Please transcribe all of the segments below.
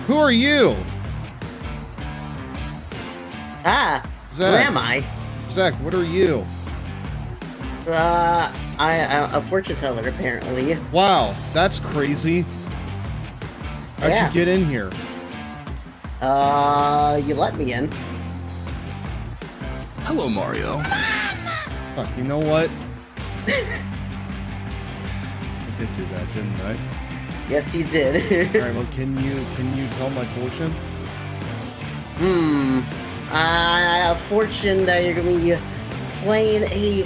Who are you? Ah, Zach. where am I? Zach, what are you? I'm a fortune teller, apparently. Wow, that's crazy. How'd you get in here? You let me in. Hello, Mario. Fuck, you know what? I did do that, didn't I? Yes, you did. Alright, well, can you tell my fortune? Fortune that you're gonna be playing a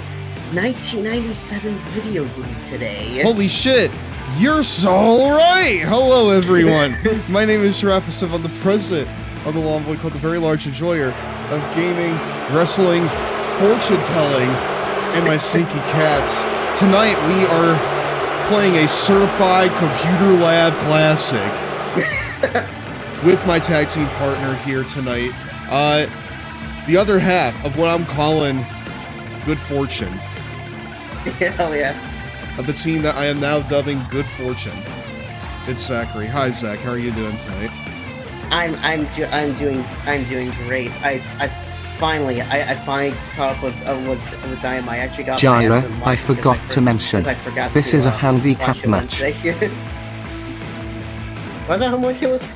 1997 video game today. Holy shit! You're so right! Hello, everyone! My name is GirafaStev. I'm the president of the Long Boy Club, the very large enjoyer of gaming, wrestling, fortune-telling, and my stinky cats. Tonight, we are playing a certified computer lab classic with my tag team partner here tonight. The other half of what I'm calling Good Fortune. Hell yeah. Of the team that I am now dubbing Good Fortune. It's Zachary. Hi, Zach. How are you doing tonight? I'm doing great. I finally caught up with Dynamite. I actually got Jira, I forgot to mention. This is a handicap match. Was that homunculus?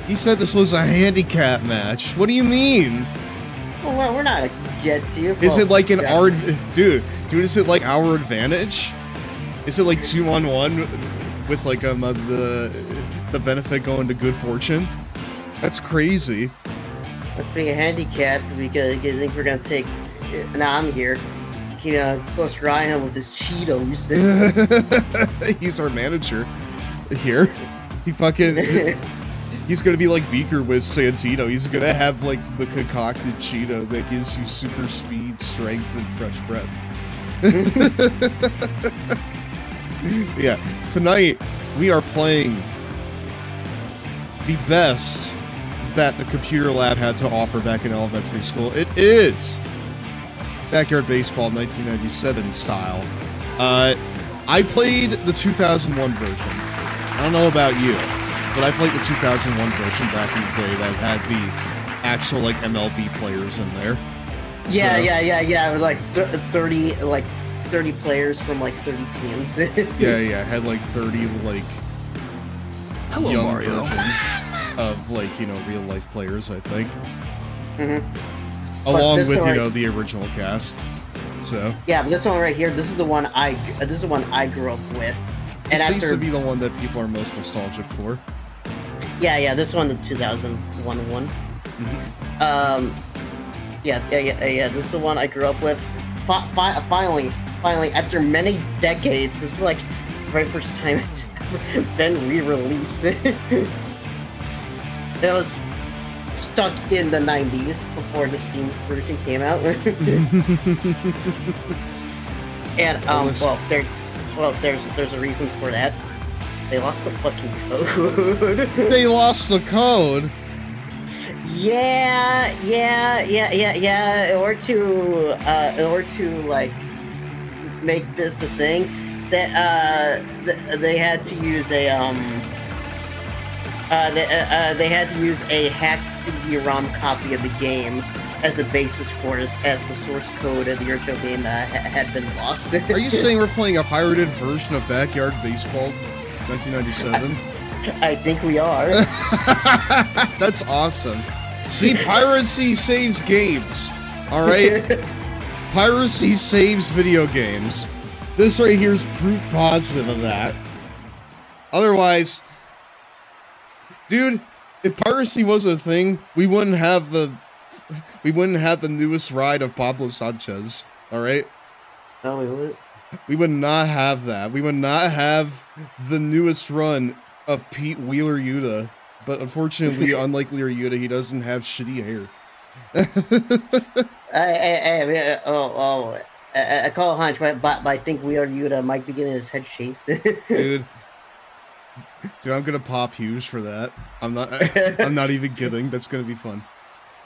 He said this was a handicap match. What do you mean? Well, we're not against you. Is it like our... Dude, is it like our advantage? Is it like 2-on-1 with like the benefit going to Good Fortune? That's crazy. Let's be a handicap because I think we're gonna take... Now I'm here. Close Ryan with his Cheetos. He's our manager here. He fucking... He's gonna be like Beaker with Santino. He's gonna have like the concocted Cheeto that gives you super speed, strength, and fresh breath. Yeah, tonight we are playing the best that the computer lab had to offer back in elementary school. It is Backyard Baseball 1997 style. I played the 2001 version. I don't know about you, but I played the 2001 version back in the day that had the actual like MLB players in there. Yeah. It was like 30 players from like 30 teams. Yeah, it had like 30 like Hello, young Mario. versions of like, real life players, I think. Mm-hmm. Along with, the original cast. So. Yeah, but this one right here, this is the one I grew up with. And this seems to be the one that people are most nostalgic for. Yeah, this one, the 2001 one. Mm-hmm. Yeah, this is the one I grew up with. Finally, after many decades, this is like the very first time it's ever been re-released. It was stuck in the 90s before the Steam version came out. And, there's a reason for that. They lost the fucking code. They lost the code? Yeah. In order to like make this a thing, that they had to use a they had to use a hacked CD-ROM copy of the game as a basis for it, as the source code of the original game had been lost. Are you saying we're playing a pirated version of Backyard Baseball 1997? I think we are. That's awesome. See, piracy saves games. Alright? Piracy saves video games. This right here is proof positive of that. Otherwise, dude, if piracy was a thing, we wouldn't have the newest ride of Pablo Sanchez. Alright? No, we wouldn't. We would not have that. We would not have the newest run of Pete Wheeler Yuta. But unfortunately, unlike Wheeler Yuta, he doesn't have shitty hair. I call a hunch, but I think Wheeler Yuta might be getting his head shaved. Dude, I'm gonna pop huge for that. I'm not even kidding. That's gonna be fun.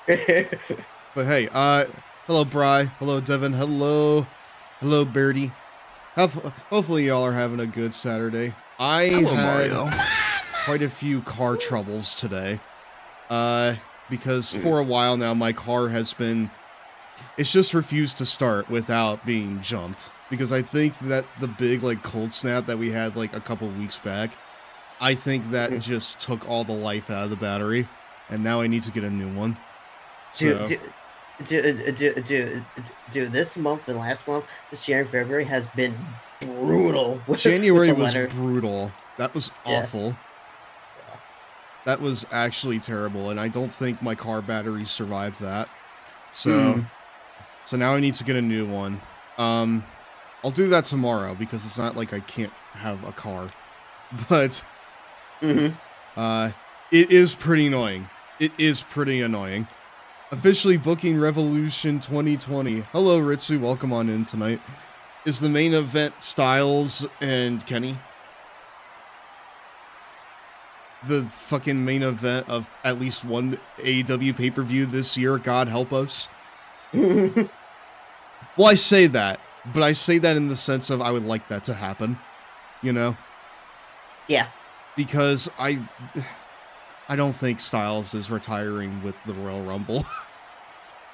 But hey, hello Bri, hello Devin, hello Birdie. Hopefully y'all are having a good Saturday. Hello, Mario. quite a few car troubles today. Because for a while now, my car has been... It's just refused to start without being jumped. Because I think that the big, like, cold snap that we had, like, a couple weeks back, I think that just took all the life out of the battery. And now I need to get a new one. So... Dude, this month and last month, this January, February has been brutal. January was brutal. That was awful. Yeah. That was actually terrible, and I don't think my car battery survived that. So, so now I need to get a new one. I'll do that tomorrow because it's not like I can't have a car, but it is pretty annoying. It is pretty annoying. Officially booking Revolution 2020. Hello, Ritsu. Welcome on in tonight. Is the main event Styles and Kenny? The fucking main event of at least one AEW pay-per-view this year. God help us. Well, I say that, but I say that in the sense of I would like that to happen. You know? Yeah. Because I don't think Styles is retiring with the Royal Rumble.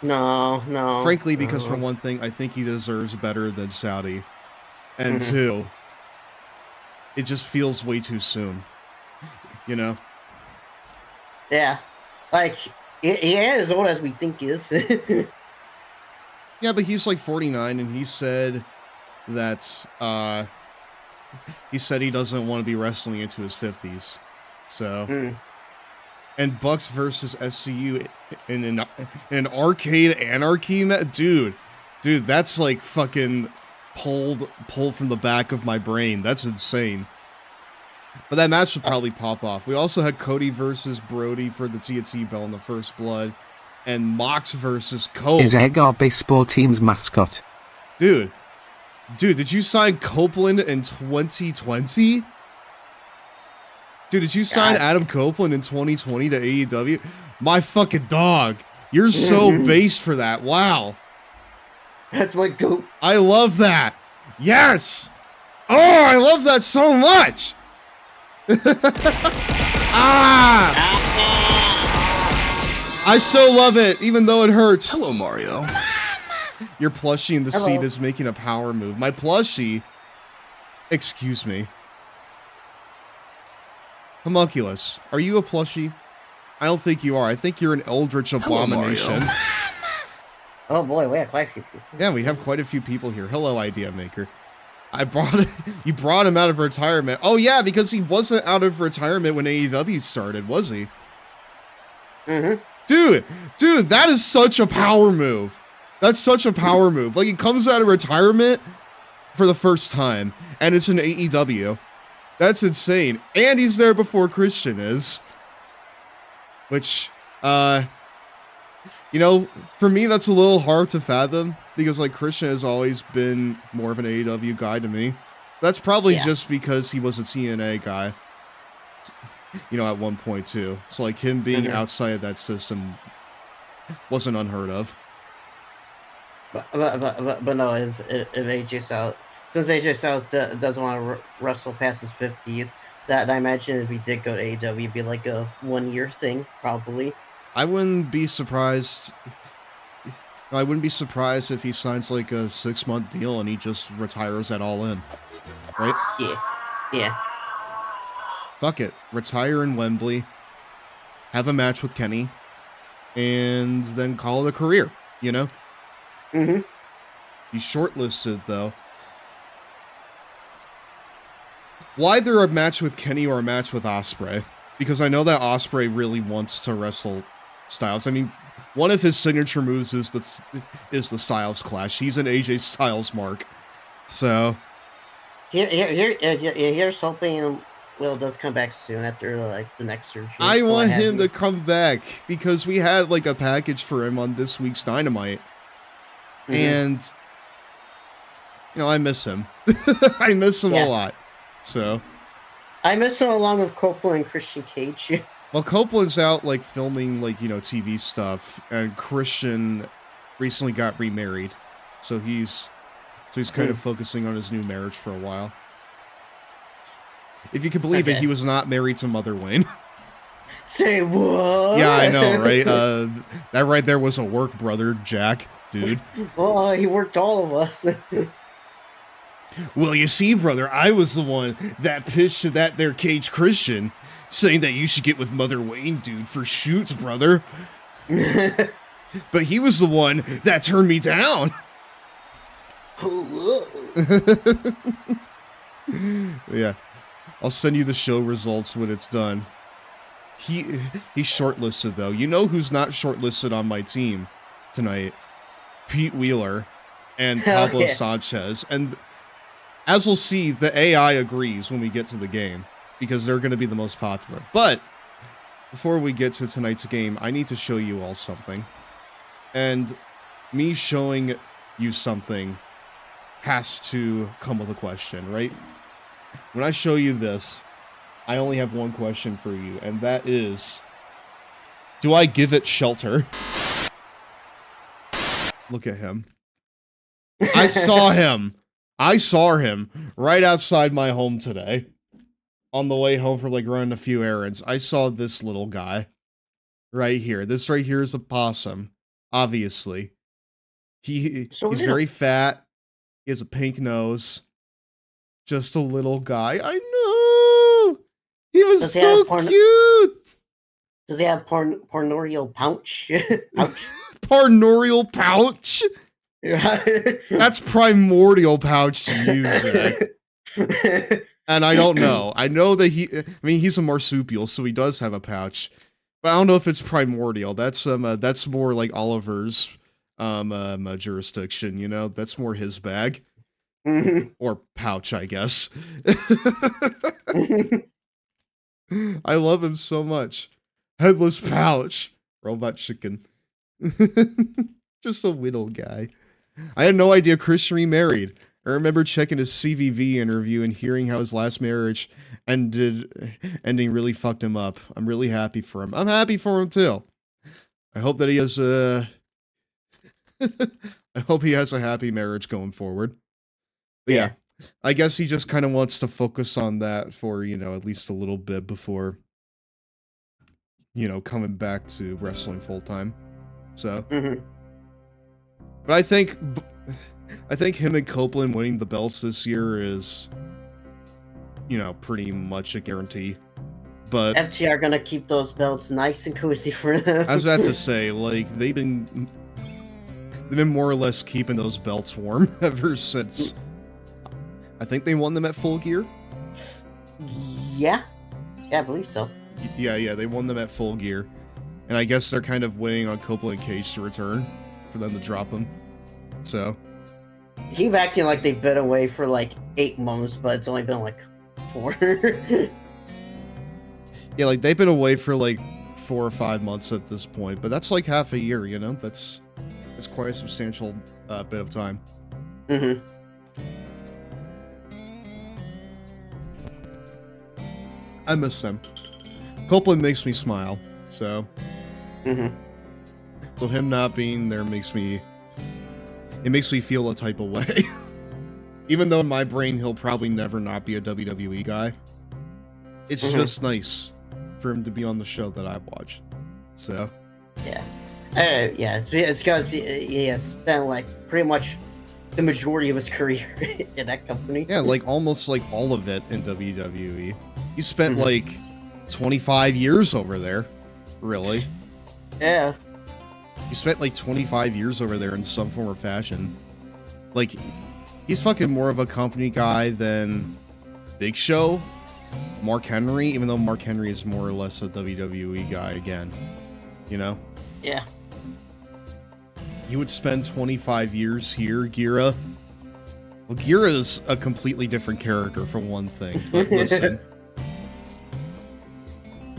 No. Frankly, because for one thing, I think he deserves better than Saudi. And two, it just feels way too soon. You know? Yeah. Like, he ain't as old as we think he is. Yeah, but he's like 49, and he said that, he said he doesn't want to be wrestling into his 50s. So... And Bucks versus SCU in an arcade anarchy dude, that's like fucking pulled from the back of my brain. That's insane. But that match would probably pop off. We also had Cody versus Brody for the TNT belt in the First Blood, and Mox versus Cope. Is Egg our baseball team's mascot? Dude, did you sign Copeland in 2020? Dude, did you sign Adam Copeland in 2020 to AEW? My fucking dog. You're so based for that. Wow. That's my goat. I love that. Yes. Oh, I love that so much. I so love it, even though it hurts. Hello, Mario. Your plushie in the seat is making a power move. My plushie... Excuse me. Homunculus, are you a plushie? I don't think you are. I think you're an eldritch abomination. Hello, oh boy, we have quite a few people. Yeah, we have quite a few people here. Hello, Idea Maker. You brought him out of retirement. Oh yeah, because he wasn't out of retirement when AEW started, was he? Dude, that is such a power move. That's such a power move. Like, he comes out of retirement for the first time, and it's an AEW. That's insane. And he's there before Christian is. Which, you know, for me, that's a little hard to fathom. Because, like, Christian has always been more of an AEW guy to me. That's probably just because he was a TNA guy. You know, at one point, too. So, like, him being outside of that system wasn't unheard of. But no, if AJ Styles... Since AJ Styles doesn't want to wrestle past his 50s, that I imagine if he did go to AEW, it'd be like a 1-year thing, probably. I wouldn't be surprised if he signs like a 6-month deal and he just retires at All In. Right? Yeah. Fuck it. Retire in Wembley, have a match with Kenny, and then call it a career, you know? He's shortlisted, though. Why either a match with Kenny or a match with Ospreay? Because I know that Ospreay really wants to wrestle Styles. I mean, one of his signature moves is the Styles Clash. He's an AJ Styles mark. So... Here's hoping Will does come back soon after, like, the next surgery. I want him to come back, because we had, like, a package for him on this week's Dynamite. And... You know, I miss him. I miss him a lot. So, I miss him along with Copeland and Christian Cage. Well, Copeland's out, like, filming, like, you know, TV stuff, and Christian recently got remarried, so he's kind of focusing on his new marriage for a while. If you can believe it, he was not married to Mother Wayne. Say what? Yeah, I know, right? That right there was a work, brother, Jack, dude. Well, he worked all of us. Well, you see, brother, I was the one that pitched to that there Cage Christian, saying that you should get with Mother Wayne, dude, for shoots, brother. But he was the one that turned me down. Yeah. I'll send you the show results when it's done. He's shortlisted, though. You know who's not shortlisted on my team tonight? Pete Wheeler and Pablo Sanchez. And as we'll see, the AI agrees when we get to the game, because they're going to be the most popular. But before we get to tonight's game, I need to show you all something. And me showing you something has to come with a question, right? When I show you this, I only have one question for you, and that is, do I give it shelter? Look at him. I saw him. I saw him right outside my home today. On the way home from, like, running a few errands. I saw this little guy. Right here. This right here is a possum. Obviously. He's very fat. He has a pink nose. Just a little guy. I know! He was so cute! Does he have pornorial pouch? Pornorial pouch? That's primordial pouch to you, Jack. And I don't know. I know that he's a marsupial, so he does have a pouch. But I don't know if it's primordial. That's more like Oliver's jurisdiction, you know? That's more his bag. Or pouch, I guess. I love him so much. Headless pouch. Robot chicken. Just a little guy. I had no idea Christian remarried. I remember checking his CVV interview and hearing how his last marriage ending really fucked him up. I'm really happy for him. I'm happy for him too. I hope that he has I hope he has a happy marriage going forward. But yeah, I guess he just kind of wants to focus on that for, you know, at least a little bit before, you know, coming back to wrestling full time. So, but I think him and Copeland winning the belts this year is, you know, pretty much a guarantee. But FTR gonna keep those belts nice and cozy for them. I was about to say, like, they've been more or less keeping those belts warm ever since. I think they won them at Full Gear. Yeah, I believe so. Yeah, they won them at Full Gear, and I guess they're kind of waiting on Copeland and Cage to return for them to drop them. So. He's acting like they've been away for like 8 months, but it's only been like 4. Yeah, like they've been away for like 4 or 5 months at this point, but that's like half a year, you know? That's quite a substantial bit of time. I miss them. Copeland makes me smile, so. So him not being there makes me feel a type of way. Even though in my brain he'll probably never not be a WWE guy. It's just nice for him to be on the show that I watch. So. Yeah. It's because he has spent like pretty much the majority of his career in that company. Yeah, like almost like all of it in WWE. He spent like 25 years over there. Really. Yeah. He spent like 25 years over there in some form or fashion. Like, he's fucking more of a company guy than Big Show, Mark Henry, even though Mark Henry is more or less a WWE guy again. You know? Yeah. You would spend 25 years here, Gira. Well, Gira is a completely different character for one thing. But listen.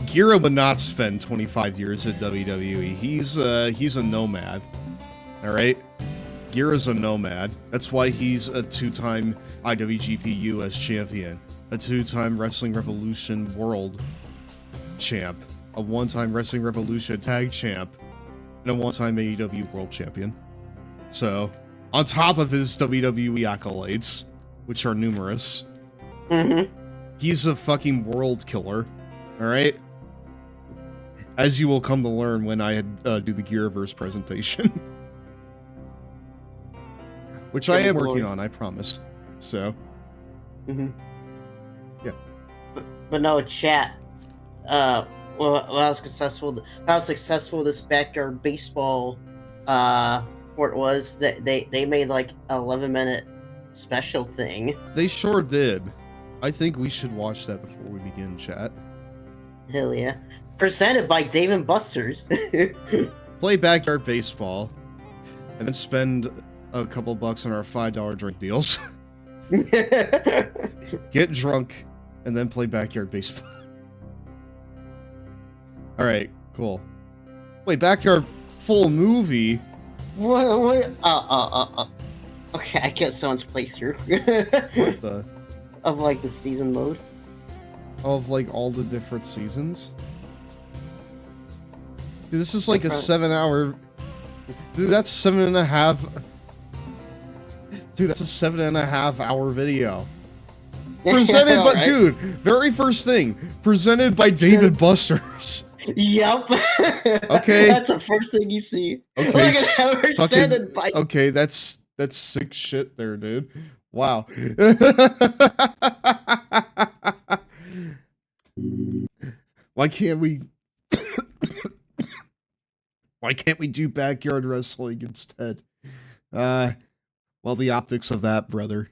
Gira would not spend 25 years at WWE. He's a nomad. Alright? Gira's a nomad. That's why he's a 2-time IWGP US champion. A 2-time Wrestling Revolution World champ. A 1-time Wrestling Revolution tag champ. And a 1-time AEW World champion. So, on top of his WWE accolades, which are numerous. He's a fucking world killer. Alright? As you will come to learn when I do the Giraverse presentation. Which I am working on, I promise. So. Mm-hmm. Yeah. But no, chat. Well, I was successful this backyard baseball port was that they made like 11-minute special thing. They sure did. I think we should watch that before we begin, chat. Hell yeah. Presented by Dave & Buster's. Play backyard baseball, and then spend a couple bucks on our $5 drink deals. Get drunk, and then play backyard baseball. Alright, cool. Wait, backyard full movie? What? Okay, I get someone's playthrough. What the? Of like the season mode. Of like all the different seasons? Dude, this is like a 7-hour... Dude, that's 7.5... Dude, that's a 7.5 hour video. Presented by... Right? Dude, very first thing. Presented by Dave & Buster's. Yep. Okay. That's the first thing you see. Okay. Presented by... Okay, that's sick shit there, dude. Wow. Why can't we... Why can't we do backyard wrestling instead? Well, the optics of that, brother,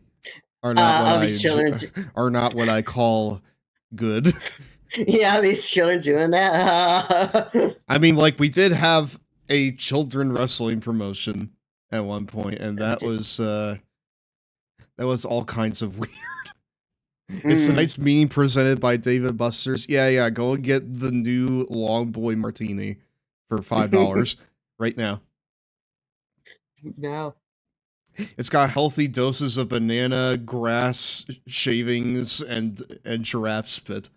are not what I call good. Yeah, these children doing that. I mean, like, we did have a children wrestling promotion at one point, and that was all kinds of weird. It's tonight's meeting presented by Dave & Buster's. Yeah, go and get the new Long Boy Martini for $5 right now. No. It's got healthy doses of banana, grass, shavings, and giraffe spit.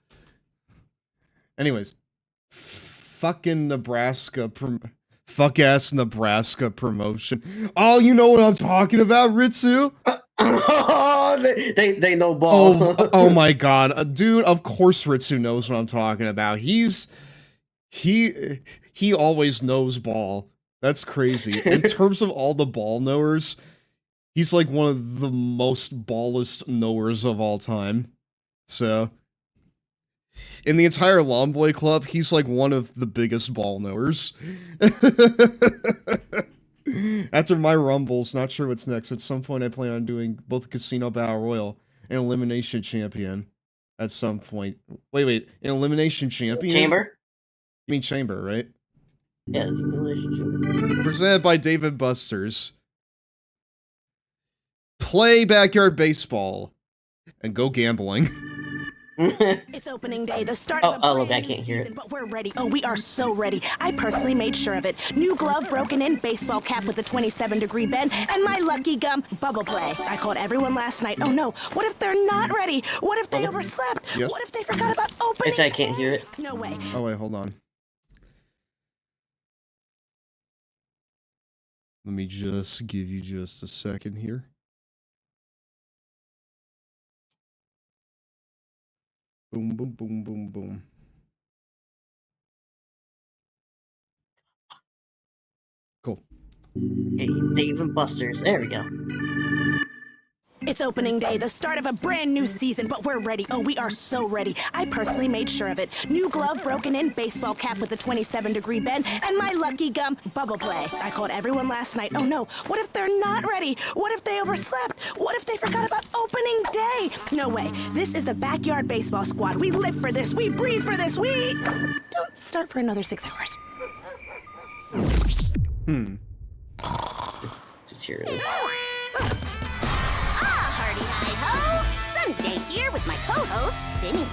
Anyways, fucking Nebraska, fuck-ass Nebraska promotion. Oh, you know what I'm talking about, Ritsu? They know ball. Oh my god, dude! Of course, Ritsu knows what I'm talking about. He always knows ball. That's crazy. In terms of all the ball knowers, he's like one of the most ballest knowers of all time. So, in the entire Lawn Boy Club, he's like one of the biggest ball knowers. After my Rumbles, not sure what's next. At some point, I plan on doing both Casino Battle Royal and Elimination Champion. At some point. Wait. An Elimination Champion? Chamber? You mean Chamber, right? Yeah, it's Elimination Chamber. Presented by Dave & Buster's. Play backyard baseball. And go gambling. It's opening day, the start of a brand new season, but we're ready. Oh, we are so ready. I personally made sure of it. New glove, broken in, baseball cap with a 27-degree bend, and my lucky gum, bubble play. I called everyone last night. Oh no, what if they're not ready? What if they overslept? Yes. What if they forgot about opening? I can't hear it. No way. Oh wait, hold on. Let me just give you just a second here. Boom, boom, boom, boom, boom. Cool. Hey, Dave & Buster's. There we go. It's opening day, the start of a brand new season, but we're ready. Oh, we are so ready. I personally made sure of it. New glove, broken in, baseball cap with a 27-degree bend, and my lucky gum, bubble play. I called everyone last night. Oh no, what if they're not ready? What if they overslept? What if they forgot about opening day? No way. This is the Backyard Baseball Squad. We live for this. We breathe for this. We don't start for another 6 hours. Just hear it. Hardy hi-ho! Sunday here with my co-host, Vinny.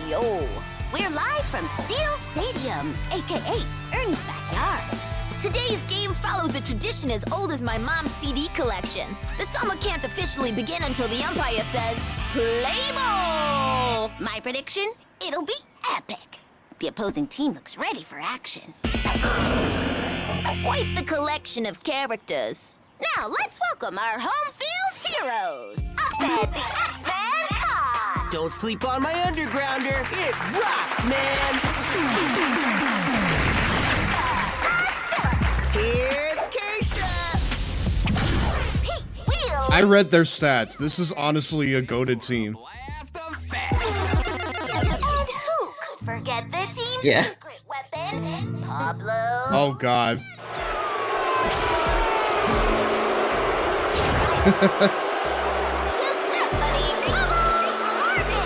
Yo! We're live from Steel Stadium, a.k.a. Ernie's backyard. Today's game follows a tradition as old as my mom's CD collection. The summer can't officially begin until the umpire says, play ball! My prediction? It'll be epic. The opposing team looks ready for action. Quite the collection of characters. Now, let's welcome our home field heroes. Up at the X-Men Con! Don't sleep on my undergrounder. It rocks, man. Here's Keisha. I read their stats. This is honestly a goated team. Blast of fast. And who could forget the team's secret weapon? Pablo. Oh god. To Stephanie Bubbles Morgan.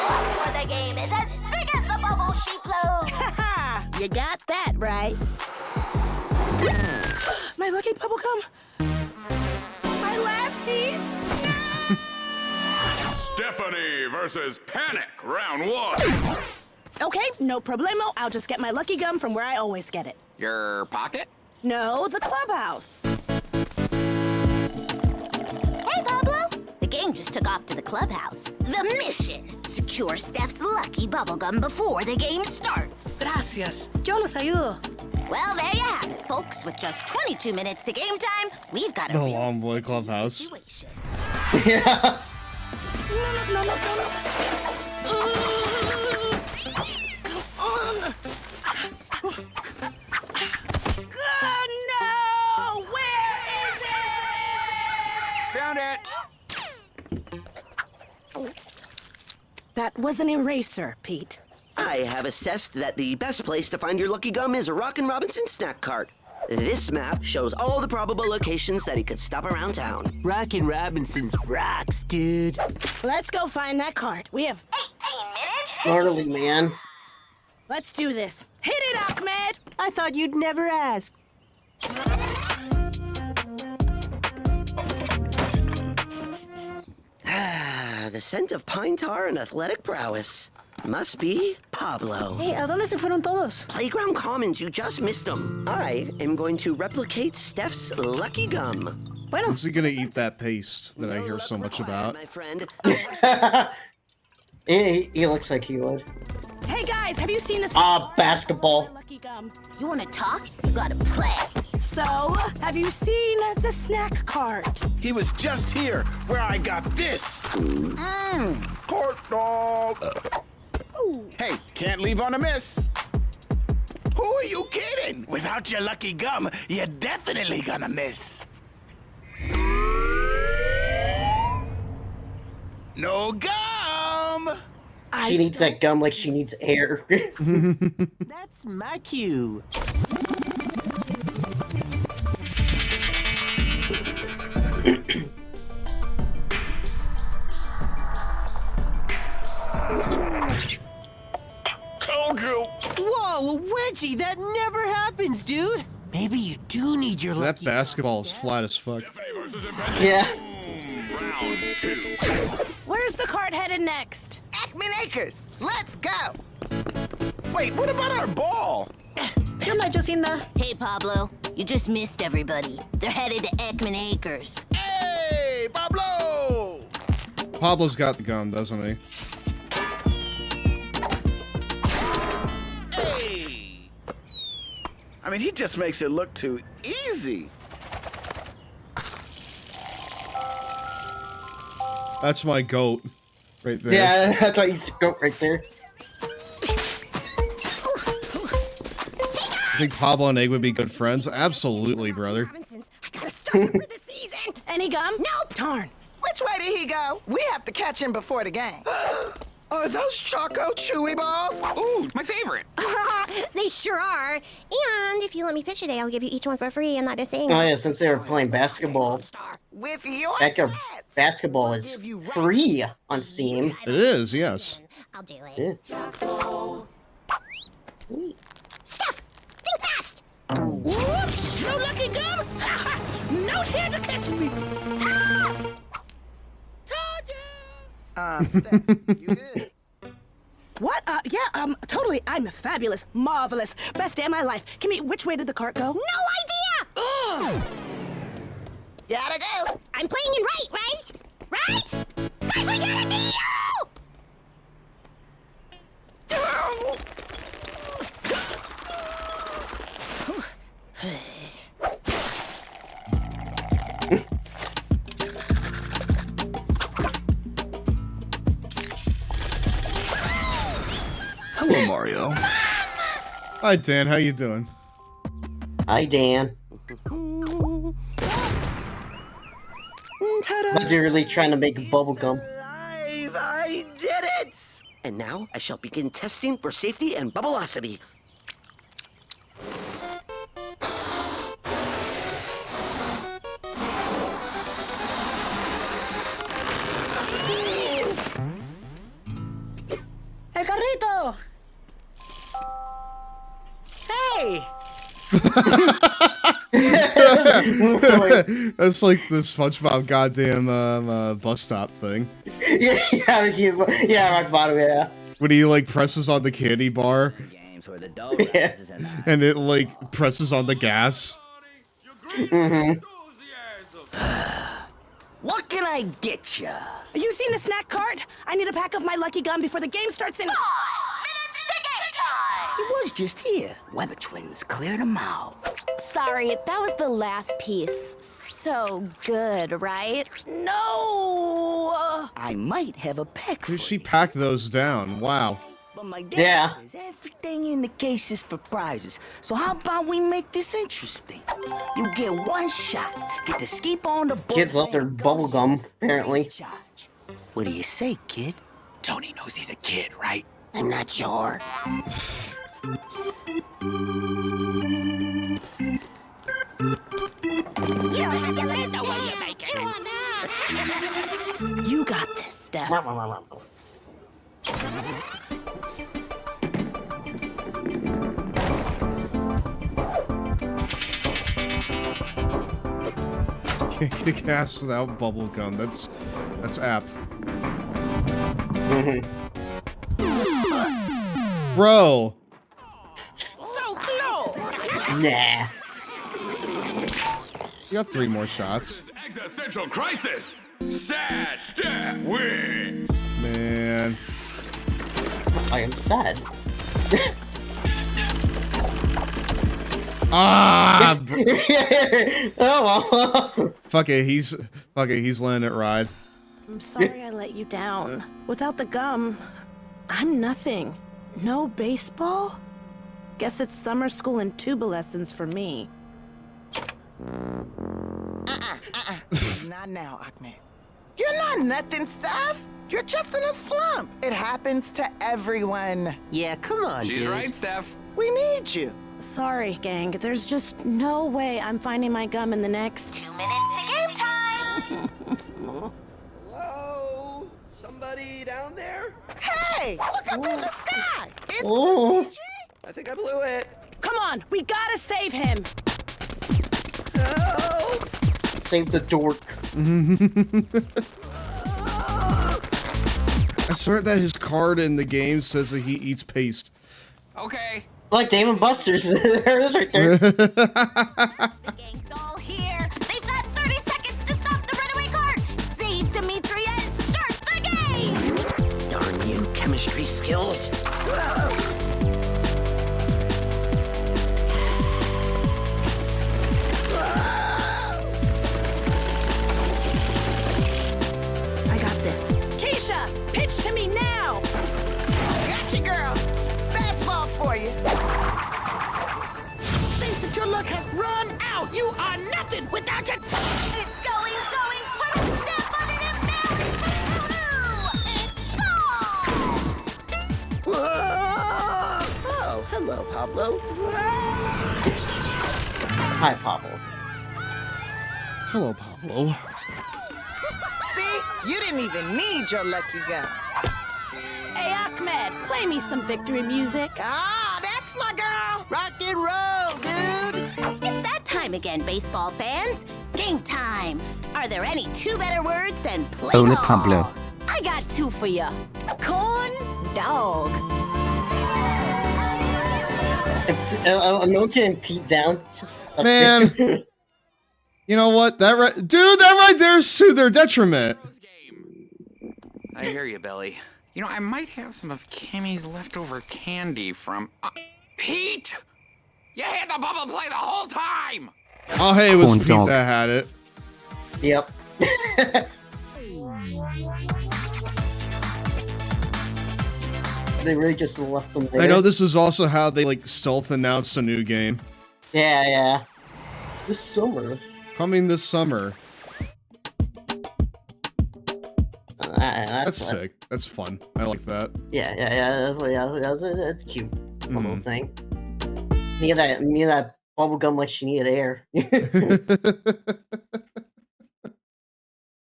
Love for the game is as big as the bubble she blows. You got that right. My lucky bubblegum. My last piece. Stephanie versus Panic, round 1. Okay, no problemo. I'll just get my lucky gum from where I always get it. Your pocket? No, the clubhouse. Hey, Pablo. The gang just took off to the clubhouse. The mission: secure Steph's lucky bubblegum before the game starts. Gracias. Yo los ayudo. Well, there you have it, folks. With just 22 minutes to game time, we've got a The real long boy serious clubhouse. situation. Yeah. No. Come on. Oh, no! Where is it? Found it. That was an eraser, Pete. I have assessed that the best place to find your lucky gum is a Rockin' Robinson snack cart. This map shows all the probable locations that he could stop around town. Rockin' Robinson's rocks, dude. Let's go find that card. We have... 18 minutes? Totally, man. Let's do this. Hit it, Ahmed! I thought you'd never ask. The scent of pine tar and athletic prowess. Must be Pablo. Hey, ¿a dónde se fueron todos? Playground Commons, you just missed them. I am going to replicate Steph's lucky gum. Bueno, Is he gonna eat that paste that I hear so much about? My friend. He looks like he would. Hey, guys, have you seen this... Basketball. Lucky gum. You wanna talk? You gotta play. So, have you seen the snack cart? He was just here where I got this. Court dog. Hey, can't leave on a miss. Who are you kidding? Without your lucky gum, you're definitely gonna miss. No gum. She needs that gum like she needs air. That's my cue. Told you. Whoa, Wedgie, that never happens, dude. Maybe you do need your lucky That basketball is flat as fuck. Stephanie versus Impending Yeah. Boom, round 2. Where's the cart headed next? Acme Acres. Let's go. Wait, what about our ball? ¿Qué onda, Jocinda? Hey, Pablo. You just missed everybody. They're headed to Ekman Acres. Hey, Pablo! Pablo's got the gum, doesn't he? Hey! I mean, he just makes it look too easy. That's my goat. Right there. Yeah, that's why he's the goat right there. I think Pablo and Egg would be good friends. Absolutely, brother. Robinsons, I gotta start for the season. Any gum? Nope. Darn. Which way did he go? We have to catch him before the game. Are those Choco Chewy balls? Ooh, my favorite. They sure are. And if you let me pitch today, I'll give you each one for free. I'm not just saying. Oh yeah, since they were playing basketball, With your backyard stats. basketball is free on Steam. It is, yes. I'll do it. Yeah. Steph, think fast. Whoops! No lucky gum? No chance of catching me. Ah! Told you. Steph, you good? What? Yeah, totally. I'm fabulous, marvelous, best day of my life. Kimmy, which way did the cart go? No idea. Gotta go. I'm playing in right? Right? Guys, we got a deal! Mario. Hi, Dan. How you doing? Hi, Dan. Ta-da! Literally trying to make bubblegum. I did it! And now I shall begin testing for safety and bubbleosity. El carrito! Hey! That's like the SpongeBob goddamn bus stop thing. Yeah, rock bottom, yeah. When he like presses on the candy bar, Yeah. and it like presses on the gas. What can I get ya? You seen the snack cart? I need a pack of my lucky gum before the game starts in 5 minutes to game time! He was just here. Weber twins cleared him out. Sorry, that was the last piece. So good, right? No! I might have a peck for She packed those down. Wow. But my dad Yeah. says everything in the case is for prizes. So how about we make this interesting? You get one shot. Get to skip on the boat. Kids love their bubblegum, apparently. What do you say, kid? Tony knows he's a kid, right? I'm not sure. You don't have to let it know what you're making. You got this, Steph. Can't kick ass without bubblegum. That's apt. Bro. So close! Nah. You got 3 more shots. Existential crisis. Sad Steph wins. Man. I am sad. Ah! Oh well. Fuck it, he's letting it ride. I'm sorry I let you down. Without the gum, I'm nothing. No baseball? Guess it's summer school and tuba lessons for me. Not now, Ahmed. You're not nothing, Steph. You're just in a slump. It happens to everyone. Yeah, come on, She's dude. right, Steph. We need you. Sorry, gang. There's just no way I'm finding my gum in the next 2 minutes to game time! Hello? Somebody down there? Hey, look up in the sky. It's Oh. I think I blew it. Come on, we gotta save him. Help! Save the dork. I swear that his card in the game says that he eats paste. Okay. Like Dave and Buster's. There it is right there. The gang's all here. They've got 30 seconds to stop the runaway cart. Save Dimitri and start the game. Darn you, chemistry skills. I got this. Keisha, pitch to me now. Gotcha, girl. Fastball for you. Face it, your luck has run out. You are nothing without your... It's going. Put a step on it and marry it's gone. Whoa! Oh, hello, Pablo. Hi, Pablo. Hello, Pablo. See? You didn't even need your lucky gun. Hey, Ahmed, play me some victory music. Ah, that's my girl. Rock and roll, dude. It's that time again, baseball fans. Game time. Are there any 2 better words than play Only ball? Pablo. I got 2 for you. Corn dog. I'm not getting Pete down. Man. You know what? That right there is to their detriment. I hear you, Billy. You know, I might have some of Kimmy's leftover candy from... Pete! You had the bubble play the whole time! Oh, hey, it was Corn Pete dog. that had it. Yep. They really just left them there. I know this is also how they like stealth announced a new game. Yeah. This summer. Coming this summer. That's fun. sick. That's fun. I like that. Yeah. That's a cute little thing. Need that bubble gum like she needed air.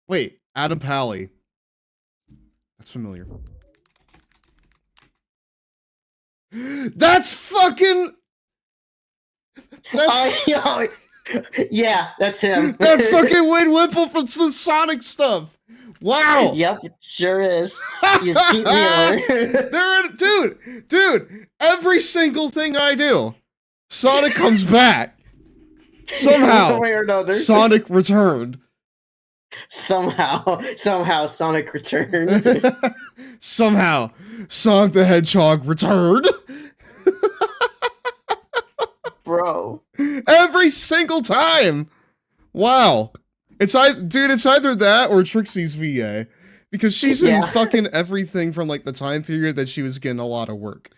Wait, Adam Pally. That's familiar. That's fucking. Yeah, that's him. That's fucking Wayne Whipple from the Sonic stuff. Wow. Yep, sure is. He's Pete Wheeler. Dude, every single thing I do, Sonic comes back. Somehow, One way or another. Sonic returned. Somehow Sonic returned. Somehow, Sonic the Hedgehog returned. Bro. Every single time. Wow. It's either that or Trixie's VA. Because she's in fucking everything from like the time period that she was getting a lot of work.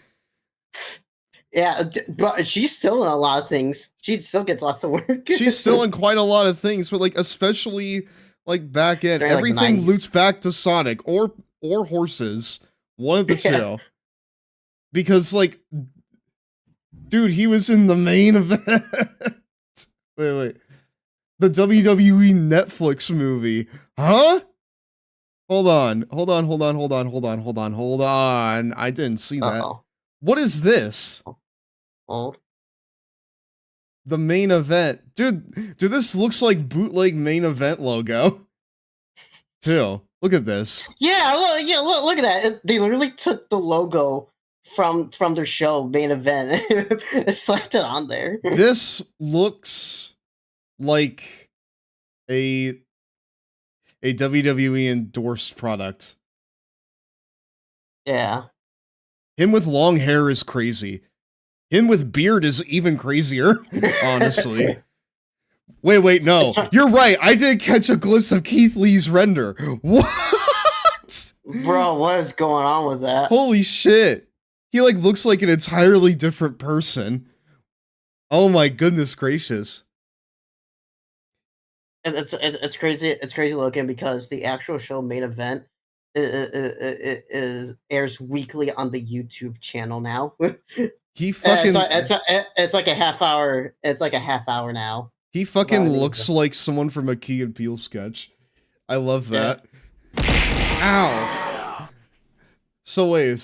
Yeah, but she's still in a lot of things. She still gets lots of work. She's still in quite a lot of things, but like especially like back end, everything loops back to Sonic or horses. One of the two. Because like dude, he was in the main event. Wait. The WWE Netflix movie. Huh? Hold on. I didn't see that. What is this? Oh. The main event. Dude, this looks like bootleg main event logo. Too. Look at this. Yeah, look at that. They literally took the logo from their show main event and slapped it on there. This looks like a WWE endorsed product. Yeah. Him with long hair is crazy. Him with beard is even crazier, honestly. Wait, no. You're right. I did catch a glimpse of Keith Lee's render. What? Bro, what is going on with that? Holy shit. He like looks like an entirely different person. Oh my goodness gracious. It's crazy. It's crazy looking because the actual show main event airs weekly on the YouTube channel now. He fucking. It's like a half hour. It's like a half hour now. He fucking looks like someone from a Key and Peele sketch. I love that. Ow. So wait.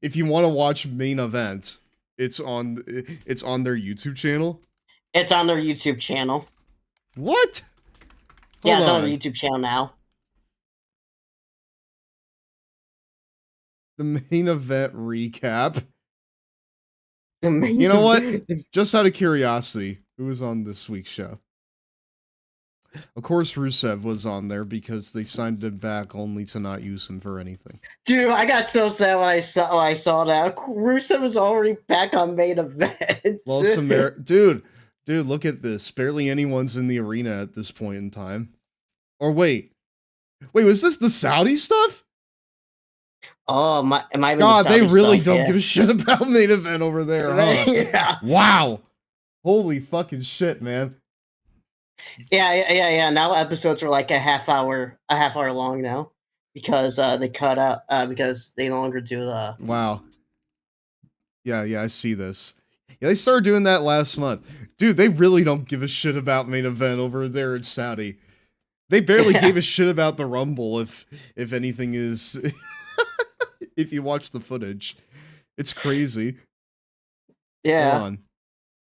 If you want to watch main event, it's on their YouTube channel. It's on their YouTube channel. What? Yeah, it's on their YouTube channel now. The main event recap. You know what? Just out of curiosity, who was on this week's show? Of course, Rusev was on there because they signed him back only to not use him for anything. Dude, I got so sad when I saw that. Rusev was already back on main event. Well, dude, look at this. Barely anyone's in the arena at this point in time. Or wait, was this the Saudi stuff? Oh my! God, they really don't give a shit about main event over there, huh? Yeah. Wow. Holy fucking shit, man. Yeah. Now episodes are like a half hour long now because they cut out because they no longer do the. Wow. Yeah, I see this. Yeah, they started doing that last month. Dude, they really don't give a shit about main event over there in Saudi. They barely gave a shit about the Rumble, if anything is... if you watch the footage. It's crazy. Yeah. Hold on.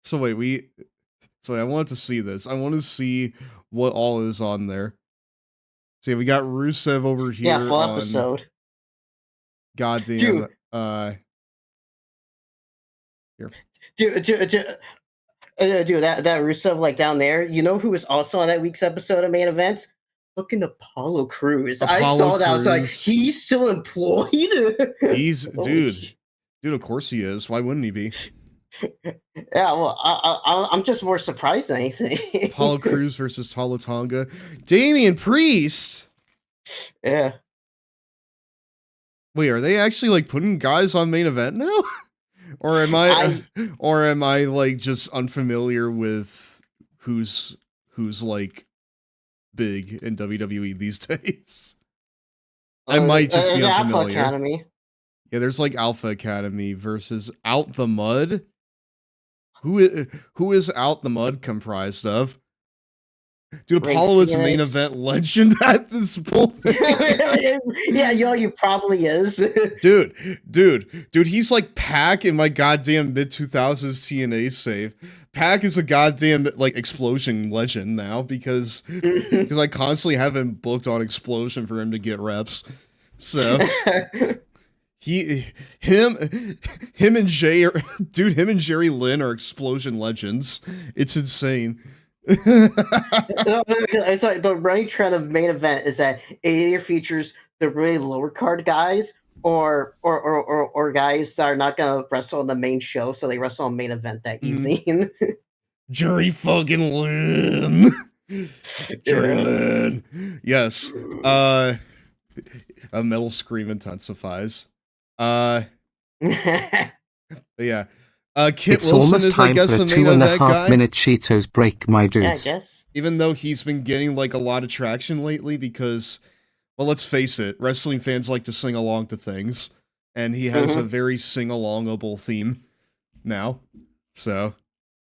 So wait, I wanted to see this. I want to see what all is on there. See, we got Rusev over here. Yeah, full episode. Goddamn. Dude. Here. Dude, that Rusev like down there. You know who was also on that week's episode of main event? Fucking Apollo Crews. I saw that. I was like, he's still employed. He's dude. Of course he is. Why wouldn't he be? Yeah, well, I'm just more surprised than anything. Apollo Crews versus Tonga. Damian Priest. Yeah. Wait, are they actually like putting guys on main event now? Or am I like just unfamiliar with who's like big in WWE these days? I might just be unfamiliar. Alpha Academy. Yeah, there's like Alpha Academy versus Out the Mud. Who is Out the Mud comprised of? Dude, Apollo is a main event legend at this point. Yeah, you probably is. Dude, he's like Pac in my goddamn mid-2000s TNA save. Pac is a goddamn like Explosion legend now because I constantly have him booked on Explosion for him to get reps. So him and Jerry Lynn are Explosion legends. It's insane. It's like the running trend of main event is that it either features the really lower card guys or guys that are not gonna wrestle on the main show, so they wrestle on main event that evening. Jerry fucking Lynn. Jerry Lynn. Yes. A metal scream intensifies. Yeah. Kit It's Wilson almost is, time I guess, for a the main event guy. 2.5-minute Cheetos break, my dudes. Yeah, I guess. Even though he's been getting like a lot of traction lately because, well, let's face it, wrestling fans like to sing along to things, and he has a very sing-alongable theme now. So,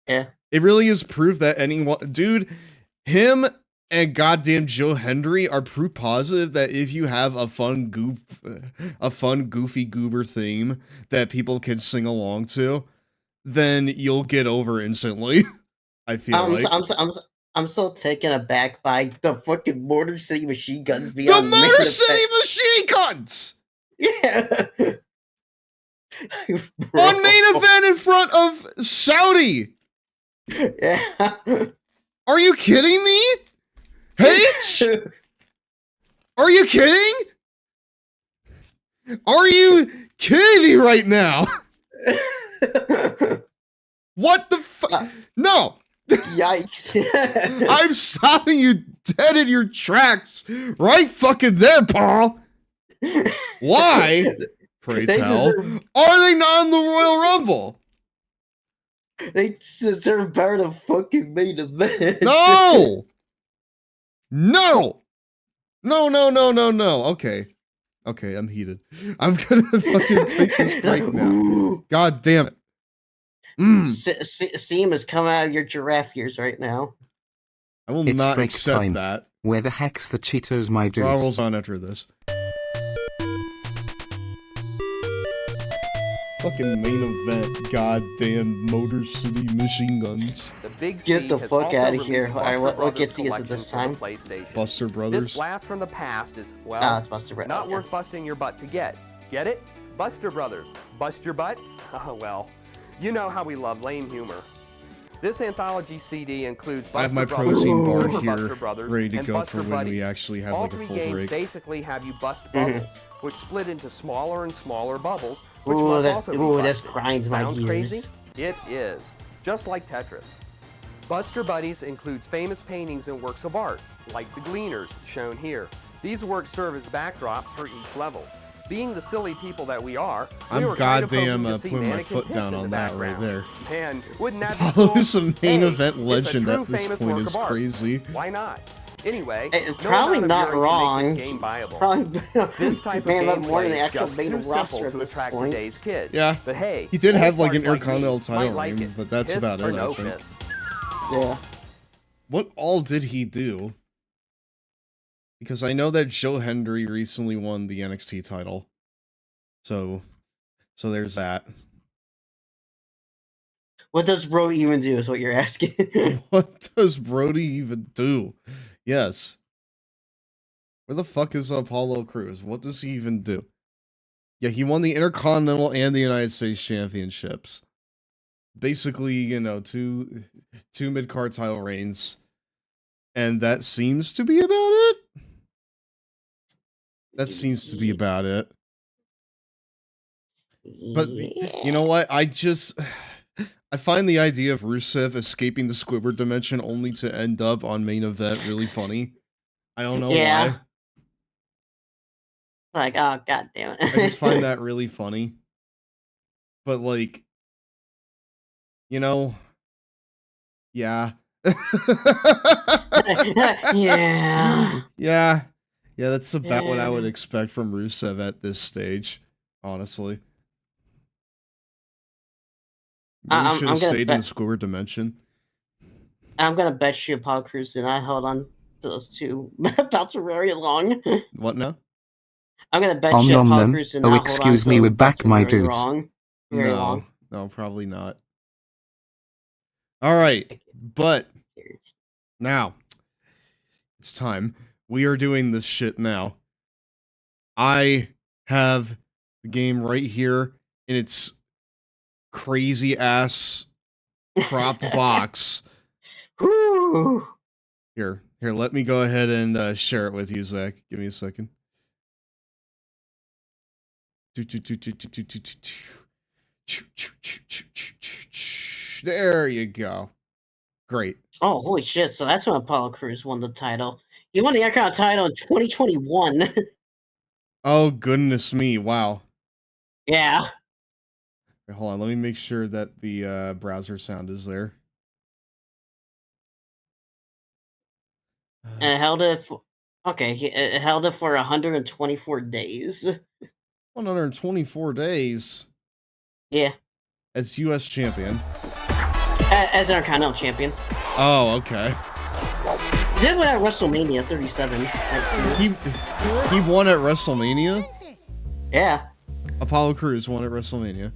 yeah, it really is proof that anyone, dude, him and goddamn Joe Hendry are proof positive that if you have a fun goofy goober theme that people can sing along to, then you'll get over instantly. I feel like I'm so taken aback by the fucking Motor City Machine Guns being the Motor City Machine Guns. Yeah. On main event in front of Saudi. Yeah. Are you kidding me? H? Are you kidding? Are you kidding me right now? What the fuck? No. Yikes. I'm stopping you dead in your tracks right fucking there, Paul. Why, pray tell, are they not in the Royal Rumble? They deserve better than fucking main event. No! No! No. Okay, I'm heated. I'm gonna fucking take this break now. God damn it. Seam is coming out of your giraffe ears right now. I will It's not break accept time. that. Where the heck's the Cheetos, my dudes? Marvel's on after this. Fucking main event, goddamn Motor City Machine Guns. The Big Get C the has fuck also out of here. released Alright, Buster what Brothers gets you collection this for time? the PlayStation. Buster Brothers. This blast from the past is, well, it's Buster Brothers. not worth busting your butt to get. Get it? Buster Brothers. Bust your butt? Oh, well, you know how we love lame humor. This anthology CD includes Buster I have my Brothers, protein bar Super here, Buster Brothers, ready to and go Buster for when Buddies. we actually have All like a three full games break. basically have you bust bubbles, which split into smaller and smaller bubbles, which Ooh, must that- also be ooh, that busted. grinds my Sounds gears. crazy? It is. Just like Tetris. Buster Buddies includes famous paintings and works of art, like the Gleaners, shown here. These works serve as backdrops for each level. Being the silly people that we are, we I'm were kind of goddamn hoping to see putting my mannequin foot piss down in on the that right background. there. Man, wouldn't that be Apollo's cool? a main Hey, event it's a legend true at this famous point work is of art. crazy. Why not? Anyway, Probably no not amount of wrong. viewing can make this game viable. Probably this type of man, more than gameplay the is actual just main too roster simple at to this attract point. today's kids. Yeah. But hey, He did have like an old farts like Intercontinental me title might like reign, it. but that's Piss about or it, no I think. piss. Yeah. What all did he do? Because I know that Joe Hendry recently won the NXT title. So there's that. What does Bro even do is what you're asking. What does Brody even do? Yes. Where the fuck is Apollo Crews? What does he even do? Yeah, he won the Intercontinental and the United States Championships. Basically, you know, two mid-card title reigns. And that seems to be about it? That seems to be about it. But, you know what? I find the idea of Rusev escaping the Squidward dimension only to end up on main event really funny. I don't know why. Like, oh, god damn it. I just find that really funny. But, like, you know, yeah. Yeah. Yeah. Yeah, that's about what I would expect from Rusev at this stage, honestly. Maybe should have stayed in the square dimension. I'm gonna bet you Apollo Crews and I held on to those two belts for very long. What now? I'm gonna bet you Apollo Crews and I hold on excuse to me, those we're belts back, for my very dudes. long. Very long. No, probably not. All right, but now it's time. We are doing this shit now. I have the game right here in its crazy ass cropped box. Here, let me go ahead and share it with you, Zach. Give me a second. There you go. Great. Oh, holy shit. So that's when Apollo Crews won the title. He won the Intercontinental title in 2021. Oh, goodness me. Wow. Yeah. Wait, hold on. Let me make sure that the browser sound is there. And it held it for, it held it for 124 days. 124 days? Yeah. As U.S. champion? As Intercontinental champion. Oh, okay. He did win at WrestleMania 37. He won at WrestleMania? Yeah. Apollo Crews won at WrestleMania.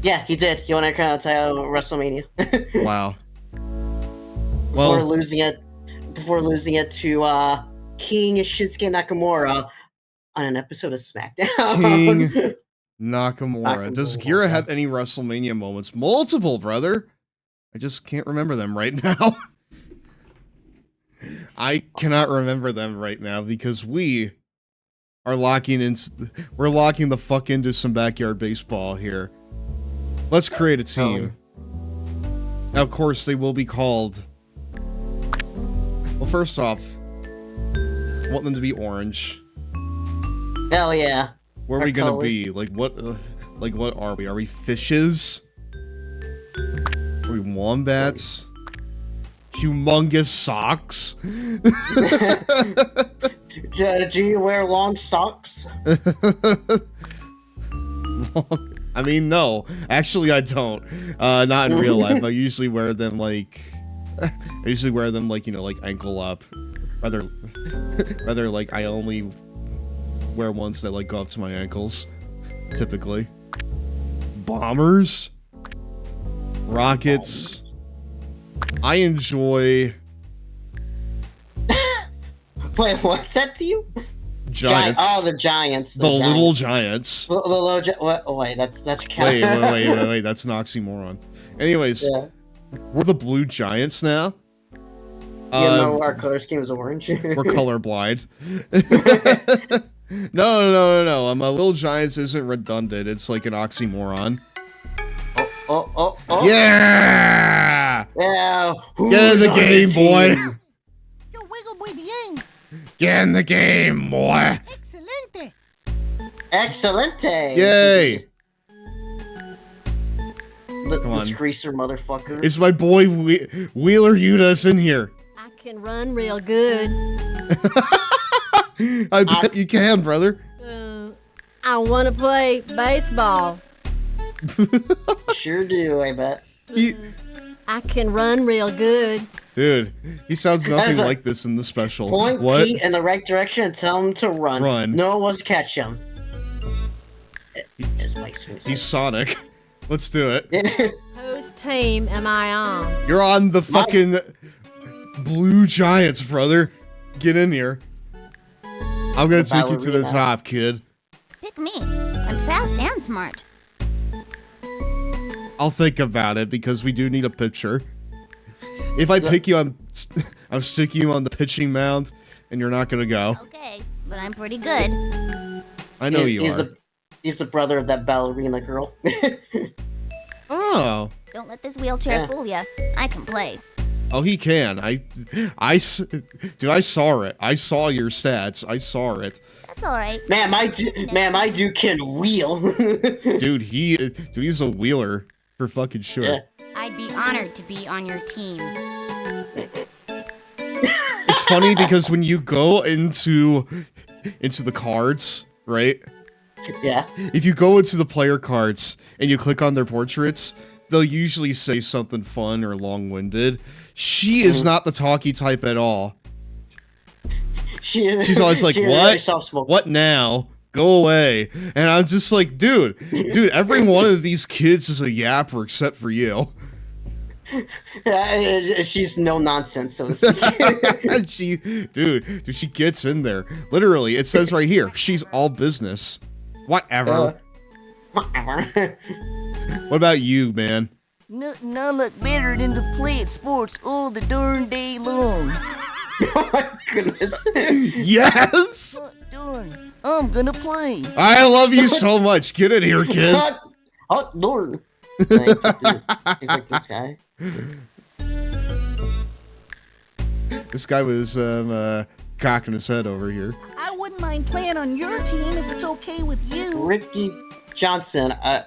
Yeah, he did. He won Intercontinental title at WrestleMania. Wow. Before losing it to King Shinsuke Nakamura on an episode of SmackDown. King Nakamura. Does Gira have any WrestleMania moments? Multiple, brother. I just can't remember them right now. I cannot remember them right now because we are locking the fuck into some backyard baseball here. Let's create a team. Now, of course, they will be called... Well, first off, I want them to be orange. Hell yeah. Where are we gonna be? Like what are we? Are we fishes? Are we wombats? Humongous socks? Do you wear long socks? I mean, no. Actually, I don't. Not in real life. I usually wear them like... you know, like ankle up. Rather like I only wear ones that like go up to my ankles. Typically. Bombers? Rockets? I enjoy... Wait, what's that to you? Giants. Oh, the Giants. The little Giants. The little wait, that's wait, that's an oxymoron. Anyways, yeah. We're the Blue Giants now. No, our color scheme is orange. We're colorblind. No. A Little Giants isn't redundant. It's like an oxymoron. Oh. Yeah! Yeah. Get in the game, boy. Get in the game, boy. Excelente. Yay. Come on. Greaser motherfucker. Is my boy Wheeler Yutas in here? I can run real good. I bet you can, brother. I want to play baseball. Sure do, I bet. I can run real good. Dude, he sounds nothing like this in the special. Point Pete in the right direction and tell him to run. No one wants to catch him. He's Sonic. Let's do it. Whose team am I on? You're on the fucking Blue Giants, brother. Get in here. I'm gonna take you to the top, kid. Pick me. I'm fast and smart. I'll think about it because we do need a pitcher. If I pick you, I'm sticking you on the pitching mound, and you're not gonna go. Okay, but I'm pretty good. I know you are. He's the brother of that ballerina girl. Oh. Don't let this wheelchair fool ya. I can play. Oh, he can. Dude, I saw it. I saw your stats. I saw it. That's all right. Man, my dude can wheel. Dude, he's a wheeler for fucking sure. Yeah. I'd be honored to be on your team. It's funny because when you go into the cards, right? Yeah. If you go into the player cards and you click on their portraits, they'll usually say something fun or long-winded. She is not the talky type at all. She's always like, what? What now? Go away. And I'm just like, dude, every one of these kids is a yapper except for you. She's no nonsense, so to speak. Dude, she gets in there. Literally, it says right here, she's all business. Whatever. Whatever. What about you, man? Nothing I like better than to play at sports all the darn day long. Oh my goodness. Yes! Darn, I'm gonna play. I love you so much. Get in here, kid. Oh, Lord. Like this guy. This guy was cocking his head over here. I wouldn't mind playing on your team if it's okay with you. Ricky Johnson. I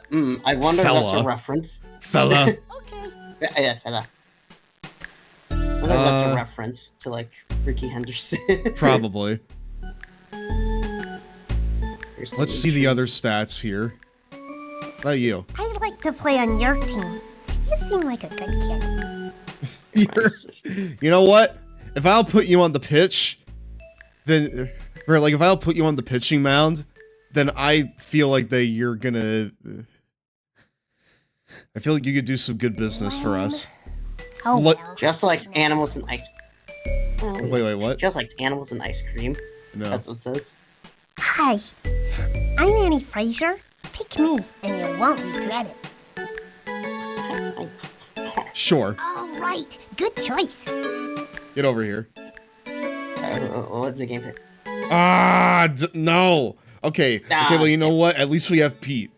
wonder if that's a reference. Fella. Okay. Yeah, fella. I wonder if that's a reference to like Ricky Henderson. Probably. Let's see the other stats here. How about you? I'd like to play on your team. You seem like a good kid. You know what? If I'll put you on the pitch, then, or like if I'll put you on the pitching mound, then I feel like you're gonna. I feel like you could do some good business for us. Oh, well. Just like animals and ice. Wait, what? Just like animals and ice cream. No. That's what it says. Hi, I'm Annie Fraser. Pick me, and you won't regret it. Sure. All right, good choice. Get over here. What's the game pick? No. Okay. Okay. Well, you know what? At least we have Pete.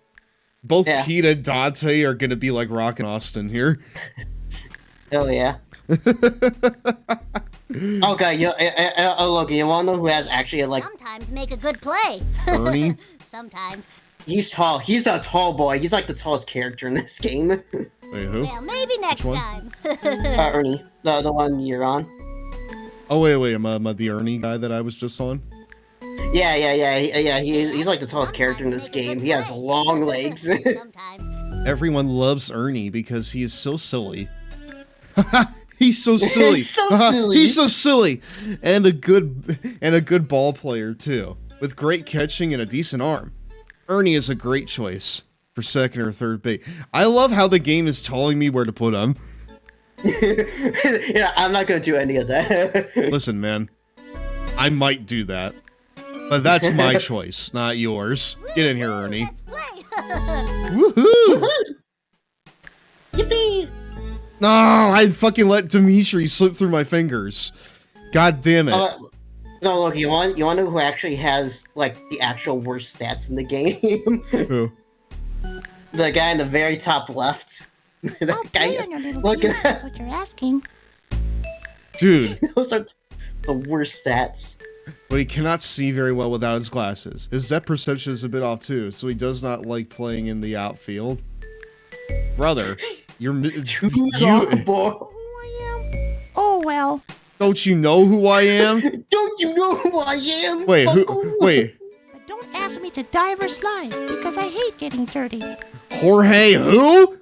Both Pete and Dante are gonna be like Rock and Austin here. Oh yeah. Okay, look, you wanna know who has actually like... Sometimes make a good play. Ernie? Sometimes. He's tall. He's a tall boy. He's like the tallest character in this game. Wait, who? Well, maybe next time. Ernie. The one you're on. Oh, wait, am I the Ernie guy that I was just on? Yeah. He's like the tallest character in this game. He has long legs. Everyone loves Ernie because he is so silly. He's so silly. He's so silly. And a good ball player too, with great catching and a decent arm. Ernie is a great choice for second or third base. I love how the game is telling me where to put him. Yeah, I'm not gonna do any of that. Listen, man, I might do that, but that's my choice, not yours. Get in here, Ernie. Woohoo! Yippee! No, I fucking let Dimitri slip through my fingers. God damn it. No, look, you want to know who actually has like the actual worst stats in the game? Who? The guy in the very top left. That guy. Look at that. What you're asking. Dude. Those are the worst stats. But he cannot see very well without his glasses. His depth perception is a bit off too, so he does not like playing in the outfield. Brother, you're Oh well. Don't you know who I am? Don't you know who I am? Wait, wait. But don't ask me to dive or slide because I hate getting dirty. Jorge who?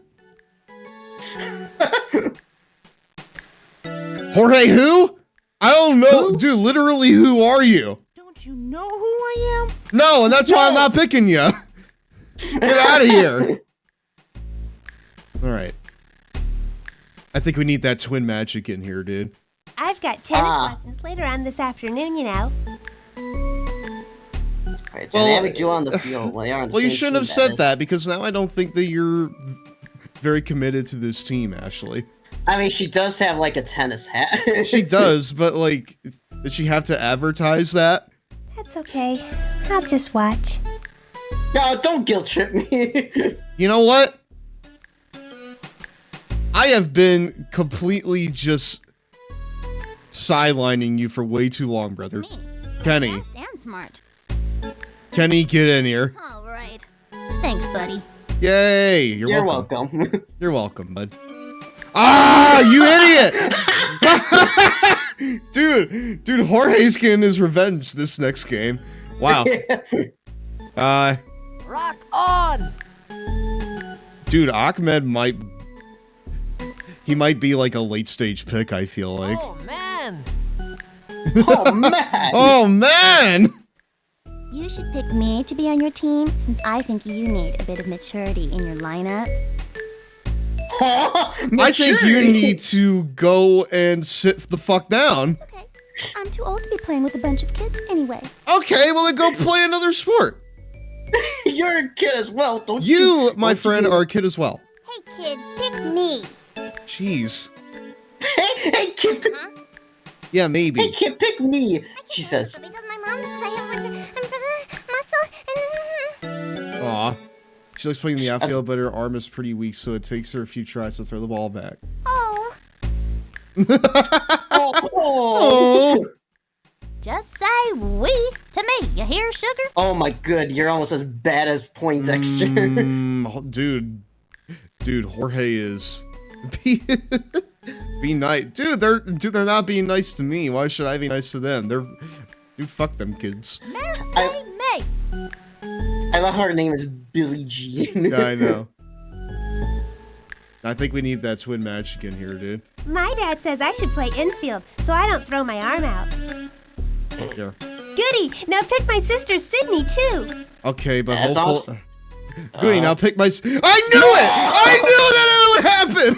Jorge who? I don't know. Who? Dude, literally who are you? Don't you know who I am? No, and that's why I'm not picking you. Get out of here. Alright. I think we need that twin magic in here, dude. I've got tennis lessons later on this afternoon, you know. Right, well, they do on the field. Well, you shouldn't have said that because now I don't think that you're very committed to this team, Ashley. I mean, she does have like a tennis hat. She does, but like, did she have to advertise that? That's okay. I'll just watch. No, don't guilt trip me. You know what? I have been completely just sidelining you for way too long, brother. Kenny. And smart. Kenny, get in here. All right. Thanks, buddy. Yay! You're welcome. You're welcome, bud. Ah, you idiot! dude, Jorge's getting his revenge this next game. Wow. Rock on! Dude, Ahmed might be like a late stage pick, I feel like. Oh, man! Oh, man! Oh, man! You should pick me to be on your team, since I think you need a bit of maturity in your lineup. I think you need to go and sit the fuck down. Okay. I'm too old to be playing with a bunch of kids anyway. Okay, well then go play another sport. You're a kid as well, don't you? My friend, are a kid as well. Hey, kid, pick me. Jeez. Hey, kid, pick... Yeah, maybe. Hey, kid, pick me, she says. Because my mom says I have like a muscle and... Aw. She likes playing the outfield, but her arm is pretty weak, so it takes her a few tries to throw the ball back. Oh. Oh. Just say we to me. You hear, sugar? Oh my god, you're almost as bad as Poindexter. Dude, Jorge is be nice. Dude, they're not being nice to me. Why should I be nice to them? Dude, fuck them kids. I love how her name is Billie Jean. Yeah, I know. I think we need that twin match again here, dude. My dad says I should play infield, so I don't throw my arm out. Yeah. Goody! Now pick my sister Sydney, too! Okay, but That's hopefully... Goody, now pick my... I knew it! I knew that would happen!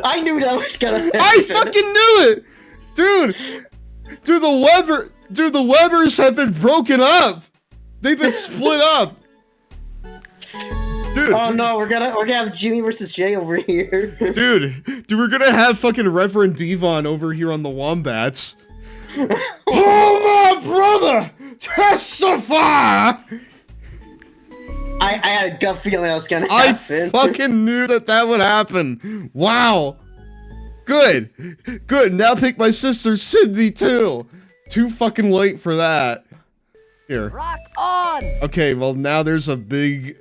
I knew that was gonna happen. I fucking knew it! Dude, the Webbers have been broken up! They've been split up! Dude. Oh no, we're gonna have Jimmy versus Jay over here. Dude, we're gonna have fucking Reverend Devon over here on the Wombats. Oh my brother! Testify! I had a gut feeling that was gonna happen. I fucking knew that would happen. Wow. Good. Now pick my sister Sydney too. Too fucking late for that. Here. Rock on! Okay, well now there's a big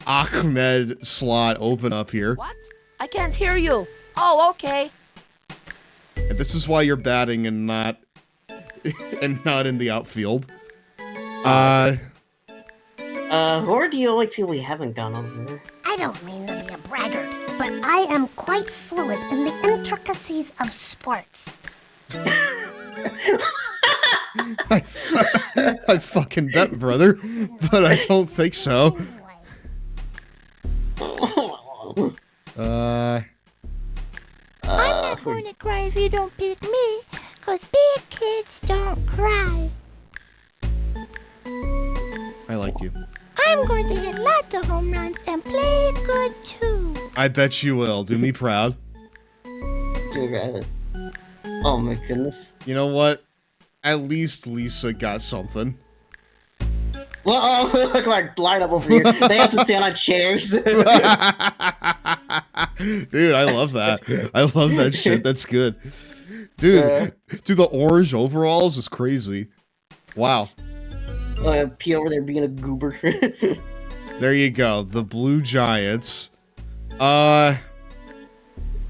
Ahmed slot open up here. What? I can't hear you. Oh, okay. And this is why you're batting and not in the outfield. Who are the only people we haven't gone over? I don't mean to be a braggart, but I am quite fluent in the intricacies of sports. I fucking bet, brother, but I don't think so. I'm not going to cry if you don't pick me, because big kids don't cry. I like you. I'm going to hit lots of home runs and play good too. I bet you will. Do me proud. Oh my goodness. You know what? At least Lisa got something. Well, oh, look like line up over here. They have to stand on chairs. Dude, I love that. I love that shit. That's good. Dude, the orange overalls is crazy. Wow. Pete over there being a goober. There you go. The Blue Giants.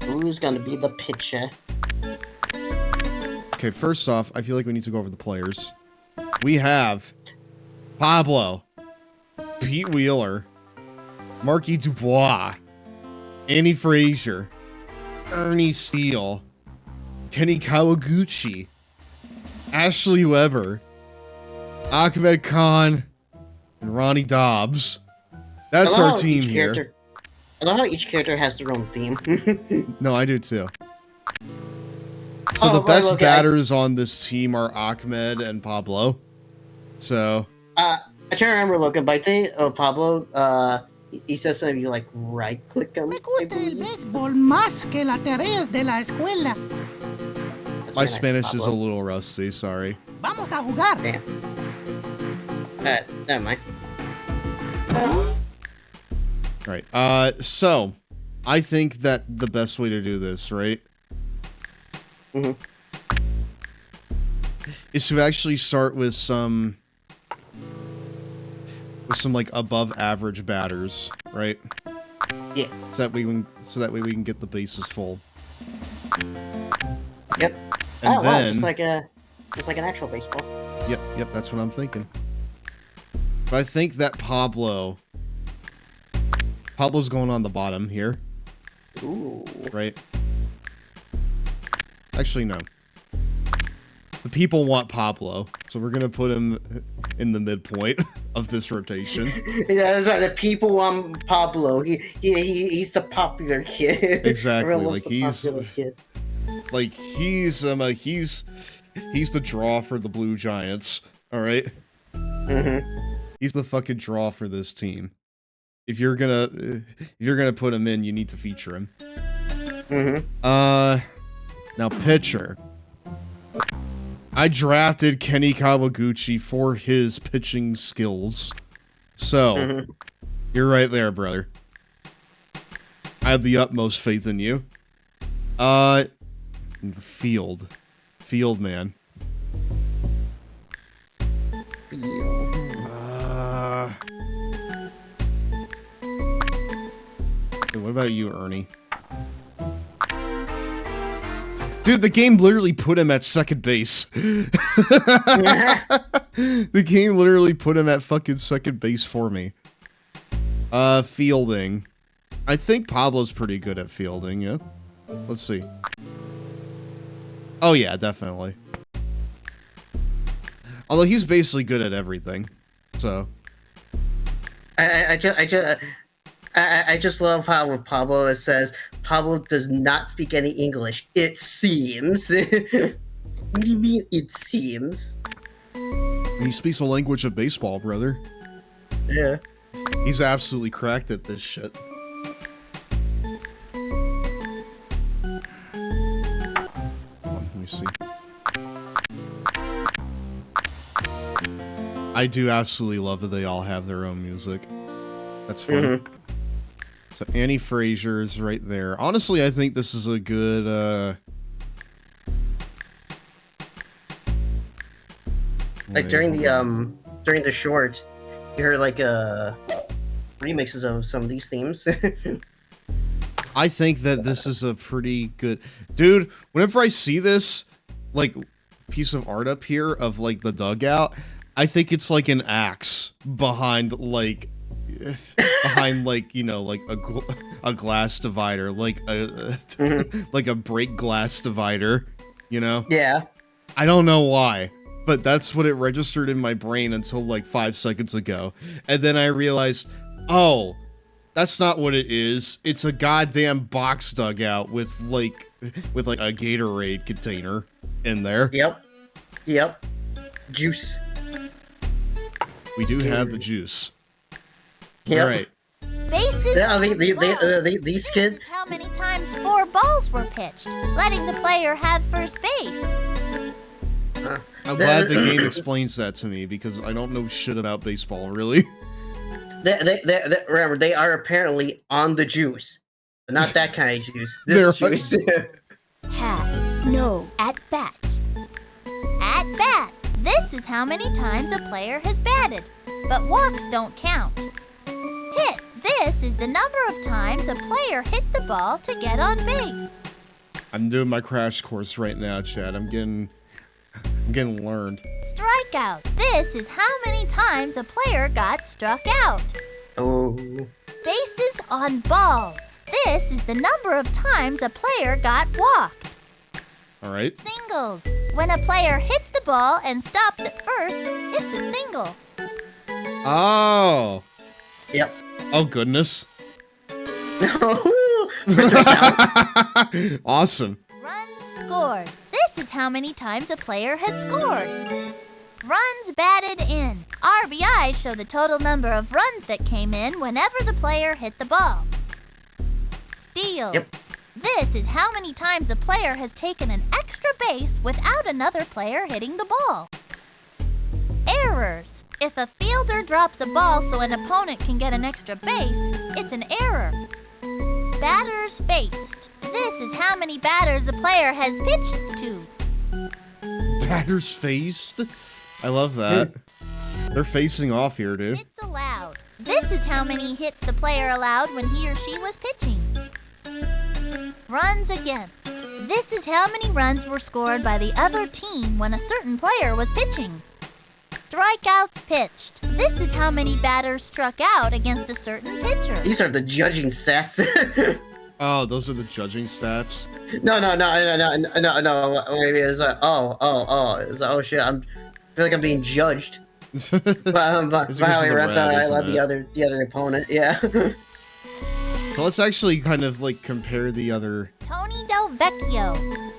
Who's gonna be the pitcher? Okay, first off, I feel like we need to go over the players. We have Pablo, Pete Wheeler, Marky Dubois, Annie Frazier, Ernie Steele, Kenny Kawaguchi, Ashley Weber, Ahmed Khan, and Ronnie Dobbs. That's our team here. I love how each character has their own theme. No, I do too. So the best batters on this team are Ahmed and Pablo. So I try to remember Logan, but I think Pablo, he says something like right click on it. My Spanish is a little rusty, sorry. Vamos a jugar. Damn. Never mind. Right. So I think that the best way to do this, right? Mm-hmm. Is to actually start with some with some like above average batters, right? Yeah. So that way we can get the bases full. Yep. And wow, then just like an actual baseball. Yep, that's what I'm thinking. But I think that Pablo's going on the bottom here. Ooh. Right? Actually, no. The people want Pablo, so we're gonna put him in the midpoint of this rotation. Yeah, it's like the people want Pablo. He's the popular kid. Exactly, Everyone like wants the popular kid. like he's the draw for the Blue Giants. All right. He's the fucking draw for this team. If you're gonna put him in, you need to feature him. Now pitcher. I drafted Kenny Kawaguchi for his pitching skills. So, you're right there, brother. I have the utmost faith in you. Field man. Hey, what about you, Ernie? Dude, the game literally put him at second base. The game literally put him at fucking second base for me. Fielding. I think Pablo's pretty good at fielding, yeah? Let's see. Oh yeah, definitely. Although he's basically good at everything, so. I just love how with Pablo it says Pablo does not speak any English. It seems. What do you mean? It seems. He speaks the language of baseball, brother. Yeah. He's absolutely cracked at this shit. Let me see. I do absolutely love that they all have their own music. That's fun. So Annie Frazier's right there. Honestly, I think this is a good, like during the short, you heard like remixes of some of these themes. I think that this is a pretty good... Dude, whenever I see this, like, piece of art up here of, like, the dugout, I think it's like an axe behind, like... like, you know, like a glass divider, like like a break glass divider, you know? Yeah. I don't know why, but that's what it registered in my brain until like 5 seconds ago. And then I realized, oh, that's not what it is. It's a goddamn box dugout with like a Gatorade container in there. Yep. Juice. We do have the juice. Yep. All right. Bases. These kids. How many times 4 balls were pitched, letting the player have first base? I'm glad the game explains that to me because I don't know shit about baseball, really. Remember, they are apparently on the juice, but not that kind of juice. This juice. Has no at bat. At bat. This is how many times a player has batted, but walks don't count. Hit. This is the number of times a player hit the ball to get on base. I'm doing my crash course right now, Chad. I'm getting learned. Strikeout. This is how many times a player got struck out. Oh. Bases on balls. This is the number of times a player got walked. All right. Singles. When a player hits the ball and stops at first, it's a single. Oh. Yep. Oh, goodness. Awesome. Runs scored. This is how many times a player has scored. Runs batted in. RBI show the total number of runs that came in whenever the player hit the ball. Steals. Yep. This is how many times a player has taken an extra base without another player hitting the ball. Errors. If a fielder drops a ball so an opponent can get an extra base, it's an error. Batters faced. This is how many batters a player has pitched to. Batters faced? I love that. They're facing off here, dude. It's allowed. This is how many hits the player allowed when he or she was pitching. Runs against. This is how many runs were scored by the other team when a certain player was pitching. Strikeouts pitched. This is how many batters struck out against a certain pitcher. These are the judging stats. Oh, those are the judging stats? No. Maybe it's like, it's like, oh shit, I feel like I'm being judged. but how I love the other opponent, yeah. So let's actually kind of like compare the other. Tony Del Vecchio.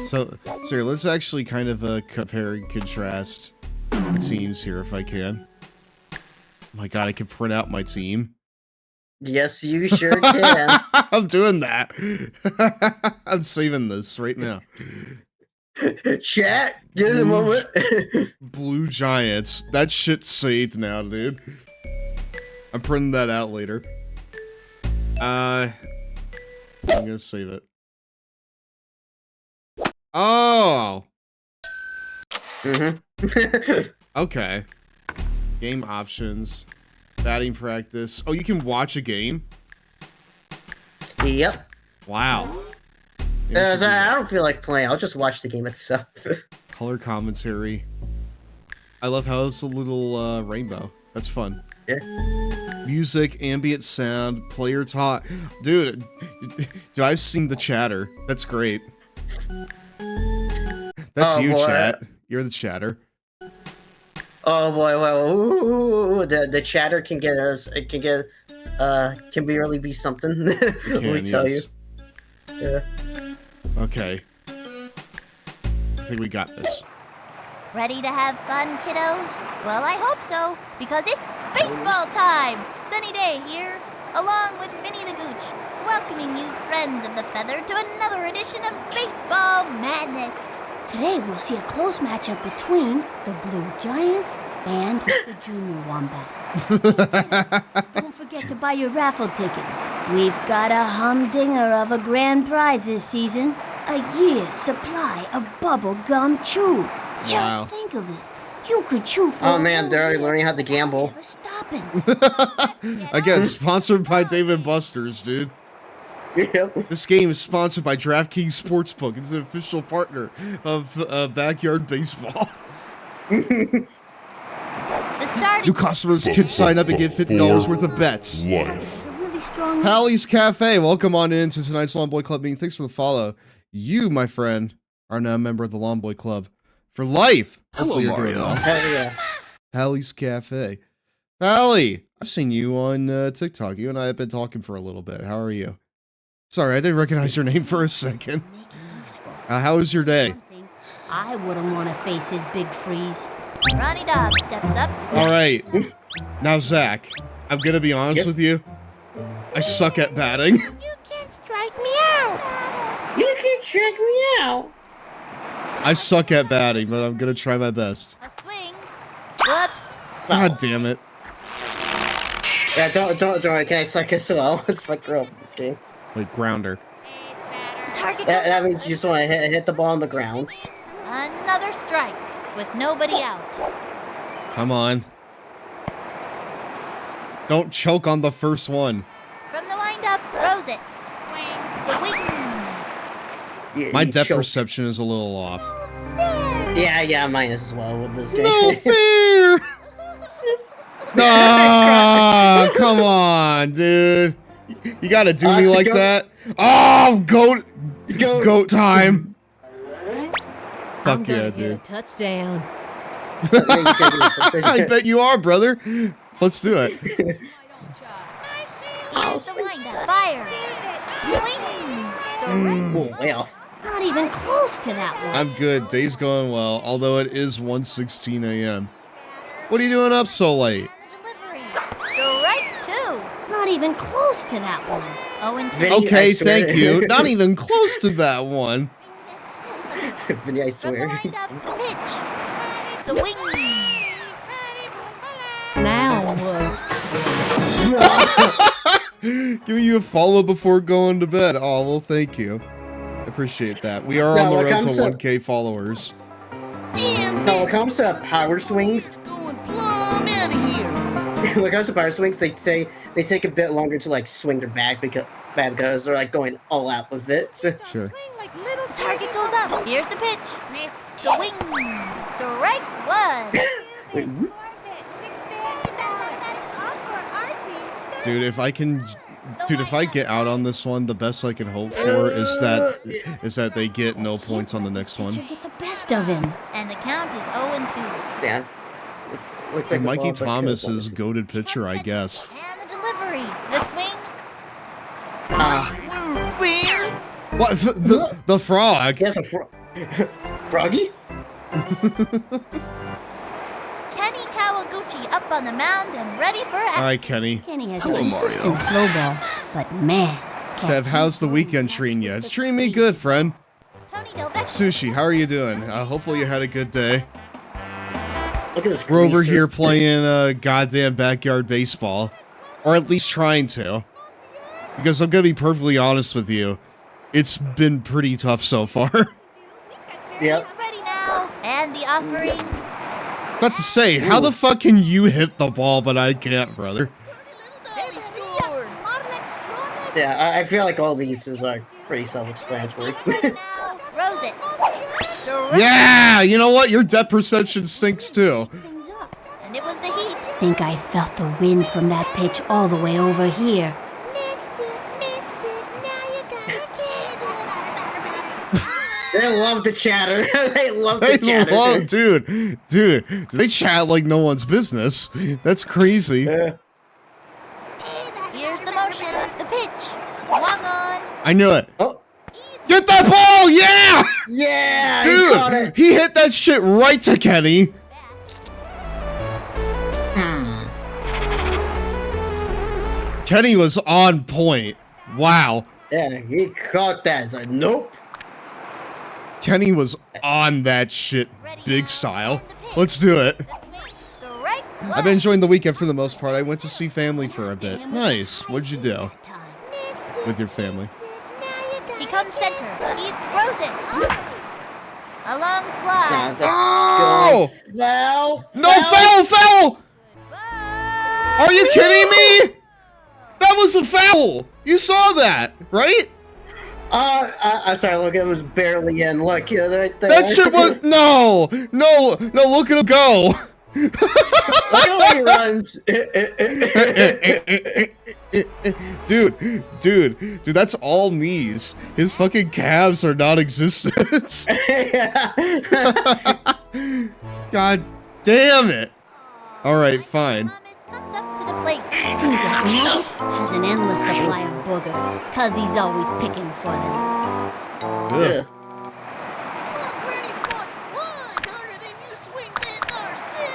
So here, let's actually kind of compare and contrast the teams here if I can. Oh my god, I can print out my team. Yes, you sure can. I'm doing that. I'm saving this right now. Chat, give it a moment. Blue Giants. That shit's saved now, dude. I'm printing that out later. I'm gonna save it. Oh! Okay. Game options. Batting practice. Oh, you can watch a game? Yep. Wow. I don't feel like playing. I'll just watch the game itself. Color commentary. I love how it's a little rainbow. That's fun. Yeah. Music, ambient sound, player talk. Dude, I've seen the chatter. That's great. That's you, boy. chat. You're the chatter. Oh boy, well, the chatter can get us. It can get, can really be something. Let me tell you. Yeah. Okay. I think we got this. Ready to have fun, kiddos? Well, I hope so, because it's baseball time! Sunny day here, along with Vinny the Gooch, welcoming you, friends of the feather, to another edition of Baseball Madness. Today we'll see a close matchup between the Blue Giants and the Junior Wombat. Don't forget to buy your raffle tickets. We've got a humdinger of a grand prize this season. A year's supply of bubble gum chew. Wow. Just think of it. You could chew for Oh man, they're already learning how to gamble. Again, sponsored by Dave & Buster's, dude. Yep. This game is sponsored by DraftKings Sportsbook. It's an official partner of Backyard Baseball. New customers can sign up and get $50 worth of bets. Hallie's Cafe, welcome on into tonight's Lawn Boy Club meeting. Thanks for the follow. You, my friend, are now a member of the Lawn Boy Club for life. Hopefully you're doing well. Hell yeah. Hallie's Cafe. Hallie, I've seen you on TikTok. You and I have been talking for a little bit. How are you? Sorry, I didn't recognize your name for a second. How was your day? I wouldn't want to face his big freeze. Ronnie Dobbs steps up. All right. Now, Zach, I'm going to be honest with you. I suck at batting. You can't strike me out. You can strike me out. I suck at batting, but I'm going to try my best. A swing. Whoops. God damn it. Yeah, don't worry. Can I suck as well? It's my girl in this game. Wait, grounder. That means you just want to hit the ball on the ground. Another strike with nobody out. Come on. Don't choke on the first one. From the windup, throws it. Swing. The wing. My depth perception is a little off. Yeah, mine as well with this game. No fair! No, come on, dude. You gotta do me like that? Oh, goat time. Fuck yeah, dude. Touchdown. I bet you are, brother. Let's do it. Here's the windup. Fire. Swing. Way off. Not even close to that one. I'm good. Day's going well, although it is 1:16 a.m. What are you doing up so late? Strike two. Not even close to that one. Okay, thank you. Not even close to that one. Vinny, I swear. The pitch. The wing. Now Giving you a follow before going to bed. Oh, well, thank you. I appreciate that. We are on the road to 1K followers. When it comes to power swings, going plumb out of here. Like on power swings, they say they take a bit longer to like swing their back because they're like going all out with it. So. Sure. Like little target goes up. Here's the pitch. Swing. Strike one. Dude, if I get out on this one, the best I can hope for is that they get no points on the next one. Get the best of him. And the count is 0-2. Yeah. Dude, Mikey Thomas is goated pitcher, I guess. And the delivery. The swing. What? The frog? Yes, a froggy? Kenny Kawaguchi up on the mound and ready for action. All right, Kenny. Kenny has a consistent slow ball, but man. Stev, how's the weekend treating you? It's treating me good, friend. Sushi, how are you doing? Hopefully you had a good day. Look at this. We're over here playing goddamn backyard baseball. Or at least trying to. Because I'm gonna be perfectly honest with you. It's been pretty tough so far. Yep. Ready now. And the offering. Got to say, how the fuck can you hit the ball but I can't, brother? Yeah, I feel like all these is like pretty self-explanatory. Throws it. Yeah, you know what? Your depth perception stinks too. And it was the heat. Think I felt the wind from that pitch all the way over here. They love the chatter. They love the chatter. Dude, they chat like no one's business. That's crazy. Here's the motion. The pitch. Swung on. I knew it. Oh. Get that ball! Yeah! Yeah! Dude, he hit that shit right to Kenny. Kenny was on point. Wow. Yeah, he caught that. It's like, nope. Kenny was on that shit big style. Let's do it. I've been enjoying the weekend for the most part. I went to see family for a bit. Nice. What'd you do with your family? He comes center. He throws it. A long fly. Oh! Foul! No, foul! Are you kidding me? That was a foul. You saw that, right? I'm sorry, look, it was barely in. Look, yeah, right there. That shit was no, look at him go. Look at how he runs. Dude, that's all knees. His fucking calves are non-existent. God damn it. Alright, fine. Has an endless supply of boogers, cause he's always picking for them. Ugh.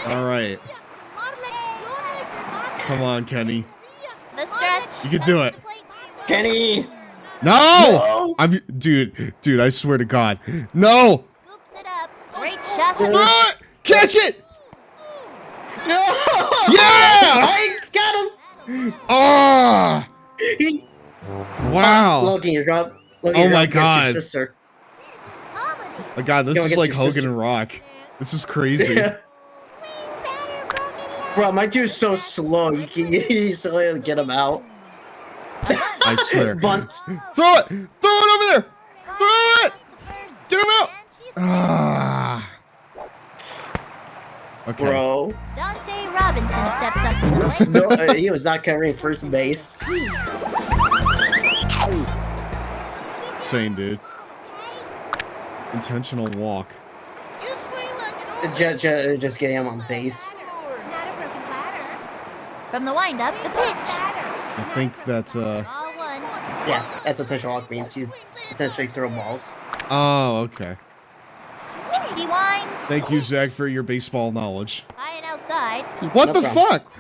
Alright. Come on, Kenny. The stretch. You can do it. Kenny! No! Dude, I swear to God. No! Great shot. Catch it! No! Yeah! I got him! Ah! Wow. Logan, you're up. Oh my God. Your sister. Oh God, this is like Hogan and Rock. This is crazy. Yeah. Bro, my dude's so slow. You can easily get him out. I swear. Bunt. Throw it! Throw it over there! Throw it! Get him out! Ah. Okay. Bro. Dante Robinson steps up to the plate. No, he was not covering first base. Same, dude. Intentional walk. Just getting him on base. From the windup, the pitch. I think that's Ball one. Yeah, that's what intentional walk means. You essentially throw balls. Oh, okay. He winds. Thank you, Zach, for your baseball knowledge. High and outside. What the fuck?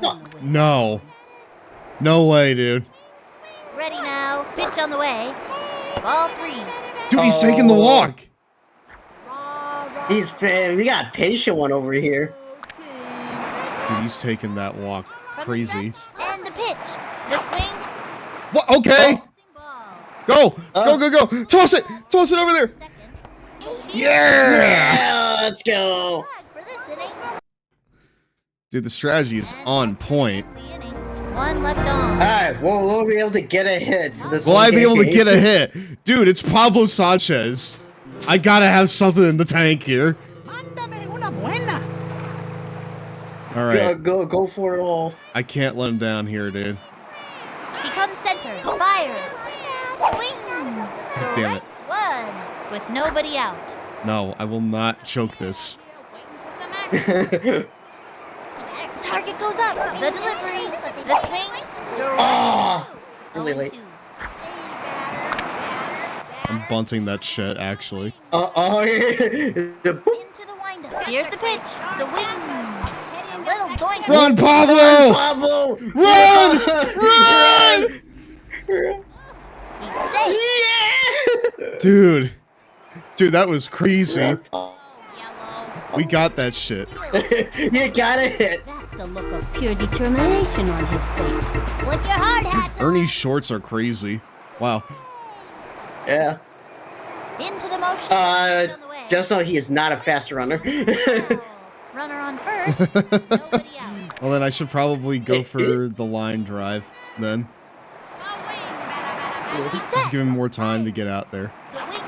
No. No way, dude. Ready now. Pitch on the way. Ball three. Dude, he's taking the walk. We got a patient one over here. Dude, he's taking that walk. Crazy. And the pitch. The swing. What? Okay. Go. Go. Toss it over there. Yeah. Let's go. Dude, the strategy is on point. One left on. Alright, we'll be able to get a hit. Will I be able to get a hit? Dude, it's Pablo Sanchez. I gotta have something in the tank here. Alright. Go for it all. I can't let him down here, dude. He comes center, fires, swing. Damn it. One, with nobody out. No, I will not choke this. Target goes up. The delivery. The swing. Oh! Really late. I'm bunting that shit, actually. Oh, yeah. Into the windup. Here's the pitch. The wing. A little doink. Run, Pablo! Run! Run! Yeah! Dude, that was crazy. We got that shit. You got a hit. That's the look of pure determination on his face. With your hard hat. Ernie's shorts are crazy. Wow. Yeah. Into the motion. Just know he is not a fast runner. Runner on first. Nobody out. Well, then I should probably go for the line drive, then. Just give him more time to get out there. The wing.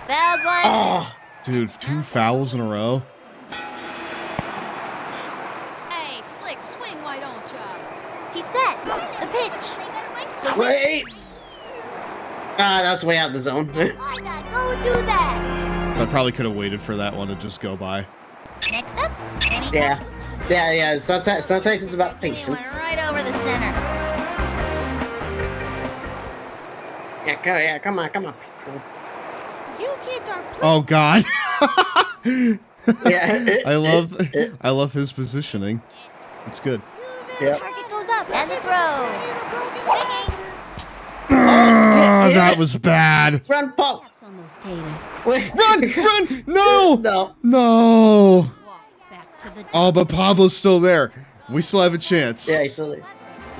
Fouled one. Oh. Dude, 2 fouls in a row? Hey, slick swing, why don't ya? He's set. The pitch. The Wait. That's way out of the zone. Why not go do that? So I probably could have waited for that one to just go by. Next up. Yeah. Sometimes it's about patience. Right over the center. Yeah, come on. You kids are Oh God. Yeah. I love his positioning. It's good. Yep. Target goes up and the throw. Swinging. That was bad. Run, Paul. Wait. Run! No! No. Oh, but Pablo's still there. We still have a chance. Yeah, he's still there.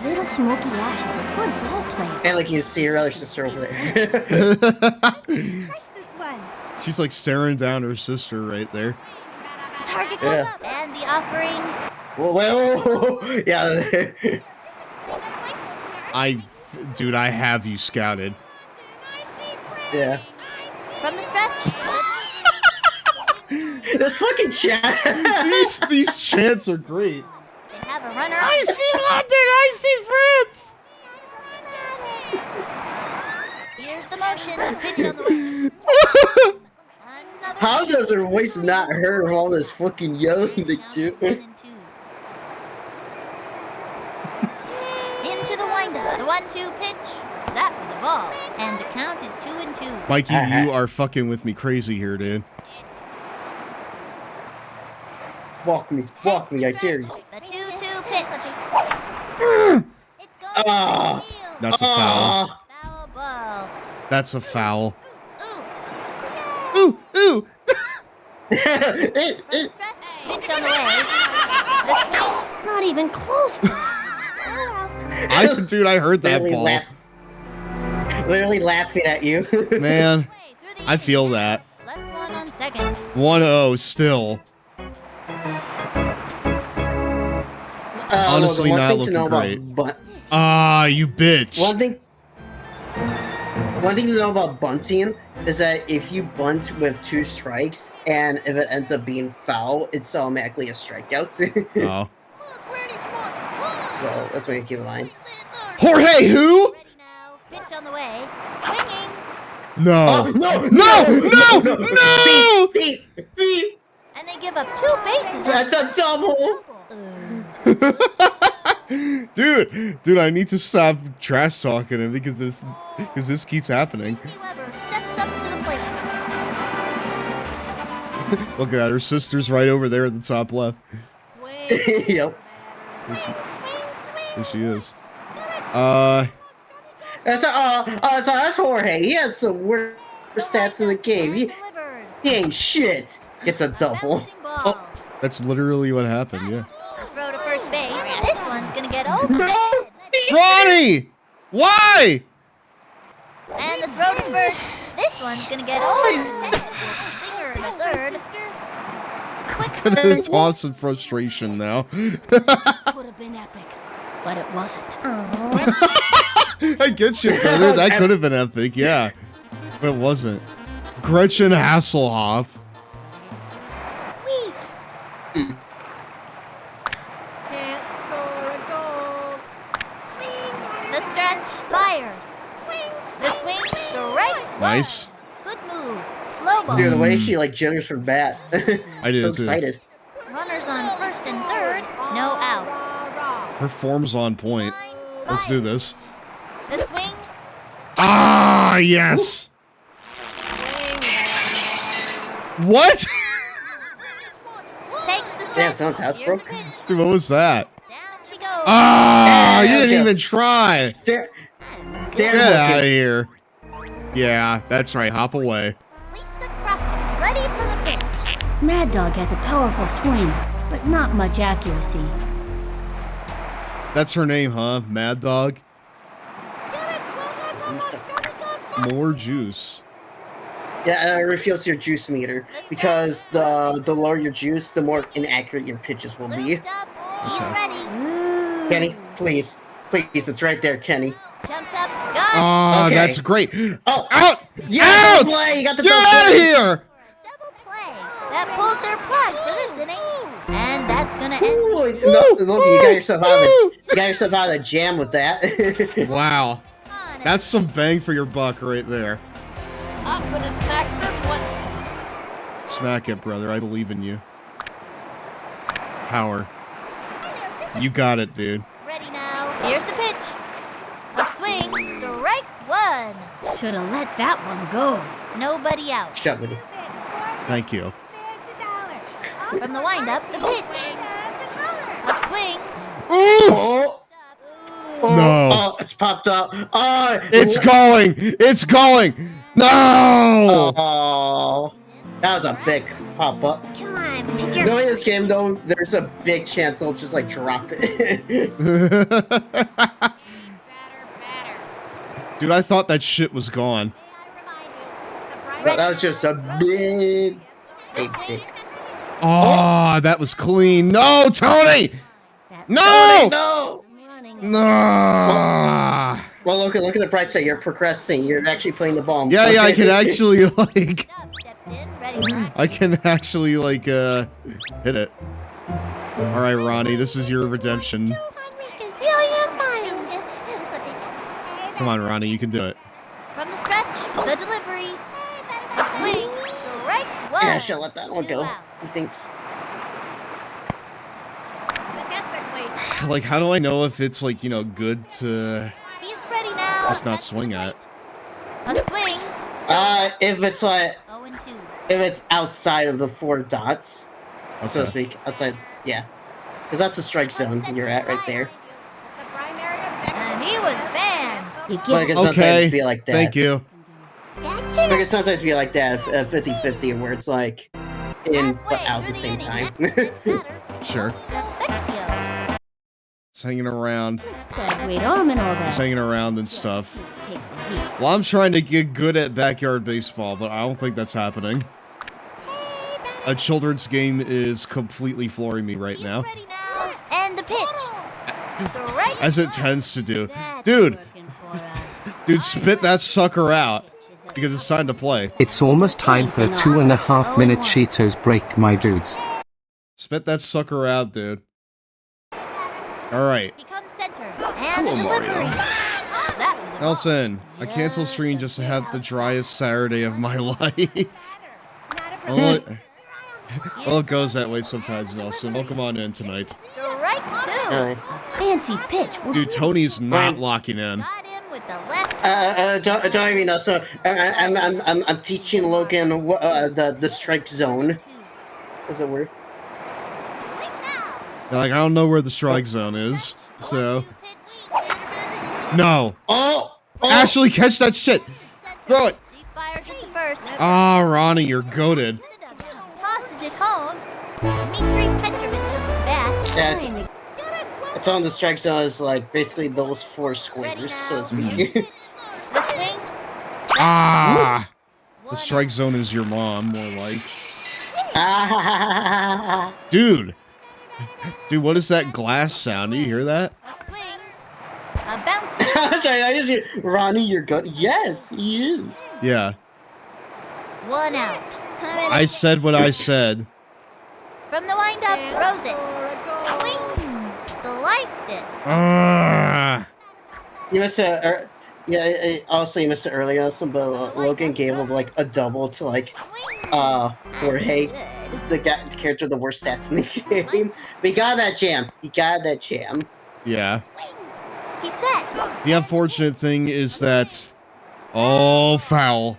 Little Smokey Ash is a good ball player. And like you can see her other sister over there. She's like staring down her sister right there. Target goes up and the offering. Whoa. Yeah. Dude, I have you scouted. Yeah. From the stretch. This fucking chat. These chants are great. They have a runner. I see London, I see France. Here's the motion. The pitch on the way. How does her voice not hurt from all this fucking yelling they do? Into the windup. The 1-2 pitch. That was a ball. And the count is 2-2. Mikey, you are fucking with me crazy here, dude. Walk me, I dare you. The 2-2 pitch. That's a foul. Foul ball. That's a foul. Ooh. Ooh! Pitch on the way. The swing. Not even close. Dude, I heard that ball. Literally laughing at you. Man, I feel that. Left one on second. 1-0 still. Honestly, not looking great. You bitch. One thing to know about bunting is that if you bunt with 2 strikes and if it ends up being foul, it's automatically a strikeout. Oh. So that's why you keep in mind. Jorge, who? Ready now. Pitch on the way. Swinging. No. No! Beep. And they give up 2 bases. That's a double. Dude, I need to stop trash talking him because this keeps happening. Weber steps up to the plate. Look at that, her sister's right over there at the top left. Yep. There she is. That's Jorge. He has the worst stats in the game. He ain't shit. Gets a double. Oh. That's literally what happened, yeah. Throw to first base. This one's gonna get over. Ronnie! Why? And the throw to first. This one's gonna get over. Stinger to third. Gonna toss in frustration now. Would have been epic, but it wasn't. I get you, brother. That could have been epic, yeah. But it wasn't. Gretchen Hasselhoff. The stretch fires. The swing, the right. Nice. Good move. Slow ball. Dude, the way she like jitters her bat. I did so too. excited. Runners on first and third. No out. Her form's on point. Let's do this. The swing. Ah, yes. What? Takes the stretch. Yeah, someone's house broke. Dude, what was that? She goes. Ah, you Yeah, didn't yeah. even try. Get Get out of here. Yeah, that's right. Hop away. Ready for the pitch. Mad Dog has a powerful swing, but not much accuracy. That's her name, huh? Mad Dog? More juice. Yeah, it refills your juice meter because the lower your juice, the more inaccurate your pitches will be. Okay. Kenny, please, it's right there, Kenny. Jumps up. Got Oh, Okay. that's great. Oh, Out! yeah, Out! double play. You got the Get double out of play. here! double play. That pulls their plug for this inning. And that's gonna end. Ooh, no, you got yourself out of the jam with that. Wow. That's some bang for your buck right there. I'm gonna smack this one. Smack it, brother. I believe in you. Power. You got it, dude. Ready now. Here's the pitch. A swing. Strike one. Should have let that one go. Nobody out. Shut with it. Thank you. From the windup, the pitch. A swing. Oh, No. oh, it's popped up. Oh, It's going! It's going! No! Oh, that was a big pop up. Come on, Mr. Knowing this game though, there's a big chance they'll just like drop it. Dude, I thought that shit was gone. But that was just a big. Oh, that was clean. No, Tony! No! No! No! Well, look at the bright side. You're progressing. You're actually playing the ball. Yeah, I can actually, like... Stepped in, ready. I can actually, like, hit it. Alright, Ronnie, this is your redemption. Come on, Ronnie, you can do it. From the stretch, the delivery. A swing. Strike one. Yeah, she'll let that one go. He thinks. Like, how do I know if it's, like, you know, good to He's ready now. just not swing at? A swing. If it's like, 0 and 2. if it's outside of the 4 dots, so to Okay. speak, outside, yeah, because that's the strike zone you're at right there. And he was banned. You But it get can sometimes Okay, be like that. thank you. It can sometimes be like that, 50-50, where it's like in but out at the same time. Sure. Just hanging around. wait arm and all Just that. hanging around and stuff. Take the heat. Well, I'm trying to get good at backyard baseball, but I don't think that's happening. A children's game is completely flooring me right now. Ready now. And the pitch. Strike As it tends to do. Dude! Dude, spit that sucker out. Because it's time to play. It's almost time for a 2.5-minute Cheetos break, my dudes. Spit that sucker out, dude. Alright. Become center. And the delivery. That was a Nelson, I canceled stream just to have the driest Saturday of my life. Well, it goes that way sometimes, Nelson. Welcome on in tonight. strike two. Fancy pitch. Dude, Tony's not locking in. Got him with the left. Don't even know. So I'm teaching Logan the strike zone. Does it work? Like, I don't know where the strike zone is, so... No! Oh! Ashley, catch that shit! Throw it! He fires it to first. Ah, Ronnie, you're goated. Tosses it home. Dmitry Petrovich of the bat. Yeah, it's on the strike zone is like basically those 4 squares, so to speak. The swing. Ah! The strike zone is your mom, more like. Dude, what is that glass sound? Do you hear that? A bounce. Sorry, I just hear Ronnie. You're good. Yes, he is. Yeah. 1 out. I said what I said. From the wind-up, throws it. Swing. Sliced it. You missed a, also you missed it earlier, but Logan gave him like a double to like, Jorge, the character with the worst stats in the game. But he got that jam. Yeah. He's set. The unfortunate thing is that, oh, foul.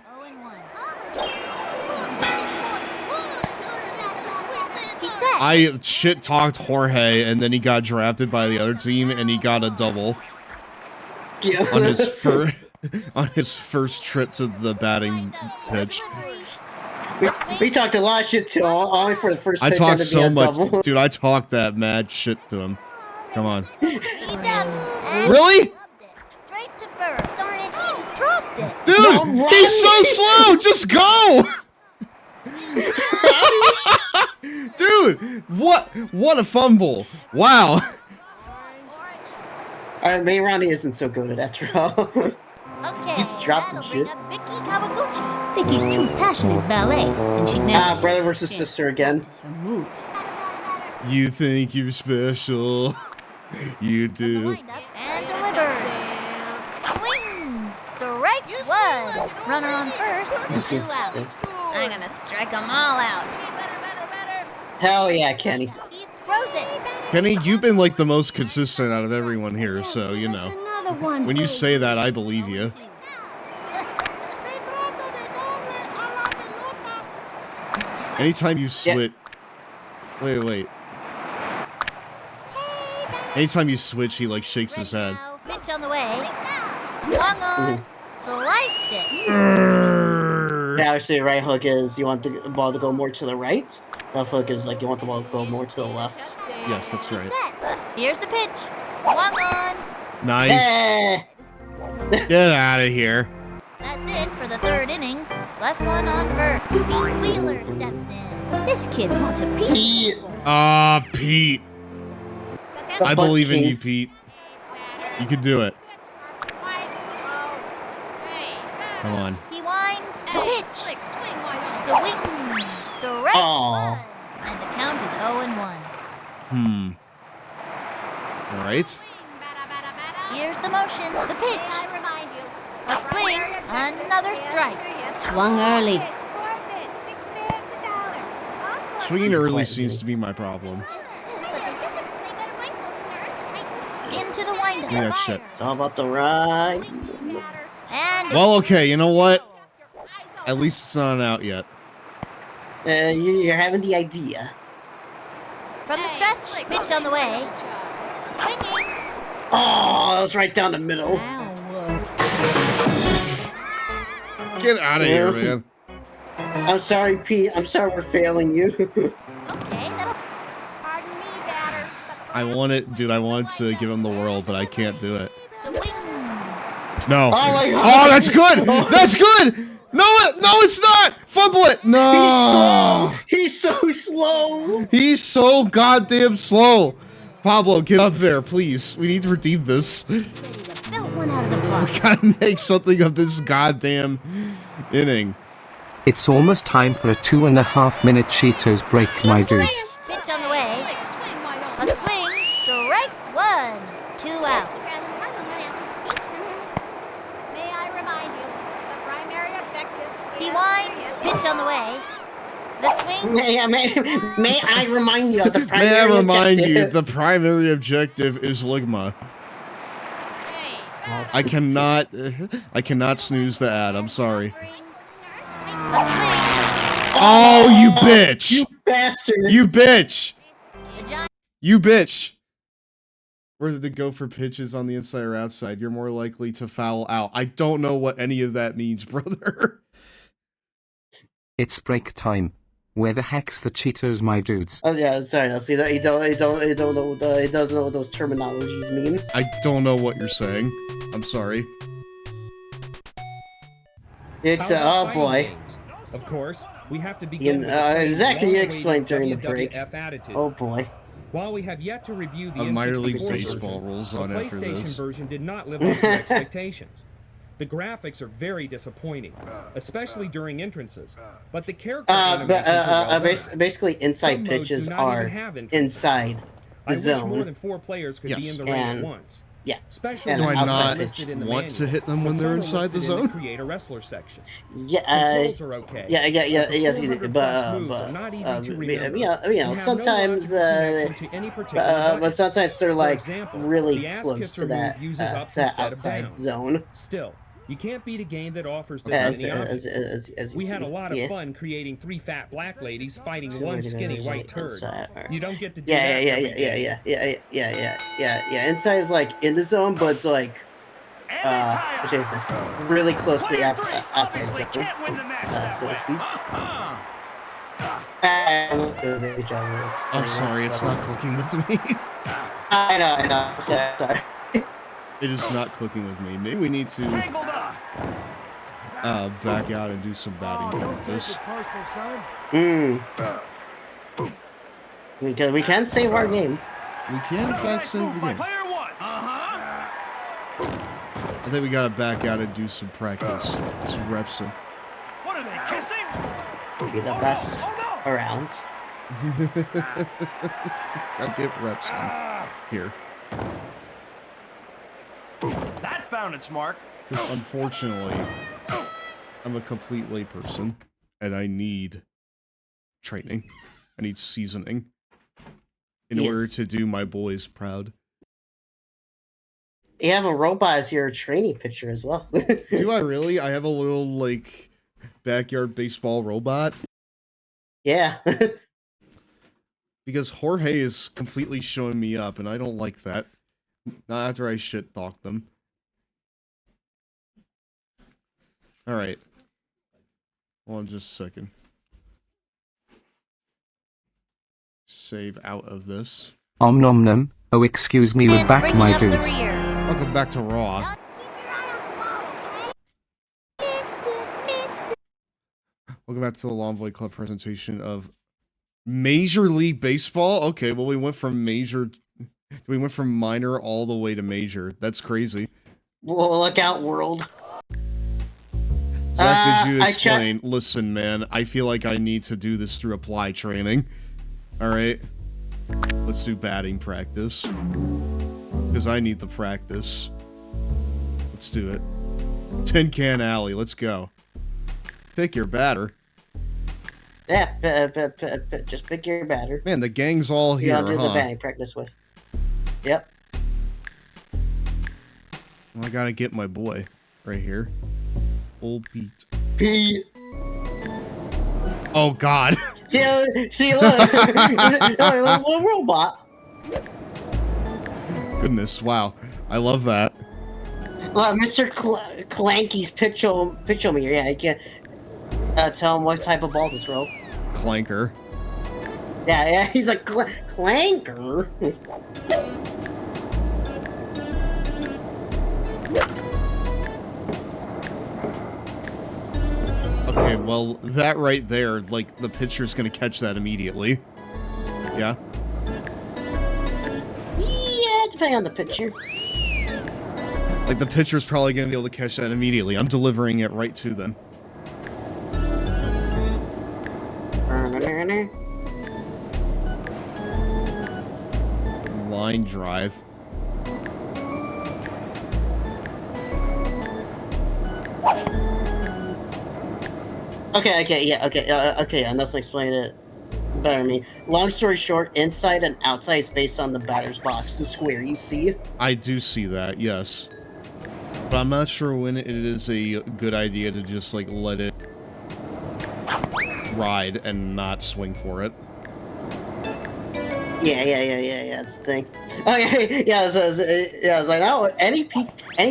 I shit-talked Jorge, and then he got drafted by the other team, and he got a double on his first trip to the batting pitch. We talked a lot of shit to him, only for the first I pitch talked to be so a much, double. dude. I talked that mad shit to him. Come on. Really? Straight to first. Darn it, he just dropped it. Dude, he's so slow. Just go. Dude, what a fumble. Wow. Alright, maybe Ronnie isn't so good at after all. Okay, He's dropping shit. Think he's too passionate ballet, and she'd never. Brother versus sister again. You think you're special. You do. And delivers. Swing. Strike one. Runner on first. 2 out. I'm gonna strike them all out. Hell yeah, Kenny. He throws it. Kenny, you've been like the most consistent out of everyone here, so you know. When you say that, I believe you. Anytime you switch... Wait. Anytime you switch, he like shakes his head. Pitch on the way. Swung on. Sliced it. Yeah, obviously, right hook is you want the ball to go more to the right. Left hook is like you want the ball to go more to the left. Yes, that's right. Here's the pitch. Swung on. Nice. Get out of here. That's it for the 3rd inning. Left one on first. Pete Wheeler steps in. This kid wants a piece. Pete. I believe in you, Pete. You can do it. Come on. He winds the pitch. The wing. Direct one. And the count is 0-1. Alright. Here's the motion. The pitch. A swing. Another strike. Swung early. Swinging early seems to be my problem. Into the windup. Give me that shit. It's all about the ride. And well, okay, you know what? At least it's not out yet. You're having the idea. From the stretch, pitch on the way. Swinging. Oh, that was right down the middle. Get out of here, man. I'm sorry, Pete. I'm sorry we're failing you. I wanted to give him the world, but I can't do it. No. Oh my God. Oh, that's good. That's good. No, it's not. Fumble it. No. He's so slow. He's so goddamn slow. Pablo, get up there, please. We need to redeem this. We gotta make something of this goddamn inning. It's almost time for a 2.5-minute Cheetos break, my dudes. Pitch on the way. A swing. Strike one. 2 out. May I remind you, the primary objective. He winds. Pitch on the way. The swing. May I remind you of the primary May I remind objective. you, the primary objective is Ligma. I cannot snooze the ad. I'm sorry. Oh, you bitch! You bastard! You bitch! You bitch! Whether to go for pitches on the inside or outside, you're more likely to foul out. I don't know what any of that means, brother. It's break time. Where the heck's the Cheetos, my dudes? Oh yeah, sorry. No, see, he doesn't know what those terminologies mean. I don't know what you're saying. I'm sorry. It's oh boy. Of course, we have to begin with exactly you explained during the break. WWF attitude. Oh boy. While we have yet to review the Minor League N64 Baseball version, rolls the on after PlayStation this. version did not live up to expectations. The graphics are very disappointing, especially during entrances. But the character animations are well done. Basically, inside Some modes pitches do not are even have entrances. inside the I zone. wish more than 4 players could be in the ring at once. Yeah. Especially Do I not listed in the want to manual, hit them when but they're some are inside the listed in zone? Creator Wrestler section. Yeah, Controls are okay. yes, sometimes, but sometimes they're like really close to that outside zone. Still, you can't beat a game that offers this many options. We had a lot of fun creating 3 fat black ladies fighting 1 skinny white turd. You don't get to do that. Yeah. Inside is like in the zone, but it's like which is this really close to the outside zone, so to speak. I'm sorry, it's not clicking with me. I know. Sorry. It is not clicking with me. Maybe we need to back out and do some batting practice. Because we can save our game. We can, in fact, save the game. I think we gotta back out and do some practice, some reps. What are they kissing? Be the best around. I'll get reps in here. That found its mark. Because unfortunately, I'm a complete layperson, and I need training. I need seasoning in order to do my boys proud. You have a robot as your training pitcher as well. Do I really? I have a little, like, backyard baseball robot? Yeah. Because Jorge is completely showing me up, and I don't like that. Not after I shit-talk them. Alright. Hold on just a second. Save out of this. Nom nom. Oh, excuse me, we're back, my dudes. Welcome back to Raw. Welcome back to the Longvoy Club presentation of Major League Baseball. Okay, well we went from minor all the way to major. That's crazy. Whoa, look out, world. Zach, did you explain? Listen, man, I feel like I need to do this through apply training. Alright? Let's do batting practice. Because I need the practice. Let's do it. Tin Can Alley, let's go. Pick your batter. Yeah, just pick your batter. Man, the gang's all here, I'll do the batting practice with. Yep. Well, I gotta get my boy right here. Old Pete. Pete. Oh God. See, look, a little robot. Goodness, wow, I love that. Mr. Clanky's pitchometer. Yeah, you can tell him what type of ball to throw. Clanker. Yeah, he's a clanker. Okay, well, that right there, like, the pitcher's gonna catch that immediately. Yeah? Yeah, depending on the pitcher. Like, the pitcher's probably gonna be able to catch that immediately. I'm delivering it right to them. Line drive. Okay, yeah, let's explain it better than me. Long story short, inside and outside is based on the batter's box, the square you see. I do see that, yes. But I'm not sure when it is a good idea to just, like, let it ride and not swing for it. Yeah, that's the thing. Okay, yeah, I was like, oh, any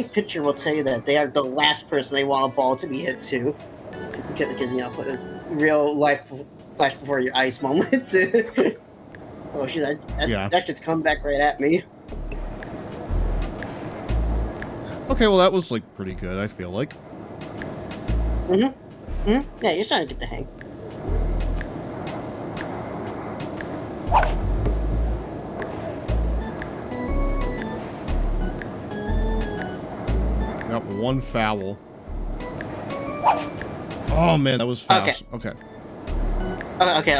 pitcher will tell you that they are the last person they want a ball to be hit to. Because, you know, real life flash before your eyes moments. Oh shit, that shit's come back right at me. Okay, well that was, like, pretty good, I feel like. Yeah, you're trying to get the hang. Got one foul. Oh man, that was fast. Okay. Okay,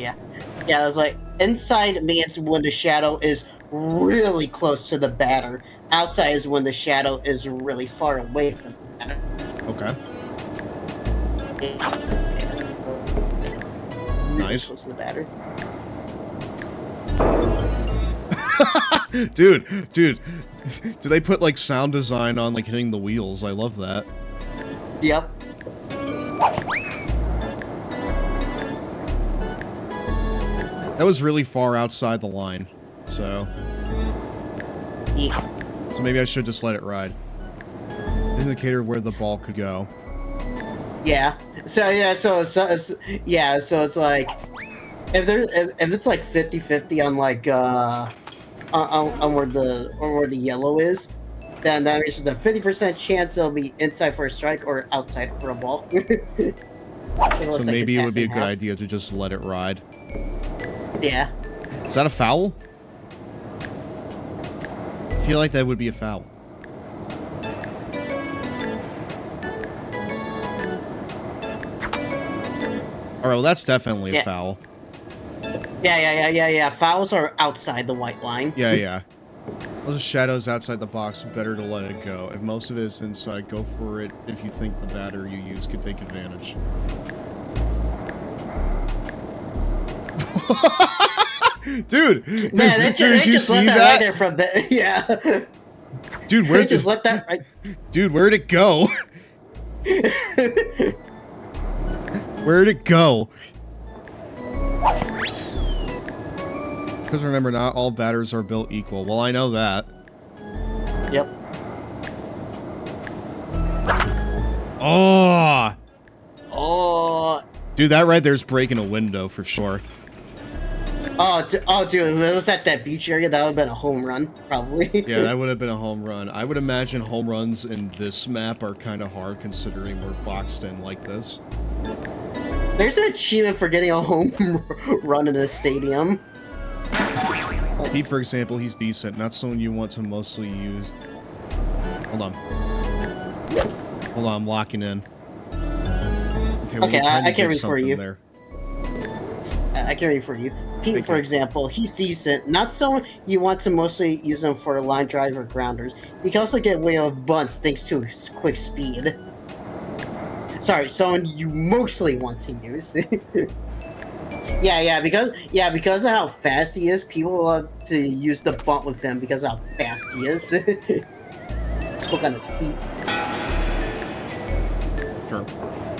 yeah. Yeah, I was like, inside means when the shadow is really close to the batter. Outside is when the shadow is really far away from the batter. Okay. Really Nice. close to the batter. dude, do they put like sound design on like hitting the wheels? I love that. Yep. That was really far outside the line, so... Yeah. So maybe I should just let it ride. Indicator of where the ball could go. Yeah. So it's like if it's like 50-50 on like on where the yellow is, then that means there's a 50% chance it'll be inside for a strike or outside for a ball. So maybe it would be a good idea to just let it ride. Yeah. Is that a foul? I feel like that would be a foul. Alright, well that's definitely a foul. Yeah. Fouls are outside the white line. Yeah. Those shadows outside the box, better to let it go. If most of it is inside, go for it if you think the batter you use could take advantage. Dude, Man, they did you just see let that? right there from the, yeah. Dude, where'd just let that right. Dude, where'd it go? Where'd it go? Because remember, not all batters are built equal. Well, I know that. Yep. Oh! Oh. Dude, that right there's breaking a window for sure. Oh, dude, if it was at that beach area, that would have been a home run, probably. Yeah, that would have been a home run. I would imagine home runs in this map are kind of hard considering we're boxed in like this. There's an achievement for getting a home run in a stadium. Pete, for example, he's decent. Not someone you want to mostly use. Hold on. Hold on, I'm locking in. Okay, I can read for you. There. I can read for you. Pete, for example, he's decent. Not someone you want to mostly use him for line drive or grounders. He can also get away with bunts thanks to his quick speed. Sorry, someone you mostly want to use. because of how fast he is, people love to use the bunt with him because of how fast he is. Look on his feet. Sure.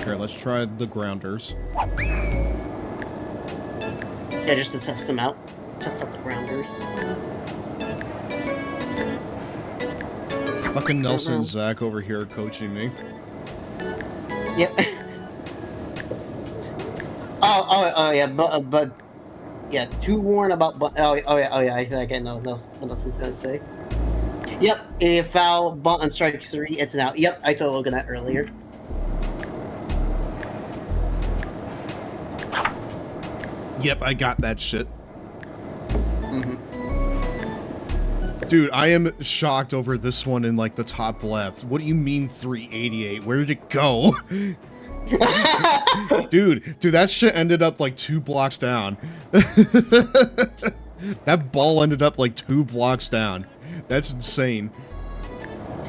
Here, let's try the grounders. Yeah, just to test them out. Test out the grounders. Fucking Nelson and Zach over here coaching me. Yep. oh yeah, but yeah, too worn about. Oh yeah. I think I know what Nelson's gonna say. Yep, a foul, bunt on strike 3, it's an out. Yep, I told Logan that earlier. Yep, I got that shit. Dude, I am shocked over this one in, like, the top left. What do you mean 388? Where did it go? Dude, that shit ended up, like, 2 blocks down. That ball ended up, like, 2 blocks down. That's insane.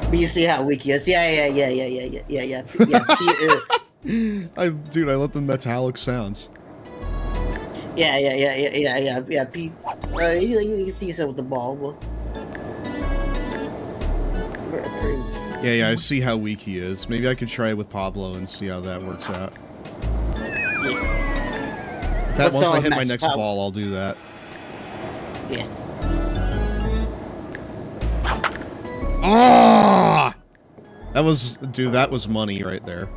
But you see how weak he is. Yeah. Dude, I love the metallic sounds. Yeah. Pete, you see something with the ball. Yeah, I see how weak he is. Maybe I could try it with Pablo and see how that works out. Yeah. In fact, once I hit my next ball, I'll do that. Yeah. Ah! That was money right there.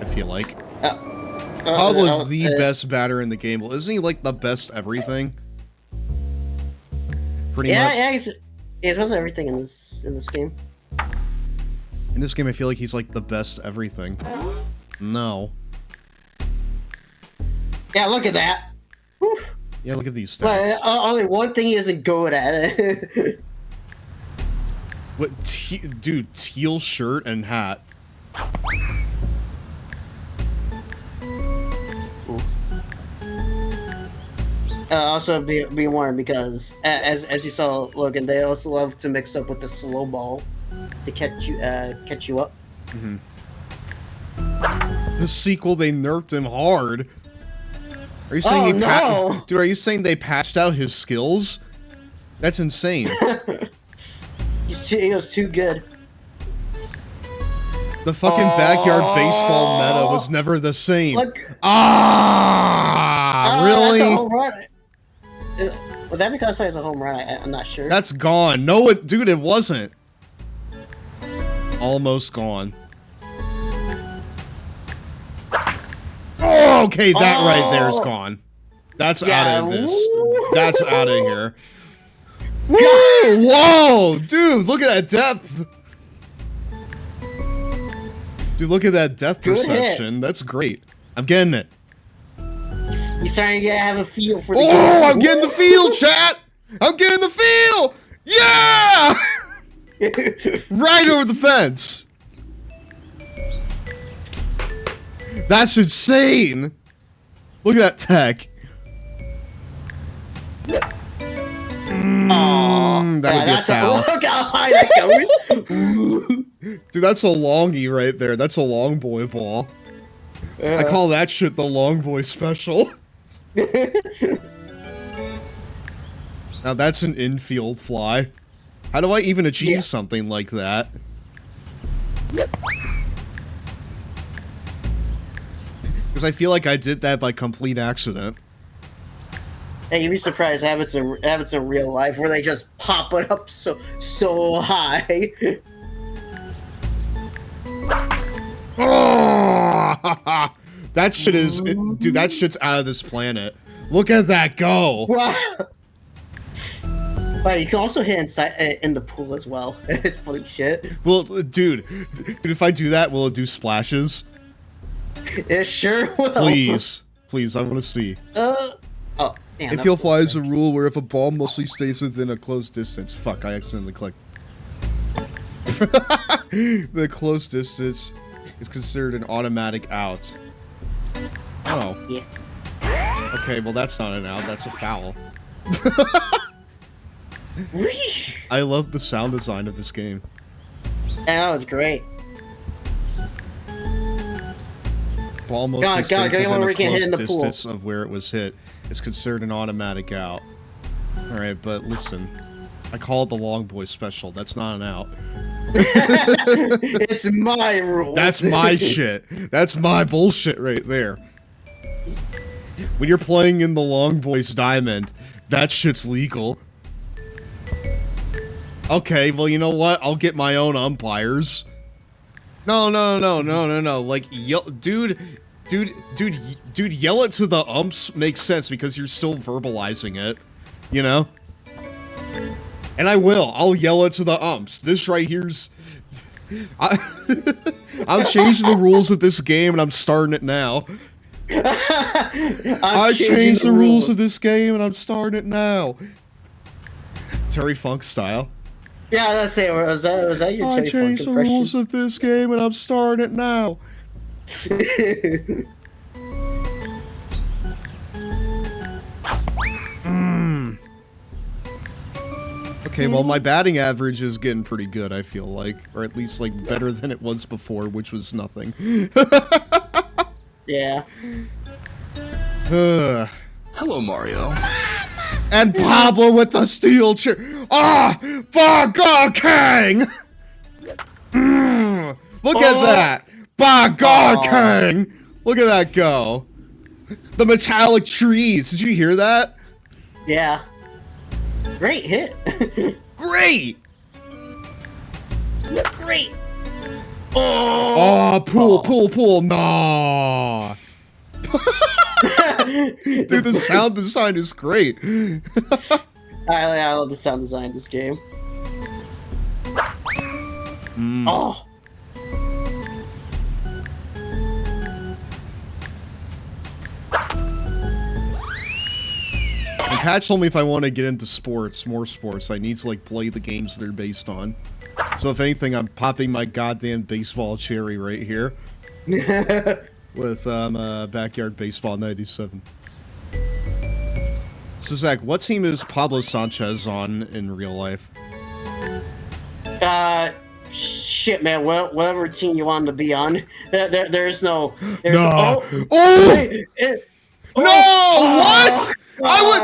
I feel like. Pablo's the best batter in the game. Well, isn't he like the best everything? Pretty much. Yeah, he's supposed to everything in this game. In this game, I feel like he's like the best everything. No. Yeah, look at that. Whew. Yeah, look at these stats. Only one thing he isn't good at. What, dude, teal shirt and hat. Also be warned, because as you saw, Logan, they also love to mix up with the slow ball to catch you up. Mm-hmm. The sequel, they nerfed him hard. Are you saying dude, are you saying they patched out his skills? That's insane. He was too good. The fucking backyard baseball meta was never the same. Really? That's a home run. Was that because it was a home run? I'm not sure. That's gone. No, dude, it wasn't. Almost gone. Oh, okay, that right there's gone. That's out of this. That's out of here. Woo! Whoa, dude, look at that depth. Dude, look at that depth perception. That's great. I'm getting it. You're starting to have a feel for the game. Oh, I'm getting the feel, chat! I'm getting the feel! Yeah! Right over the fence. That's insane. Look at that tech. That would be a foul. Look how high that goes. Dude, that's a longie right there. That's a long boy ball. I call that shit the long boy special. Now that's an infield fly. How do I even achieve something like that? Because I feel like I did that by complete accident. Hey, you'd be surprised. Happens in real life where they just pop it up so high. Oh, that shit is, dude. That shit's out of this planet. Look at that go! Wow. But you can also hit inside in the pool as well. It's funny shit. Well, dude, if I do that, will it do splashes? It sure will. Please, I want to see. Oh, damn. Infield fly is a rule where if a ball mostly stays within a close distance. Fuck, I accidentally clicked. The close distance is considered an automatic out. Oh. Yeah. Okay, well that's not an out, that's a foul. I love the sound design of this game. Yeah, that was great. Ball mostly stays within a close distance of where it was hit. It's considered an automatic out. Alright, but listen. I call it the long boy special. That's not an out. It's my rule. That's my shit. That's my bullshit right there. When you're playing in the long boys diamond, that shit's legal. Okay, well, you know what? I'll get my own umpires. No. Like, dude, yell it to the umps makes sense because you're still verbalizing it, you know? And I will. I'll yell it to the umps. This right here's... I'm changing the rules of this game and I'm starting it now. I changed the rules of this game and I'm starting it now. Terry Funk style. Yeah, that's it. Was that your I changed the rules of this game and I'm starting it now. Okay, well, my batting average is getting pretty good, I feel like. Or at least, like, better than it was before, which was nothing. Yeah. Hello, Mario. And Pablo with the steel chair. Ah! By God, Kang! Look at that! By God, Kang! Look at that go. The metallic trees. Did you hear that? Yeah. Great hit. Great! Great. Oh, pool, nah. Dude, the sound design is great. I love the sound design of this game. Mm. Oh. Patch told me if I want to get into sports, more sports, I need to, like, play the games they're based on. So if anything, I'm popping my goddamn baseball cherry right here. With, Backyard Baseball 97. So, Zach, what team is Pablo Sanchez on in real life? Shit, man. Whatever team you want to be on. There's no... No! What?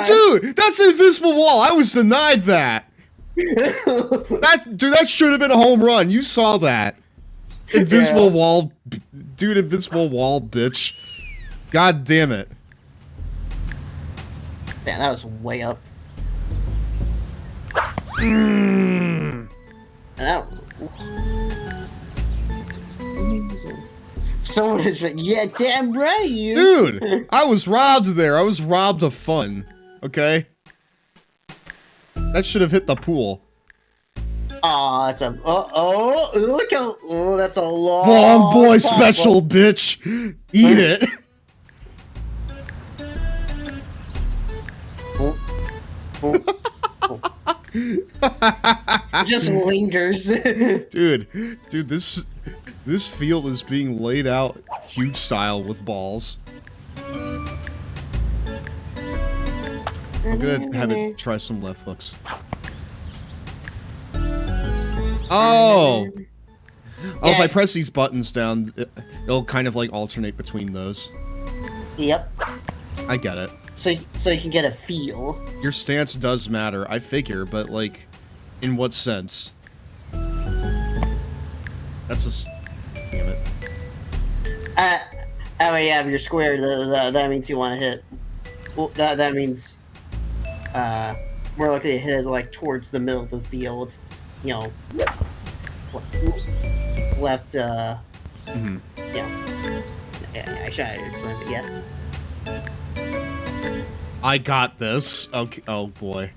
Dude, that's an invisible wall. I was denied that. That should have been a home run. You saw that. Invisible wall, dude. Invisible wall, bitch. God damn it. Damn, that was way up. Someone is like, yeah, damn right, you. Dude, I was robbed there. I was robbed of fun. Okay? That should have hit the pool. Aw, it's a... look how... Oh, that's a long... Long boy special, bitch. Eat it. Just lingers. Dude, this field is being laid out huge style with balls. I'm gonna have it try some left hooks. Oh! Oh, if I press these buttons down, it'll kind of like alternate between those. Yep. I get it. So you can get a feel. Your stance does matter, I figure, but like, in what sense? That's a... Damn it. Oh yeah, if you're square, that means you want to hit. Well, that means, we're looking to hit it like towards the middle of the field. You know, left, Yeah, I should have explained it, yeah. I got this. Okay, oh boy.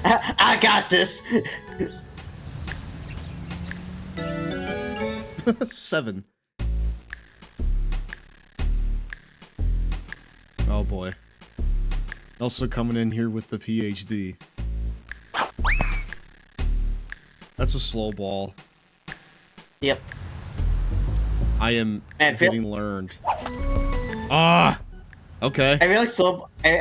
I got this! 7. Oh boy. Also coming in here with the PhD. That's a slow ball. Yep. I am getting learned. Ah! Okay. I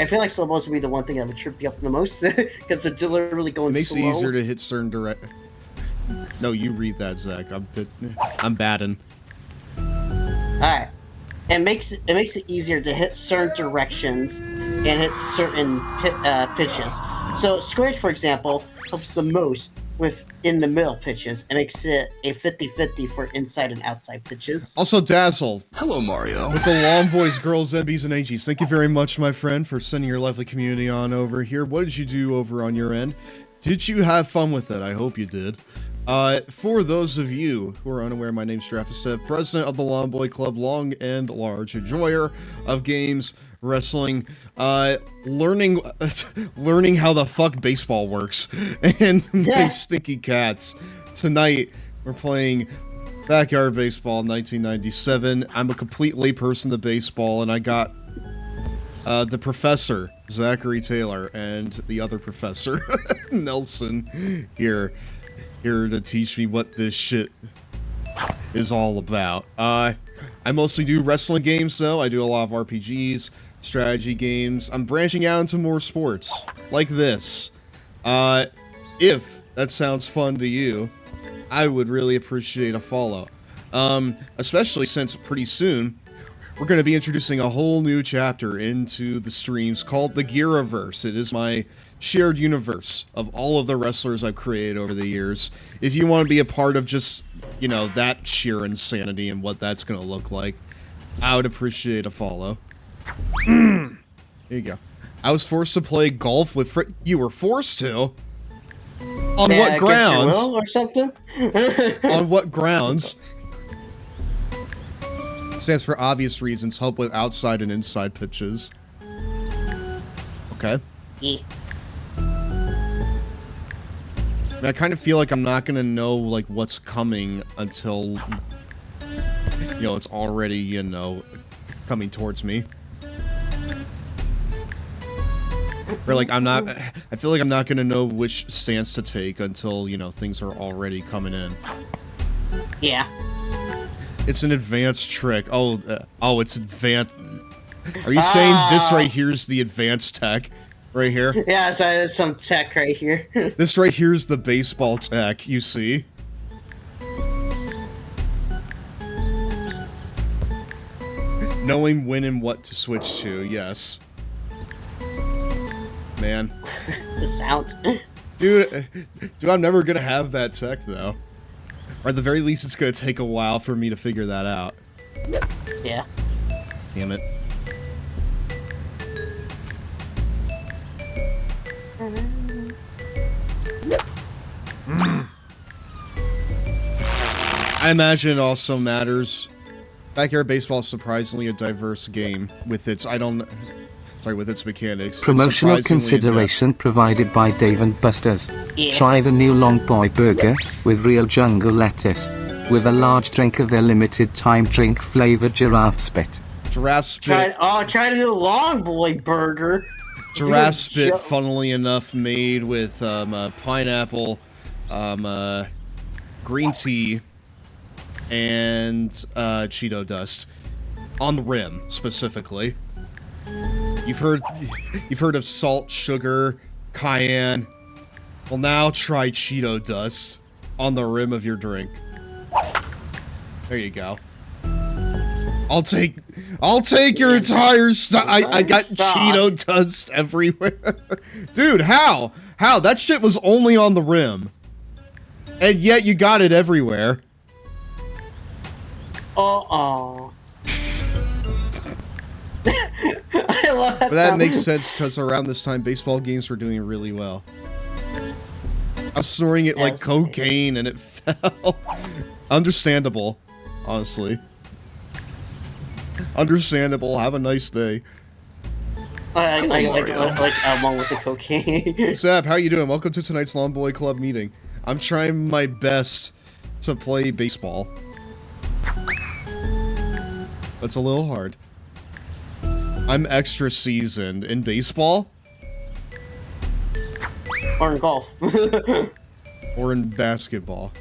feel like slow balls would be the one thing that would trip you up the most, because they're literally going slow. It makes it easier to hit certain direct... No, you read that, Zach. I'm batting. Alright. It makes it easier to hit certain directions and hit certain pitches. So squared, for example, helps the most with in-the-middle pitches and makes it a 50-50 for inside and outside pitches. Also, Dazzle. Hello, Mario. With the long boys, girls, MBs, and AGs. Thank you very much, my friend, for sending your lovely community on over here. What did you do over on your end? Did you have fun with it? I hope you did. For those of you who are unaware, my name's GirafaStev, president of the Long Boy Club, long and large enjoyer of games, wrestling, learning how the fuck baseball works, and my stinky cats. Tonight, we're playing Backyard Baseball 1997. I'm a complete layperson to baseball, and I got the professor, Zachary Taylor, and the other professor, Nelson, here to teach me what this shit is all about. I mostly do wrestling games, though. I do a lot of RPGs, strategy games. I'm branching out into more sports, like this. If that sounds fun to you, I would really appreciate a follow. Especially since pretty soon, we're going to be introducing a whole new chapter into the streams called the Giraverse. It is my shared universe of all of the wrestlers I've created over the years. If you want to be a part of just, you know, that sheer insanity and what that's going to look like, I would appreciate a follow. Here you go. I was forced to play golf with You were forced to? On what grounds? Or something? On what grounds? Stands for obvious reasons, help with outside and inside pitches. Okay. Yeah. I kind of feel like I'm not gonna know, like, what's coming until, you know, it's already, you know, coming towards me. Or like I feel like I'm not gonna know which stance to take until, you know, things are already coming in. Yeah. It's an advanced trick. Oh, it's advanced. Are you saying this right here is the advanced tech? Right here? Yeah, so there's some tech right here. This right here is the baseball tech, you see? Knowing when and what to switch to, yes. Man. The sound. Dude, I'm never gonna have that tech, though. Or at the very least, it's gonna take a while for me to figure that out. Yeah. Damn it. I imagine it also matters. Backyard baseball is surprisingly a diverse game with its with its mechanics. Promotional consideration provided by Dave & Buster's. Yeah. Try the new Long Boy Burger with real jungle lettuce, with a large drink of their limited time drink flavored giraffe spit. Giraffe spit. Try to do Long Boy Burger. Giraffe spit, funnily enough, made with pineapple, green tea, and Cheeto dust on the rim specifically. You've heard of salt, sugar, cayenne. Well, now try Cheeto dust on the rim of your drink. There you go. I'll take your entire stuff. I got Cheeto dust everywhere. Dude, how? How? That shit was only on the rim. And yet you got it everywhere. Uh-oh. I love that. But that makes sense because around this time, baseball games were doing really well. I was snoring it like cocaine and it fell. Understandable, honestly. Understandable. Have a nice day. I along with the cocaine. Zap, how you doing? Welcome to tonight's Long Boy Club meeting. I'm trying my best to play baseball. That's a little hard. I'm extra seasoned in baseball. Or in golf. Or in basketball.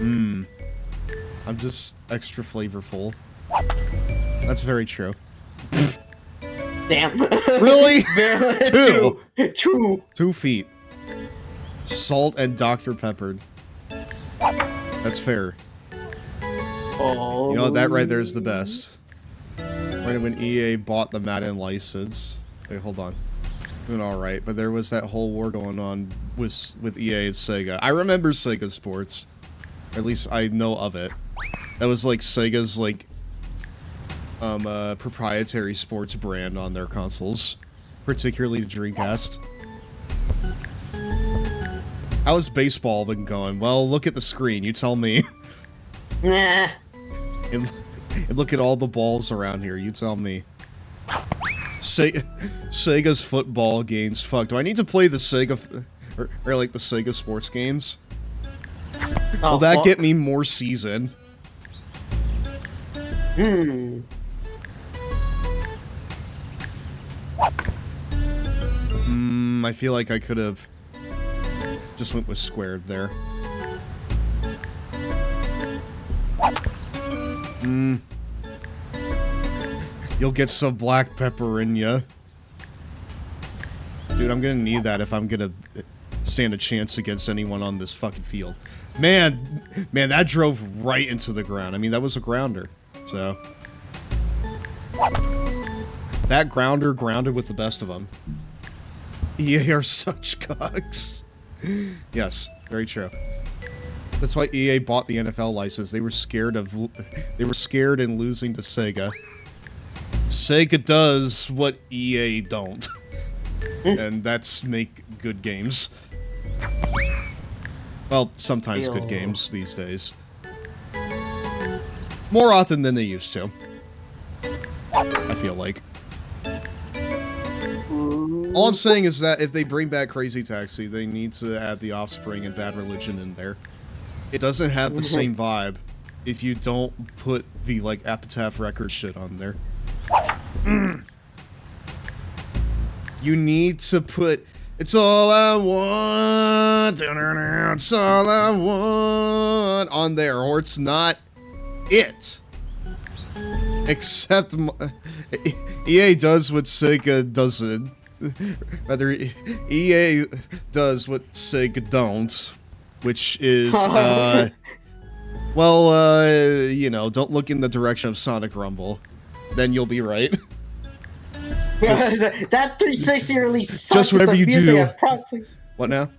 I'm just extra flavorful. That's very true. Damn. Really? 2. 2 feet. Salt and Dr. Peppered. That's fair. Oh. You know, that right there is the best. Right when EA bought the Madden license. Wait, hold on. Doing alright, but there was that whole war going on with EA and Sega. I remember Sega Sports. Or at least I know of it. That was like Sega's like proprietary sports brand on their consoles. Particularly the Dreamcast. How's baseball been going? Well, look at the screen, you tell me. Nah. And look at all the balls around here, you tell me. Sega's football games. Fuck, do I need to play the Sega... or like the Sega sports games? Oh, Will that get me more seasoned? I feel like I could have just went with squared there. You'll get some black pepper in ya. Dude, I'm gonna need that if I'm gonna stand a chance against anyone on this fucking field. Man, that drove right into the ground. I mean, that was a grounder, so... That grounder grounded with the best of them. EA are such cocks. Yes, very true. That's why EA bought the NFL license. They were scared in losing to Sega. Sega does what EA don't. And that's make good games. Well, sometimes good games these days. More often than they used to. I feel like. All I'm saying is that if they bring back Crazy Taxi, they need to add The Offspring and Bad Religion in there. It doesn't have the same vibe if you don't put the, like, Epitaph Records shit on there. You need to put "It's all I want, it's all I want" on there, or it's not it. Except EA does what Sega doesn't. Rather, EA does what Sega don't, which is, well, you know, don't look in the direction of Sonic Rumble. Then you'll be right. That 360 really sucked. Just whatever you do. What now?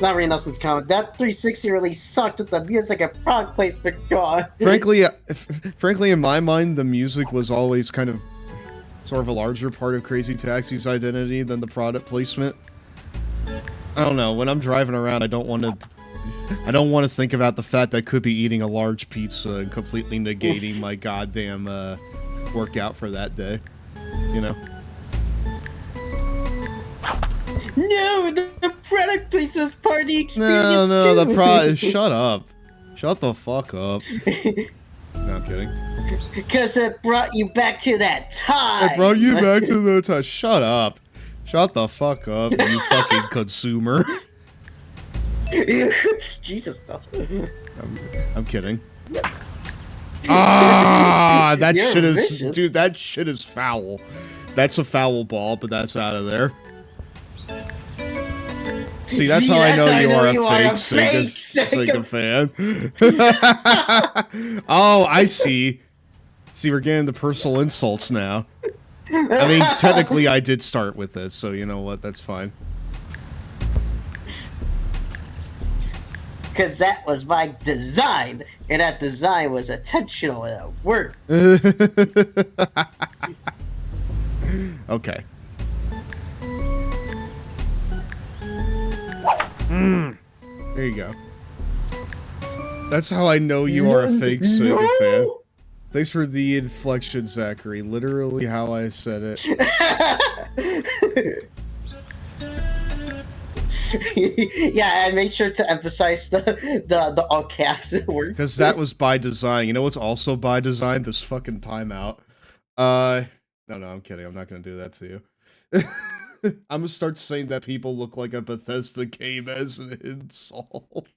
Not really Nelson's comment. That 360 really sucked with the music at product placement. God. Frankly, in my mind, the music was always kind of sort of a larger part of Crazy Taxi's identity than the product placement. I don't know. When I'm driving around, I don't want to think about the fact that I could be eating a large pizza and completely negating my goddamn workout for that day. You know? No, the product placement party experience. No, too. the product. Shut up. Shut the fuck up. No, I'm kidding. Because it brought you back to that time. It brought you back to the time. Shut up. Shut the fuck up, you fucking consumer. Jesus, though. I'm kidding. Ah, that You're shit is, vicious. dude. That shit is foul. That's a foul ball, but that's out of there. See, that's how I know you are a fake Sega fan. Oh, I see. See, we're getting the personal insults now. I mean, technically, I did start with this, so you know what? That's fine. Because that was by design, and that design was intentional and it worked. Okay. There you go. That's how I know you are a fake Sega fan. Thanks for the inflection, Zachary. Literally how I said it. Yeah, I made sure to emphasize the all caps words. Because that was by design. You know what's also by design? This fucking timeout. No, I'm kidding. I'm not gonna do that to you. I'm gonna start saying that people look like a Bethesda game as an insult.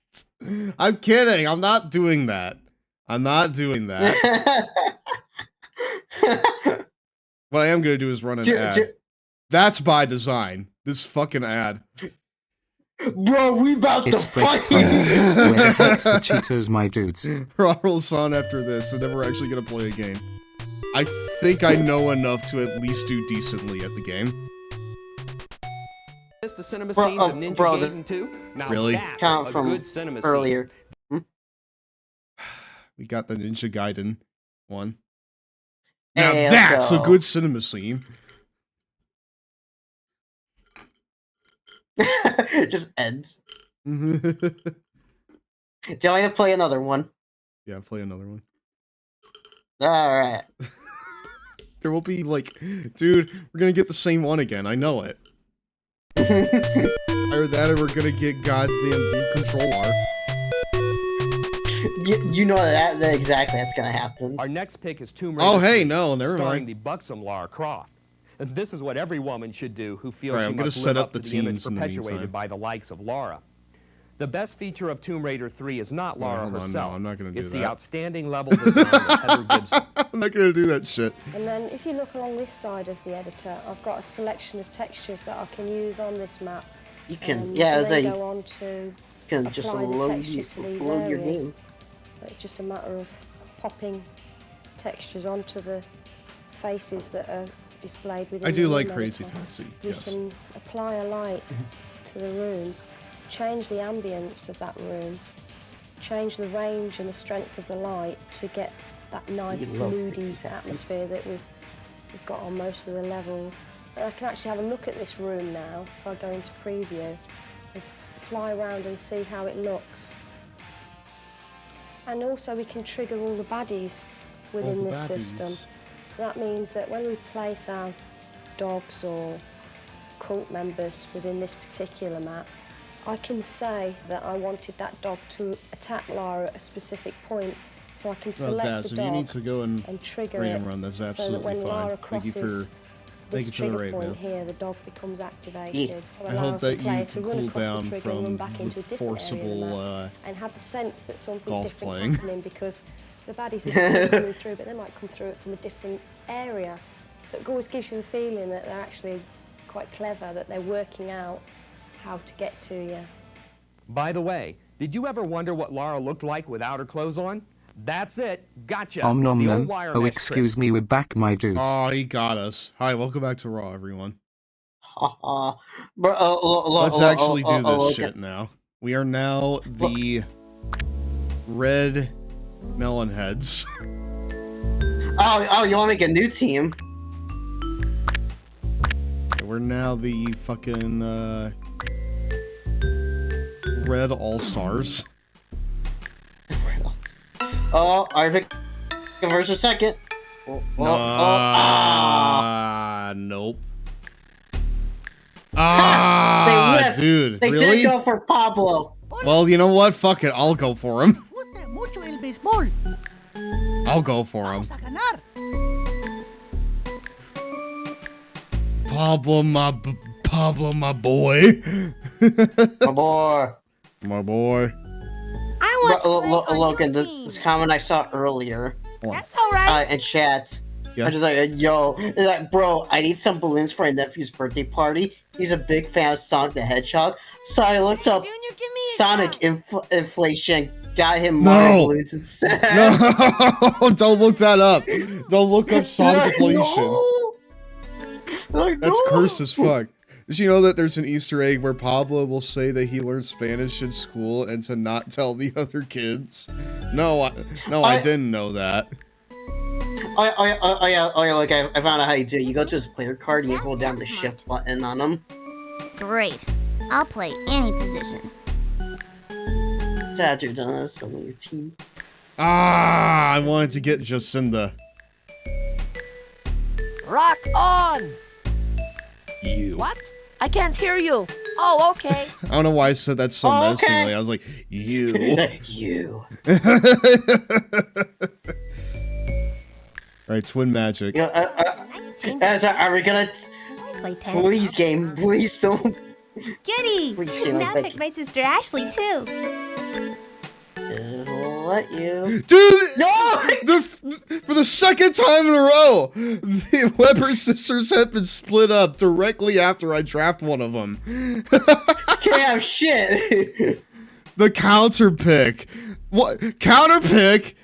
I'm kidding. I'm not doing that. I'm not doing that. What I am gonna do is run an ad. That's by design. This fucking ad. Bro, we about It's to break fight. time. Where the heck's the Cheetos, my dudes? Rolls on after this, and then we're actually gonna play a game. I think I know enough to at least do decently at the game. The cinema scenes of Ninja Gaiden 2? Now Really? that's Count a from good cinema earlier. We got the Ninja Gaiden one. Now Hey, that's a go. good cinema scene. Just ends. Do you want me to play another one? Yeah, play another one. Alright. There will be like, dude, we're gonna get the same one again. I know it. Either that or we're gonna get goddamn the controller. You know that exactly that's gonna happen. Our next pick is Tomb Raider. Oh, hey, 3, no, never starring mind. the buxom Lara Croft. And this is what every woman should do who feels Right, she I'm gonna must set live up up to the the image teams in the perpetuated meantime. by the likes of Lara. The best feature of Tomb Raider 3 is not Lara hold on, no, herself. I'm not gonna do it's the that. outstanding level design of Heather Gibson. I'm not gonna do that shit. And then if you look along this side of the editor, I've got a selection of textures that I can use on this map. You can, and yeah, then so go on to can just apply the load textures to these your areas. game. So it's just a matter of popping textures onto the faces that are displayed within I do the like room Crazy editor. Taxi, You yes. can apply a light to the room, change the ambience of that room, change the range and the strength of the light to get that nice love moody Crazy Taxi. atmosphere that we've got on most of the levels. And I can actually have a look at this room now if I go into preview and fly around and see how it looks. And also we can trigger all the baddies within this system. So that means that when we place our dogs or cult members within this particular map, I can say that I wanted that dog to attack Lara at a specific point So I can Well, select Daz, the if dog you need to go and trigger random it run, that's so that absolutely when fine. Lara Thank you crosses for this the trigger right point now. here, the dog becomes activated. I Allows hope the that player you to can run cool across down the trigger and run from back the into a different area of the forcible map and have the sense that something golf different's playing. happening because the baddies are still coming through, but they might come through it from a different area. So it always gives you the feeling that they're actually quite clever, that they're working out how to get to you. By the way, did you ever wonder what Lara looked like without her clothes on? That's it. Gotcha. Om nom The nom. old wire Oh, mesh excuse me, we're back, my dudes. Oh, he got us. Hi, welcome back to Raw, everyone. Bro, Let's actually do this look shit now. We are now the red melon heads. Oh, you want to make a new team? We're now the fucking red all-stars. Oh, Arvik versus second. Nope. They whiffed. Dude, They really? did go for Pablo. Well, you know what? Fuck it, I'll go for him. Mucho el béisbol. I'll go for him. A ganar. Pablo, my boy. My boy. My boy. I want to play on Logan, your team. this comment I saw earlier. That's alright. In chat. Yeah. I was just like, yo, it's like, bro, I need some balloons for my nephew's birthday party. He's a big fan of Sonic the Hedgehog. So I looked up Sonic inflation, got him Mario balloons instead. No, don't look that up. Don't look up Sonic inflation. That's cursed as fuck. Did you know that there's an Easter egg where Pablo will say that he learned Spanish in school and to not tell the other kids? No, I didn't know that. Oh yeah, look, I found out how you do it. You go to his player card and you hold down the shift button on him. Great. I'll play any position. Dad, you're done some of your team. I wanted to get Jacinda. Rock on! You. What? I can't hear you. Oh, okay. I don't know why I said that so menacingly. I was like, you. You. Alright, twin magic. Are we gonna... Please, game. Please don't... Goody! Please, You game, can I now beg pick you. my sister Ashley, too. It'll let you. Dude! No! For the second time in a row, the Weber sisters have been split up directly after I draft one of them. Damn shit! The counter pick. What? Counter pick?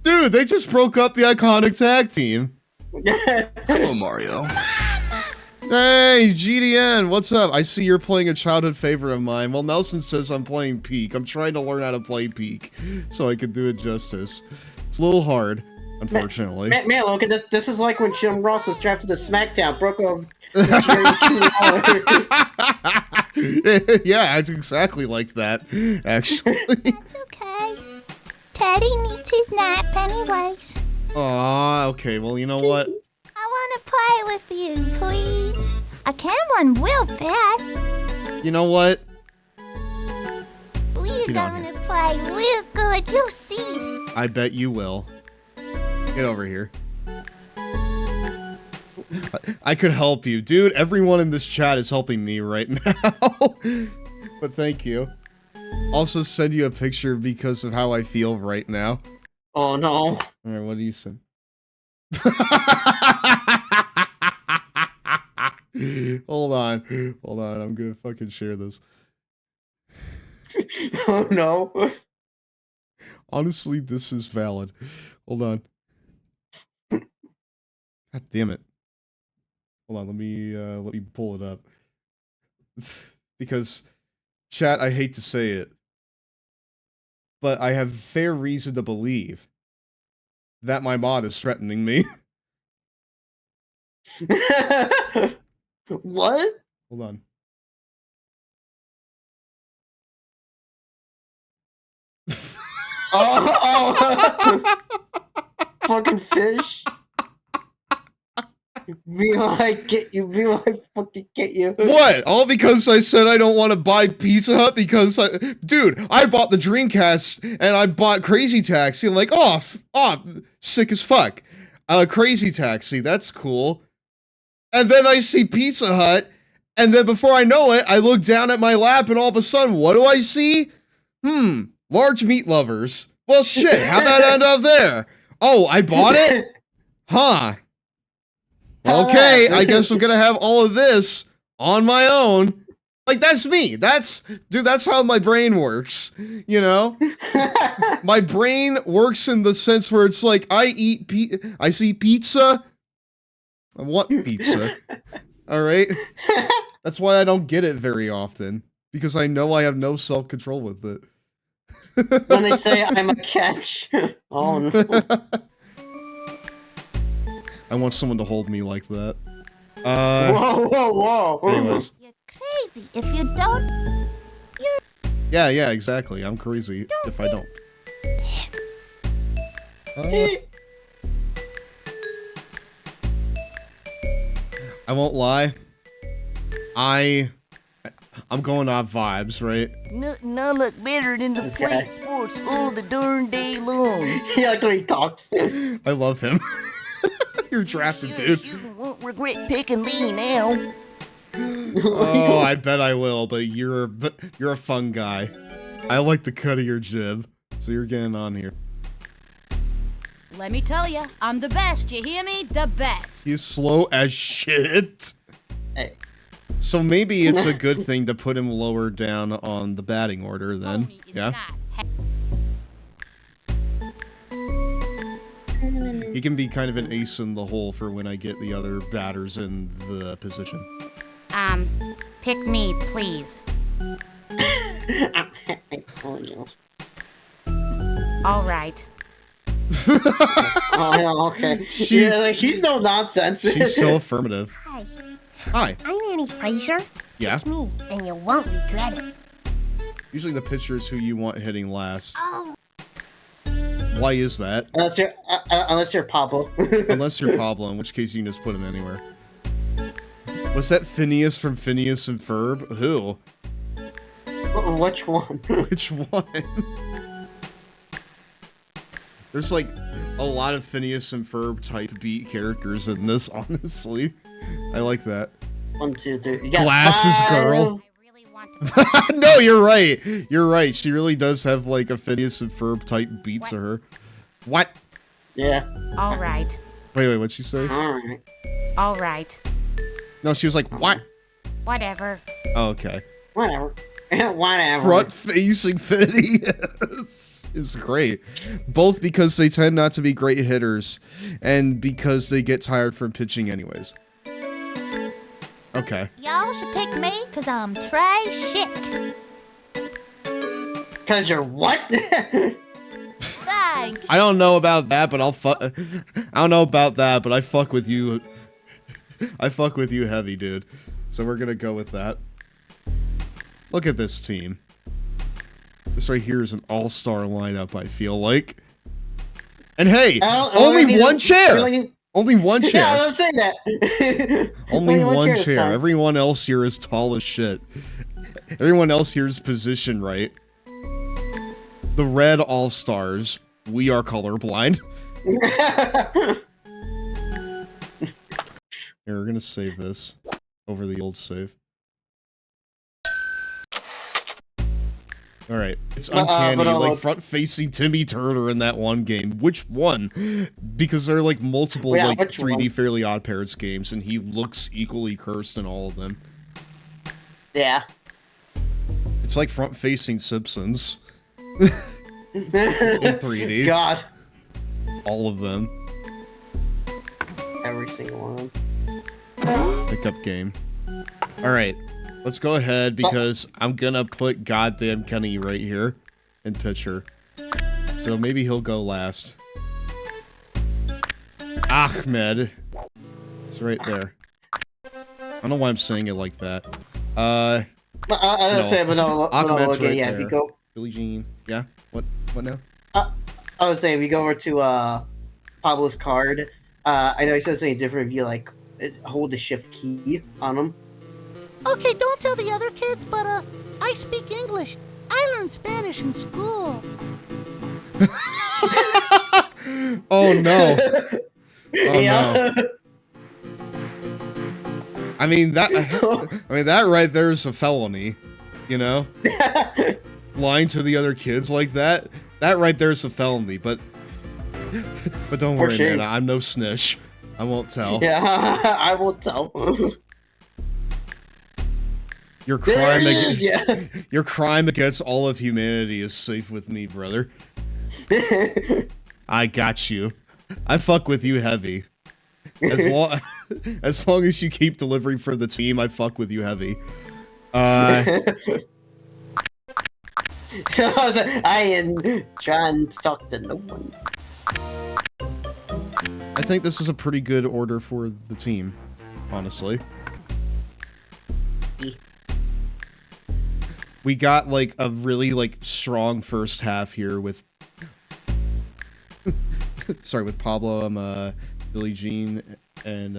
Dude, they just broke up the iconic tag team. Hello, Mario. Hey, GDN, what's up? I see you're playing a childhood favorite of mine. Well, Nelson says I'm playing Peak. I'm trying to learn how to play Peak so I can do it justice. It's a little hard, unfortunately. Man, Logan, this is like when Jim Ross was drafted to SmackDown, broke off. Yeah, it's exactly like that, actually. Okay. Teddy needs his nap anyways. Aw, okay, well, you know what? I want to play with you, please. I can run real fast. You know what? Please, Get I on want to play real good. You'll see. I bet you will. Get over here. I could help you. Dude, everyone in this chat is helping me right now. But thank you. Also send you a picture because of how I feel right now. Oh no. Alright, what do you send? Hold on, I'm gonna fucking share this. Oh no. Honestly, this is valid. Hold on. God damn it. Hold on, let me pull it up. Because, chat, I hate to say it, but I have fair reason to believe that my mod is threatening me. What? Hold on. Oh, fucking fish. Be like, get you. Be like, fucking get you. What? All because I said I don't want to buy Pizza Hut because dude, I bought the Dreamcast and I bought Crazy Taxi. I'm like, sick as fuck. Crazy Taxi, that's cool. And then I see Pizza Hut, and then before I know it, I look down at my lap and all of a sudden, what do I see? Large meat lovers. Well, shit, how'd that end up there? Oh, I bought it? Huh. Okay, I guess I'm gonna have all of this on my own. Like, that's me. Dude, that's how my brain works, you know? My brain works in the sense where it's like, I see pizza, I want pizza, all right? That's why I don't get it very often, because I know I have no self-control with it. When they say I'm a catch. Oh, no. I want someone to hold me like that. Whoa. Anyways. You're crazy. If you don't, you're... Yeah, exactly. I'm crazy if I don't. I won't lie. I'm going off vibes, right? Nothing I look better than the play sports all the darn day long. Yeah, like when he talks. I love him. You're drafted, dude. You won't regret picking me now. Oh, I bet I will, but you're a fun guy. I like the cut of your jib, so you're getting on here. Let me tell you, I'm the best. You hear me? The best. He's slow as shit. Hey. So maybe it's a good thing to put him lower down on the batting order then. Yeah? He can be kind of an ace in the hole for when I get the other batters in the position. Pick me, please. All right. Oh, okay. She's no nonsense. She's so affirmative. Hi. Hi. I'm Annie Fraser. Yeah? It's me, and you won't regret it. Usually the pitcher is who you want hitting last. Oh. Why is that? Unless you're Pablo. Unless you're Pablo, in which case you can just put him anywhere. Was that Phineas from Phineas and Ferb? Who? Which one? Which one? There's like a lot of Phineas and Ferb type beat characters in this, honestly. I like that. 1, 2, 3. You got Glasses 5. girl. No, you're right. You're right. She really does have like a Phineas and Ferb type beat to her. What? Yeah. All right. Wait, what'd she say? Alright. All right. No, she was like, what? Whatever. Oh, okay. Whatever. Whatever. Front-facing Phineas is great. Both because they tend not to be great hitters, and because they get tired from pitching anyways. Okay. Y'all should pick me, because I'm trash chic. Because you're what? Thanks. I don't know about that, but I don't know about that, but I fuck with you. I fuck with you heavy, dude. So we're gonna go with that. Look at this team. This right here is an all-star lineup, I feel like. And hey, only one chair! Only one chair. Yeah, I was saying that. Only one chair. Everyone else here is tall as shit. Everyone else here is positioned right. The red all-stars. We are colorblind. Here, we're gonna save this over the old save. Alright, it's uncanny, like front-facing Timmy Turner in that one game. Which one? Because there are like multiple like 3D Fairly Odd Parents games, and he looks equally cursed in all of them. Yeah. It's like front-facing Simpsons. In 3D. God. All of them. Every single one. Pickup game. Alright. Let's go ahead because I'm gonna put goddamn Kenny right here in pitcher. So maybe he'll go last. Ahmed. It's right there. I don't know why I'm saying it like that. I was saying, but no, Ahmed's okay, right yeah, there. if you go... Billie Jean. Yeah? What now? I was saying, if you go over to Pablo's card, I know he says something different if you like hold the shift key on them. Okay, don't tell the other kids, but I speak English. I learned Spanish in school. Oh no. Oh Yeah. no. I mean that right there is a felony, you know? Lying to the other kids like that right there is a felony, but don't worry, man, I'm no snitch. I won't tell. Yeah, I won't tell. Your crime against all of humanity is safe with me, brother. I got you. I fuck with you heavy. As long as you keep delivering for the team, I fuck with you heavy. I am trying to talk to no one. I think this is a pretty good order for the team, honestly. We got like a really like strong first half here with sorry, with Pablo, Billie Jean, and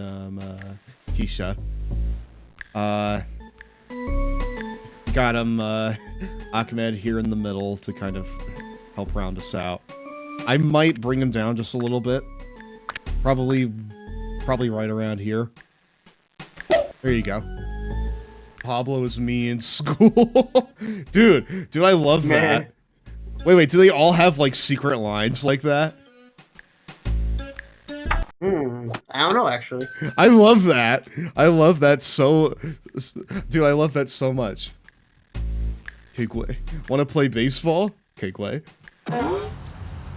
Keisha. Got Ahmed here in the middle to kind of help round us out. I might bring him down just a little bit. Probably right around here. There you go. Pablo is me in school. Dude, I love that. Wait, do they all have like secret lines like that? I don't know, actually. I love that. I love that so... Dude, I love that so much. Kegway. Want to play baseball? Kegway.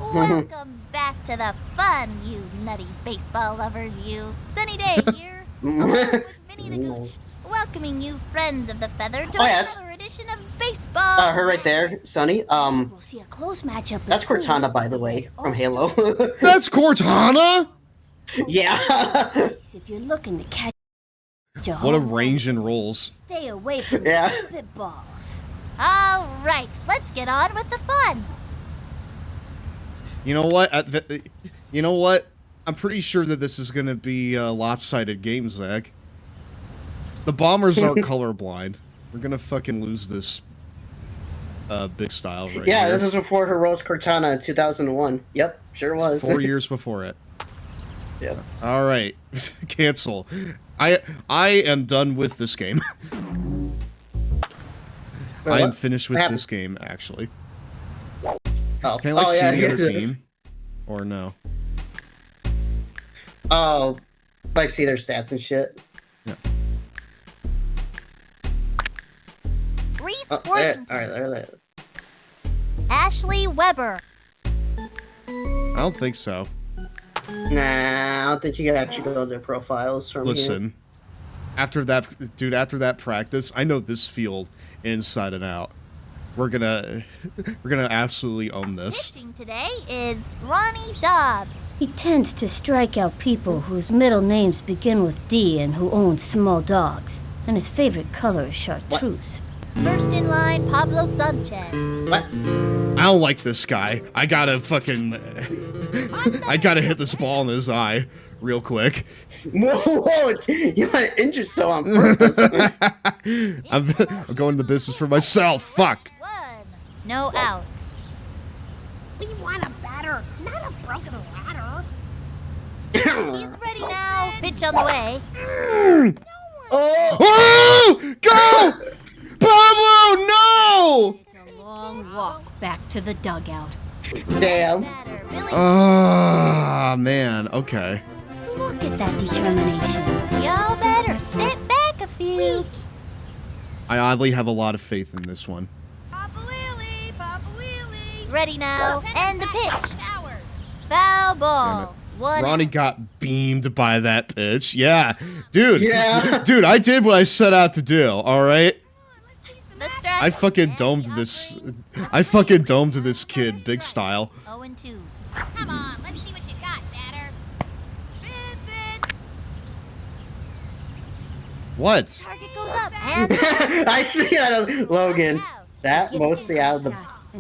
Welcome back to the fun, you nutty baseball lovers, you. Sunny Day here, along with Vinny the Gooch, welcoming you friends of the Feather to another edition of baseball. Her right there, Sunny. We'll see a close matchup. That's Cortana, by the way, from Halo. That's Cortana? Yeah. If you're looking to catch what a range and rolls. Stay away from the spitballs. All right, let's get on with the fun. You know what? You know what? I'm pretty sure that this is gonna be a lopsided game, Zach. The Bombers are colorblind. We're gonna fucking lose this big style right Yeah, here. this is before her rose Cortana in 2001. Yep, sure was. 4 years before it. Yep. All right, cancel. I am done with this game. I am finished with this game, actually. Oh. Can I like see the other team, or no? Oh, like see their stats and shit. Yeah. All right. Ashley Weber. I don't think so. Nah, I don't think you can actually go to their profiles from Listen, after that practice, I know this field inside and out. We're gonna absolutely own this. Pitching today is Ronnie Dobbs. He tends to strike out people whose middle names begin with D and who own small dogs. And his favorite color is chartreuse. First in line, Pablo Sanchez. What? I don't like this guy. I gotta hit this ball in his eye real quick. Whoa, you want to injure so on purpose. I'm going to the business for myself. Fuck. No outs. We want a batter, not a broken ladder. He's ready now. Pitch on the way. Oh! Go! Pablo, no! It's a long walk back to the dugout. Damn. Ah, man. Okay. Look at that determination. Y'all better step back a few. I oddly have a lot of faith in this one. Ready now, and the pitch. Foul ball. Ronnie got beamed by that pitch. Yeah. Dude. Yeah. Dude, I did what I set out to do, alright? I fucking domed this kid, big style. 0-2. Come on, let's see what you got, batter. What? Target goes up. And I see that, Logan. That mostly out of the...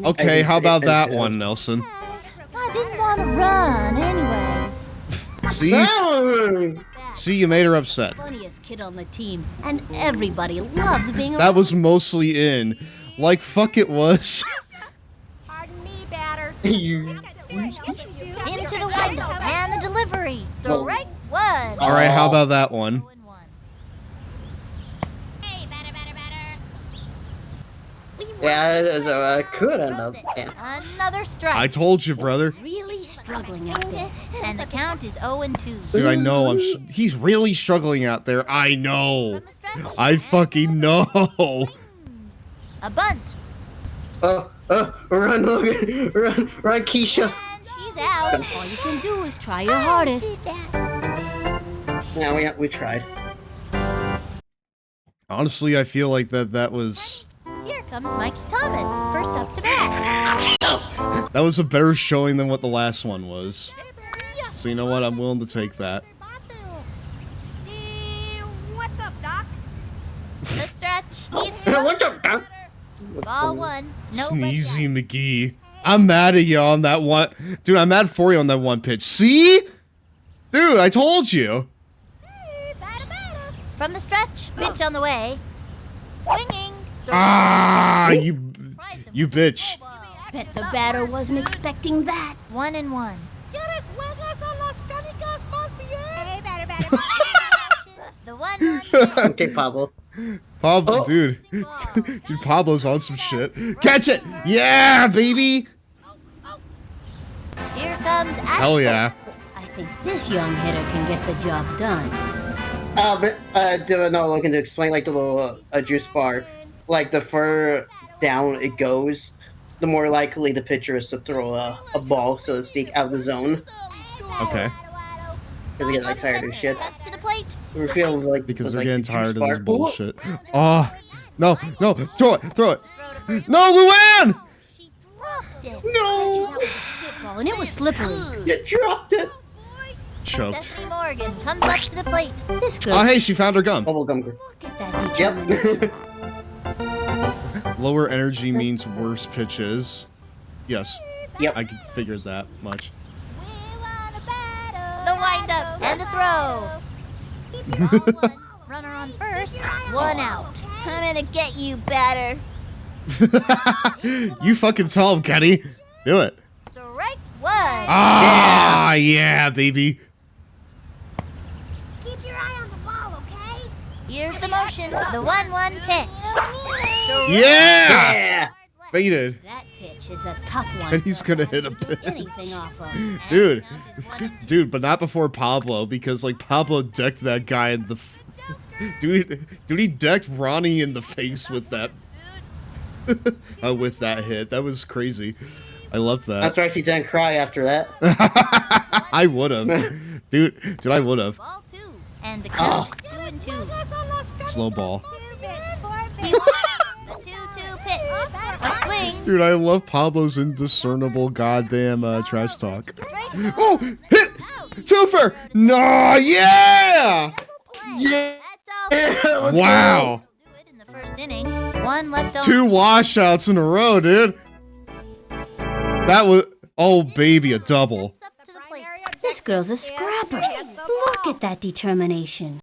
Okay, how about that one, Nelson? I didn't want to run anyways. See? No! See, you made her upset. Funniest kid on the team, and everybody loves being That was mostly in. Like, fuck it was. Pardon me, batter. You. Into the window and the delivery. Strike one. Alright, how about that one? Yeah, so I could end up. Yeah. Another strike. I told you, brother. Really struggling out there. And the count is 0-2. Dude, I know. He's really struggling out there. I know. I fucking know. A bunt. Run, Logan. Run, Keisha. She's out. All you can do is try your hardest. Yeah, we tried. Honestly, I feel like that was... Here comes Mikey Thomas. First up to bat. That was a better showing than what the last one was. So you know what? I'm willing to take that. What's up, Doc? The stretch. What's up, Doc? Ball one. No Sneezy McGee. I'm mad at you on that one. Dude, I'm mad for you on that one pitch. See? Dude, I told you. From the stretch. Pitch on the way. Swinging. Ah, you bitch. Bet the batter wasn't expecting that. 1-1. Hey, batter. The 1-1. Okay, Pablo. Pablo, dude. Dude, Pablo's on some shit. Catch it! Yeah, baby! Here comes Ashton. Hell yeah. I think this young hitter can get the job done. No, looking to explain like the little juice bar. Like the further down it goes, the more likely the pitcher is to throw a ball, so to speak, out of the zone. Okay. Because they get like tired of shit. We feel like Because they're like, getting the tired of juice this bar. bullshit. Oh, no, throw it. No, Luann! No! Spitball, and it was slippery. You dropped it. Choked. Stephanie Morgan comes up to the plate. This girl. Oh, hey, she found her gum. Bubblegum. Look at that determination. Yep. Lower energy means worse pitches. Yes. Yep. I figured that much. The windup and the throw. Runner on first. 1 out. I'm gonna get you, batter. You fucking tell him, Kenny. Do it. Strike 1. Ah, yeah, baby. Keep your eye on the ball, okay? Here's the motion. The 1-1 pitch. Yeah! Baited. That pitch is a tough one. And he's gonna hit a pitch. Anything off of. Dude, but not before Pablo, because like Pablo decked that guy in the dude, he decked Ronnie in the face with that with that hit. That was crazy. I loved that. That's why she didn't cry after that. I would have. Dude, I would have. Ball 2. And the count 2-2. Slow ball. The 2-2 pitch. A swing. Dude, I love Pablo's indiscernible goddamn trash talk. Oh, hit! Twofer! No, yeah! Yeah! Wow. In the first inning. 1 left on. 2 washouts in a row, dude. That was, oh baby, a double. This girl's a scrapper. Look at that determination.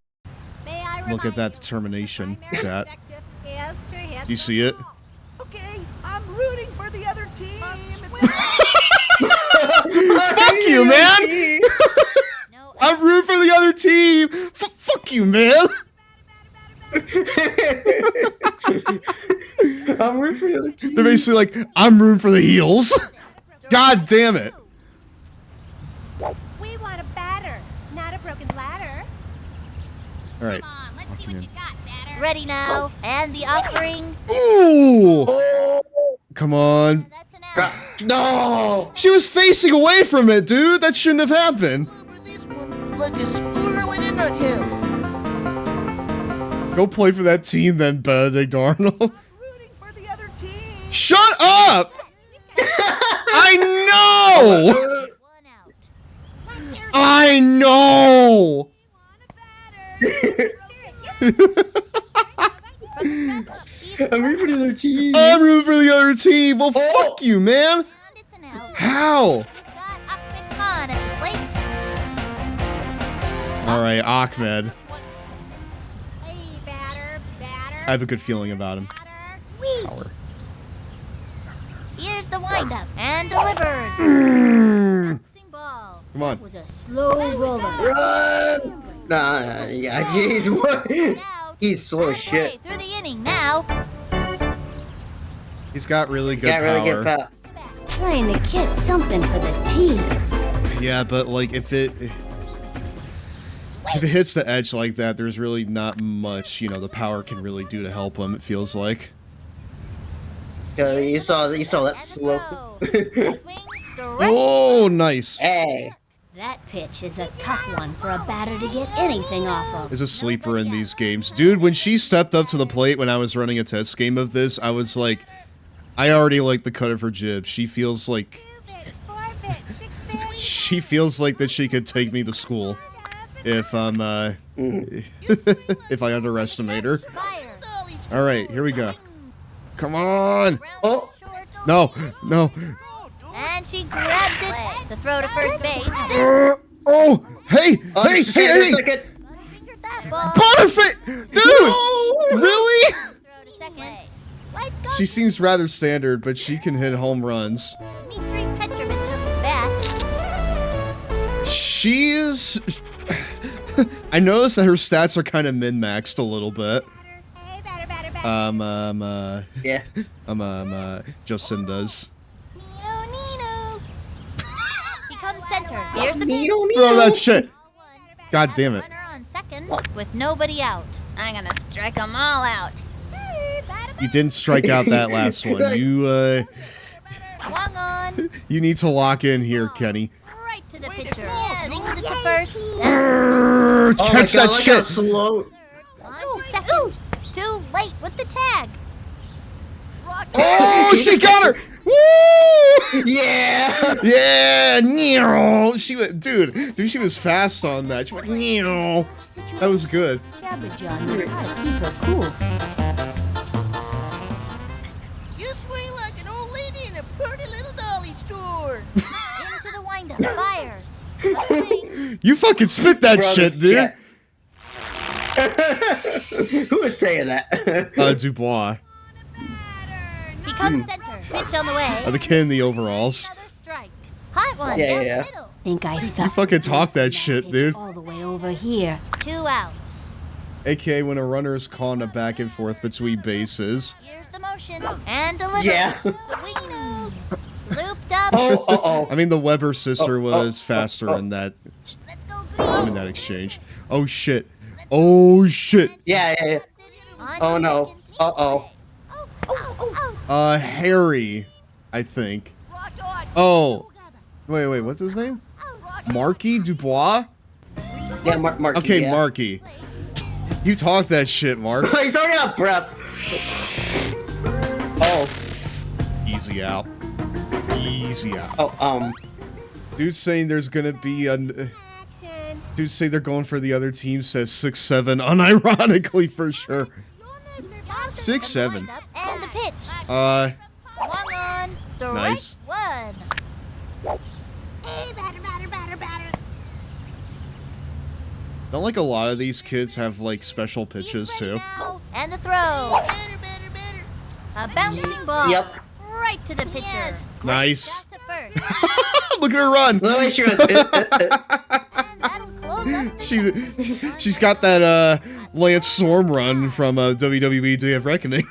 Look at that determination, chat. Yes, Do you see it? Okay, I'm rooting for the other team. Fuck you, man! I'm rooting for the other team! Fuck you, man! I'm rooting for the other team. They're basically like, I'm rooting for the heels. God damn it. We want a batter, not a broken bladder. Alright. Ready now, and the offering. Ooh! Come on. No! She was facing away from it, dude. That shouldn't have happened. Like a squirrel in a nuthouse. Go play for that team then, Benedict Arnold. Shut up! I know! I know! I'm rooting for the other team. I'm rooting for the other team. Well, fuck you, man. How? All right, Ahmed. I have a good feeling about him. Power. Here's the windup and delivers. Bouncing ball. Come on. That was a slow roller. Run! Nah, yeah, he's slow as shit. Through the inning now. He's got really good Got power. really good power. Trying to get something for the team. Yeah, but like if it hits the edge like that, there's really not much, you know, the power can really do to help him, it feels like. You saw that slow. Oh, nice. Hey. That pitch is a tough one for a batter to get anything off of. Is a sleeper in these games. Dude, when she stepped up to the plate when I was running a test game of this, I was like, I already like the cut of her jib. She feels like she feels like that she could take me to school if if I underestimate her. All right, here we go. Come on. Oh. No. And she grabbed it. The throw to first base. Oh, hey. Bonifit! Dude! Really? She seems rather standard, but she can hit home runs. She's... I noticed that her stats are kind of min-maxed a little bit. Yeah. Jocinda's. He comes center. Here's the pitch. Throw that shit. God damn it. Runner on second with nobody out. I'm gonna strike them all out. You didn't strike out that last one. You, Swung on. you need to lock in here, Kenny. Right to the pitcher. Yeah, things it to first. Catch that shit. Slow. On to second. Too late with the tag. Oh, she got her! Woo! Yeah! Yeah! Neo! She went, dude, she was fast on that. She went, Neo! That was good. Jabba John knows how to keep her cool. You swing like an old lady in a pretty little dolly store. Into the windup. Fires. You fucking spit that shit, dude. Who was saying that? Dubois. He comes center. Pitch on the way. The kid in the overalls. Strike. Hot one. Yeah. Think I You stopped. fucking talk that shit, dude. All the way over here. 2 outs. AKA when a runner is caught in a back and forth between bases. Here's the motion. And deliver. Yeah. Swing. Looped up. Oh. I mean, the Weber sister was faster in that exchange. Oh shit. Oh shit. Yeah. Oh no. Harry, I think. Oh. Wait, what's his name? Marky Dubois? Yeah, Marky. Okay, yeah. Marky. You talk that shit, Mark. He's already out of breath. Oh. Easy out. Easy out. Oh, Dude's saying there's gonna be a... Dude say they're going for the other team, says 6-7, unironically for sure. 6-7. And the pitch. Swung on. Nice. One. Hey, batter. Don't like a lot of these kids have like special pitches too. And the throw. A bouncing ball. Yep. Right to the pitcher. Nice. To first. Look at her run. That'll close up. She's got that Lance Storm run from WWE Day of Reckoning.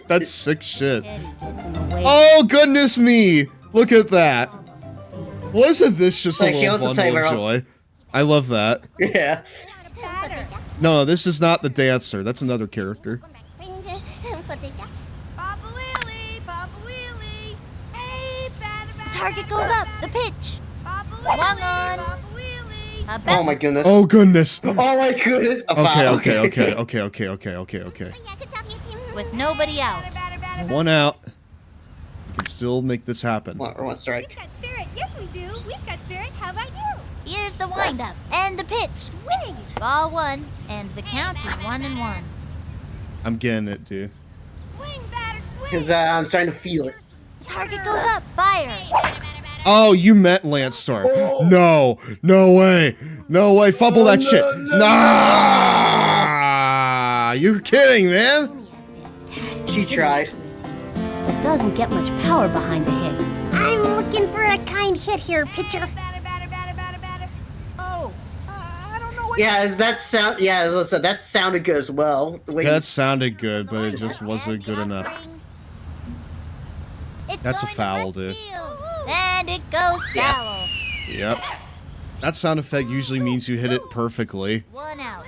That's sick shit. Oh goodness me! Look at that. Wasn't this just a little bundle of joy? I love that. Yeah. No, this is not the dancer. That's another character. Target goes up. The pitch. Swung on. Oh my goodness. Oh goodness. Oh my goodness. Okay. With nobody out. One out. We can still make this happen. One strike. Spirit. Yes, we do. We've got spirit. How about you? Here's the windup and the pitch. Swing. Ball one, and the count is 1-1. I'm getting it, dude. Swing, batter, swing. Because I'm starting to feel it. Target goes up. Fire. Oh, you meant Landstar. No. No way. No way. Fumble that shit. Nah. You're kidding, man. She tried. But doesn't get much power behind the hit. I'm looking for a kind hit here, pitcher. Oh, I don't know what. Yeah, that sound? Yeah, as I said, that sounded good as well. The way That sounded good, but it just wasn't good enough. That's a foul, dude. And it goes foul. Yep. That sound effect usually means you hit it perfectly. 1 out.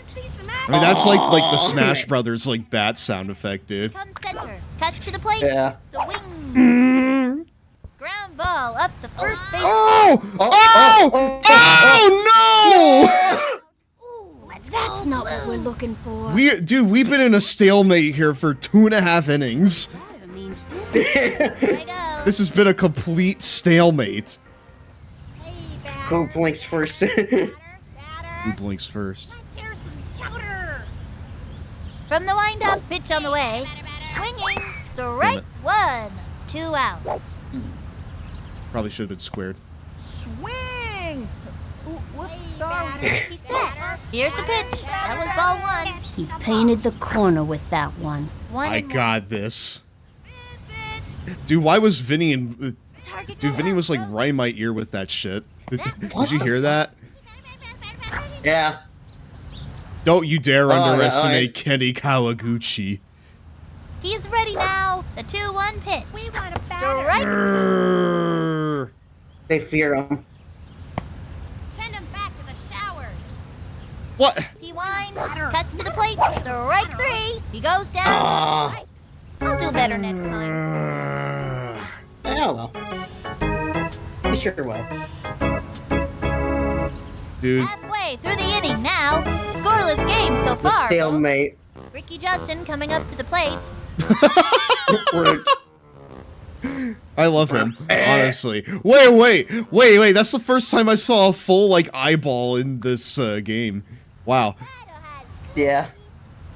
I mean, that's like the Smash Brothers like bat sound effect, dude. Comes center. Cuts to the plate. Yeah. The wing. Ground ball up the first base. Oh! No! That's not what we're looking for. We've been in a stalemate here for 2.5 innings. This has been a complete stalemate. Who blinks first? Who blinks first? From the windup, pitch on the way. Swinging. Strike 1. 2 outs. Probably should have been squared. Swing! Whoops, sorry. Here's the pitch. That was ball 1. He painted the corner with that one. I got this. Dude, why was Vinny and... Dude, Vinny was like right in my ear with that shit. Did you hear that? Yeah. Don't you dare underestimate yeah, Kenny Kawaguchi. He's ready now. The 2-1 pitch. We want a Strike. They fear him. Send him back to the showers. What? He winds, cuts to the plate. Strike 3. He goes down. I'll do better next time. Oh well. You sure will. Dude. Halfway through the inning now. Scoreless game so The far. stalemate. Ricky Judson coming up to the plate. I love him, honestly. Wait. That's the first time I saw a full, like, eyeball in this game. Wow. Yeah.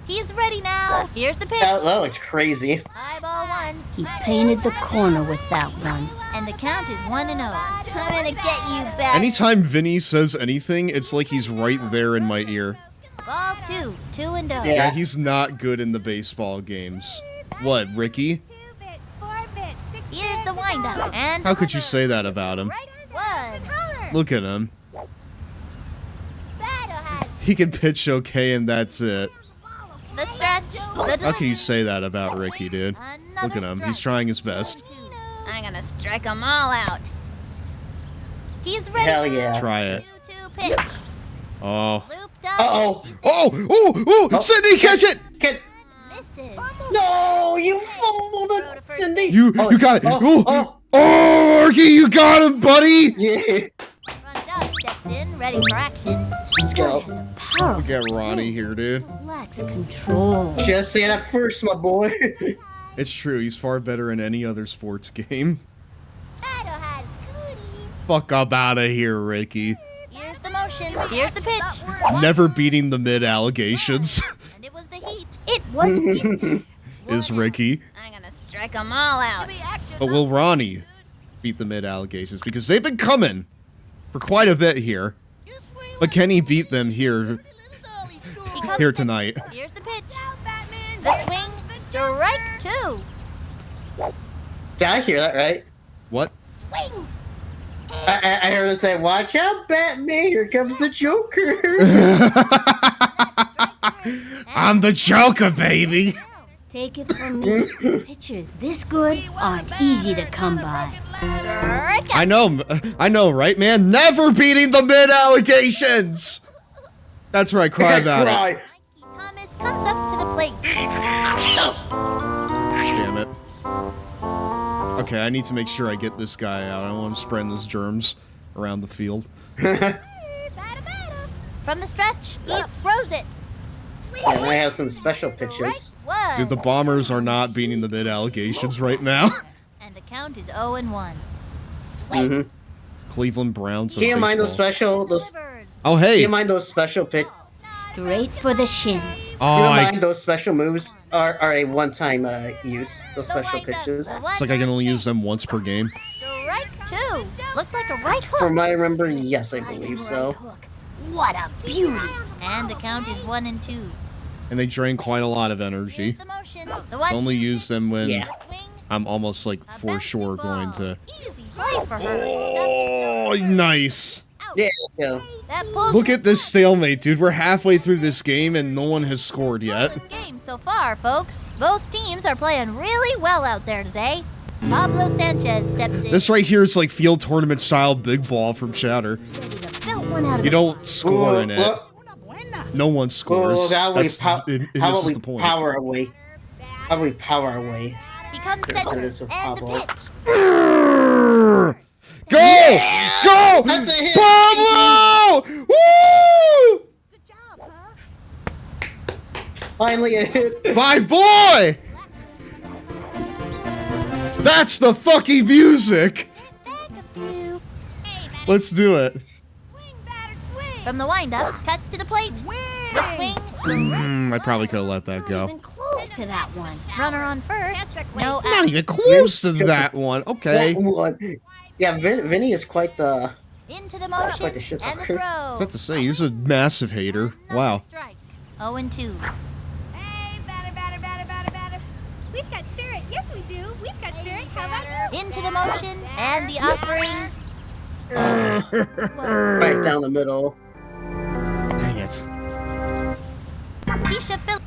He's ready now. Here's the pitch. That looks crazy. Eyeball 1. He painted the corner with that one. And the count is 1-0. I'm gonna get you back. Anytime Vinny says anything, it's like he's right there in my ear. Ball 2. 2-0. Yeah, he's not good in the baseball games. What, Ricky? Here's the windup. And How could you say that about him? 1. Look at him. He can pitch okay and that's it. The stretch. How can you say that about Ricky, dude? Look at him. He's trying his best. I'm gonna strike them all out. He's ready. Hell yeah. Try it. 2-2 pitch. Oh. Uh-oh. Oh! Cindy, catch it! No, you fumbled it, Cindy. You got it. Oh, Ricky, you got him, buddy! Yeah. Steps in, ready for action. Let's go. Look at Ronnie here, dude. Lacks control. Just saying that first, my boy. It's true, he's far better in any other sports game. Fuck up out of here, Ricky. Here's the motion. Here's the pitch. Never beating the mid-allegations. And it was the heat. It was heat. Is Ricky. I'm gonna strike them all out. But will Ronnie beat the mid-allegations? Because they've been coming for quite a bit here. But can he beat them here tonight? Here's the pitch. The swing. Strike 2. Did I hear that right? What? Swing. I heard him say, "Watch out, Batman! Here comes the Joker." I'm the Joker, baby. Take it from me. Pitchers this good aren't easy to come by. I know, right, man? Never beating the mid-allegations. That's where I cry about it. Thomas comes up to the plate. Damn it. Okay, I need to make sure I get this guy out. I don't want him spreading his germs around the field. From the stretch, he throws it. Yeah, and I have some special pitches. Dude, the Bombers are not beating the mid-allegations right now. And the count is 0-1. Mm-hmm. Cleveland Browns. Keep in mind those baseball. special. Oh, hey. Keep in mind those special pitch. Straight for the shins. Oh, Keep in mind those special moves are a one-time use. Those special pitches. It's like I can only use them once per game. Strike too. Looked like a right hook. From what I remember, yes, I believe so. What a beauty! And the count is 1 and 2. And they drain quite a lot of energy. The motion. The So 1, only use them when Yeah. I'm almost like for sure going to. play for her. Oh, nice. Yeah, yeah. That pulls Look at this stalemate, dude. We're halfway through this game and no one has scored yet. game so far, folks. Both teams are playing really well out there today. Pablo Sanchez steps in. This right here is like field tournament style big ball from Chatter. You don't score in it. No one scores. Well, how That's, about and how this about is we the point. power away? How about we power away? Becomes center and the Pablo. pitch. Go! Go! That's a hit. Pablo! Woo! Finally a hit. My boy! That's the fucking music! Let's do it. From the windup, cuts to the plate. The swing. I probably could have let that go. Close to that one. Runner on first. No Not out. even close to that one. Okay. Yeah, Vinny is quite the. Into the motion Quite the shit and the talker. throw. That's to say, he's a massive hater. Wow. 0 and 2. We've got spirit. Yes, we do. We've got spirit. How about you? Into the motion and the offering. Right down the middle. Dang it. Keisha Phillips.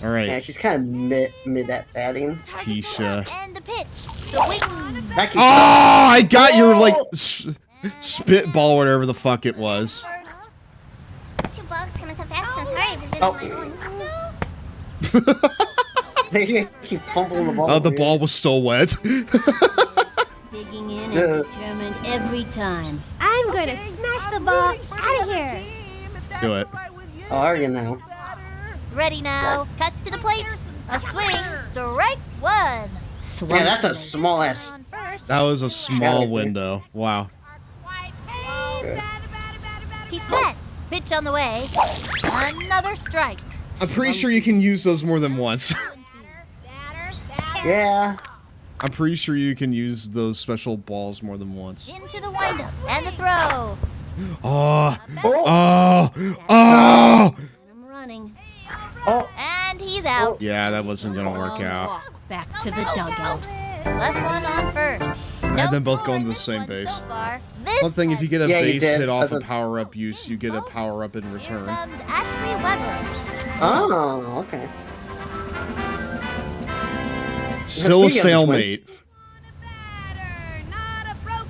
All right. Yeah, she's kind of mid at batting. Keisha. And the pitch. The wing. Oh, I got your, like, spitball, whatever the fuck it was. 2 bugs coming so fast and hurry. Oh. They keep fumbling the ball. Oh, the ball was still wet. Digging in and determined every time. I'm going to smash the ball out of here. Do it. Oh, are you now? Ready now. Cuts to the plate. A swing. Strike 1. Yeah, that's a small ass. That was a small window. Wow. He's set. Pitch on the way. Another strike. I'm pretty sure you can use those more than once. Yeah. I'm pretty sure you can use those special balls more than once. Into the windup and the throw. Oh. Oh. Oh. I'm running. Oh. And he's out. Yeah, that wasn't going to work out. Back to the dugout. Left one on first. I had them both going to the same base. This One thing, if you get a Yeah, you base did. hit off a That's- power-up use, you get a power-up in return. comes Ashley Weber. Oh, okay. Still a Speaking of the stalemate.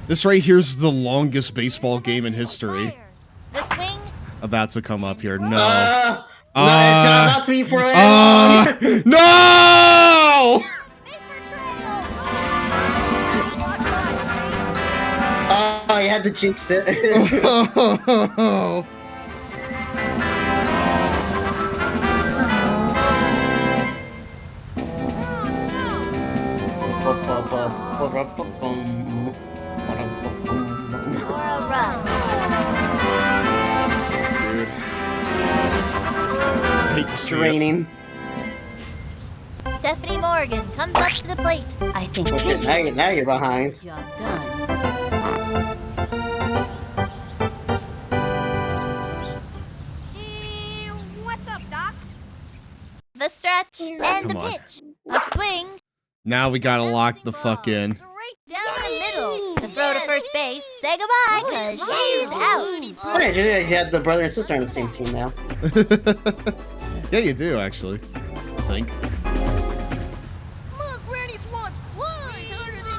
This right here's the longest baseball game in history. The swing. About to come up here. No. No, it's not about to be for No! Oh, you had to jinx it. Dude. I hate to see it. Raining. Stephanie Morgan comes up to the plate. I think Oh, shit, now you're behind. job done. What's up, Doc? The stretch and the Come on. pitch. A swing. Now we gotta lock the fuck in. Down the middle. The throw to first base. Say goodbye, cause she's out. Right, you had the brother and sister on the same team now. Yeah, you do, actually. I think. Look, Granny wants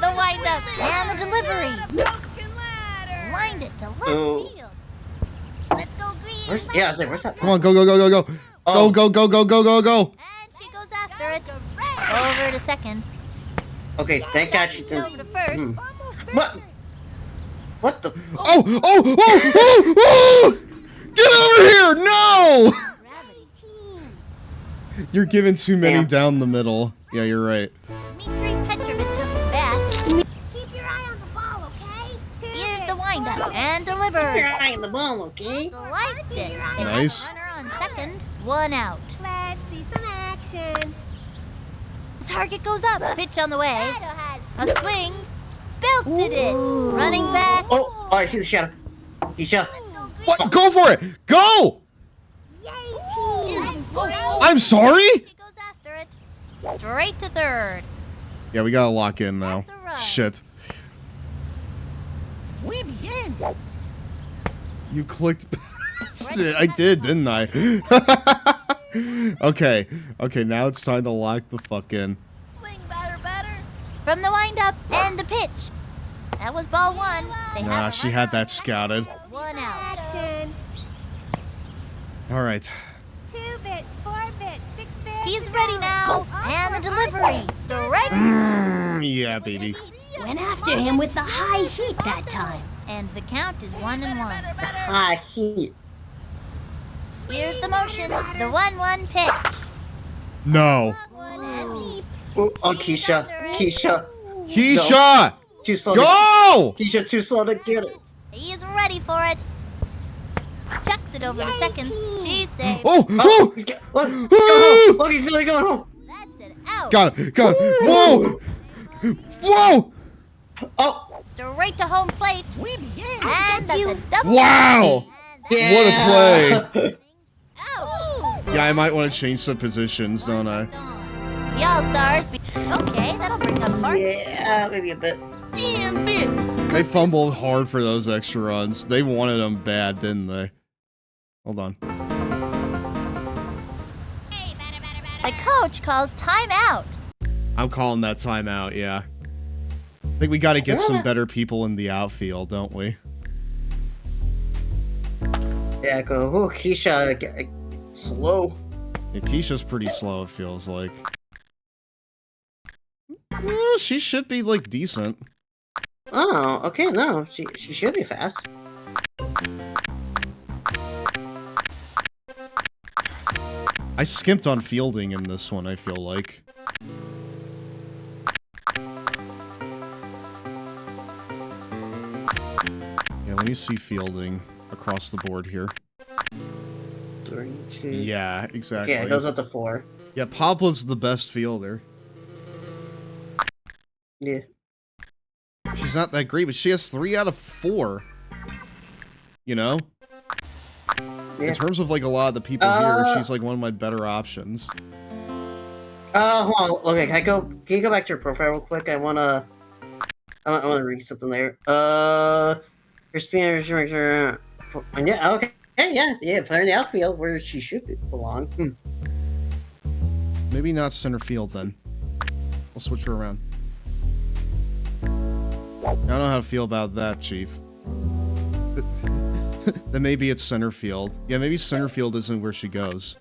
The windup and the delivery. Lined it to left Oh. field. Let's go green. Where's, yeah, I was like, where's that? Come on, go, go, go, go, go. Oh. Go, go, go, go, go, go, go. And she goes after it. Over to second. Okay, thank God she didn't. Over to first. Hmm. What? What the? Oh, oh, oh, oh, oh! Get over here! No! You're giving too many Damn. down the middle. Yeah, you're right. Dmitry Petrovich took the bat. Keep your eye on the ball, okay? Here's the windup and Keep delivered. your eye on the ball, okay? Sliced it. Nice. Runner on second. 1 out. Let's see some action. The target goes up. Pitch on the way. A swing. belted it. Running back. Oh, I see the shadow. Keisha. What? Go for it! Go! I'm sorry? She goes after it. Straight to third. Yeah, we gotta lock in now. Shit. You clicked past it. I did, didn't I? Okay. Okay, now it's time to lock the fuck in. Swing, batter. From the windup and the pitch. That was ball one. Nah, she had that scouted. 1 out. Alright. 2 bits, 4 bits, 6 bits. He's ready now. And the delivery. Direct. Yeah, baby. Went after him with the high heat that time. And the count is 1-1. High heat. Here's the motion. The 1-1 pitch. No. Oh, Keisha. Keisha. Keisha! Go. Too slow. Go! Keisha, too slow to get it. He's ready for it. Chucks it over to second. She's safe. Oh! He's look, he's really going home. That's it out. Got it. Whoa! Whoa! Oh! Straight to home plate. And that's a double. Wow! Yeah. What a play. Out. Yeah, I might want to change some positions, don't I? The All-Stars. Okay, that'll bring up Mark. Yeah, maybe a bit. And big. They fumbled hard for those extra runs. They wanted them bad, didn't they? Hold on. The coach calls timeout. I'm calling that timeout, yeah. I think we gotta get some better people in the outfield, don't we? Yeah, go. Oh, Keisha, slow. Yeah, Keisha's pretty slow, it feels like. Well, she should be, like, decent. Oh, okay, no, she should be fast. I skimped on fielding in this one, I feel like. Yeah, let me see fielding across the board here. 3, 2. Yeah, exactly. Yeah, it goes up to 4. Yeah, Papa's the best fielder. Yeah. She's not that great, but she has 3 out of 4. You know? Yeah. In terms of, like, a lot of the people here, she's, like, one of my better options. Hold on. Okay, can you go back to your profile real quick? I wanna read something there. Your spinner, yeah, okay. Yeah, player in the outfield where she should belong. Maybe not center field, then. I'll switch her around. I don't know how to feel about that, Chief. Then maybe it's center field. Yeah, maybe center field isn't where she goes.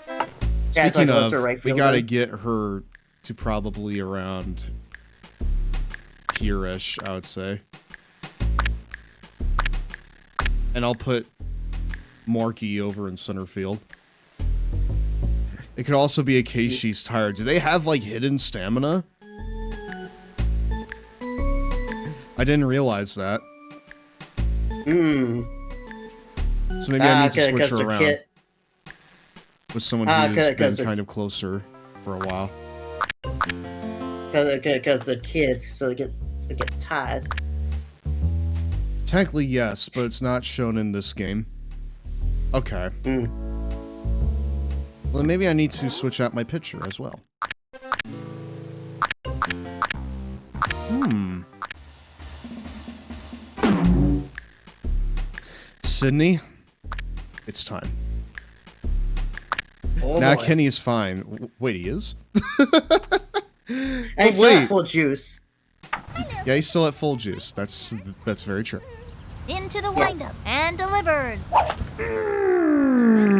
Yeah, Speaking it's like of, right we field gotta then. get her to probably around here-ish, I would say. And I'll put Marky over in center field. It could also be a case she's tired. Do they have, like, hidden stamina? I didn't realize that. So maybe I need to switch her around with someone who's been kind of closer for a while. Because the kids, so they get tired. Technically, yes, but it's not shown in this game. Okay. Well, then maybe I need to switch out my pitcher as well. Sydney, it's time. Oh, now boy. Kenny is fine. Wait, he is? And he's still at full juice. Yeah, he's still at full juice. That's very true. Into the windup and delivers.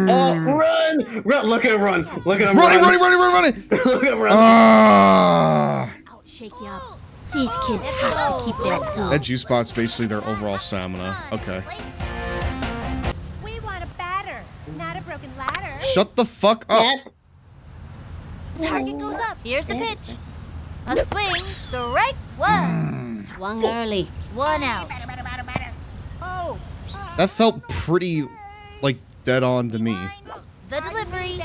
Oh, run! Run! Look at him run! Look at him running! run! Look at him run! Shake you up. These kids have to keep their cool. That juice spot's basically their overall stamina. Okay. We want a batter, not a broken ladder. Shut the fuck up. Target goes up. Here's the pitch. A swing. Strike one. Swung early. 1 out. Oh. That felt pretty, like, dead on to me. The delivery.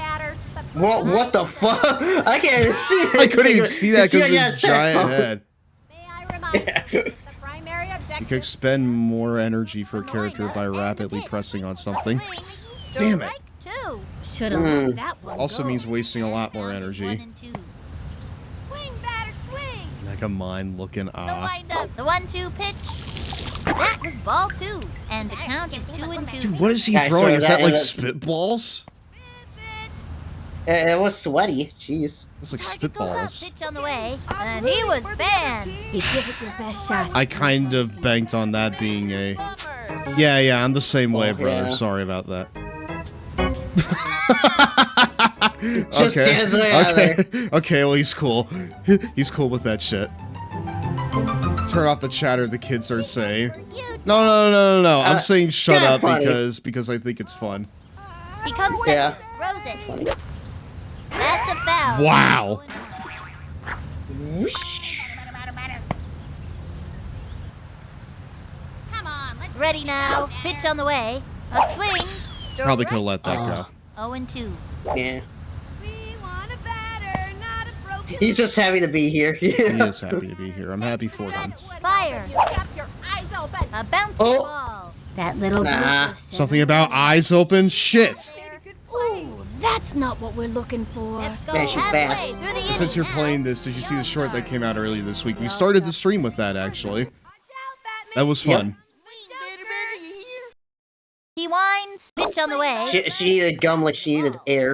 What the fuck? I can't even see it. I couldn't even see that because of his giant head. May I You can expend more energy for a character by rapidly pressing on something. Damn it! Should've let that one Also go. means wasting a lot more energy. Like a mind-looking The wind up. The 1-2 pitch. That was ball 2. And the count is 2-2. Dude, what is he Yeah, I throwing? saw Is that that like in spitballs? It was sweaty. Jeez. It's like spitballs. Pitch on the way. And he was banned. You give it your best shot. I kind of banked on that being a... Yeah, I'm the same way, brother. yeah. Sorry about that. Just get his way out of there. Okay, well, he's cool. He's cool with that shit. Turn off the chatter the kids are saying. No. I'm saying shut yeah, up funny. because I think it's fun. He comes with Yeah. throws it. That's a foul. Wow. Come on, let's ready now. Pitch on the way. A swing. Stroke Probably could have right. let that go. 0-2. Yeah. He's just happy to be here. He is happy to be here. I'm happy for him. Fire. A bouncy Oh. ball. That little Nah. Something about eyes open? Shit! Ooh, that's not what we're looking for. Yeah, she's fast. Since you're playing this, did you see the short that came out earlier this week? We started the stream with that, actually. That was fun. He winds. Pitch on the way. She needed gum like she needed air.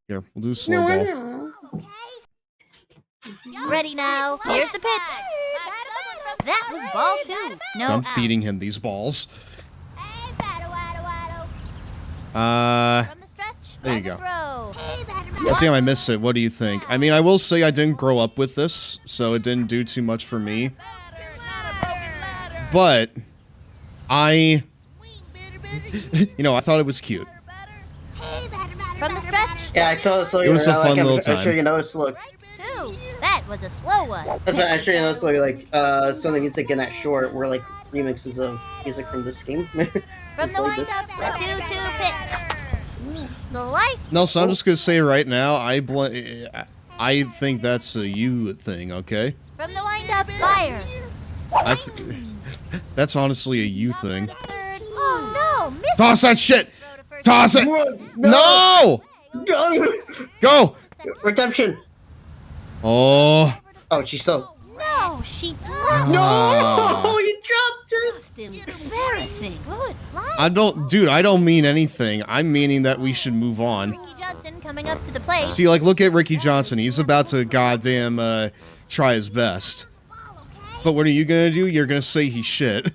Here, we'll do a slow ball. Ready now. Here's the pitch. That was ball 2. No So I'm out. feeding him these balls. There you go. Throw. Damn, I missed it. What do you think? I mean, I will say I didn't grow up with this, so it didn't do too much for me. But I I thought it was cute. From the stretch. Yeah, I told us. It was a fun little I'm sure time. you noticed. Look, 2. That was a slow one. I'm sure you noticed. Like some of the music in that short were like remixes of music from this game. From the wind up. The 2-2 pitch. The light. No, so I'm just gonna say right now, I think that's a you thing, okay? From the wind up. Fire. That's honestly a you thing. Third. Oh no. Missed. Toss that shit! Toss it! No! Go! Redemption. Oh. Oh, she's so. No, she dropped. No, you dropped it. Embarrassing. Good fly. I don't mean anything. I'm meaning that we should move on. Ricky Johnson coming up to the plate. See, like, look at Ricky Johnson. He's about to goddamn try his best. But what are you gonna do? You're gonna say he's shit.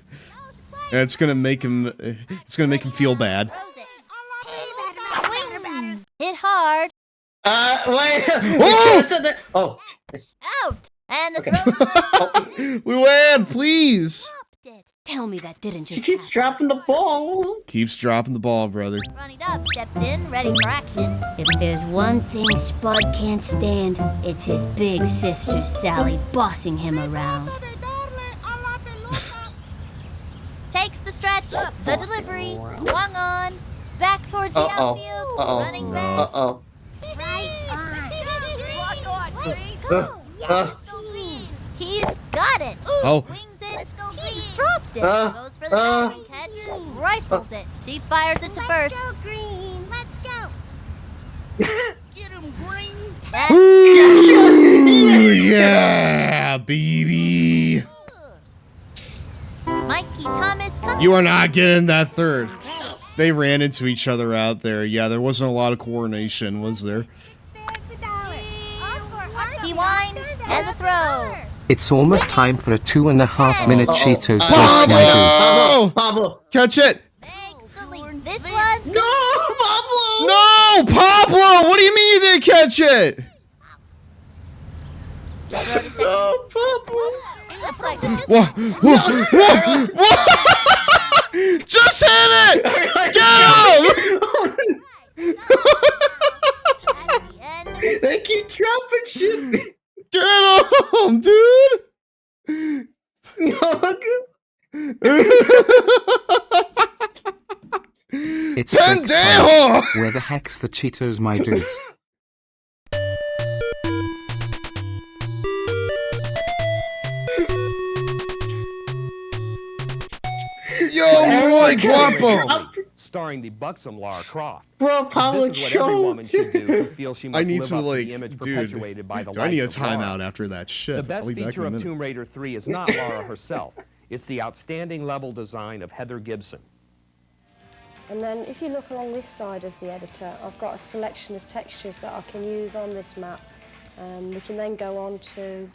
And it's gonna make him feel bad. Swing. Hit hard. Wait. Oh! Oh. Out. And the Okay. throw. Luann, please! Tell me that didn't She just keeps dropping the ball. Keeps dropping the ball, brother. Running up. Steps in. Ready for action. If there's one thing Spud can't stand, it's his big sister Sally bossing him around. Takes the stretch. The delivery. Swung on. Back towards the outfield. Running back. Uh-oh. He's got it. Oh. Wings it. He dropped it. Goes for the diving catch. Rifles it. She fires it to first. Let's go, Green. Let's go. Get him, Green. Ooh, yeah, baby. Mikey Thomas comes. You are not getting that third. They ran into each other out there. Yeah, there wasn't a lot of coordination, was there? He winds and the throw. It's almost time for a 2.5-minute Cheetos burst, my Pablo! dudes. Pablo. Catch it! This one. No, Pablo. No, Pablo! What do you mean you didn't catch it? No, Pablo. What? Just hit it! Get him! They keep dropping shit. Get him, dude! It's break Pendejo! time. Where the heck's the Cheetos, my dudes? muy guapo. Starring the buxom Lara Croft. Bro, Paulo This is what every woman should do who feels she I must need live to up to like, the image dude. perpetuated by the I need a likes of Lara. timeout after that shit. The best I'll be back in feature a of minute. Tomb Raider 3 is not Lara herself. It's the outstanding level design of Heather Gibson. And then if you look along this side of the editor, I've got a selection of textures that I can use on this map. We can then go on to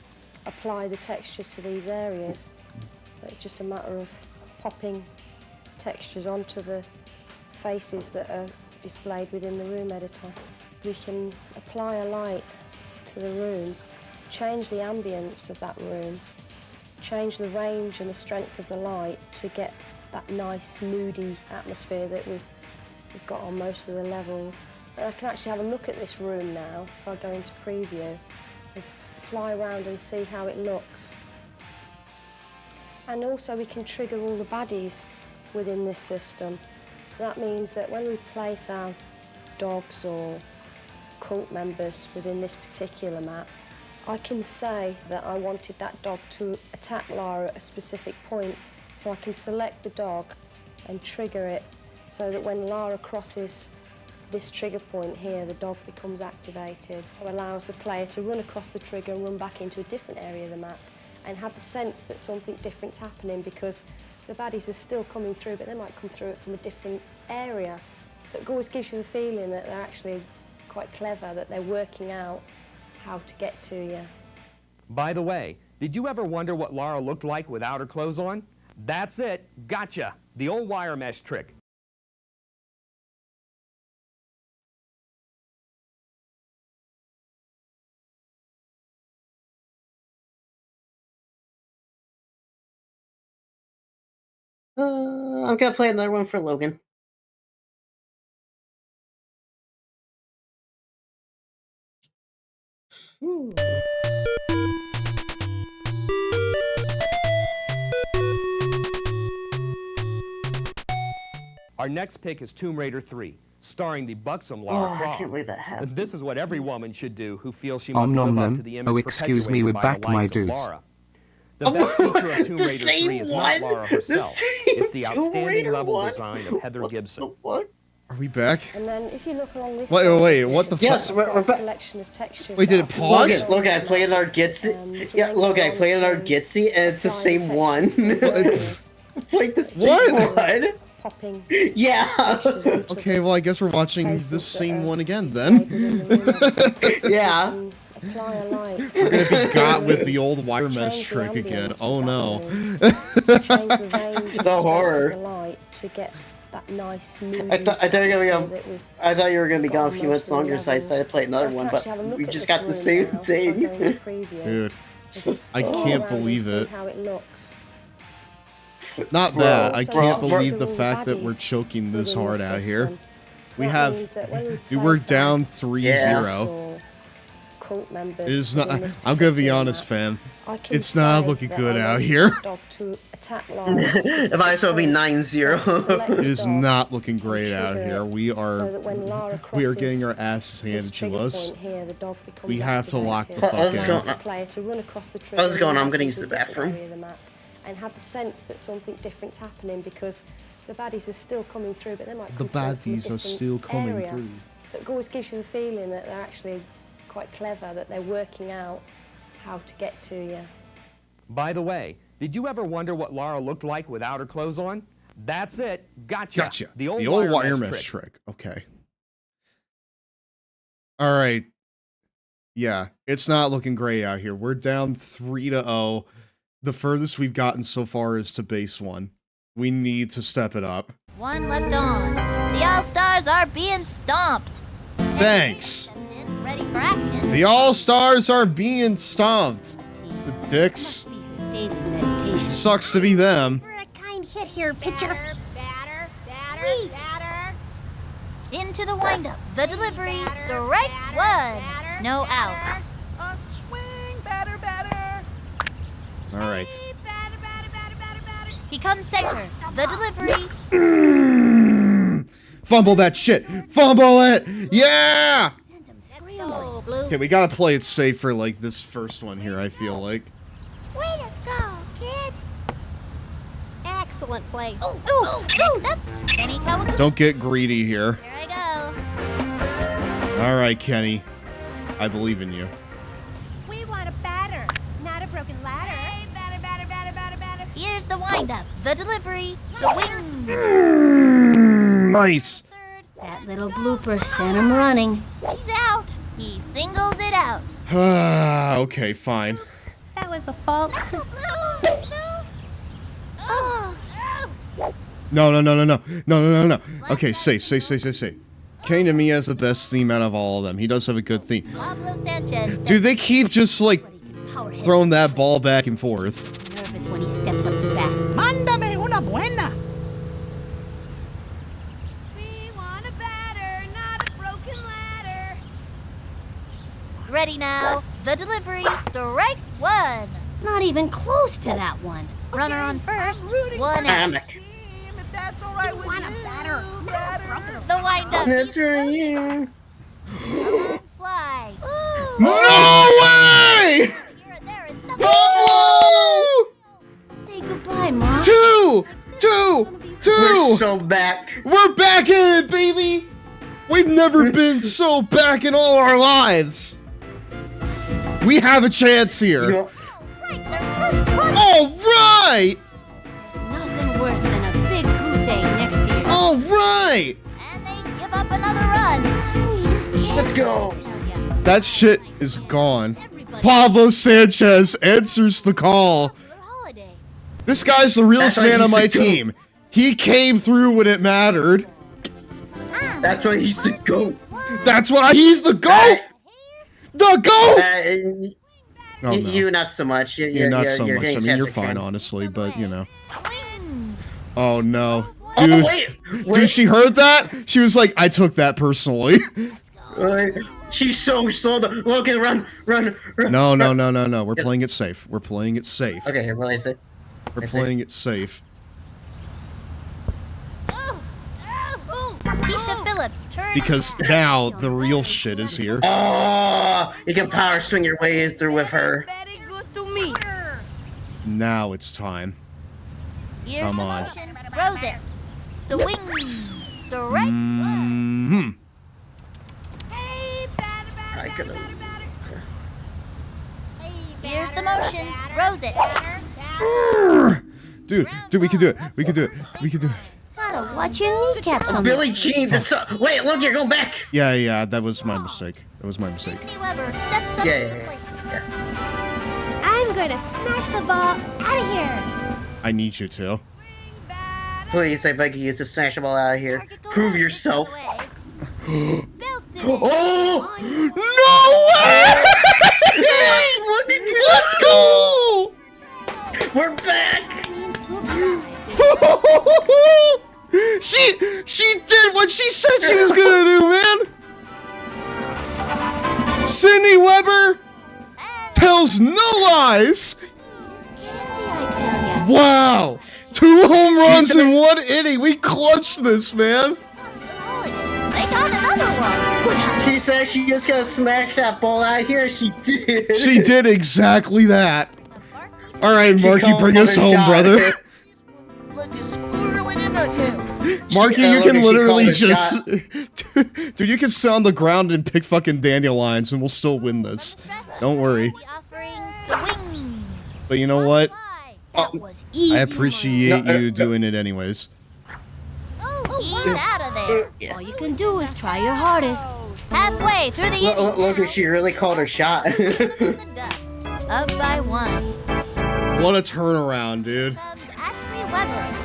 apply the textures to these areas. So it's just a matter of popping textures onto the faces that are displayed within the room editor. We can apply a light to the room, change the ambience of that room, change the range and the strength of the light to get that nice moody atmosphere that we've got on most of the levels. And I can actually have a look at this room now if I go into preview and fly around and see how it looks. And also we can trigger all the baddies within this system. So that means that when we place our dogs or cult members within this particular map, I can say that I wanted that dog to attack Lara at a specific point, so I can select the dog and trigger it so that when Lara crosses this trigger point here, the dog becomes activated. It allows the player to run across the trigger and run back into a different area of the map and have the sense that something different's happening because the baddies are still coming through, but they might come through it from a different area. So it always gives you the feeling that they're actually quite clever, that they're working out how to get to you. By the way, did you ever wonder what Lara looked like without her clothes on? That's it. Gotcha. The old wire mesh trick. I'm gonna play another one for Logan. Ooh. Our next pick is Tomb Raider 3, starring the buxom Lara Croft. I can't believe that happened. This is what every woman should do who feels she Om must nom live up nom. to the image Oh, excuse me, perpetuated we're by back, the my likes of dudes. Lara. The best feature of Tomb The Raider same 3 is not one. Lara The herself. same It's the Tomb outstanding Raider level one. design of Heather Gibson. What? Are we back? And then if you look along this Wait, what the Yes, fuck? we're got a back. selection of textures. Wait, did that it I can pause? use on Look, I the played map. our Gitsy. You can Yeah, then look, go I on played our to Gitsy, and it's the apply same textures one. to the areas. Played the same What? one. Popping Yeah. textures onto Okay, well, I guess we're watching faces the that same are one again displayed then. within the room editor. Yeah. You can apply a light. We're gonna be got with the old wire mesh Change the trick again. ambience Oh of no. that room. Change the range and The strength horror. of the light to get that nice moody I thought you were atmosphere gonna that we've I thought you were gonna be got gone on a few most minutes of the longer, so I decided to levels. play another I one. can But actually have a look we at just this got the room same now, if I go into thing. preview. Dude, If I fly can't around and believe see it. how it looks. Not Bro, that. I so can't bro, believe the all the fact that we're baddies choking this within the hard out here. system. So We that have. means that when we Dude, we're place down our 3-0. dogs or cult members It is not. within this I'm gonna be particular honest, map, fam. I can It's not say looking that good I out wanted here. that dog to attack Lara at a specific It might as well be point. 9-0. It is not looking great out trigger here. it We so are. that when Lara We are crosses getting our asses this handed to trigger us. point here, the dog becomes We have to lock the activated. fuck What's in. going Allows the on? player to run across the trigger What's going on? and I'm gonna back use the into a different bathroom. area of the map and have the sense that something different's happening because the baddies are still coming through, but they might The come through from a baddies are different still coming area. through. So it always gives you the feeling that they're actually quite clever, that they're working out how to get to you. By the way, did you ever wonder what Lara looked like without her clothes on? That's it. Gotcha. The old wire mesh trick. Okay. All right. Yeah, it's not looking great out here. We're down 3-0. The furthest we've gotten so far is to base 1. We need to step it up. One left on. The All-Stars are being stomped. Thanks. Ready for action. The All-Stars are being stomped. The dicks. Sucks to be them. For a kind hit here, pitcher. Into the windup. The delivery. Strike one. No out. Swing, batter, batter. All right. He comes center. The delivery. Fumble that shit. Fumble it. Yeah. Go, Blue. Okay, we gotta play it safe for like this first one here. I feel like. Way to go, kid. excellent play. Next up, Kenny Kawaguchi. Don't get greedy here. Here I go. All right, Kenny. I believe in you. We want a batter, not a broken ladder. Hey, batter, batter, batter, batter, batter. Here's the windup, the delivery, the wing. Nice. That little blooper sent him running. He's out. He singles it out. Okay, fine. That was a fault. No. Okay, safe. Kane to me has the best theme out of all of them. He does have a good theme. Pablo Sanchez. Dude, they keep just like throwing that ball back and forth. Nervous when he steps up to bat. Mándame una buena. We want a batter, not a broken ladder. Ready now. The delivery. Strike one. Not even close to that one. Runner on first. One out. If that's all right with want a batter, not a broken The windup. That's right. Fly. No way! Oh! Say goodbye, Mom. Two! We're so back. We're back in it, baby! We've never been so back in all our lives. We have a chance here. All right! Nothing worse than a big goose egg next to you. All right! And they give up another run. Let's go. That shit is gone. Pablo Sanchez answers the call. This guy's the realest man on my team. He came through when it mattered. That's why he's the GOAT. He's the GOAT! The GOAT! Oh, no. You not so much. You're not so much. I mean, you're fine, honestly, but, you know. Oh, no. Dude, dude, she heard that? She was like, I took that personally. She's so slow. Logan, run. No. We're playing it safe. We're playing it safe. Okay, well, I say. We're playing it safe. Keisha Phillips, turn. Because now the real shit is here. Oh, you can power swing your way through with her. Very good to me. Now it's time. Here's Come the on. motion. Throws it. The wing. Strike Mm-hmm. Hey, batter, batter, batter, batter, batter. Here's the motion. Throws it. Dude, we can do it. We can do it. Gotta watch your kneecaps on Billie Jean. Wait, look, you're going back. Yeah, that was my mistake. Weber steps up Yeah. I'm gonna smash the ball out of here. I need you to. Please, I beg you to smash the ball out of here. Prove yourself. Oh! No way! Let's go! We're back! She did what she said she was gonna do, man! Sydney Weber tells no lies! Wow! 2 home runs in 1 inning! We clutched this, man! They got another one. She said she just gonna smash that ball out of here. She did. She did exactly that. Alright, Marky, bring us home, brother. Marky, you can literally just... Dude, you can sit on the ground and pick fucking dandelions and we'll still win this. Don't worry. But you know what? I appreciate you doing it anyways. He's out of there. All you can do is try your hardest. Halfway through the inning. Look, she really called her shot. Up by 1. What a turnaround, dude. Ashley Weber.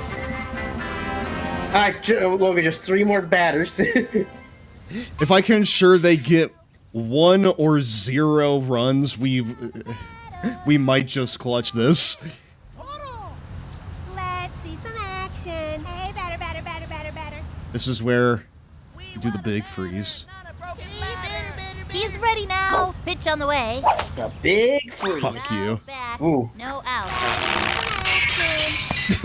Alright, Logan, just 3 more batters. If I can ensure they get 1 or 0 runs, we might just clutch this. Let's see some action. Hey, batter, batter, batter, batter, batter. This is where you do the big freeze. He's ready now. Pitch on the way. It's the big freeze. Fuck you. Back. Ooh. No out.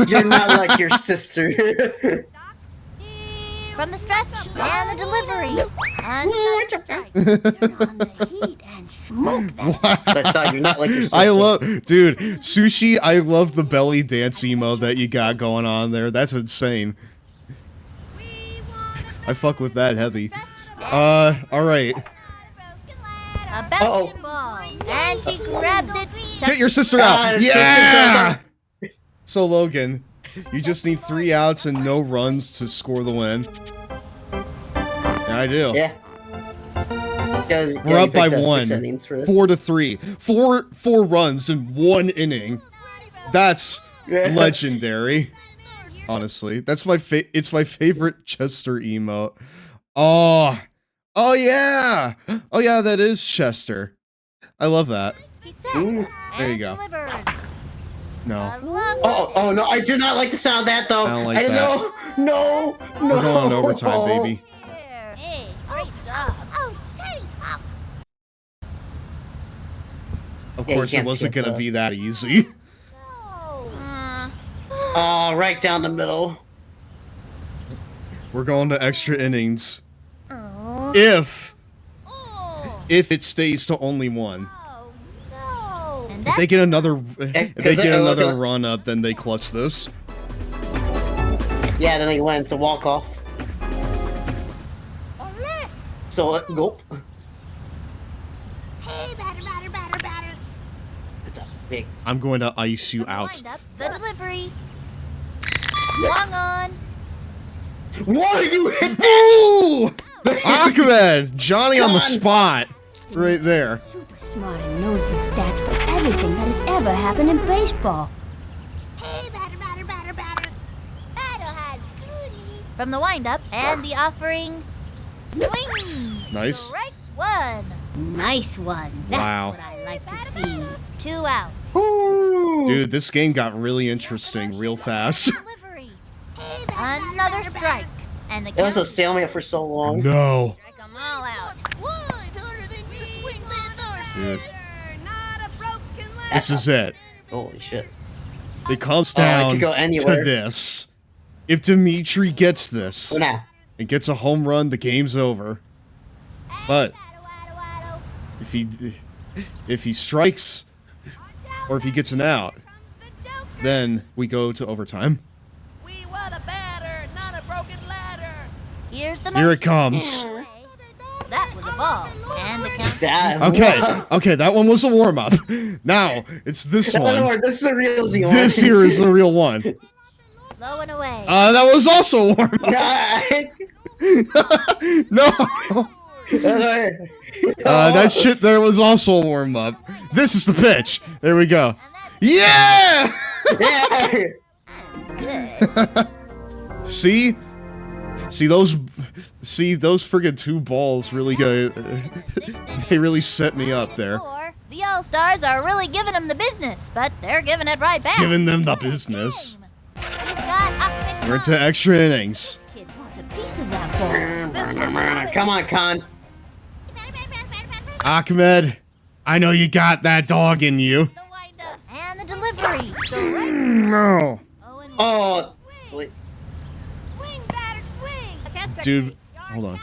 You're not like your sister. From the stretch and the delivery. Smoke that. You're not like your sister. I love, dude, Sushi, I love the belly dance emo that you got going on there. That's insane. I fuck with that heavy. Alright. A basketball. And she grabs it. Get your sister out! Yeah! So, Logan, you just need 3 outs and no runs to score the win. Yeah, I do. Yeah. We're up by 1. 4-3. Four runs in 1 inning. That's legendary. Honestly, that's it's my favorite Chester emote. Oh yeah. Oh yeah, that is Chester. I love that. There you go. No. Oh no, I do not like the sound of that though. I don't like that. No. We're going overtime, baby. Hey, great job. Of course, it wasn't gonna be that easy. Right down the middle. We're going to extra innings. If it stays to only 1. If they get another run up, then they clutch this. Yeah, then they went to walk off. So nope. Hey, batter. It's a big. I'm going to ice you out. The delivery. Swung on. What are you? Ooh! Ahmed! Johnny on the spot. Right there. Super smart and knows the stats for everything that has ever happened in baseball. Hey, batter. Battle has goodies. From the windup and the offering. Swing. Nice. Strike 1. Nice one. That's Wow. what I like to see. 2 out. Dude, this game got really interesting real fast. Another strike. And the It was a stalemate for so long. No. Strike them all out. Dude. This is it. Holy shit. It comes it down could go to anywhere. this. If Dimitri gets this Nah. and gets a home run, the game's over. But if he strikes or if he gets an out, then we go to overtime. Here's the Here it comes. That was a ball. And the count. Okay, that one was a warm-up. Now, it's this one. This is the real one. This here is the real one. Low and away. That was also a warm-up. No. That shit there was also a warm-up. This is the pitch. There we go. Yeah! See those friggin' 2 balls really they really set me up there. The All-Stars are really giving them the business, but they're giving it right back. Giving them the business. We're into extra innings. Come on, Con. Ahmed, I know you got that dog in you. And the delivery. No. Oh, sweet. Dude, hold on.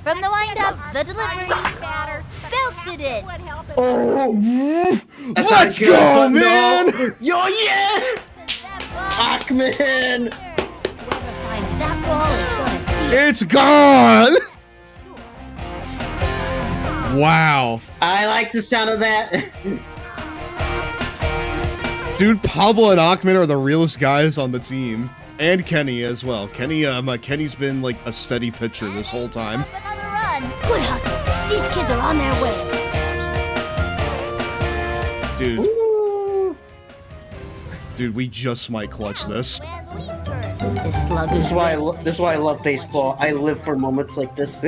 From the windup, the delivery. Belted it. Oh, let's go, man! No. Yo, yeah! Ahmed! It's gone! Wow. I like the sound of that. Dude, Pablo and Ahmed are the realest guys on the team. And Kenny as well. Kenny's been like a steady pitcher this whole time. Another run. Good hustle. These kids are on their way. Dude. Dude, we just might clutch this. This is why I love baseball. I live for moments like this.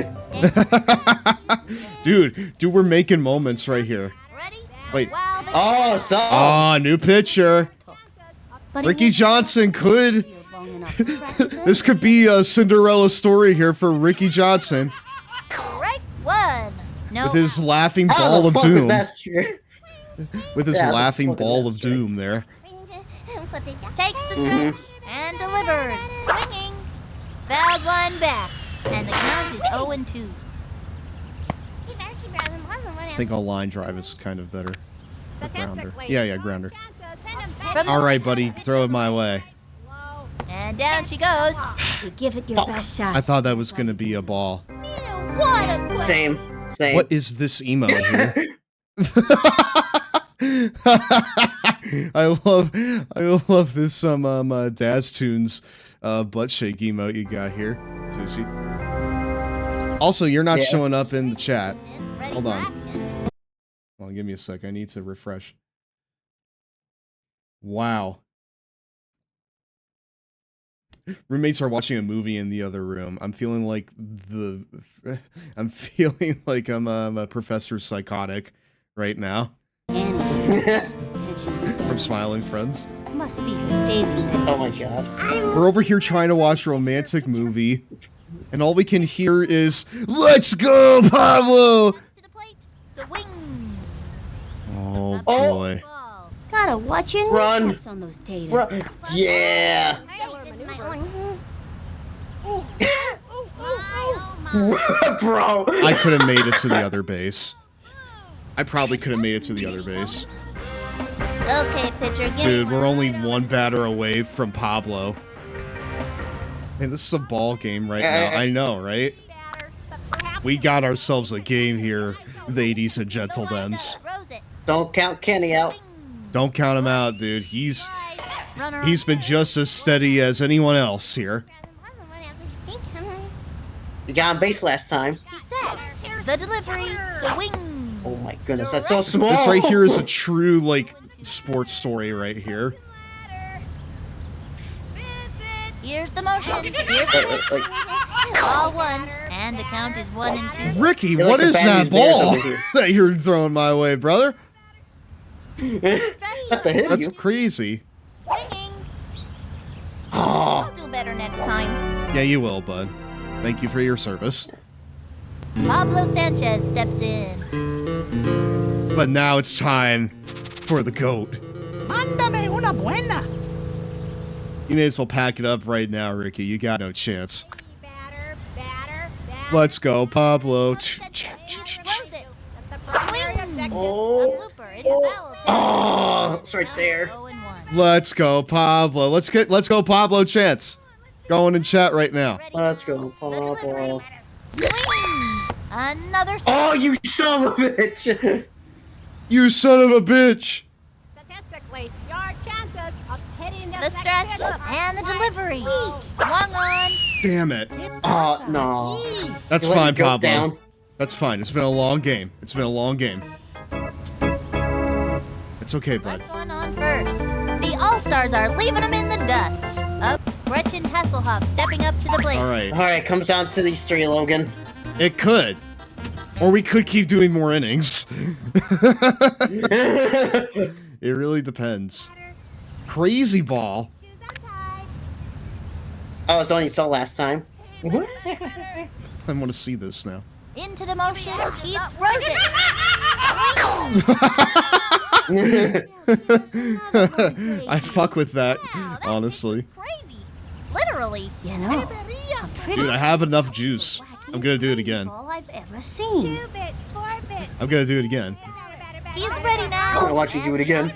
Dude, we're making moments right here. Wait. Oh, new pitcher. Ricky Johnson could. This could be a Cinderella story here for Ricky Johnson. Strike 1. No. With his laughing ball of doom. With his Yeah, laughing ball of doom there. Takes the stretch and delivers. Swinging. Fouled one back, and the count is 0-2. I think a line drive is kind of better. A grounder. Yeah, grounder. From All right, buddy, throw it my way. And down she goes. You give it your best shot. I thought that was gonna be a ball. What a play. Same. What is this emote here? I love this Daz Tunes butt shake emote you got here, Sushi. Also, you're not showing up in the chat. Hold on. Hold on, give me a sec. I need to refresh. Wow. Roommates are watching a movie in the other room. I'm feeling like I'm a Professor Psychotic right now. From Smiling Friends. Must be her daily. Oh my god. We're over here trying to watch a romantic movie, and all we can hear is, "Let's go, Pablo!" Oh boy. Gotta watch your Run. kneecaps on those taters. Run. Yeah. Bro. I could have made it to the other base. I probably could have made it to the other base. Okay, pitcher, get Dude, we're only one batter away from Pablo. Man, this is a ball game right now. I know, right? We got ourselves a game here, ladies and gentlemen. Don't count Kenny out. Don't count him out, dude. He's been just as steady as anyone else here. You got on base last time. the delivery, the wing. Oh my goodness, that's so small. This right here is a true, like, sports story right here. Here's the motion. Here's the ball one, and the count is 1 and 2. Ricky, what is that ball that you're throwing my way, brother? That's crazy. Swinging. Oh. I'll do better next time. Yeah, you will, bud. Thank you for your service. Pablo Sanchez steps in. But now it's time for the GOAT. Mándame una buena. You may as well pack it up right now, Ricky. You got no chance. Let's go, Pablo. Oh, it's right there. Let's go, Pablo. Let's go, Pablo chance. Going in chat right now. Let's go, Pablo. Another. Oh, you son of a bitch! You son of a bitch! Statistically, your chances of hitting the stretch and the delivery. Swung on. Damn it. Oh, no. That's fine, Pablo. That's fine. It's been a long game. It's been a long game. It's okay, bud. What's going on first? The All-Stars are leaving them in the dust. Up, Gretchen Hasselhoff stepping up to the plate. All right. All right, comes down to these three, Logan. It could. Or we could keep doing more innings. It really depends. Crazy ball. Oh, it's only you saw last time. I want to see this now. Into the motion, he throws it. I fuck with that, honestly. Crazy. Literally. You know, dude, I have enough juice. I'm gonna do it again. all I've ever seen. I'm gonna do it again. He's ready now. I'm gonna watch you do it again.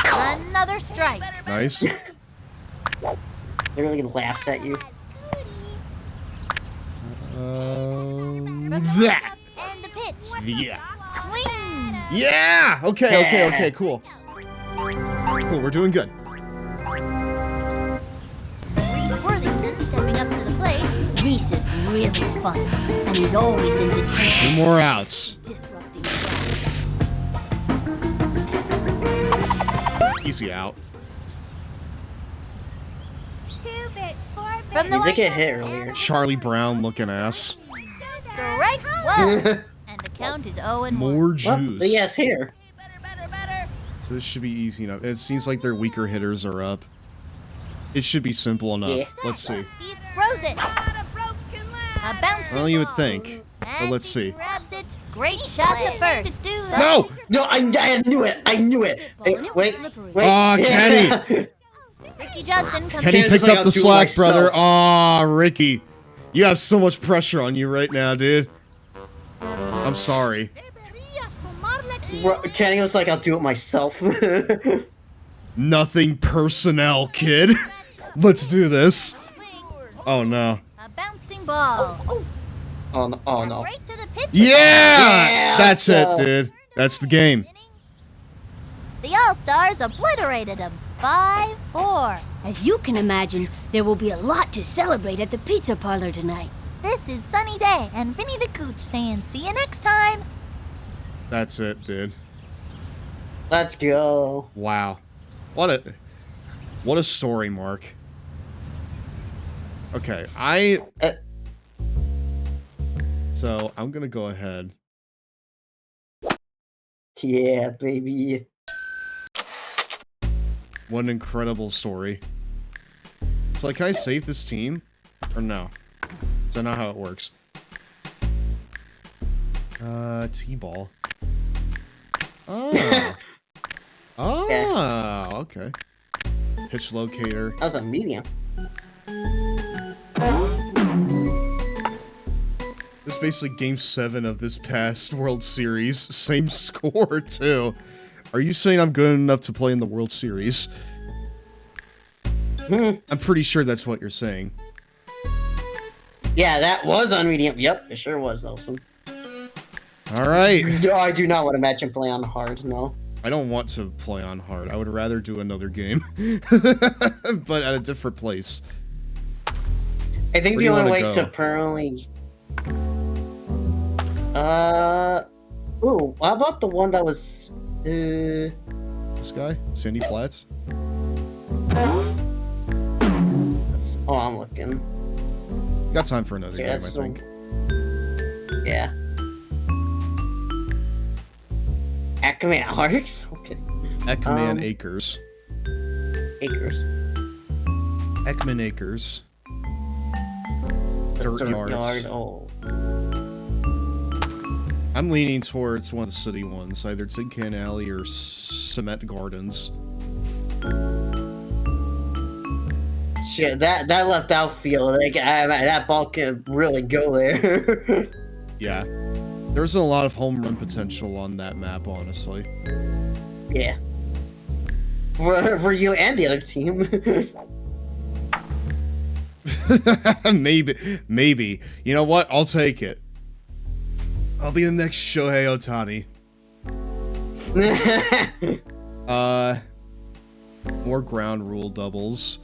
Another strike. Nice. Literally laughs at you. That. And the pitch. Yeah. Swing. Yeah. Okay. Cool. Cool. We're doing good. Reese Worthington stepping up to the plate. Reese is really fun, and he's always in the chase. 2 more outs. Easy out. From the He did get hit earlier. Charlie Brown looking ass. Strike one. And the count is 0 and 1. More juice. Well, yes, here. So this should be easy enough. It seems like their weaker hitters are up. It should be simple enough. Yeah. Let's see. He throws it. A bouncing Well, you would ball. think. But let's see. Grabs it. Great shot to first. No! No, I knew it. I knew it. Hey, wait. Oh, Kenny! Ricky Justin comes Kenny in. picked up the slack, brother. Aw, Ricky. You have so much pressure on you right now, dude. I'm sorry. Kenny was like, I'll do it myself. Nothing personnel, kid. Let's do this. Oh, no. A bouncing ball. Oh, no. Oh, no. Right to the pitcher. Yeah! That's it, dude. That's the game. The All-Stars obliterated him. 5-4. As you can imagine, there will be a lot to celebrate at the pizza parlor tonight. This is Sunny Day and Vinny the Cooch saying see you next time. That's it, dude. Let's go. Wow. What a story, Mark. Okay, so I'm gonna go ahead. Yeah, baby. What an incredible story. It's like, can I save this team? Or no? Is that not how it works? T-ball. Oh. Oh, okay. Pitch locator. That was a medium. This is basically game 7 of this past World Series. Same score, too. Are you saying I'm good enough to play in the World Series? I'm pretty sure that's what you're saying. Yeah, that was on medium. Yep, it sure was, Nelson. Alright. No, I do not want to match and play on hard, no. I don't want to play on hard. I would rather do another game. But at a different place. I think the only way to permanently... Ooh, how about the one that was... This guy? Sandy Flats? Oh, I'm looking. Got time for another game, I think. Yeah. Acme Arcs? Okay. Ekman Acres. Acres. Ekman Acres. Dirt yards. Oh. I'm leaning towards one of the city ones, either Tin Can Alley or Cement Gardens. Shit, that left outfield, like, that ball can really go there. Yeah. There's a lot of home run potential on that map, honestly. Yeah. For you and the other team. Maybe. You know what? I'll take it. I'll be the next Shohei Ohtani. More ground rule doubles.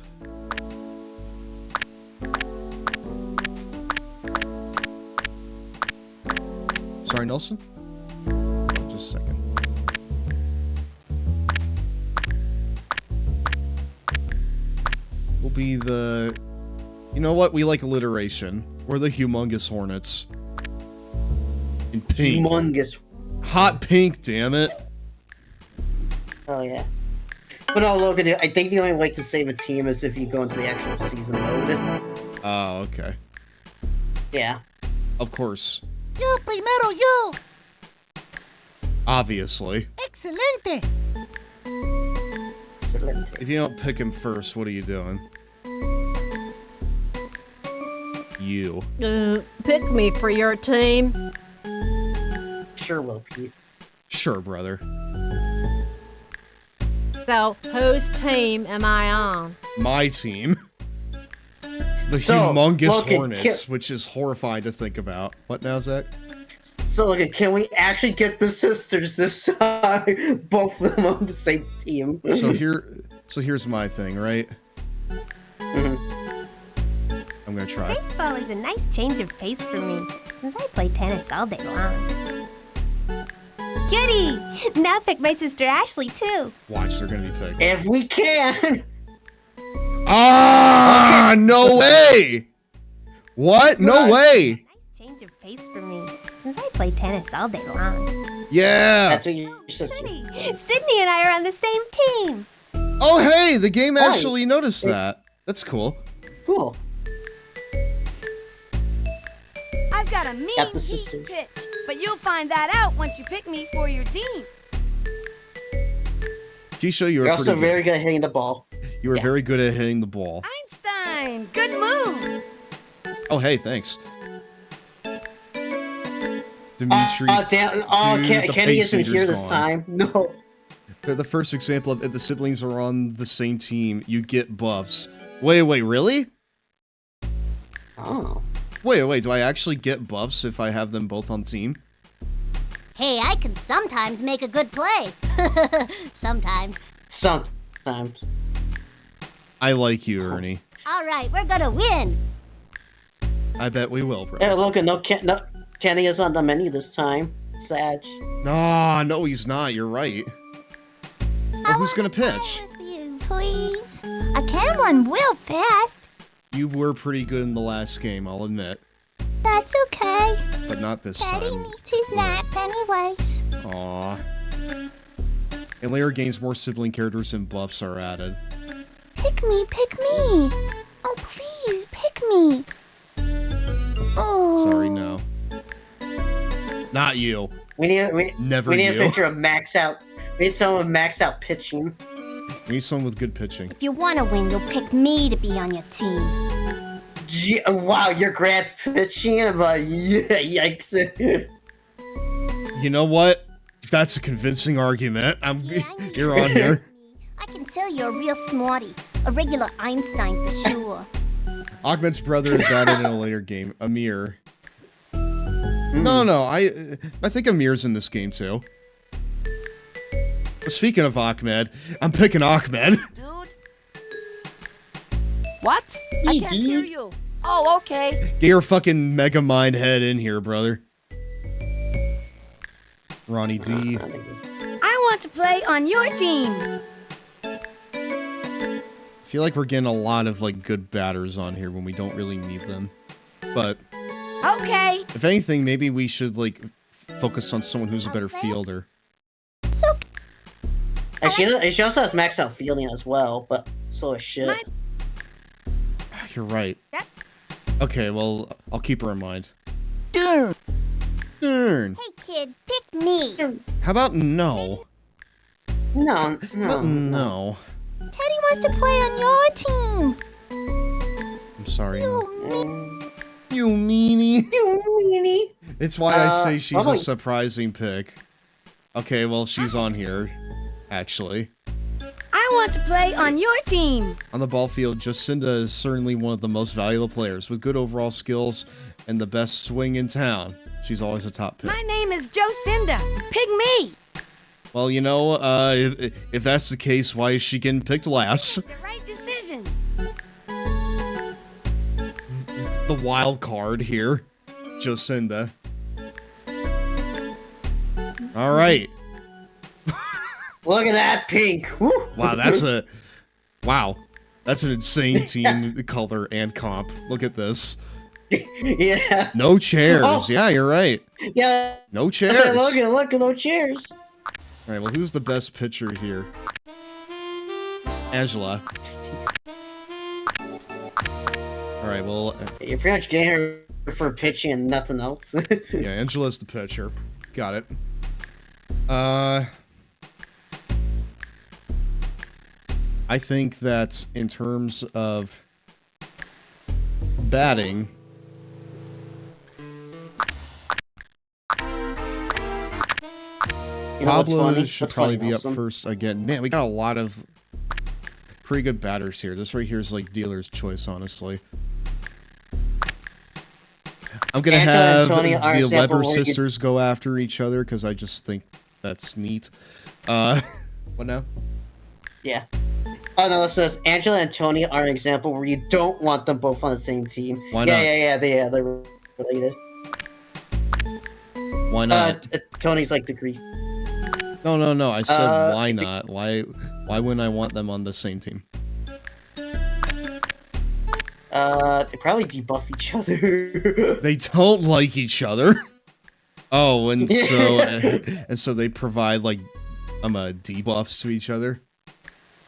Sorry, Nelson? Oh, just a second. We'll be the... You know what? We like alliteration. We're the Humongous Hornets. In pink. Humongous. Hot pink, damn it. Oh, yeah. But no, Logan, I think the only way to save a team is if you go into the actual season mode. Oh, okay. Yeah. Of course. Yo, primero, yo. Obviously. Excelente. If you don't pick him first, what are you doing? You. Pick me for your team. Sure will, Pete. Sure, brother. So, whose team am I on? My team. The So, Humongous Logan, Hornets, which is horrifying to think about. What now, Zach? So, Logan, can we actually get the sisters this time? Both of them on the same team. So here's my thing, right? Mm-hmm. I'm gonna try. Baseball is a nice change of pace for me, since I play tennis all day long. Goody! Now pick my sister Ashley, too. Watch, they're gonna be picked. If we can! Ah! Okay. No way! What? No way! Nice change of pace for me, since I play tennis all day long. Yeah! That's what your sister. Sydney and I are on the same team. Oh, hey! The game actually noticed that. That's cool. Cool. I've got a mean heat pitch, but you'll find that out once you pick me for your team. Keisha, you're also very good at hitting the ball. You were very good at hitting the ball. Einstein, good move. Oh, hey, thanks. Dimitri. Damn. Dude, the Kenny pace isn't here meter's this gone. time. No. They're the first example of if the siblings are on the same team, you get buffs. Wait, really? Oh. Wait, do I actually get buffs if I have them both on team? Hey, I can sometimes make a good play. Sometimes. Sometimes. I like you, Ernie. All right, we're gonna win. I bet we will, bro. Hey, look, no, Kenny is on the menu this time. Sad. No, he's not. You're right. Well, who's gonna pitch? You, please. I can run real fast. You were pretty good in the last game, I'll admit. That's okay. But not this Daddy time. needs his nap anyways. Aw. In later games, more sibling characters and buffs are added. Pick me. Oh, please, pick me. Oh. Sorry, no. Not you. We need a you. picture of max out. We need someone with max out pitching. We need someone with good pitching. If you want to win, you'll pick me to be on your team. Wow, you're grand pitching? Yikes. You know what? That's a convincing argument. You're on here. I can tell you're a real smarty. A regular Einstein for sure. Ahmed's brother is added in a later game. Amir. No, I think Amir's in this game too. Speaking of Ahmed, I'm picking Ahmed. What? I can't hear you. Oh, okay. Get your fucking Mega Mind head in here, brother. Ronnie D. I want to play on your team. I feel like we're getting a lot of like good batters on here when we don't really need them. But okay. If anything, maybe we should like focus on someone who's a better fielder. And she also has max out fielding as well, but so as shit. You're right. Okay, well, I'll keep her in mind. Darn. Darn. Hey, kid, pick me. How about no? No. No. Teddy wants to play on your team. I'm sorry. You You meanie. You meanie. It's why I say she's a surprising pick. Okay, well, she's on here, actually. I want to play on your team. On the ball field, Jacinda is certainly one of the most valuable players, with good overall skills and the best swing in town. She's always a top pick. My name is Jocinda. Pick me. Well, you know, if that's the case, why is she getting picked last? The right decision. The wild card here, Jacinda. All right. Look at that pink. Woo. Wow, that's an insane team color and comp. Look at this. Yeah. No chairs. Oh. Yeah, you're right. Yeah. No chairs. Look, no chairs. All right, well, who's the best pitcher here? Angela. All right, well... You're pretty much getting her for pitching and nothing else. Yeah, Angela's the pitcher. Got it. I think that in terms of batting... Pablo should probably be up first again. Man, we got a lot of pretty good batters here. This right here is like dealer's choice, honestly. I'm gonna have the Leber sisters go after each other because I just think that's neat. What now? Yeah. Oh no, it says Angela and Tony are an example where you don't want them both on the same team. Why not? Yeah, they're related. Why not? Tony's like the Greek. No. I said why not? Why wouldn't I want them on the same team? They probably debuff each other. They don't like each other. Oh, and so they provide like debuffs to each other.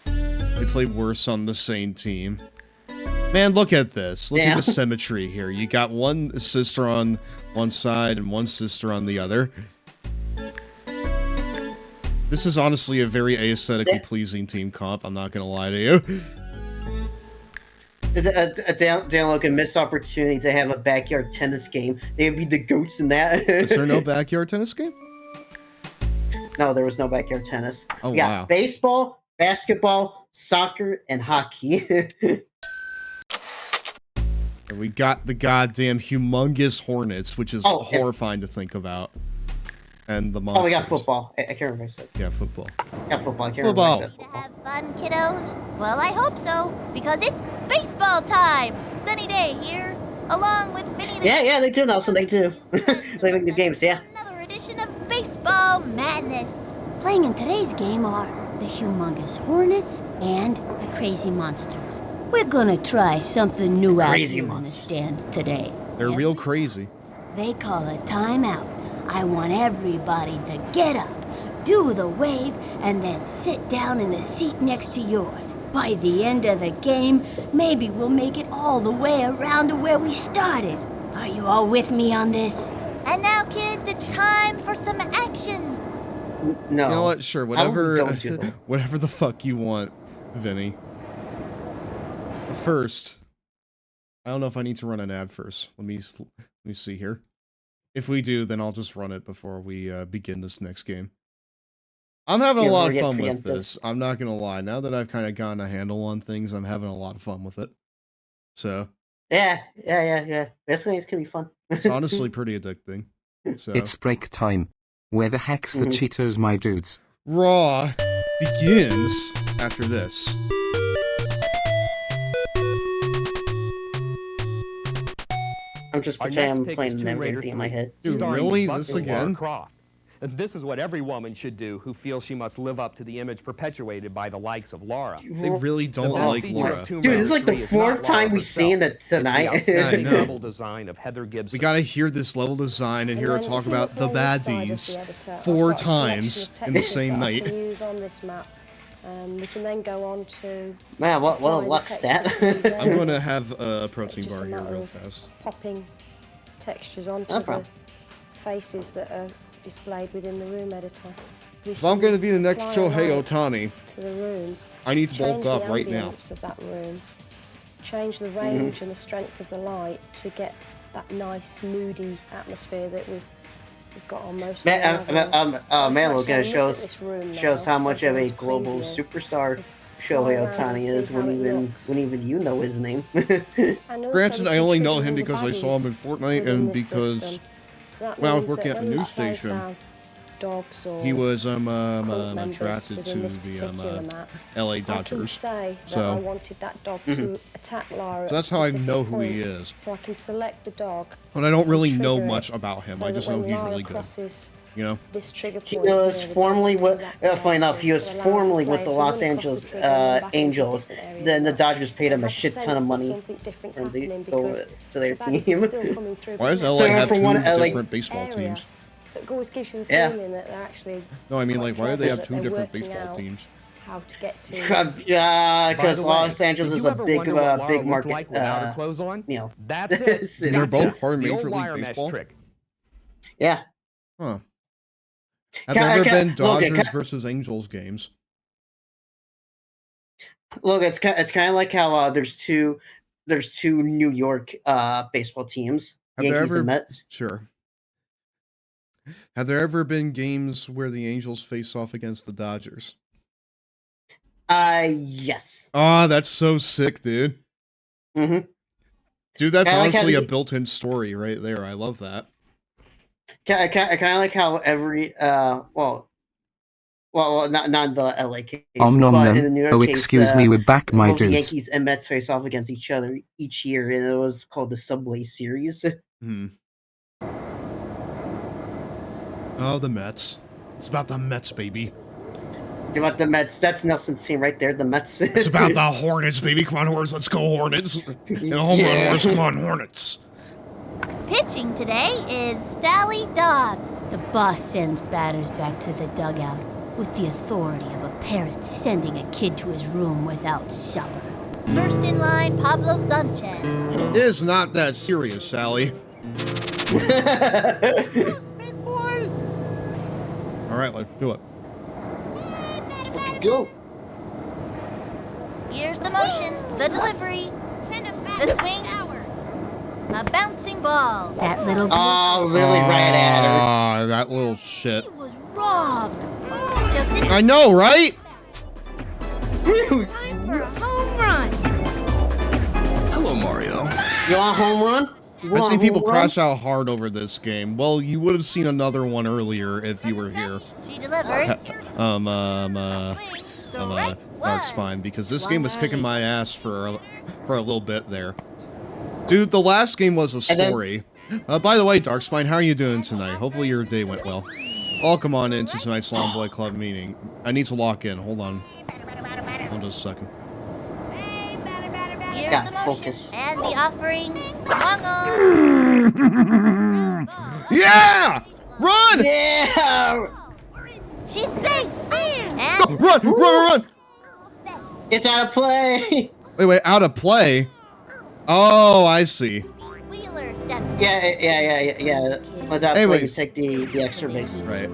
They play worse on the same team. Man, look at this. Look at the symmetry here. You got one sister on one side and one sister on the other. This is honestly a very aesthetically pleasing team comp. I'm not gonna lie to you. Dan Logan, missed opportunity to have a backyard tennis game. They would be the goats in that. Is there no backyard tennis game? No, there was no backyard tennis. Oh, we got wow. baseball, basketball, soccer, and hockey. And we got the goddamn humongous Hornets, which is horrifying to think about. And the monsters. Oh, we got football. I can't remember what I said. Yeah, football. Yeah, football. I can't remember what I said. Have fun, kiddos? Well, I hope so, because it's baseball time! Sunny day here, along with Vinny the Yeah, they do, Nelson, they do. They make the games, yeah. Another edition of Baseball Madness. Playing in today's game are the humongous Hornets and the crazy monsters. We're gonna try something new out here in the stand today. They're real crazy. They call a timeout. I want everybody to get up, do the wave, and then sit down in the seat next to yours. By the end of the game, maybe we'll make it all the way around to where we started. Are you all with me on this? And now, kids, it's time for some action. No. You know what? Sure, whatever, whatever the fuck you want, Vinny. First, I don't know if I need to run an ad first. Let me see here. If we do, then I'll just run it before we begin this next game. I'm having a lot of fun with this. I'm not gonna lie. Now that I've kind of gotten a handle on things, I'm having a lot of fun with it. So. Yeah. Basically, it's gonna be fun. It's honestly pretty addicting. So. It's break time. Where the heck's the Cheetos, my dudes? Raw begins after this. I'm just pretending I'm playing everything in my head. Dude, really? This again? This is what every woman should do who feels she must live up to the image perpetuated by the likes of Laura. They really don't like Laura. Dude, this is like the fourth time we've seen it tonight. I know. Level design of Heather Gibson. We gotta hear this level design and hear her talk about the baddies 4 times in the same night. We can then go on to... Man, what a luck stat. I'm going to have a protein bar here real fast. Popping textures onto the faces that are displayed within the room editor. If I'm going to be the next Shohei Ohtani, to the room, I need to bulk up right now. Of that room, change the range and the strength of the light to get that nice, moody atmosphere that we've got on most Logan shows how much of a global superstar Shohei Ohtani is when even you know his name. Granted, I only know him because I saw him in Fortnite and because when I was working at the news station, he was drafted to the LA Dodgers. So I wanted that dog to attack Lara. So that's how I know who he is. So I can select the dog. But I don't really know much about him. I just know he's really good. You know? This trigger point he was formerly with, funny enough, he was formerly with the Los Angeles Angels. Then the Dodgers paid him a shit ton of money for the, to their team. Why does LA have 2 different baseball teams? So it always gives you the feeling that they're actually... No, I mean, like, why do they have 2 different baseball teams? How to get to... Yeah, because Los Angeles is a big market, you know. That's it. They're both part of Major League Baseball? Yeah. Huh. Have there ever been Dodgers versus Angels games? Look, it's kind of like how there's two New York baseball teams, Yankees and Mets. Sure. Have there ever been games where the Angels face off against the Dodgers? Yes. Ah, that's so sick, dude. Mm-hmm. Dude, that's honestly a built-in story right there. I love that. I kind of like how every well, not the LA case, but in the New York case, excuse me, we're back, my dudes. dudes. The Yankees and Mets face off against each other each year, and it was called the Subway Series. Oh, the Mets. It's about the Mets, baby. It's about the Mets. That's Nelson's team right there, the Mets. It's about the Hornets, baby. Come on, Hornets. Let's go, Hornets. And home run, Hornets. Come on, Hornets. Pitching today is Sally Dobbs. The boss sends batters back to the dugout with the authority of a parent sending a kid to his room without supper. First in line, Pablo Sanchez. It is not that serious, Sally. All right, let's do it. fucking go. Here's the motion, the delivery, the swing, a bouncing ball. That little Oh, really right at her. Ah, that little shit. robbed. I know, right? Time for a home run. Hello, Mario. You want a home run? I've seen people crash out hard over this game. Well, you would have seen another one earlier if you were here. She delivers. Dark Spine, because this game was kicking my ass for a little bit there. Dude, the last game was a story. By the way, Dark Spine, how are you doing tonight? Hopefully your day went well. Welcome on into tonight's Long Boy Club meeting. I need to lock in. Hold on. Hold just a second. Here's Gotta the motion, focus. and the offering. Swung on. Yeah! Run! Yeah! She's safe. And Go, run! It's out of play! Wait, out of play? Oh, I see. Wheeler steps in. Yeah. Was out of play to take the extra base. Right.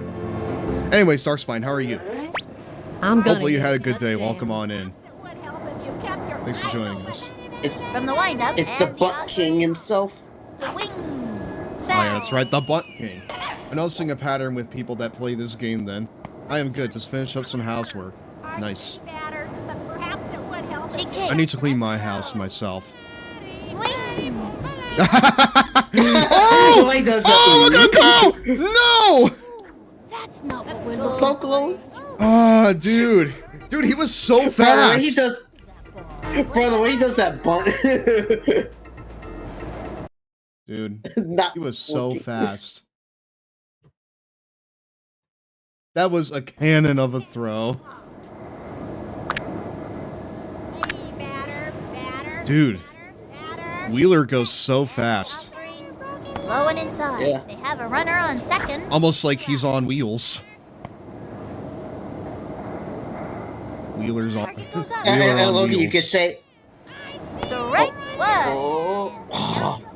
Anyways, Dark Spine, how are you? I'm gonna Hopefully you had a good get day. that Welcome on in. Thanks for joining us. It's From the windup. It's and the Butt King himself. The wing. Oh yeah, that's right, the Butt King. I'm noticing a pattern with people that play this game then. I am good, just finish up some housework. Nice. She kicks. I need to clean my house myself. Swing. Oh! Why does that? Oh, look at go! No! That's not what we're looking So close. Ah, dude. Dude, he was so Bro, the way he fast. does. Bro, the way he does that butt. Dude, Not he was so working. fast. That was a cannon of a throw. Dude, Wheeler goes so fast. Low and inside. Yeah. They have a runner on second. Almost like he's on wheels. Wheeler's on. Wheeler And on Loki, wheels. you could say. Strike one. Oh.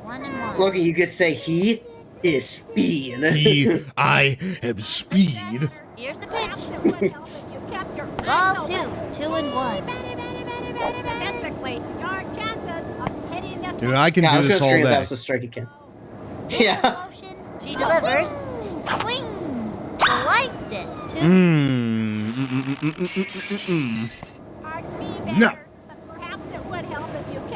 One and one. Loki, you could say he is speed. I am speed. Here's the pitch. Ball two. 2-1. Statistically, your chances of hitting this Dude, I can Yeah, I do was this gonna all scream if that day. was a strike again. Yeah. Motion. She delivers. Swing. Liked it. Two. No.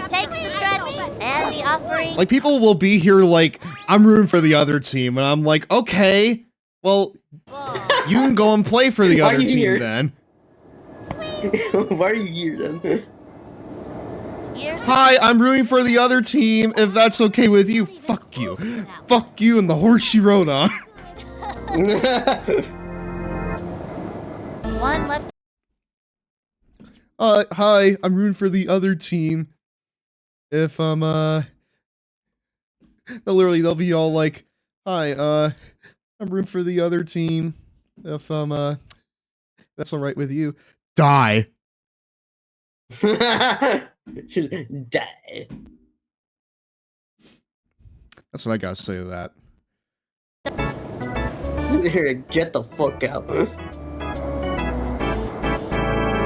Takes the stretch and the offering. Like, people will be here like, I'm rooting for the other team, and I'm like, okay, well, you can go and play for the Why other are you team here? then. Why are you here then? Here's Hi, I'm rooting for the other team, if that's okay with you. Fuck you. Fuck you and the horse you rode on. one left. Hi, I'm rooting for the other team. If, they'll be all like, hi, I'm rooting for the other team. If, that's alright with you. Die. Die. That's what I gotta say to that. Here, get the fuck out.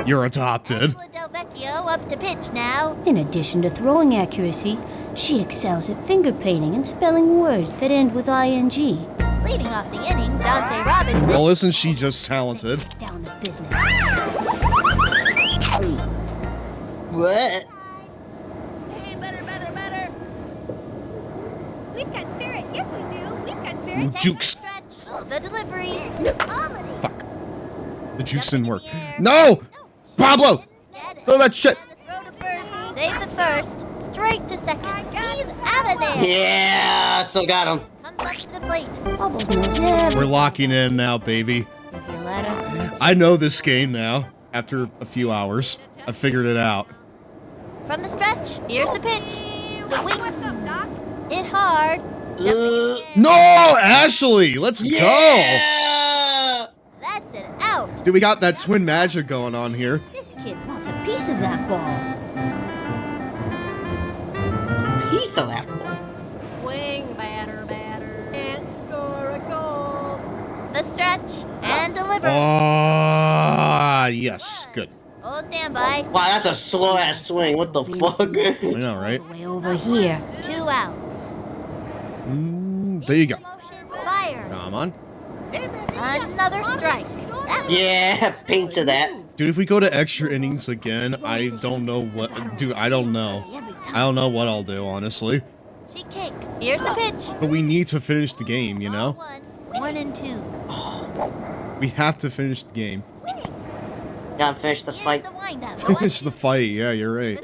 You're adopted. Delvecchio up to pitch now. In addition to throwing accuracy, she excels at finger painting and spelling words that end with ing. Leading off the inning, Dante Robinson. Well, isn't she just talented? Down to business. What? Hey, better. We've got spirit. Yes, we do. We've got spirit. Jukes. The delivery. Fuck. The jukes didn't work. No! Pablo! Throw that shit! Throw to first. Save the first. Straight to second. He's out of there. Yeah, still got him. Comes up to the plate. Bubbles knows everything. We're locking in now, baby. If you let her. I know this game now. After a few hours. I figured it out. From the stretch. Here's the pitch. The wing. Hit hard. No! Ashley! Let's Yeah! That's it out. go! Dude, we got that twin magic going on here. This kid wants a piece of that ball. He's so laughable. Swing, batter. And score a goal. The stretch and deliver. Oh, Yes. Good. Hold standby. Wow, that's a slow ass swing. What the fuck? I know, right? Way over here. 2 outs. There you go. Fire. Come on. Another strike. Yeah, paint to that. Dude, if we go to extra innings again, I don't know what... Dude, I don't know. I don't know what I'll do, honestly. She kicks. Here's the pitch. But we need to finish the game, you know? 1 and 2. We have to finish the game. Gotta finish the fight. Finish the fight, yeah, you're right.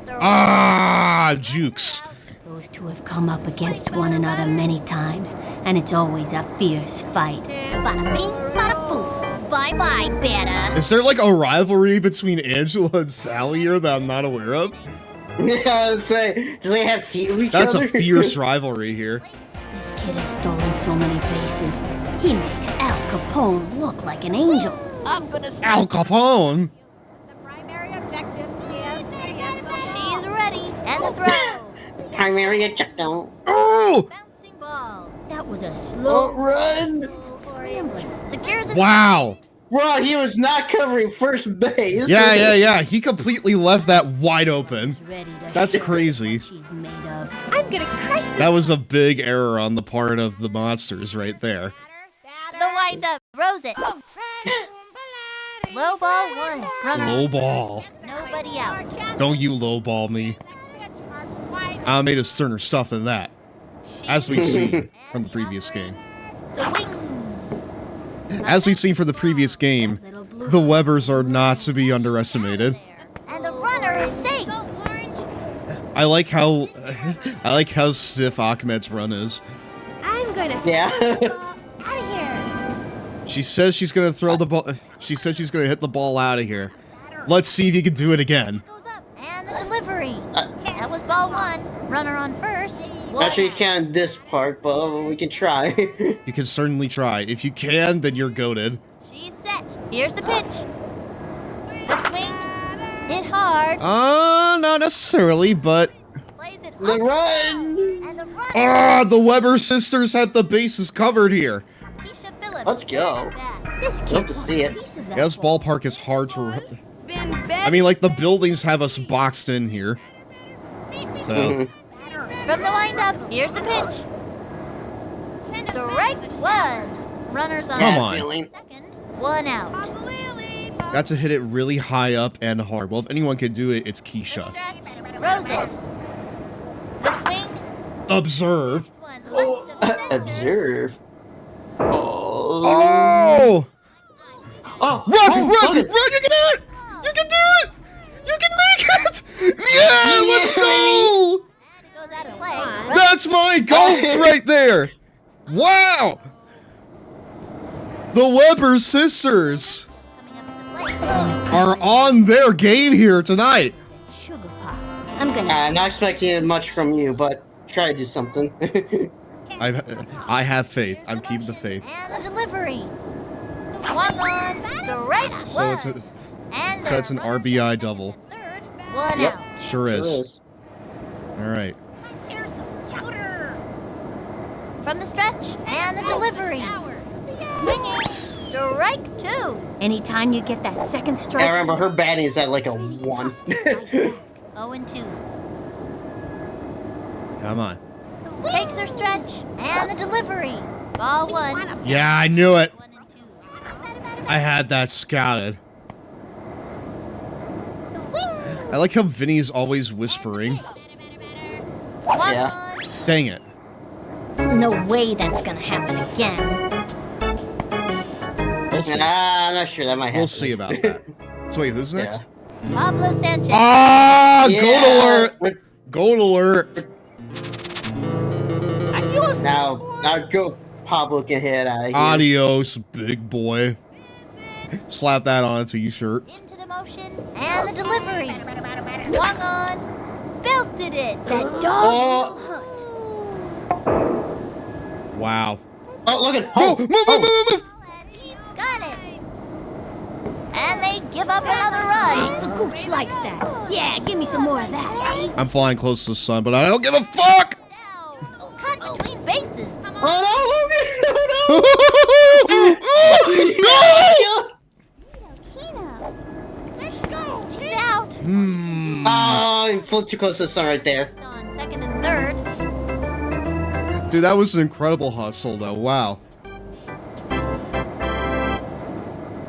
Ah, jukes. Those two have come up against one another many times, and it's always a fierce fight. Bada bing, bada boom. Bye-bye, better. Is there like a rivalry between Angela and Sally here that I'm not aware of? Yeah, I was saying, do they have feet with each That's other? a fierce rivalry here. This kid has stolen so many bases. He makes Al Capone look like an angel. I'm gonna Al Capone? She's ready. And the throw. Primary objective. Oh! Bouncing ball. That was a slow run. Secures the Wow. Bro, he was not covering first base. Yeah. He completely left that wide open. That's crazy. I'm gonna crush That was a big error on the part of the monsters right there. The wind up. Throws it. Low ball 1. Runner. Low ball. Nobody out. Don't you lowball me. I made a sterner stuff than that. As we've seen from the previous game. The wing. As we've seen from the previous game, the Webbers are not to be underestimated. And the runner is safe. I like how stiff Ahmed's run is. I'm gonna Yeah. She says she's gonna throw the ball. She says she's gonna hit the ball out of here. Let's see if you can do it again. And the delivery. That was ball 1. Runner on first. Not sure you can this part, but we can try. You can certainly try. If you can, then you're goated. She's set. Here's the pitch. The swing. Hit hard. Not necessarily, but... The run! And the runner. Ah, the Weber sisters have the bases covered here. Let's go. Love to see it. Yeah, this ballpark is hard to... I mean, like, the buildings have us boxed in here. So... From the windup, here's the pitch. Strike 1. Runners on Come on. second. 1 out. Got to hit it really high up and hard. Well, if anyone could do it, it's Keisha. Roses. The swing. Observe. Observe. Oh! Oh! Run! You can do it! You can do it! You can make it! Yeah! Let's go! That's my goals right there! Wow! The Weber sisters are on their game here tonight. I'm not expecting much from you, but try to do something. I have faith. I'm keeping the faith. And the delivery. Swung on. Strike So 1. it's an RBI double. 1 Yep. out. Sure is. All right. From the stretch and the delivery. Swinging. Strike 2. Anytime you get that second strike. I remember her batting is at like a 1. 0 and 2. Come on. Takes her stretch and the delivery. Ball 1. Yeah, I knew it. I had that scouted. I like how Vinny's always whispering. Yeah. Dang it. No way that's gonna happen again. We'll see. I'm not sure that might happen. We'll see about that. So wait, who's next? Pablo Sanchez. Ah, Yeah. goal alert! Goal alert! Now go. Pablo can hit out of here. Adios, big boy. Slap that on a t-shirt. Into the motion and the delivery. Swung on. Belted it. That dog will hunt. Wow. Oh, look at Go! Move! Got it. And they give up another run. The gooch likes that. Yeah, give me some more of that. I'm flying close to the sun, but I don't give a fuck! Cut between bases. Oh no, Logan! No! flew too close to the sun right there. On second and third. Dude, that was an incredible hustle, though. Wow.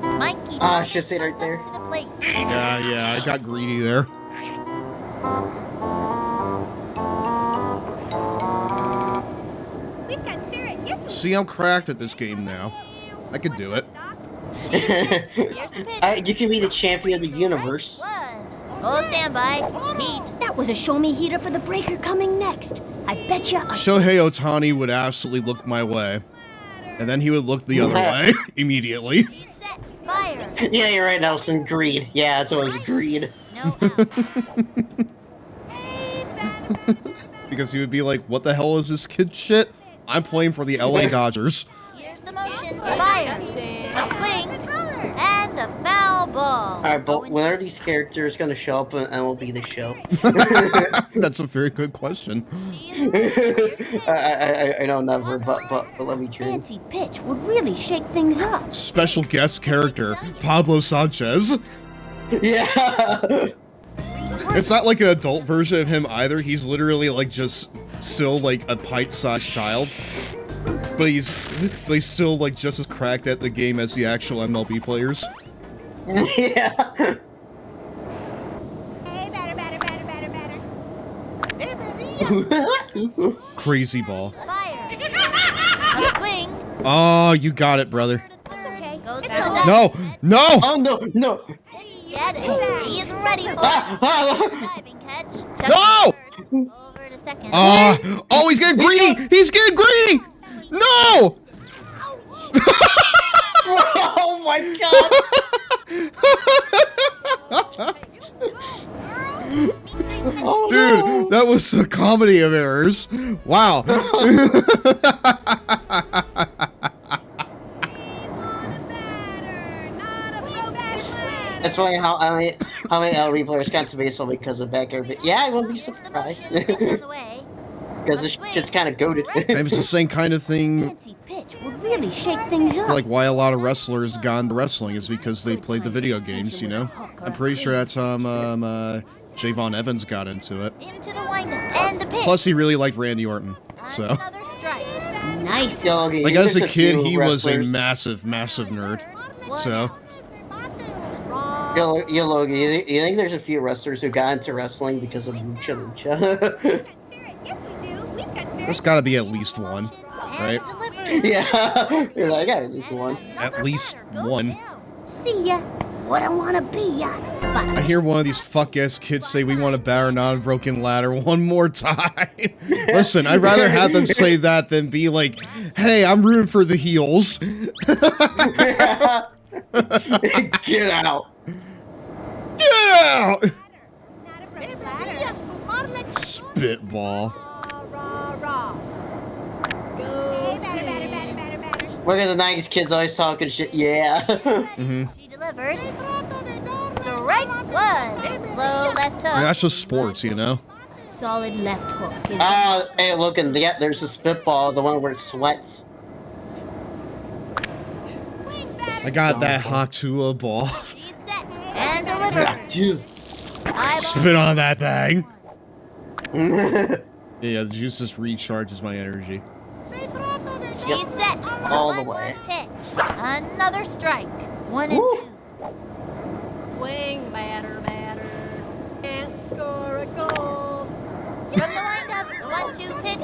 Mikey. Ah, should say right there. To the plate. Yeah, I got greedy there. We've got spirit. Yes. See, I'm cracked at this game now. I could do it. You can be the champion of the universe. Hold standby. Pete. That was a show me heater for the breaker coming next. I bet you. Shohei Ohtani would absolutely look my way. And then he would look the other way immediately. Fire. Yeah, you're right, Nelson. Greed. Yeah, it's always greed. Because he would be like, what the hell is this kid shit? I'm playing for the LA Dodgers. Here's the motion. Fire. A swing. And a foul ball. Alright, but when are these characters gonna show up and will be the show? That's a very good question. I know never, but let me dream. Fancy pitch would really shake things up. Special guest character, Pablo Sanchez. Yeah. It's not like an adult version of him either. He's literally like just still like a pint-sized child. But he's still like just as cracked at the game as the actual MLB players. Yeah. Hey, batter. Crazy ball. Fire. A swing. Oh, you got it, brother. Okay. Goes No! No! Oh, no! Get it. He is ready for diving catch. No! Over to second. Oh, he's getting greedy! He's getting greedy! No! Oh my god! Dude, that was a comedy of errors. Wow. It's funny how many LB players got to baseball because of back air, but yeah, I wouldn't be surprised. Because this shit's kind of goated. Maybe it's the same kind of thing. Fancy pitch would really shake things up. Like why a lot of wrestlers got into wrestling is because they played the video games, you know? I'm pretty sure that's Javon Evans got into it. Into the windup and the pitch. Plus he really liked Randy Orton. So Another strike. Nice. like as a kid he was a massive nerd. So Yo, Logan, you think there's a few wrestlers who got into wrestling because of Lucha Lucha? there's gotta be at least one, right? Yeah, I got at least one. At least one. See ya. What I wanna be ya. I hear one of these fuck-ass kids say we want to batter not a broken ladder one more time. Listen, I'd rather have them say that than be like, hey, I'm rooting for the heels. Get out. Get out! Spitball. Look at the 90s kids always talking shit. Yeah. She delivered. Strike one. Slow left hook. That's just sports, you know? Solid left hook. Hey, look, and there's a spitball, the one where it sweats. I got that Hatua ball. And delivered. Spit on that thing. Yeah, the juice just recharges my energy. She's set. All the way. Pitch. Another strike. 1 and 2. Swing, batter. Can't score a goal. From the windup, the 1-2 pitch.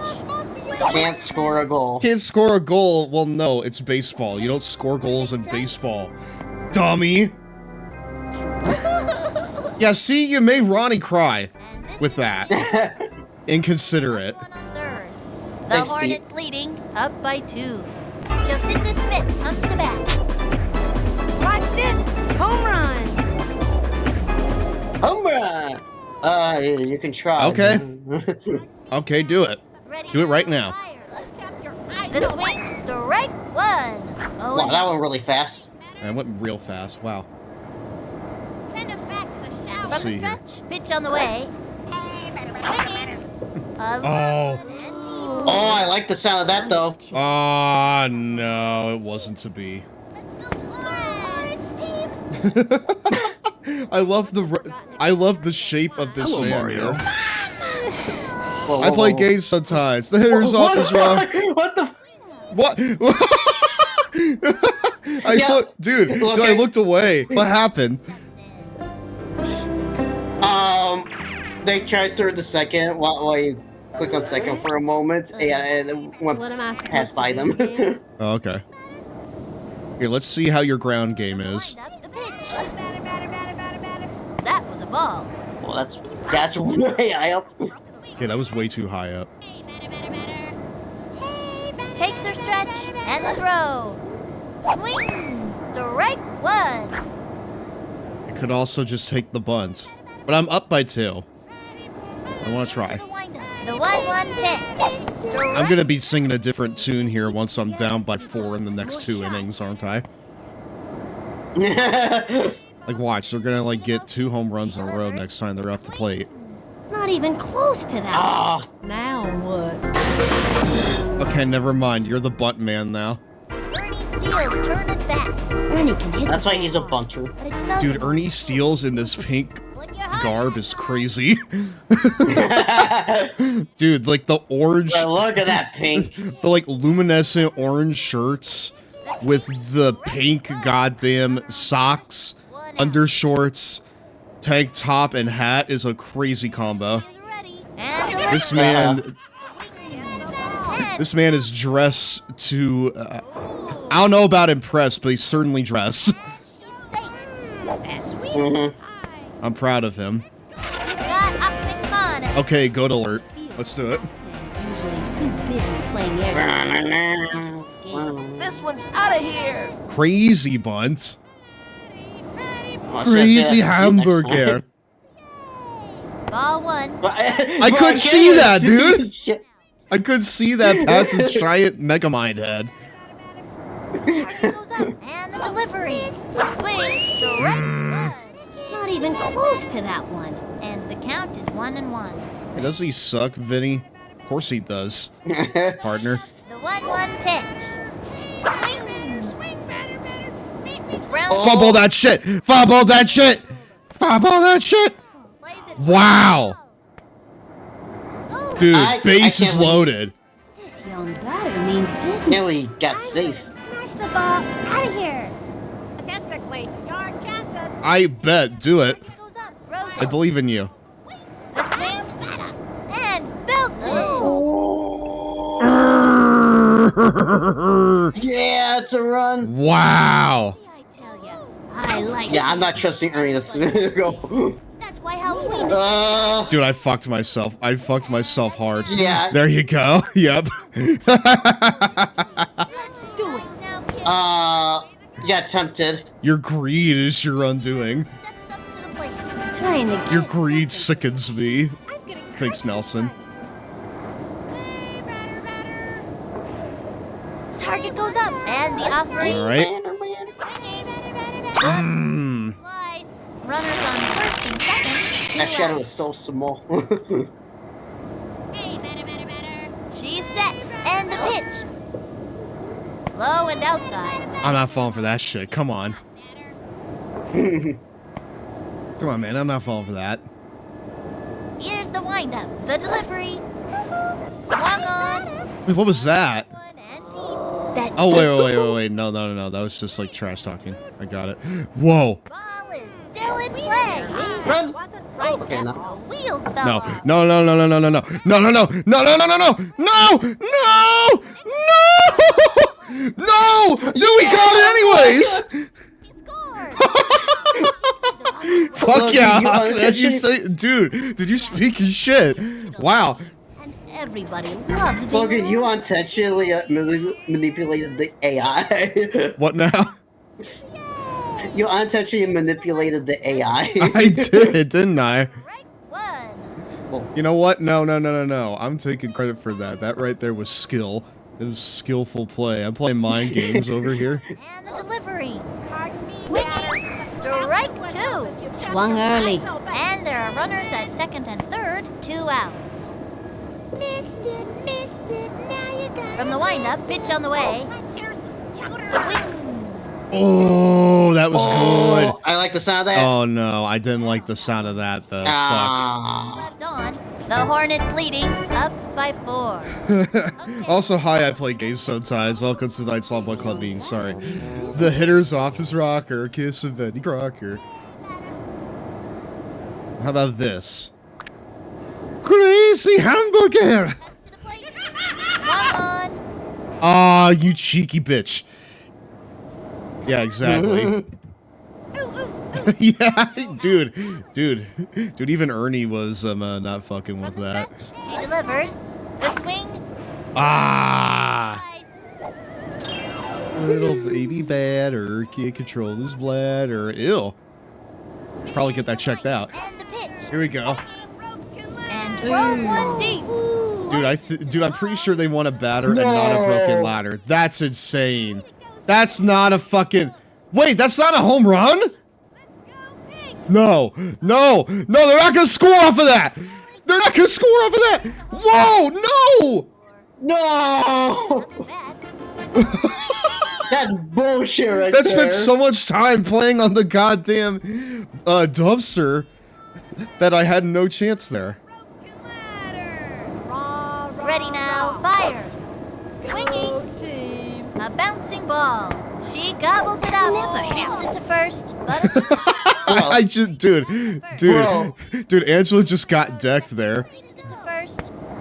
Can't score a goal. Can't score a goal. Well, no, it's baseball. You don't score goals in baseball. Dummy. Yeah, see, you made Ronnie cry with that. Inconsiderate. The Hornets leading, up by 2. Jocinda Smith comes to bat. Watch this. Home run. Home run. You can try. Okay. Okay, do it. Do it right now. The swing, strike one. Oh, Wow, that went really fast. That went real fast. Wow. Send him back to the shower. Let's see here. Pitch on the way. Oh. Oh, I like the sound of that though. Oh, no, it wasn't to be. I love the shape of this man. Mario. I play games sometimes. The hitter's off is wrong. What the? What? Dude, I looked away. What happened? They tried through the second while you clicked on second for a moment, and it went past by them. Oh, okay. Here, let's see how your ground game is. That was a ball. Well, that's way high up. Yeah, that was way too high up. Takes their stretch and the throw. Swing. Strike one. I could also just take the bunt, but I'm up by 2. I want to try. The 1-1 pitch. I'm gonna be singing a different tune here once I'm down by 4 in the next 2 innings, aren't I? Like, watch, they're gonna like get 2 home runs in a row next time they're up to plate. Not even close to that. Now what? Okay, never mind. You're the bunt man now. Ernie Steele turn it back. Ernie can hit. That's why he's a bunter. Dude, Ernie Steele's in this pink garb is crazy. Dude, like the orange. Look at that pink. The like luminescent orange shirts with the pink goddamn socks, undershorts, tank top, and hat is a crazy combo. This man is dressed to. I don't know about impressed, but he's certainly dressed. I'm proud of him. Okay, goat alert. Let's do it. This one's out of here. Crazy bunts. Crazy hamburger. Ball one. I could see that, dude. I could see that past his giant Megamind head. And the delivery. Swing. Direct. Not even close to that one. And the count is 1-1. Does he suck, Vinny? Of course he does, partner. The 1-1 pitch. Swing. Fumble that shit! Fumble that shit! Fumble that shit! Wow! Dude, base is loaded. This young batter means business. Nearly got safe. Smash the ball out of here. Statistically, your chances. I bet. Do it. I believe in you. The swing's better. And belted. Yeah, it's a run. Wow. I like Yeah, I'm not trusting Ernie to go. That's why Halloween is Dude, I fucked myself. I fucked myself hard. Yeah. There you go. Yep. Got tempted. Your greed is your undoing. trying to Your greed sickens me. Thanks, Nelson. Target goes up, and the offering. All right. Slide. Runners on first and second. That shadow is so small. She's set, and the pitch. Low and outside. I'm not falling for that shit. Come on. Come on, man. I'm not falling for that. Here's the windup. The delivery. Swung on. Wait, what was that? That Oh, wait. No. That was just like trash talking. I got it. Whoa. ball is still in play. Run. Right Okay, now. No. The wheels fell No. off. No. Dude, we got it anyways. Fuck yeah. Did you say, dude, did you speak your shit? Wow. everybody loves Logan, being you intentionally manipulated the AI. What now? You unintentionally manipulated the AI. I did, didn't I? You know what? No. I'm taking credit for that. That right there was skill. It was skillful play. I'm playing mind games over here. And the delivery. Swinging. Strike two. Swung early. And there are runners at second and third, 2 outs. Missed it, now you got From the windup, pitch on the way. Swing. Oh, that was good. I like the sound of that. Oh no, I didn't like the sound of that though. Left on. The Hornets leading, up by 4. Also, hi, I play games sometimes. Welcome to tonight's Slumber Club meeting. Sorry. The hitter's office rocker, kiss of Betty Crocker. How about this? Crazy hamburger! Aw, you cheeky bitch. Yeah, exactly. Yeah, dude, even Ernie was not fucking with that. She delivers. The swing. Ah! Little baby batter can't control his bladder. Ew. Should probably get that checked out. Here we go. And throw one deep. Dude, I'm pretty sure they want a batter and not a broken ladder. That's insane. That's not a fucking... Wait, that's not a home run? No, they're not gonna score off of that! They're not gonna score off of that! Whoa, no! That's bullshit right That there. spent so much time playing on the goddamn dumpster that I had no chance there. Ready now, fires. Swinging. A bouncing ball. She gobbles it up. Never it to first, but I just, dude, Angela just got decked there.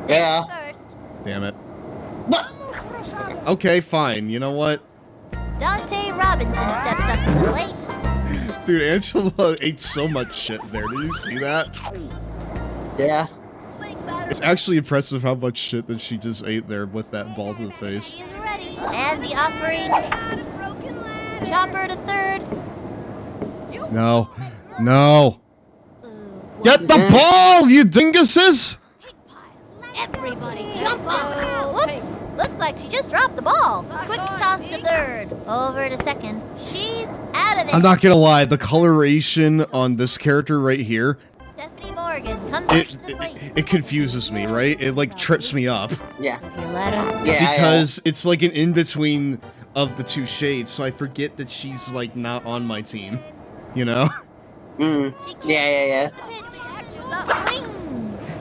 Yeah. Damn it. Okay, fine. You know what? Dante Robinson steps up to the plate. Dude, Angela ate so much shit there. Did you see that? Yeah. It's actually impressive how much shit that she just ate there with that ball to the face. And the offering. Chopper to third. No. Get the ball, you dinguses! Everybody jump up. Whoops. Looks like she just dropped the ball. Quick toss to third. Over to second. She's out of there. I'm not gonna lie, the coloration on this character right here, Stephanie Morgan comes up to the plate. it confuses me, right? It like trips me up. Yeah. Because it's like an in-between of the two shades, so I forget that she's like not on my team. You know? Yeah.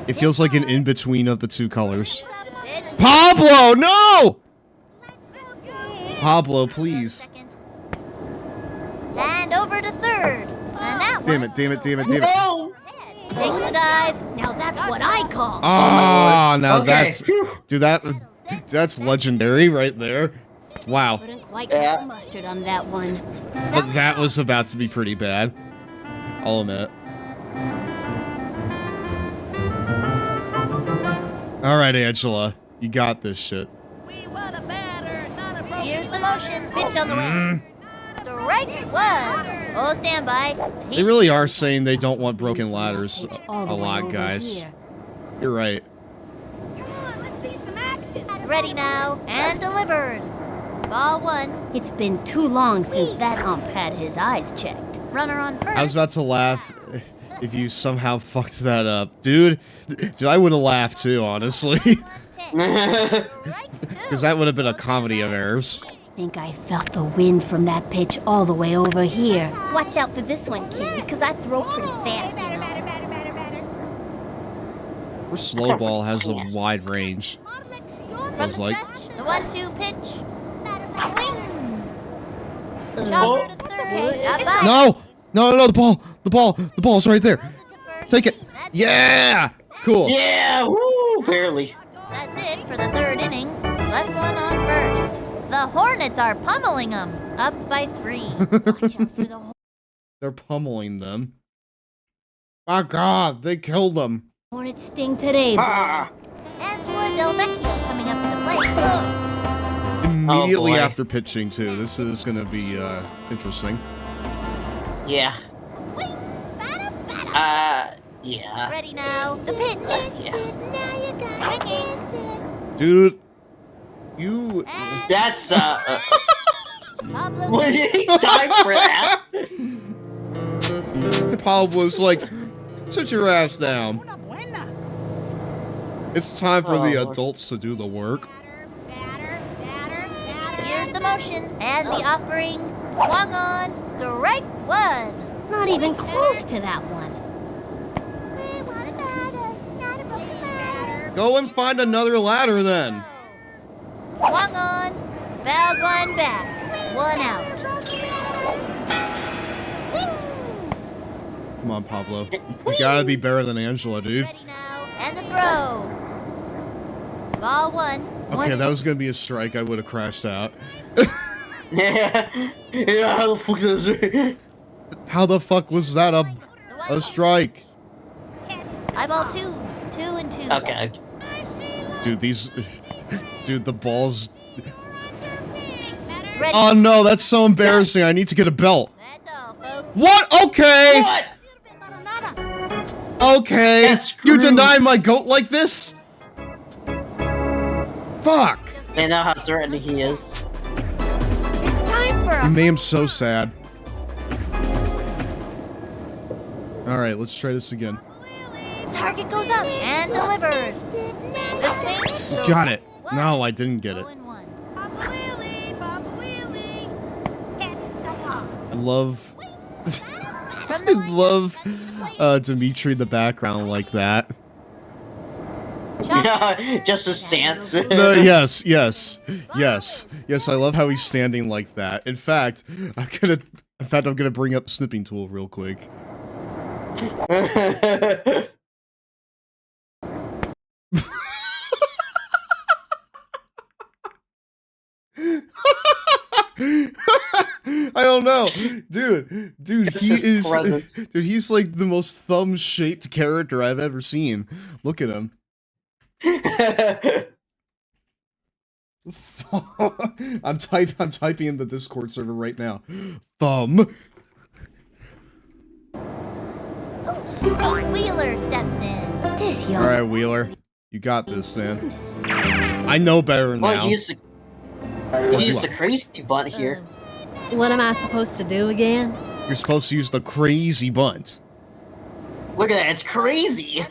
It feels like an in-between of the two colors. Pablo, no! Pablo, please. And over to third. And that Damn it. takes the dive. Now that's what I call. Oh, now Okay. that's legendary right there. Wow. Couldn't quite get the mustard on that one. But that was about to be pretty bad. I'll admit. Alright, Angela. You got this shit. Here's the motion. Pitch on the way. Strike one. Oh, stand by. They really are saying they don't want broken ladders a lot, guys. You're right. Ready now. And delivers. Ball one. It's been too long since that ump had his eyes checked. Runner on first. I was about to laugh if you somehow fucked that up. Dude, I would have laughed too, honestly. Because that would have been a comedy of errors. I think I felt the wind from that pitch all the way over here. Watch out for this one, kid, because I throw pretty fast, you know. Her slow ball has a wide range. I was like, The 1-2 pitch. Swing. Chopper to third. Bye-bye. no, the ball's right there. Take it. Yeah, cool. Yeah, woo, barely. That's it for the third inning. Left one on first. The Hornets are pummeling them. Up by 3. They're pummeling them. My God, they killed them. Hornets sting today, boy. Angela Del Vecchio coming up to the plate. Immediately boy. after pitching too. This is gonna be interesting. Yeah. Yeah. Ready now. The pitch. Yeah. Swinging. Dude, you... That's, what do you need time for that? Pablo's like, sit your ass down. It's time for the adults to do the work. Here's the motion and the offering. Swung on. Strike one. Not even close to that one. Go and find another ladder then. Swung on. Fouled one back. One out. Come on, Pablo. You gotta be better than Angela, dude. Ready now. And the throw. Ball one. Okay, that was gonna be a strike. I would have crashed out. Yeah, how the fuck is this? How the fuck was that a strike? Eyeball two. 2 and 2. Okay. Dude, dude, the balls. Ready. Oh no, that's so embarrassing. I need to get a belt. What? Okay. What? Okay. You deny my goat like this? Fuck. They know how threatening he is. Time for You made him so sad. Alright, let's try this again. Target goes up and delivers. The swing. You got it. No, I didn't get it. I love... I love Dimitri in the background like that. Yeah, just a stance. No, yes, I love how he's standing like that. In fact, I'm gonna bring up the snipping tool real quick. I don't know, dude, he's like the most thumb-shaped character I've ever seen. Look at him. I'm typing in the Discord server right now. Thumb. Wheeler steps in. All right, Wheeler, you got this, man. I know better now. Well, use the crazy bunt here. What am I supposed to do again? You're supposed to use the crazy bunt. Look at that, it's crazy.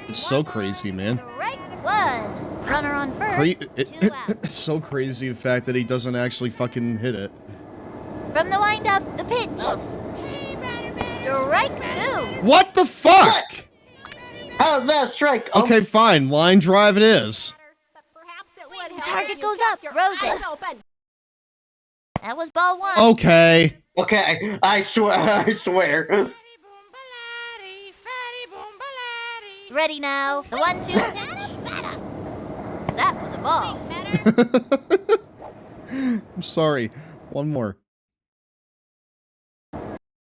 It's so crazy, man. One. Runner on first. It's so crazy the fact that he doesn't actually fucking hit it. From the windup, the pitch. Strike 2. What the fuck? What? How's that a strike? Okay, fine. Line drive it is. Target goes up. Throws it. That was ball 1. Okay. Okay, I swear. Ready now. The 1-2 pitch. That was a ball. I'm sorry. One more.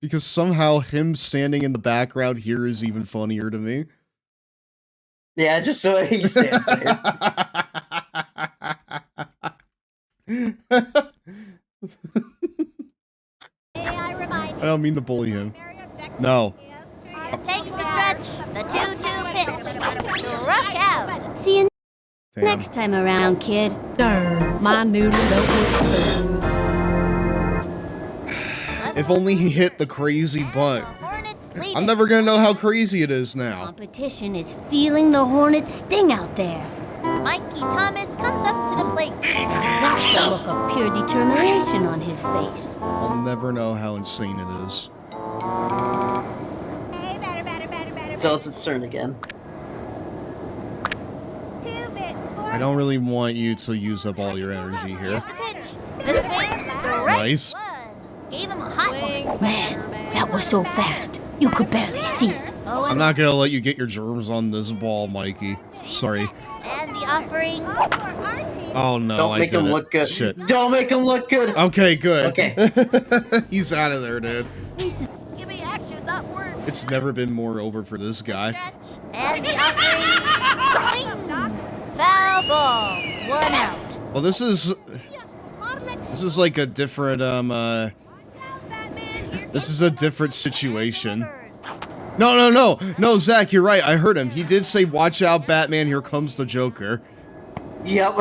Because somehow him standing in the background here is even funnier to me. Yeah, just so he stands there. I don't mean to bully him. No. Takes the stretch. The 2-2 pitch. Struck out. See you Damn. next time around, kid. Darn, my noodle don't look food. If only he hit the crazy bunt. I'm never gonna know how crazy it is now. Competition is feeling the hornet sting out there. Mikey Thomas comes up to the plate. That's the look of pure determination on his face. I'll never know how insane it is. So it's its turn again. I don't really want you to use up all your energy here. The swing. Nice. Gave him a hot one. Man, that was so fast. You could barely see it. I'm not gonna let you get your germs on this ball, Mikey. Sorry. And the offering. Oh no, Don't make him look good. Shit. Don't make him look good. Okay, good. Okay. He's out of there, dude. Give me action, not words. It's never been more over for this guy. And the offering. Foul ball. 1 out. Well, this is like a different this is a different situation. No, Zach, you're right. I heard him. He did say, "Watch out, Batman! Here comes the Joker." Yep.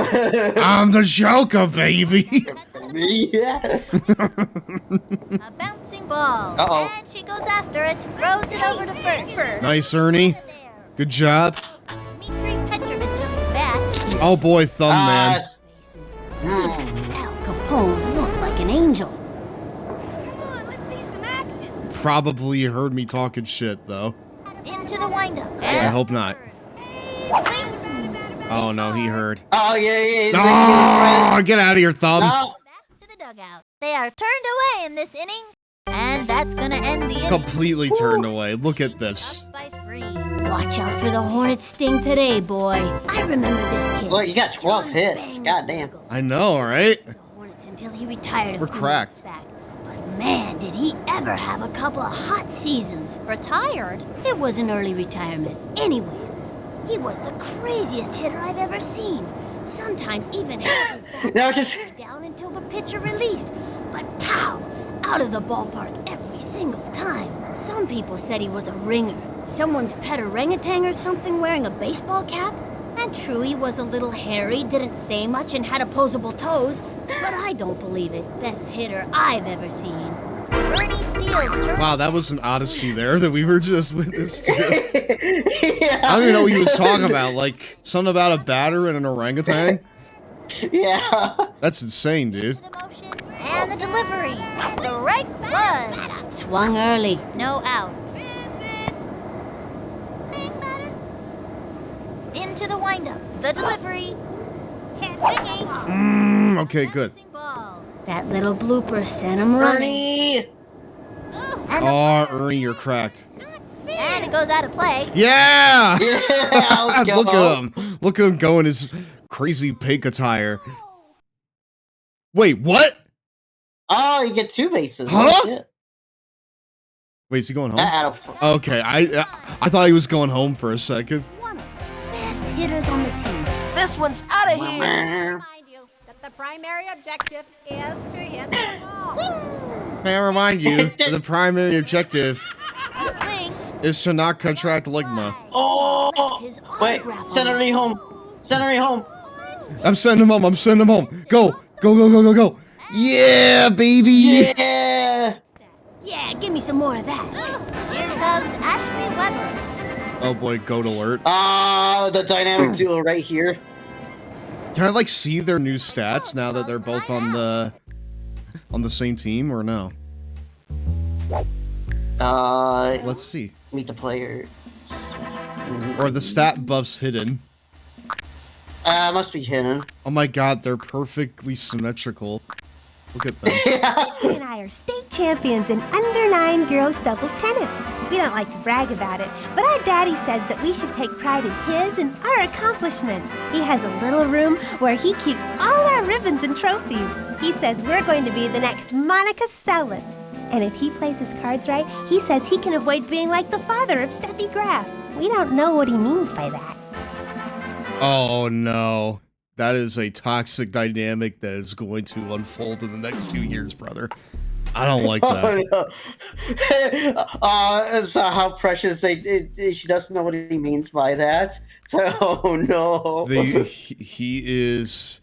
I'm the Joker, baby. Yeah. A bouncing ball. Uh-oh. And she goes after it. Throws it over to first. Nice, Ernie. Good job. Dmitri Petrovich's bat. Oh boy, thumb man. Al Capone looks like an angel. probably heard me talking shit, though. Into the windup. I hope not. Oh, no, he heard. Oh, yeah. Oh, get out of here, Thumb. No. To the dugout. They are turned away in this inning, and that's gonna end the inning. Completely turned away. Look at this. By 3. Watch out for the hornet's sting today, boy. I remember this kid. Well, you got 12 hits. Goddamn. I know, right? Until he retired. We're cracked. Back. But man, did he ever have a couple of hot seasons. Retired? It was an early retirement. Anyways, he was the craziest hitter I've ever seen. Sometimes even No, just down until the pitcher released. But pow! Out of the ballpark every single time. Some people said he was a ringer. Someone's pet orangutan or something wearing a baseball cap. And true, he was a little hairy, didn't say much, and had opposable toes. But I don't believe it. Best hitter I've ever seen. Bernie Steele. Wow, that was an odyssey there that we were just witness to. I don't even know what he was talking about. Like, something about a batter and an orangutan? Yeah. That's insane, dude. And the delivery. The right one. Swung early. No out. Into the windup. The delivery. Swinging. Okay, good. That little blooper sent him Ernie! Oh, Ernie, you're cracked. And it goes out of play. Yeah! Yeah, Look at him. Look at him go in his crazy pink attire. Wait, what? Oh, you get 2 bases. Huh? Oh, shit. Wait, is he going home? Okay, I thought he was going home for a second. Best hitters on the team. This one's out of here. The primary objective is to hit the ball. May I remind you that the primary objective is to not contract ligma. Oh! Wait, send Ernie home. Send Ernie home. I'm sending him home. I'm sending him home. Go. Go, go, go, go, go. Yeah, baby. Yeah. Yeah, give me some more of that. Here comes Ashley Weber. Oh boy, goat alert. Ah, the dynamic duo right here. Can I like see their new stats now that they're both on the same team or no? Let's see. Meet the player. Or the stat buffs hidden. Must be hidden. Oh my god, they're perfectly symmetrical. Look at them. He and I are state champions in under-9 girls doubles tennis. We don't like to brag about it, but our daddy says that we should take pride in his and our accomplishments. He has a little room where he keeps all our ribbons and trophies. He says we're going to be the next Monica Seles. And if he plays his cards right, he says he can avoid being like the father of Steffi Graf. We don't know what he means by that. Oh no. That is a toxic dynamic that is going to unfold in the next few years, brother. I don't like that. Oh, no. So how precious she doesn't know what he means by that. Oh no. He's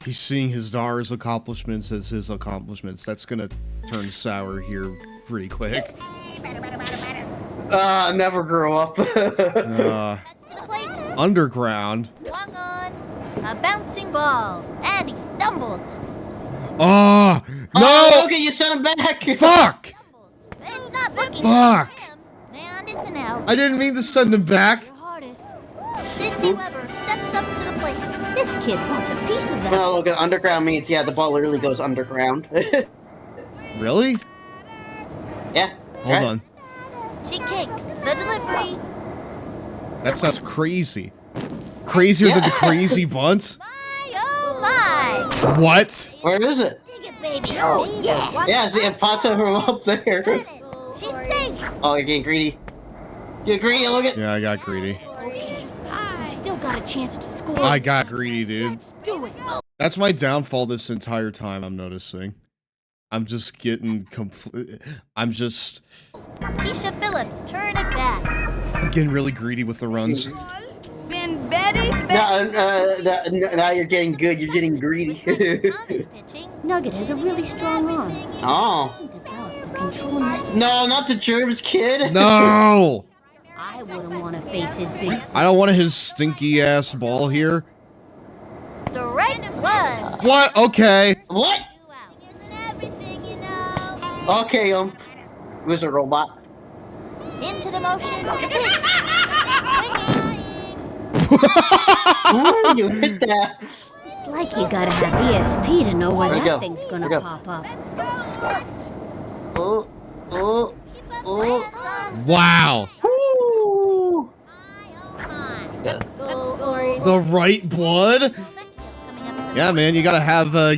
seeing his daughter's accomplishments as his accomplishments. That's gonna turn sour here pretty quick. Never grow up. Underground. Swung on a bouncing ball, and he stumbled. Oh no! Oh, okay, you sent him back. Fuck! It's not looking Fuck! good for him, and it's an out. I didn't mean to send him back. Sydney Weber steps up to the plate. This kid wants a piece of that. No, look, underground means, yeah, the ball literally goes underground. Really? Yeah. Hold on. She kicks the delivery. That sounds crazy. Crazier than the crazy bunt? Oh my! What? Where is it? Baby, oh yeah! Yeah, see, it popped up from up there. She's safe. Oh, you're getting greedy. You're greedy, look at. Yeah, I got greedy. You still got a chance to score. I got greedy, dude. Do it. That's my downfall this entire time, I'm noticing. I'm just getting I'm just... Keisha Phillips, turn it back. I'm getting really greedy with the runs. Been Betty. Now you're getting good, you're getting greedy. Nugget has a really strong arm. Oh. No, not the germs, kid. No! I wouldn't want to face his big... I don't want his stinky ass ball here. Strike one. What? Okay. What? Okay, Who's a robot? Into the motion. Ooh, you hit that. It's like you gotta have ESP to know where There we that go. thing's There gonna we go. pop up. Oh, oh, oh. Wow. Woo. The right blood? Yeah, man, you gotta have the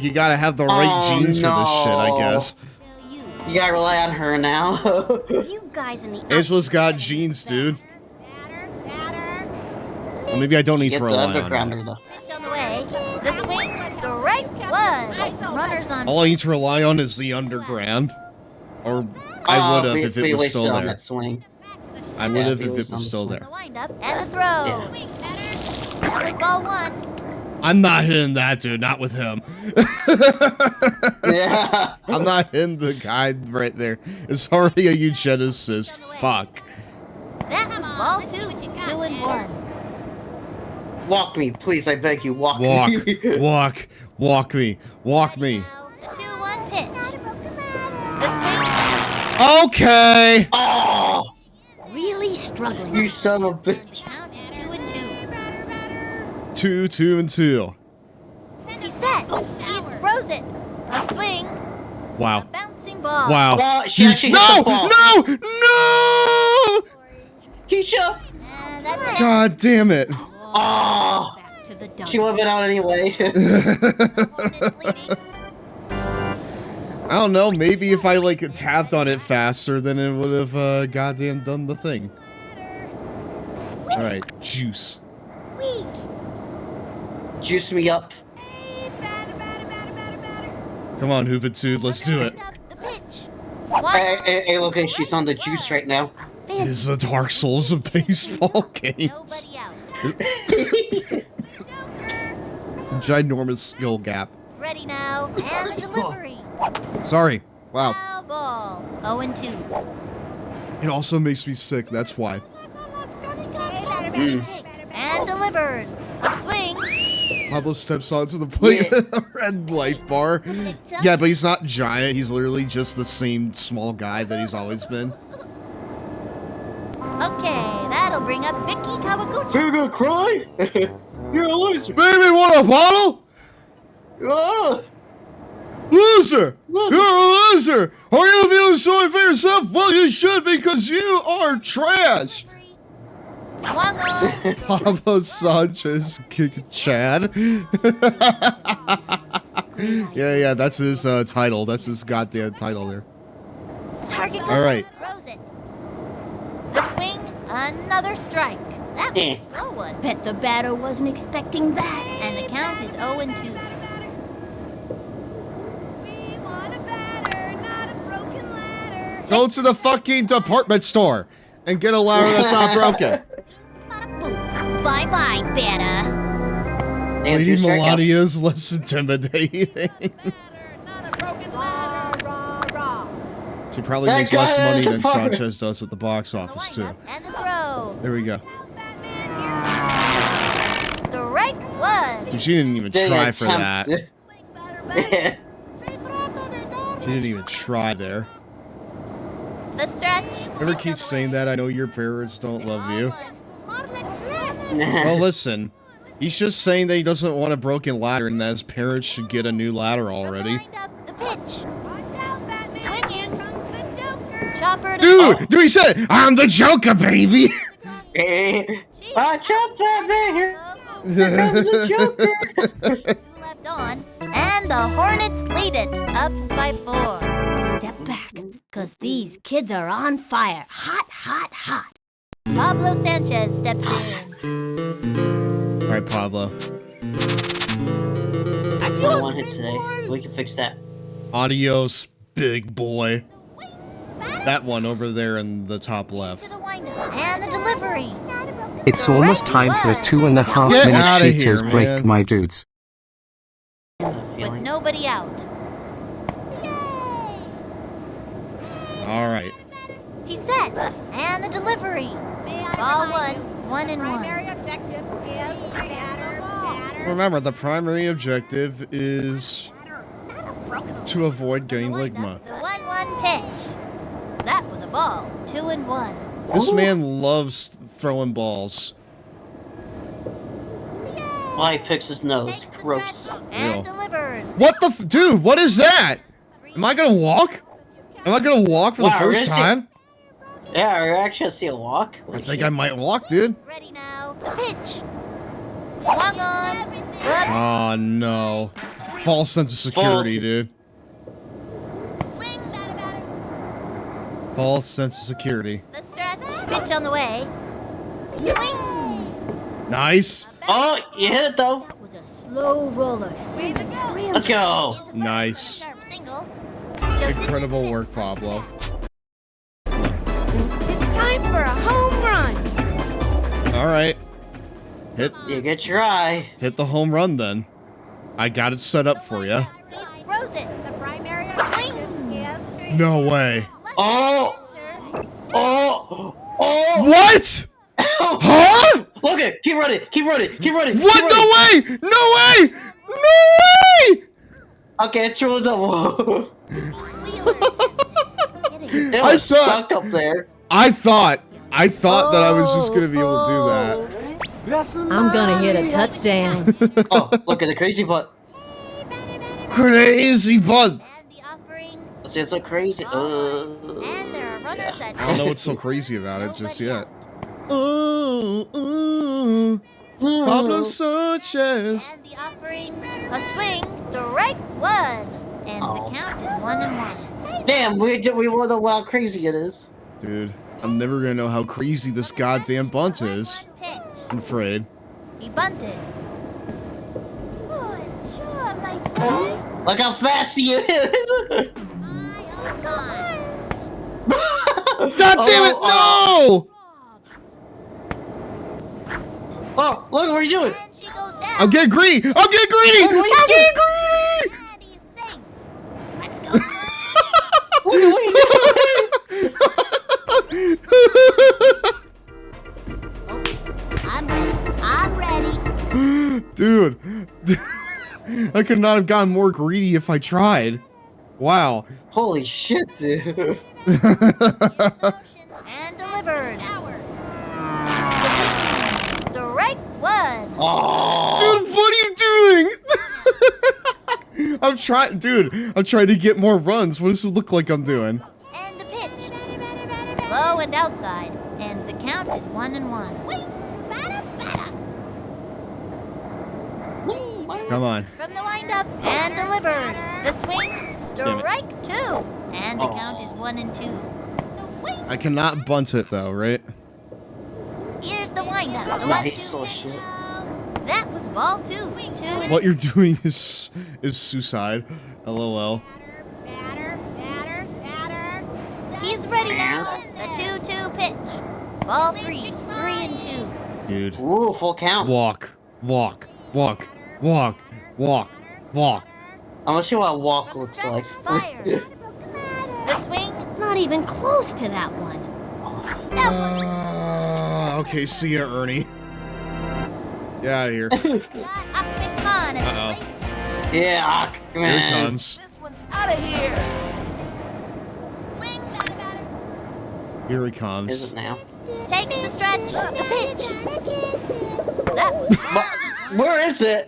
right genes for this shit, I guess. You gotta rely on her now. You guys in the Angela's got genes, dude. Well, maybe I don't need to Get the rely on undergrounder her. though. Pitch on the way. The swing. Strike one. Runners on. All I need to rely on is the underground. Or I would have if it was still there. That swing. I would have if it was still there. The windup and the throw. That was ball one. I'm not hitting that, dude. Not with him. Yeah. I'm not hitting the guy right there. It's already a eugenicist. Fuck. That was ball two. 2-1. Walk me, please. I beg you, walk me. Walk me. Walk me. The 2-1 pitch. The swing. Okay. Oh, Really struggling. you son of a bitch. Count 2-2. 2, 2, and 2. He's set. He throws it. A swing. Wow. A bouncing ball. Wow. Oh, she Huge. actually hit No! the ball. No! Keisha. And that's it. God damn it. Oh, To the dump. she would have been out anyway. I don't know. Maybe if I like tapped on it faster, then it would have goddamn done the thing. All right, juice. Juice me up. Come on, Vtuber, let's do it. The pitch. Hey, look, she's on the juice right now. It's the Dark Souls of baseball games. Nobody out. Ginormous skill gap. Ready now. And the delivery. Sorry. Wow. Foul ball. 0-2. It also makes me sick. That's why. And delivers. A swing. Pablo steps onto the plate with a red life bar. Yeah, but he's not giant. He's literally just the same small guy that he's always been. Okay, that'll bring up Vicky Kawaguchi. You're gonna cry? You're a loser. Baby, want a bottle? Oh. Loser! You're a loser! Are you feeling sorry for yourself? Well, you should, because you are trash! Swung on. Pablo Sanchez kick Chad. yeah, that's his title. That's his goddamn title there. Target All right. throws it. The swing. Another strike. That was a slow one. Bet the batter wasn't expecting that. And the count is 0-2. Go to the fucking department store and get a ladder that's not broken. Bye-bye, batter. Lady Melania's less intimidating. She probably makes less money than Sanchez does at the box office, too. And the throw. There we go. Strike one. Dude, she didn't even try for that. She didn't even try there. The stretch. Ever keep saying that? I know your parents don't love you. Well, listen. He's just saying that he doesn't want a broken ladder and that his parents should get a new ladder already. The pitch. Swinging. Chopper. Dude, he said, I'm the Joker, baby. Watch out, baby. Here comes the Joker. Left on. And the Hornets lead it up by 4. Step back, because these kids are on fire. Hot, hot, hot. Pablo Sanchez steps in. All right, Pablo. I got one hit today. We can fix that. Adios, big boy. That one over there in the top left. And the delivery. It's almost time for a 2.5 Get minute outta here, Cheetos break, man. my dudes. With nobody out. All right. He's set. And the delivery. Ball 1, 1-1. Remember, the primary objective is to avoid getting ligma. The 1-1 pitch. That was a ball. 2 and 1. This man loves throwing balls. Why he picks his nose? Gross. And delivers. What the dude? What is that? Am I gonna walk? Am I gonna walk for the first time? Yeah, I actually see a walk. I think I might walk, dude. Ready now. The pitch. Swung on. Good. Oh no. False sense of security, dude. False sense of security. The stretch. Pitch on the way. Swing. Nice. Oh, you hit it though. That was a slow roller. Let's go. Nice. Single. Incredible work, Pablo. It's time for a home run. All right. Hit. You get your eye. Hit the home run then. I got it set up for you. He throws it. The primary swing. No way. Oh. Oh. Oh. What? Huh? Look it. Keep running. Keep running. Keep running. What? Keep No running. way! No way! No way! Okay, it's through a double. It I was thought- stuck up there. I thought that I was just gonna be able to do that. I'm gonna hit a touchdown. Oh, look at the crazy butt. Crazy bunt. Let's see, it's so crazy. And there are runners at I don't know what's so crazy about it just yet. Pablo Sanchez. And the offering. A swing. Strike 1. And the count is 1 and 1. Damn, we won the wild crazy it is. Dude, I'm never gonna know how crazy this goddamn bunt is. I'm afraid. He bunted. Good job, my friend. Look how fast he is. God damn it, no! Oh, look, what are you doing? I'm getting greedy! I'm getting greedy! Oh, what are you I'm getting greedy! What are you I'm ready. Dude, I could not have gotten more greedy if I tried. Wow. Holy shit, dude. And delivered. Strike 1. Oh. Dude, what are you doing? I'm trying to get more runs. What does it look like I'm doing? And the pitch. Low and outside. And the count is 1 and 1. Come on. From the windup. And delivered. The swing. Damn it. Strike 2. And the count is 1 and 2. I cannot bunt it though, right? Here's the windup. The Nice 1-2 little shit. That was ball 2. 2 and What you're doing is suicide. LOL. He's ready now. The 2-2 pitch. Ball 3. 3 and 2. Dude. Ooh, full count. Walk. Walk. Walk. Walk. Walk. Walk. I'm gonna see what a walk looks like. The swing. Not even close to that one. Okay, see ya, Ernie. Get out of here. Uh-oh. Yeah, Here man. it comes. Out of here. Here he Is comes. it now? Takes the stretch. The pitch. That was Where is it?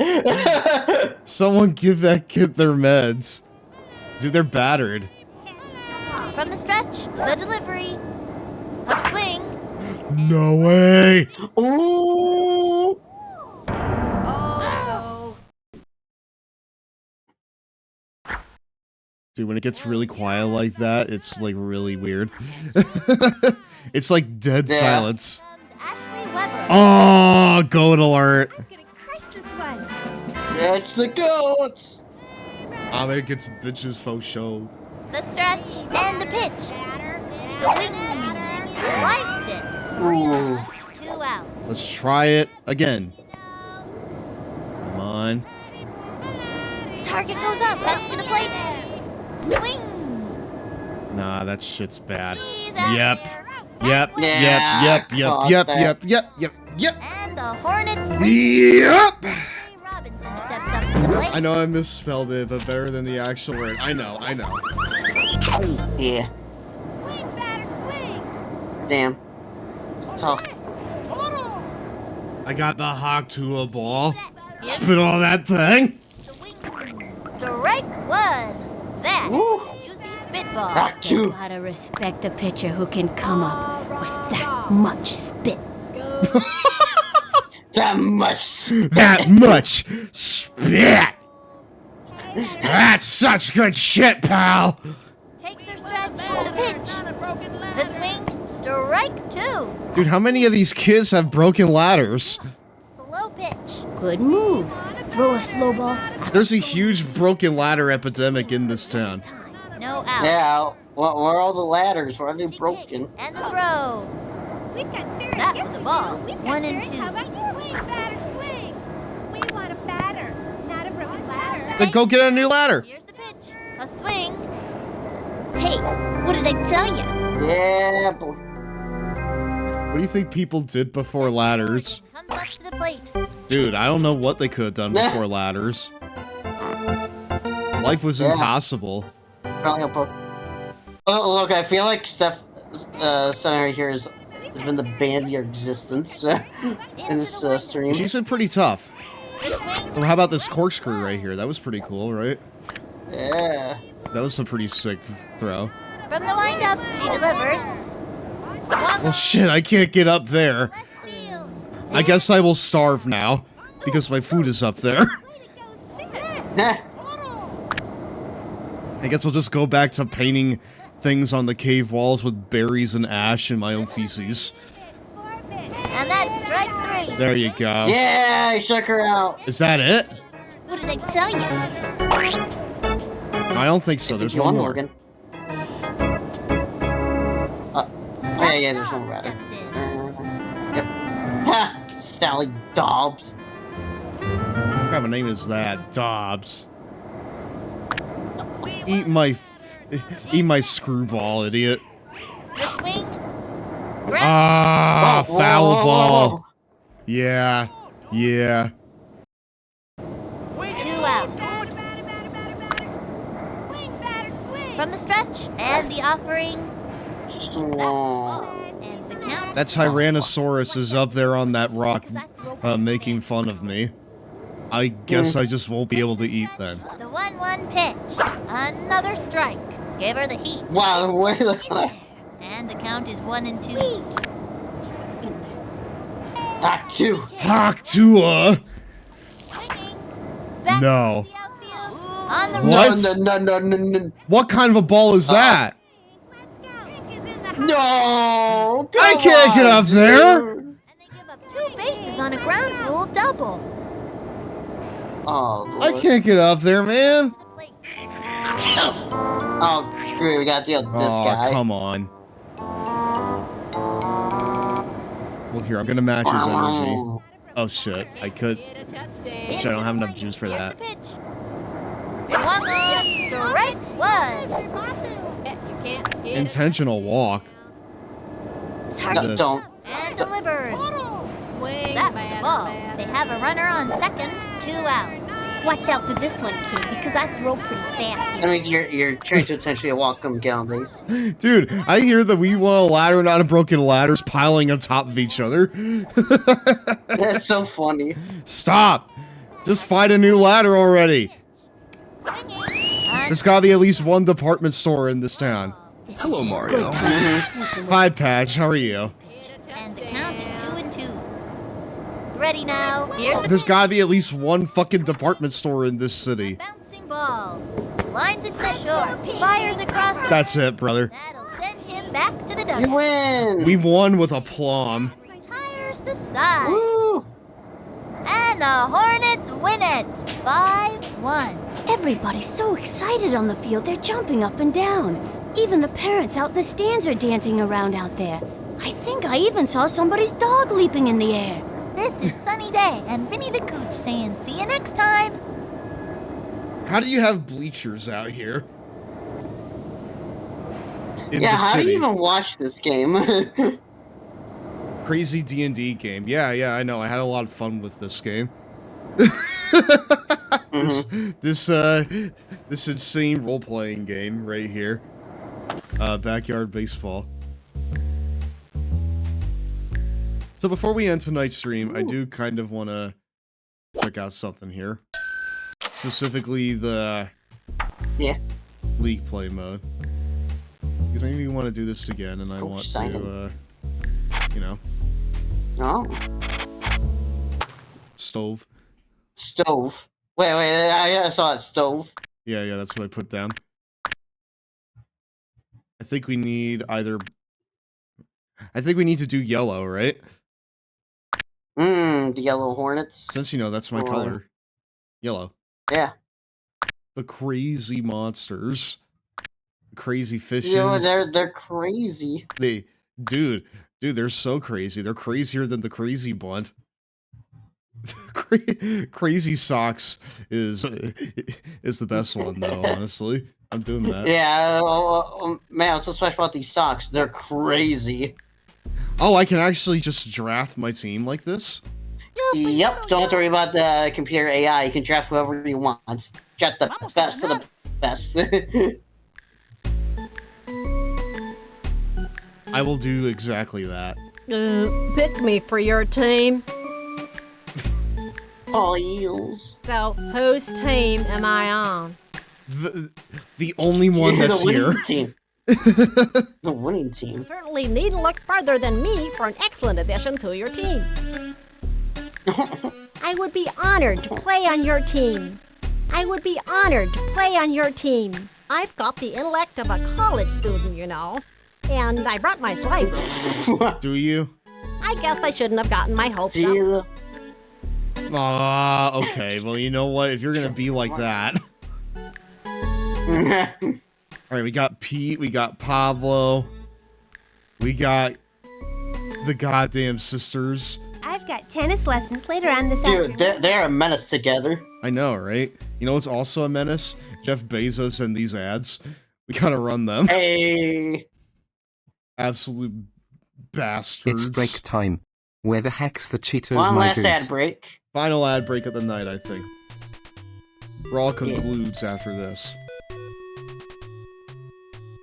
Someone give that kid their meds. Dude, they're battered. from the stretch. The delivery. A swing. No way! Ooh! Dude, when it gets really quiet like that, it's like really weird. It's like dead silence. Oh, goat alert. It's the goats! Ahmed gets bitches faux show. The stretch and the pitch. The wing. Sliced it. 3 on, 2 out. Let's try it again. Come on. Target goes up. Back to the plate. Swing. Nah, that shit's bad. out Yep. Yep. Yeah, Yep. Yep. caught Yep. that. Yep. Yep. Yep. Yep. And the Hornets. Yep. Robinson steps up to the plate. I know I misspelled it, but better than the actual word. I know. Yeah. Damn. It's tough. I got the hawk to a ball. Spit all that thing. Strike one. That juicy spitball. You gotta respect a pitcher who can come up with that much spit. That much. That much spit. That's such good shit, pal. Takes their stretch. The pitch. The swing. Strike two. Dude, how many of these kids have broken ladders? Slow pitch. Good move. Throw a slow ball. There's a huge broken ladder epidemic in this town. No out. Yeah, where are all the ladders? Why are they broken? And the throw. We've got serious That was the ball. We've got 1 and serious. 2. How about you? Swing, batter, swing. We want a batter, not a broken ladder. Then go get a new ladder. Here's the pitch. A swing. Hey, what did I tell you? Yeah, boy. What do you think people did before ladders? Comes up to the plate. Dude, I don't know what they could have done before ladders. Life was impossible. Oh, look, I feel like Steph Senator here has been the bane of your existence in this stream. She's been pretty tough. Well, how about this corkscrew right here? That was pretty cool, right? Yeah. That was a pretty sick throw. From the windup, she delivers. Well, shit, I can't get up there. I guess I will starve now, because my food is up there. I guess I'll just go back to painting things on the cave walls with berries and ash and my own feces. And that's strike three. There you go. Yeah, I shook her out. Is that it? What did I tell you? I don't think so. There's one more. Morgan. Yeah, there's one rather. Yep. Ha! Sally Dobbs. What kind of a name is that? Dobbs. Eat my screwball, idiot. The swing. Ah, foul ball. Yeah, yeah. 2 out. From the stretch and the offering. And the count. That Tyrannosaurus is up there on that rock, making fun of me. I guess I just won't be able to eat then. The 1-1 pitch. Another strike. Gave her the heat. Wow, where the And the count is 1 and 2. Hawk 2. Hawk 2, No. On the What? No. What kind of a ball is that? No! I can't get up there! 2 bases on a ground rule double. Oh, I can't get up there, man! Oh, great, we gotta deal with this guy. Oh, come on. Well, here, I'm gonna match his energy. Oh, shit. I could... Shit, I don't have enough juice for that. Swung on, strike one. Intentional walk. Target don't. and delivers. That's the ball. They have a runner on second, 2 out. Watch out for this one, kid, because I throw pretty fast. That means you're trying to essentially walk them down base. Dude, I hear that we want a ladder, not a broken ladders piling on top of each other. That's so funny. Stop! Just find a new ladder already. There's gotta be at least one department store in this town. Hello, Mario. Hi, Patch. How are you? And the count is 2 and 2. Ready now. Here's the There's gotta be at least one fucking department store in this city. bouncing ball. Lines it set short. Fires across the... That's it, brother. That'll send him back to the dugout. You win! We won with aplomb. Retires the side. Woo! And the Hornets win it. 5-1. Everybody's so excited on the field, they're jumping up and down. Even the parents out in the stands are dancing around out there. I think I even saw somebody's dog leaping in the air. This is Sunny Day, and Vinny the Cooch saying see you next time. How do you have bleachers out here? In Yeah, the how do city. you even watch this game? Crazy D&D game. Yeah, I know. I had a lot of fun with this game. This insane role-playing game right here. Backyard baseball. So before we end tonight's stream, I do kind of want to check out something here. Specifically the League play mode. Because maybe we want to do this again, and I want to, you know. Oh. Stove. Stove. Wait, I saw it. Stove. Yeah, that's what I put down. I think we need either... I think we need to do yellow, right? The yellow hornets. Since, you know, that's my color. Yellow. Yeah. The crazy monsters. Crazy fishes. You know, they're crazy. Dude, they're so crazy. They're crazier than the crazy blunt. Crazy socks is the best one, though, honestly. I'm doing that. Yeah, man, what's so special about these socks? They're crazy. Oh, I can actually just draft my team like this? Yep, don't have to worry about the computer AI. You can draft whoever you want. Get the best of the best. I will do exactly that. Pick me for your team. Please. So, whose team am I on? The only one that's here. Team. The winning team. You certainly need to look further than me for an excellent addition to your team. I would be honored to play on your team. I would be honored to play on your team. I've got the intellect of a college student, you know. And I brought my slides. Do you? I guess I shouldn't have gotten my hopes up. Okay. Well, you know what? If you're gonna be like that. Alright, we got Pete, we got Pablo. We got the goddamn sisters. I've got tennis lessons later on this afternoon. Dude, they're a menace together. I know, right? You know what's also a menace? Jeff Bezos and these ads. We gotta run them. Hey! Absolute bastards. It's break time. Where the heck's the Cheetos, One my last dudes? ad break. Final ad break of the night, I think. Raw concludes after this.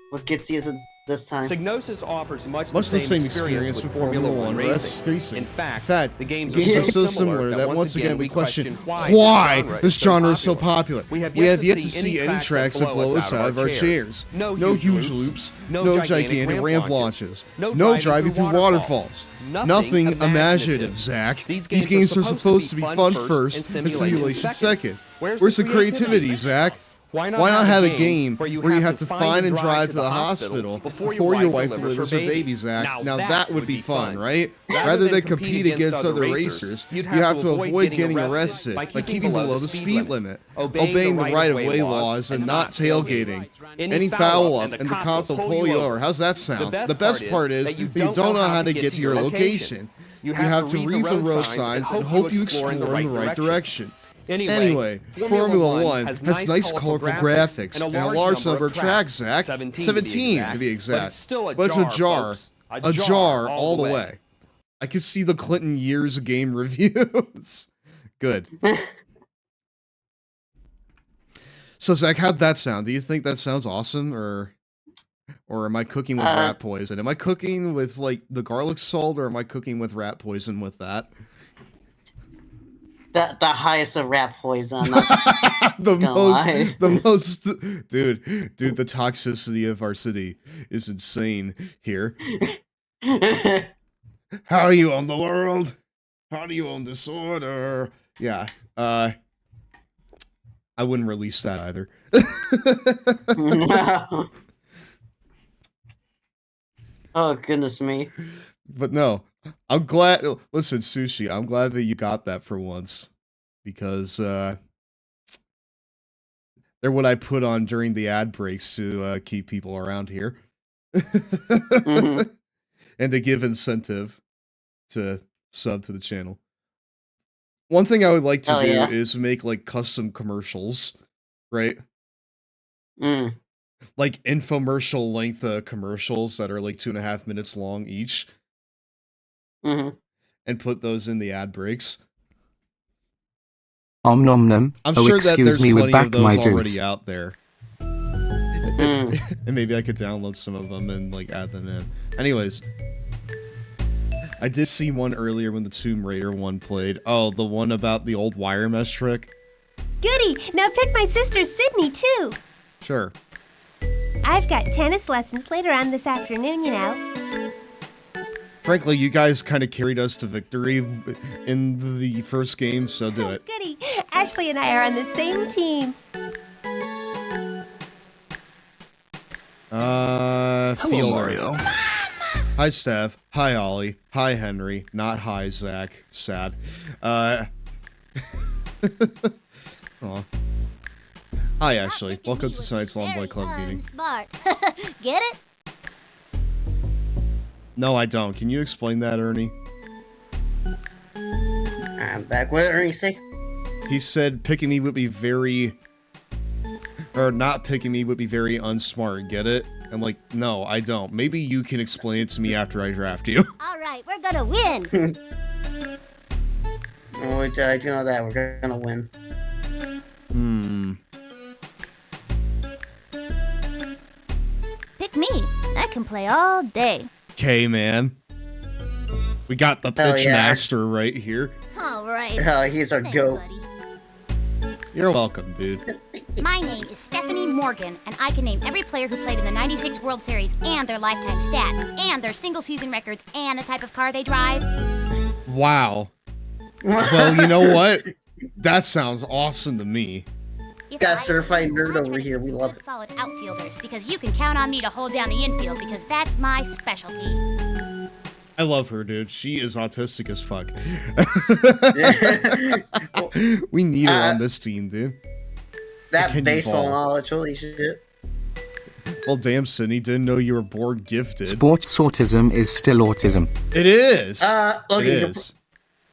What gets you this time? Psygnosis offers much the same experience with Formula 1 racing. In fact, the games are so similar that once again we question why this genre is so popular. We have yet to see any tracks that blow us out of our chairs. No huge loops, no gigantic ramp launches, no driving through waterfalls. Nothing imaginative, Zach. These games are supposed to be fun first and simulation second. Where's the creativity, Zach? Why not have a game where you have to find and drive to the hospital before your wife delivers her baby, Zach? Now that would be fun, right? Rather than compete against other racers, you have to avoid getting arrested by keeping below the speed limit, obeying the right-of-way laws, and not tailgating. Any foul up and the cops will pull you over. How's that sound? The best part is you don't know how to get to your location. You have to read the road signs and hope you explore in the right direction. Anyway, Formula 1 has nice colorful graphics and a large number of tracks, Zach. 17 to be exact. But it's a jar. A jar all the way. I can see the Clinton years game reviews. Good. So, Zach, how'd that sound? Do you think that sounds awesome, or am I cooking with rat poison? Am I cooking with, like, the garlic salt, or am I cooking with rat poison with that? The highest of rat poison. the most, dude, the toxicity of our city is insane here. How do you own the world? How do you own disorder? Yeah, I wouldn't release that either. No. Oh, goodness me. But no, I'm glad. Listen, Sushi, I'm glad that you got that for once, because they're what I put on during the ad breaks to keep people around here, and to give incentive to sub to the channel. One thing I would like to do is make like custom commercials, right? Like infomercial length commercials that are like 2.5 minutes long each. And put those in the ad breaks. Nom nom. I'm sure that there's plenty of those already out there. And maybe I could download some of them and like add them in. Anyways, I did see one earlier when the Tomb Raider one played. Oh, the one about the old wire mesh trick? Goody! Now pick my sister Sydney, too. Sure. I've got tennis lessons later on this afternoon, you know. Frankly, you guys kind of carried us to victory in the first game, so do it. Goody! Ashley and I are on the same team. Hello, Fielder. Mario. Hi, Stev. Hi, Ollie. Hi, Henry. Not hi, Zach. Sad. Aw. Hi, Ashley. Welcome to tonight's Long Boy Club meeting. Smart. Get it? No, I don't. Can you explain that, Ernie? I'm back. What did Ernie say? He said picking me would be very... Or not picking me would be very unsmart, get it? I'm like, no, I don't. Maybe you can explain it to me after I draft you. All right, we're gonna win. Oh, I do know that. We're gonna win. Pick me. I can play all day. Okay, man. We got the pitch yeah. master right here. All right. He's our goat. You're welcome, dude. My name is Stephanie Morgan, and I can name every player who played in the 96 World Series and their lifetime stats, and their single-season records, and the type of car they drive. Wow. Well, you know what? That sounds awesome to me. Got certified nerd over here. We love it. Solid outfielders, because you can count on me to hold down the infield, because that's my specialty. I love her, dude. She is autistic as fuck. We need her on this team, dude. That baseball knowledge, holy shit. Well, damn, Sydney, didn't know you were board gifted. Sports autism is still autism. It is. Look, it is.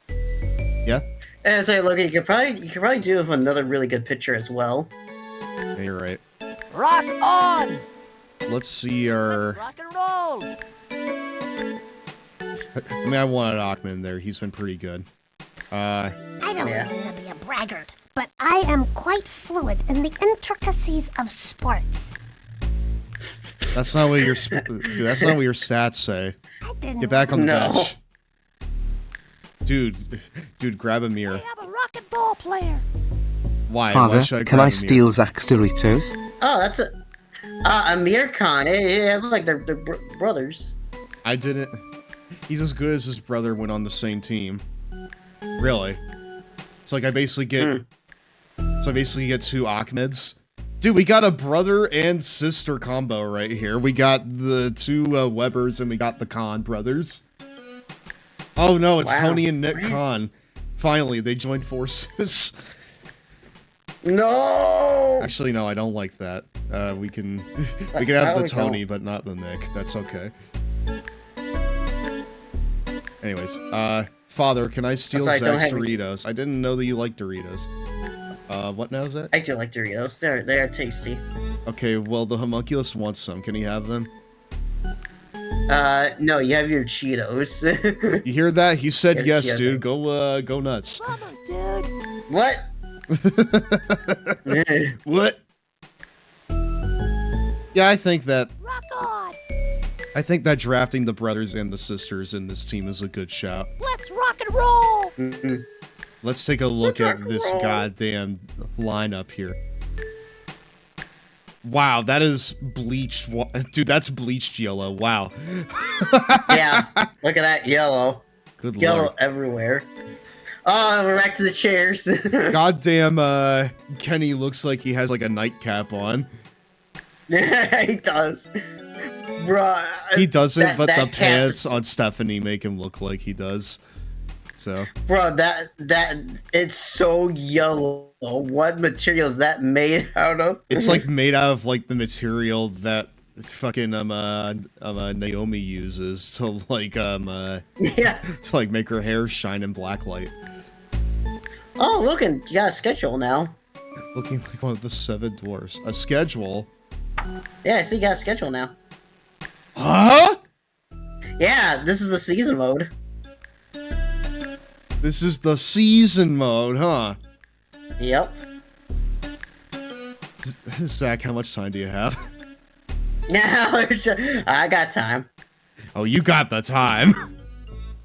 Yeah? And say, look, you could probably do with another really good pitcher as well. Yeah, you're right. Rock on! Let's see our... Rock and roll! I mean, I wanted Achman there. He's been pretty good. I don't mean to be a braggart, but I am quite fluid in the intricacies of sports. That's not what your dude, that's not what your stats say. Get back on the bench. Dude, grab a mirror. I have a rock and ball player. Why? Father, Why should I can I steal Zach's Doritos? Oh, that's Amir Khan. Yeah, look like they're brothers. I didn't. He's as good as his brother when on the same team. Really? It's like I basically get. So I basically get two Ahmeds. Dude, we got a brother and sister combo right here. We got the two Webbers and we got the Khan brothers. Oh no, it's Tony and Nick Khan. Finally, they joined forces. No. Actually, no, I don't like that. We can have the Tony, but not the Nick. That's okay. Anyways, Father, can I steal Zach's Doritos? I didn't know that you liked Doritos. What now is that? I do like Doritos. They're tasty. Okay, well, the homunculus wants some. Can he have them? No, you have your Cheetos. You hear that? He said yes, dude. Go nuts. Dude. What? What? Yeah, I think that... Rock on! I think that drafting the brothers and the sisters in this team is a good shout. Let's rock and roll! Let's take a look at this goddamn lineup here. Wow, that is bleached. Dude, that's bleached yellow. Wow. Yeah, look at that yellow. Good yellow lord. everywhere. Oh, we're back to the chairs. Goddamn, Kenny looks like he has like a nightcap on. He does. Bruh. He doesn't, but the pants on Stephanie make him look like he does. So. Bro, that it's so yellow. What material is that made out of? It's like made out of like the material that fucking Naomi uses to like yeah, to like make her hair shine in black light. Oh, look, and you got a schedule now. Looking like one of the 7 dwarfs. A schedule? Yeah, I see you got a schedule now. Huh? Yeah, this is the season mode. This is the season mode, huh? Yep. Zach, how much time do you have? Now I got time. Oh, you got the time.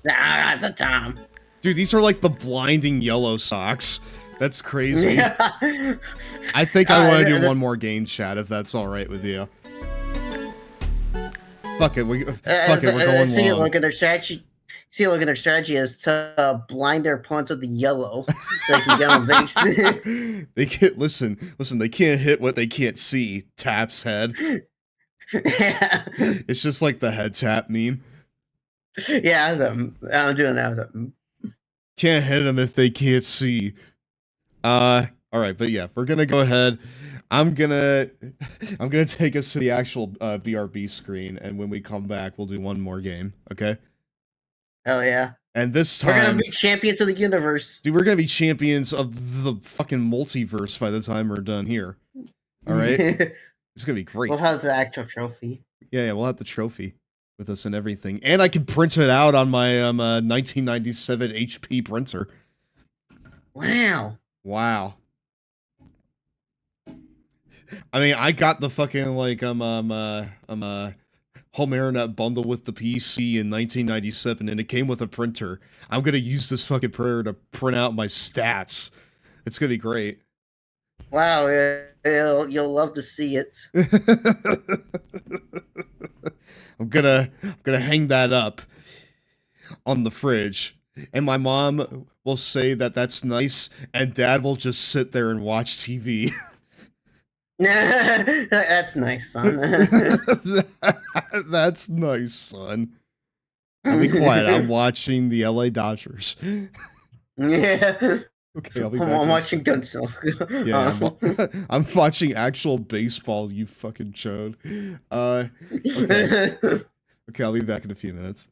Nah, the Tom. Dude, these are like the blinding yellow socks. That's crazy. I think I want to do one more game, chat, if that's all right with you. Fuck it, we're going long. Look at their strategy. Look at their strategy is to blind their opponents with the yellow, so they can get on base. They can't listen. They can't hit what they can't see. Tap's head. It's just like the head tap meme. Yeah, I'm doing that. Can't hit them if they can't see. All right, but yeah, we're gonna go ahead. I'm gonna take us to the actual BRB screen, and when we come back, we'll do one more game. Okay? Hell yeah! And this time we're gonna be champions of the universe. Dude, we're gonna be champions of the fucking multiverse by the time we're done here. All right? It's gonna be great. We'll have the actual trophy. Yeah, we'll have the trophy with us and everything, and I can print it out on my 1997 HP printer. Wow. I mean, I got the fucking like home internet bundle with the PC in 1997, and it came with a printer. I'm gonna use this fucking printer to print out my stats. It's gonna be great. Wow, you'll love to see it. I'm gonna hang that up on the fridge, and my mom will say that that's nice, and Dad will just sit there and watch TV. That's nice, son. That's nice, son. I'll be quiet. I'm watching the LA Dodgers. Yeah. Okay, I'll be back. I'm watching Gunsmoke. Yeah, I'm watching actual baseball, you fucking chode. Okay. Okay, I'll be back in a few minutes.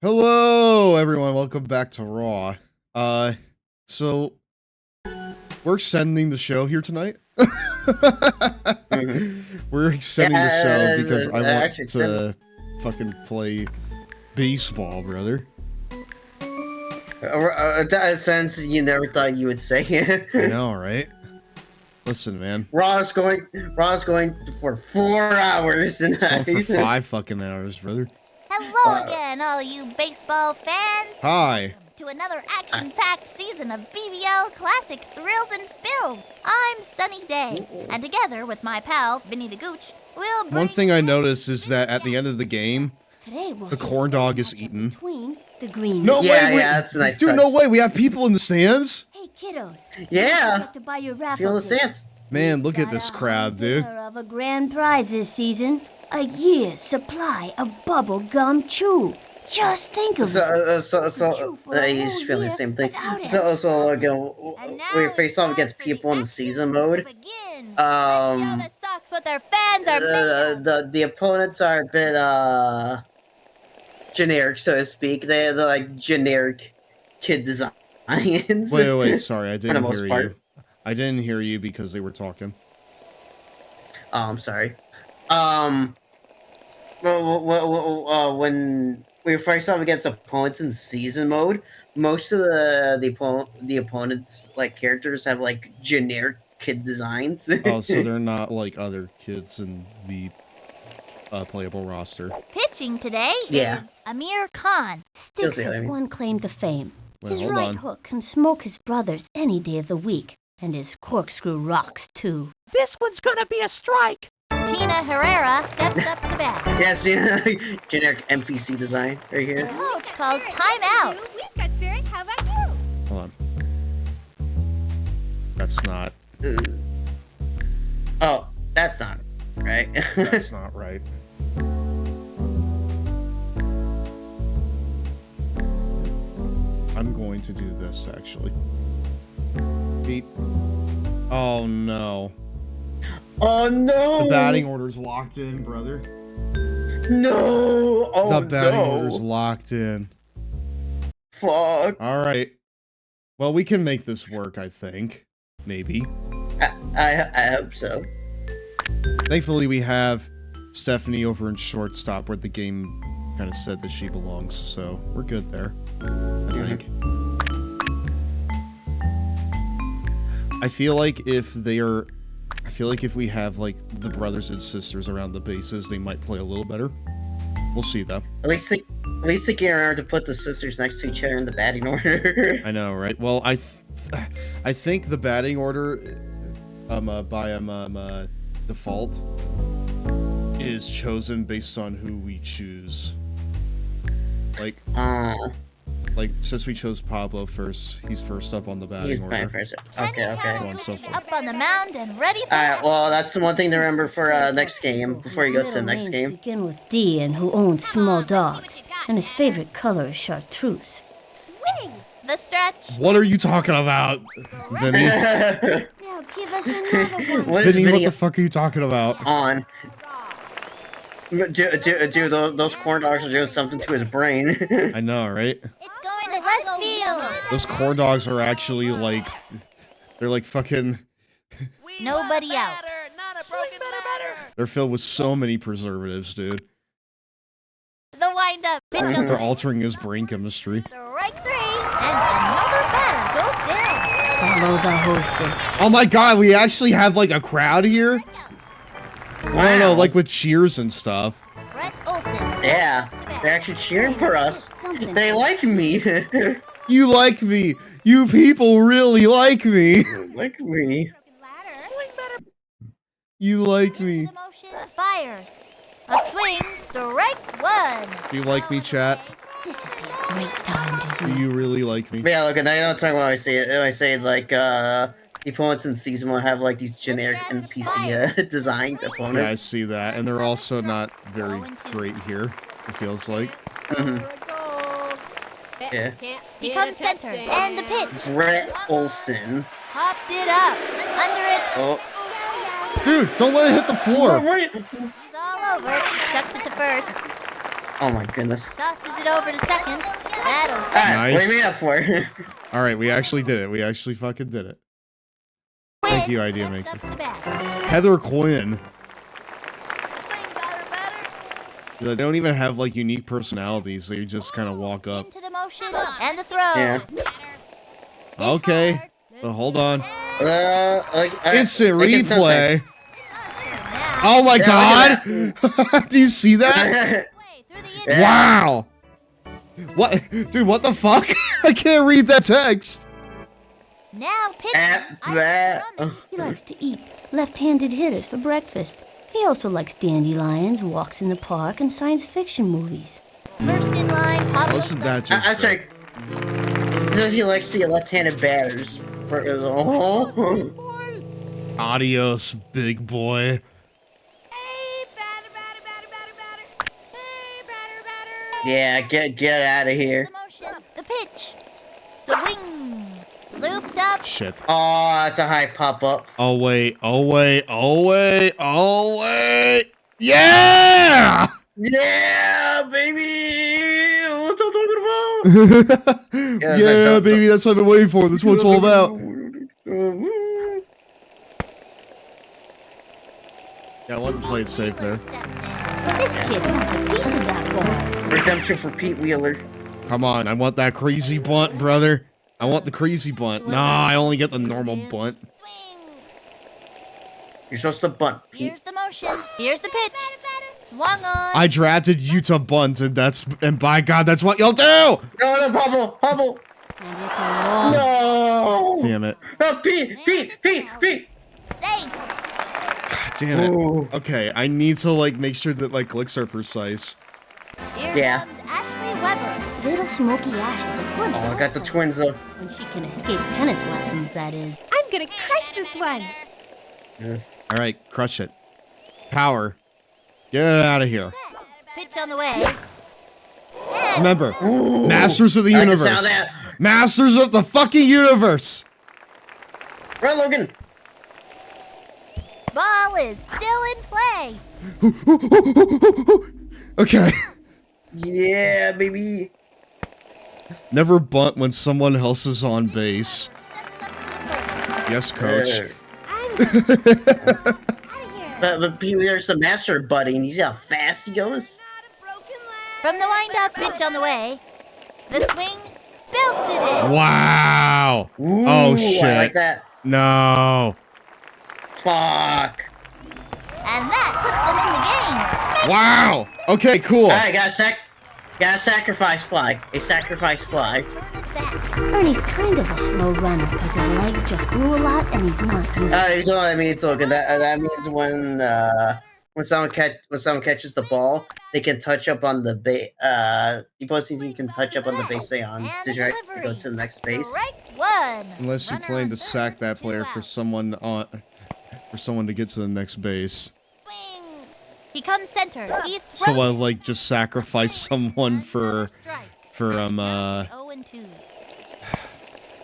Hello, everyone. Welcome back to Raw. So we're extending the show here tonight. We're extending the show because I want to fucking play baseball, brother. That sense you never thought you would say. I know, right? Listen, man. Raw's going for 4 hours It's tonight. going for 5 fucking hours, brother. Hello again, all you baseball fans. Hi. To another action-packed season of BBL Classic Thrills and Spills. I'm Sunny Day, and together with my pal, Vinny the Gooch, we'll bring... One thing I noticed is that at the end of the game, we'll the corn dog is eaten. Between the green. No way! Yeah, that's a nice dude, touch. no way! We have people in the stands? Hey, kiddos. Yeah. Get to buy your raffle Feel the tickets. sense. Man, look at this crowd, dude. Winner of a grand prize this season. A year's supply of bubble gum chew. Just think of it. He's feeling the same thing. So again, we face off against people in the season mode. That sucks what their fans are the opponents are a bit generic, so to speak. They're like generic kid designs. Wait, sorry, I didn't hear part. you. I didn't hear you because they were talking. Oh, I'm sorry. When we face off against opponents in season mode, most of the opponents like characters have like generic kid designs. Oh, so they're not like other kids in the playable roster. Pitching today Yeah. is Amir Khan. Sticks has one claim to fame. Wait, His hold right on. hook can smoke his brothers any day of the week, and his corkscrew rocks too. This one's gonna be a strike. Tina Herrera steps up to bat. Yes, generic NPC design right here. Coach calls timeout. We've got spirit. How about you? Hold on. That's not. Oh, that's not right. That's not right. I'm going to do this actually. Beep. Oh no. Oh no! The batting order's locked in, brother. No! Oh the batting no! order's locked in. Fuck. Alright. Well, we can make this work, I think. Maybe. I hope so. Thankfully, we have Stephanie over in shortstop where the game kind of said that she belongs, so we're good there, I think. I feel like if we have like the brothers and sisters around the bases, they might play a little better. We'll see though. At least At least they can remember to put the scissors next to each other in the batting order. I know, right? Well, I think the batting order, by default, is chosen based on who we choose. Like, since we chose Pablo first, he's first up on the batting order. First. Okay. So on and so forth. Up on the mound and ready for Alright, well, that's the one thing to remember for next game, before you go to the next game. Begin with D and who owns small dogs, and his favorite color is chartreuse. swing. The stretch. What are you talking about, Vinny? Now give us another one. Vinny, what the fuck are you talking about? On. Dude, those corn dogs are doing something to his brain. I know, right? It's going to left field. Those corn dogs are actually like, they're like fucking, Nobody out. they're filled with so many preservatives, dude. The windup. Pitch on They're the altering his brain chemistry. strike 3, and another batter goes down. Follow the hostess. Oh my god, we actually have like a crowd here? I don't know, like with cheers and stuff. Brett Olsen. Yeah, they're actually cheering for us. They like me. You like me. You people really like me. Like me. You like me. Fires. A swing. Strike 1. Do you like me, chat? Great time to Do you really like me? Yeah, look, and I don't talk about when I say it. I say like the opponents in season 1 have like these generic NPC designed opponents. Yeah, I see that. And they're also not very great here, it feels like. Yeah. Becomes center. And the pitch. Brett Olsen. Popped it up. Under it. Oh. Dude, don't let it hit the floor. He's all over. Chucks it to first. Oh my goodness. Tosses it over to second. That'll Alright, what do you mean up for? Alright, we actually did it. We actually fucking did it. Thank you, Idea Maker. Heather Quinn. They don't even have like unique personalities. They just kind of walk up. into the motion and the throw. Yeah. Okay, but hold on. Instant Instant replay. Oh my god! Do you see that? Wow! What? Dude, what the fuck? I can't read that text. Now pitch. At that. He likes to eat left-handed hitters for breakfast. He also likes dandelions, walks in the park, and science fiction movies. First in line. Pablo. Wasn't that just? I'm sorry. Does he like to see left-handed batters? Adios, big boy. Yeah, get out of here. The pitch. The wing. Looped up. Shit. Oh, that's a high pop-up. Oh wait, oh wait, oh wait, oh wait. Yeah! Yeah, baby! What's I'm talking about? Yeah, baby, that's what I've been waiting for. That's what it's all about. Yeah, I want to play it safe there. This kid wants a piece of that ball. Redemption for Pete Wheeler. Come on, I want that crazy bunt, brother. I want the crazy bunt. Nah, I only get the normal bunt. You're supposed to bunt, Pete. Here's the motion. Here's the pitch. Swung on. I drafted you to bunt, and by God, that's what you'll do! No, Hubble! No! Damn it. Oh, Pete! Safe. God damn it. Okay, I need to, like, make sure that my clicks are precise. Here Yeah. comes Ashley Weber. Little Smoky Ash is a good Oh, I got the twins though. when she can escape tennis lessons, that is. I'm gonna crush this one. Alright, crush it. Power. Get it out of here. Pitch on the way. Remember, Masters of the I can Universe. sound that. Masters of the fucking universe! Run, Logan! Ball is still in play. Okay. Yeah, baby. Never bunt when someone else is on base. Yes, coach. But Pete Wheeler's the master buddy, and you see how fast he goes? From the windup, pitch on the way. The swing, belts it in. Wow. Ooh, Oh shit. I like that. No. Fuck. And that puts them in the game. Wow. Okay, cool. Alright, got a sec. Gotta sacrifice fly. A sacrifice fly. Ernie's kind of a slow runner because his legs just grew a lot and he's not moving. You know what I mean? So that means when someone catches the ball, they can touch up on the base. The opposing team can touch up on the base they on to try to go to the next base. Unless you plan to sack that player for someone to get to the next base. He comes center. He's So I like just sacrifice someone for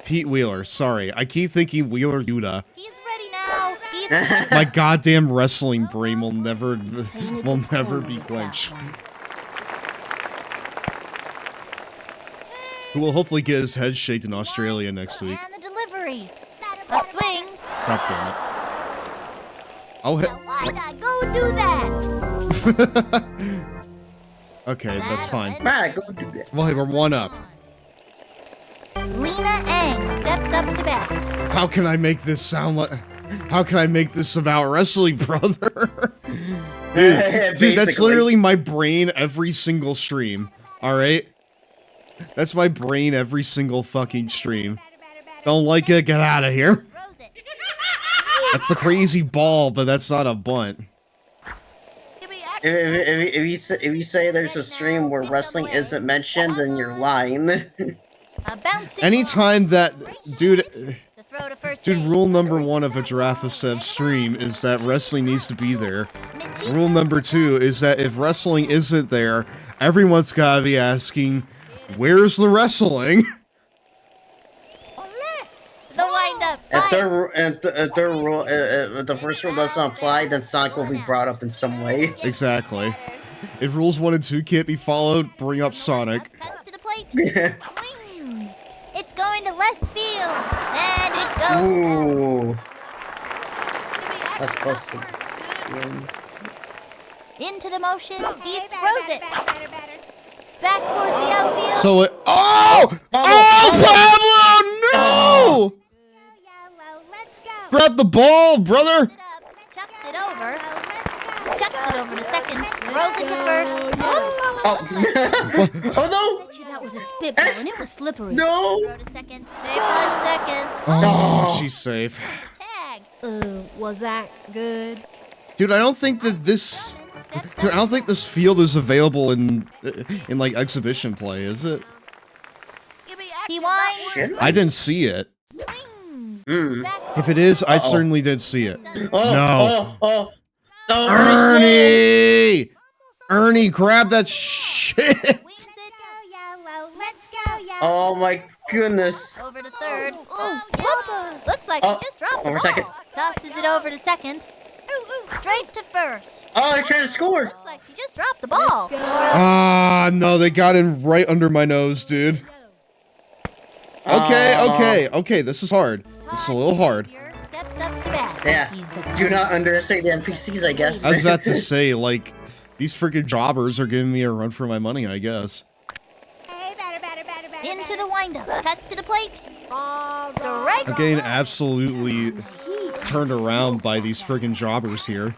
Pete Wheeler. Sorry, I keep thinking Wheeler Yuta. He's ready now. My goddamn wrestling brain will never be quenched. Who will hopefully get his head shaked in Australia next week. And the delivery. A swing. God damn it. Oh, Why not go do that? okay, that's fine. Right, go do that. Well, hey, we're one up. Lena Ang steps up to bat. How can I make this sound like... How can I make this about wrestling, brother? dude, that's literally my brain every single stream. Alright? That's my brain every single fucking stream. Don't like it? Get out of here. That's the crazy ball, but that's not a bunt. If you say there's a stream where wrestling isn't mentioned, then you're lying. Anytime that... Dude, rule number 1 of a GirafaStev stream is that wrestling needs to be there. Rule number 2 is that if wrestling isn't there, everyone's gotta be asking, where's the wrestling? The wind-up. If the first rule doesn't apply, then Sonic will be brought up in some way. Exactly. If rules 1 and 2 can't be followed, bring up Sonic. To the plate. It's going to left field. And it goes. Ooh. That's close to into the motion. He throws it. Back towards the outfield. So it... Oh! Oh, Pablo! No! Grab the ball, brother! Chucks it over. Chucks it over to second. Throws it to first. Oh no! That was a spitball and it was slippery. No! Throw to second. Safe on second. Oh, she's safe. Tag. Was that good? Dude, I don't think that this... Dude, I don't think this field is available in like, exhibition play, is it? He winds. I didn't see it. Mm. If it is, I certainly did see it. No. Oh, Ernie! Ernie, grab that shit! Oh my goodness. Over to third. Oh, whoops. Looks like he just dropped the over ball. second. Tosses it over to second. Straight to first. Oh, they're trying to score. Looks like she just dropped the ball. Ah, no, they got in right under my nose, dude. Okay, this is hard. This is a little hard. Yeah, do not underestimate the NPCs, I guess. I was about to say, like, these freaking jobbers are giving me a run for my money, I guess. Into the windup. Cuts to the plate. Strike. I'm getting absolutely turned around by these friggin' jobbers here.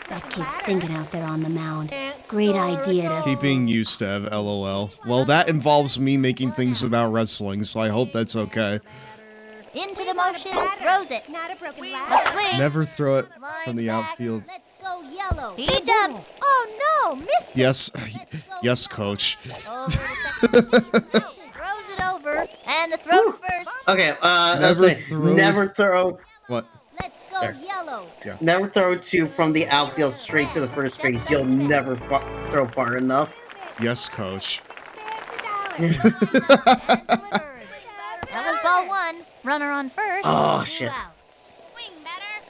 That kid's thinking out there on the mound. Great idea to... Keep being you, Stev, LOL. Well, that involves me making things about wrestling, so I hope that's okay. Into the motion, throws it. Not a broken A glass. swing. Never throw it from the outfield. Let's go yellow. He jumps. Oh no, missed. Yes, coach. Over to second. Throws it over, and the throw first. Okay, never throw. What? Let's go yellow. Yeah. Never throw from the outfield straight to the first base. You'll never throw far enough. Yes, coach. That was ball 1. Runner on first. Oh, shit. Swing better.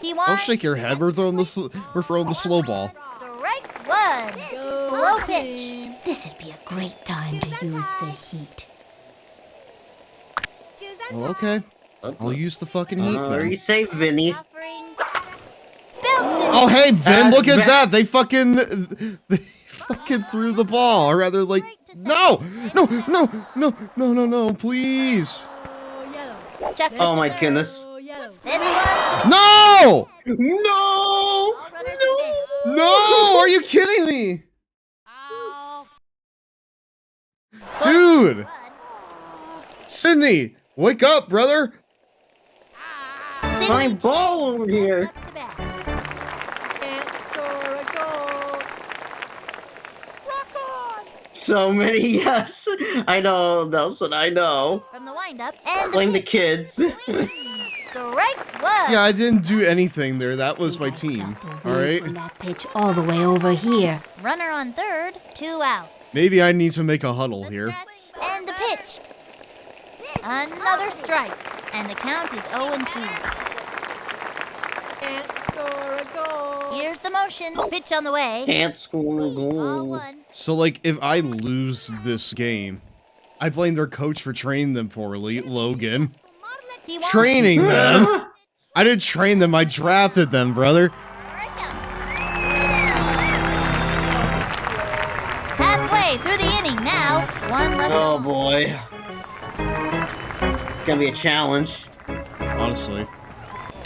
He Don't shake your head. We're throwing the slow ball. Strike 1. Slow pitch. This'd be a great time to use the heat. Well, okay. I'll use the fucking heat Are then. you safe, Vinny? Oh, hey, Vin, look at that. They fucking threw the ball. Or rather, like, no, please. Oh my goodness. No! No! No! No! Are you kidding me? Dude! Sydney! Wake up, brother! My ball over here! So many yes! I know, Nelson, I know. From the windup and Blame the kids. strike one. Yeah, I didn't do anything there. That was my team. Alright? From that pitch all the way over here. Runner on third, 2 out. Maybe I need to make a huddle here. And the pitch. Another strike. And the count is 0-2. Can't score a goal. Here's the motion. Pitch on the way. Can't score a Ball goal. one. So, like, if I lose this game, I blame their coach for training them poorly, Logan. Training them? I didn't train them, I drafted them, brother. Halfway through the inning now. One left. Oh boy. It's gonna be a challenge. Honestly.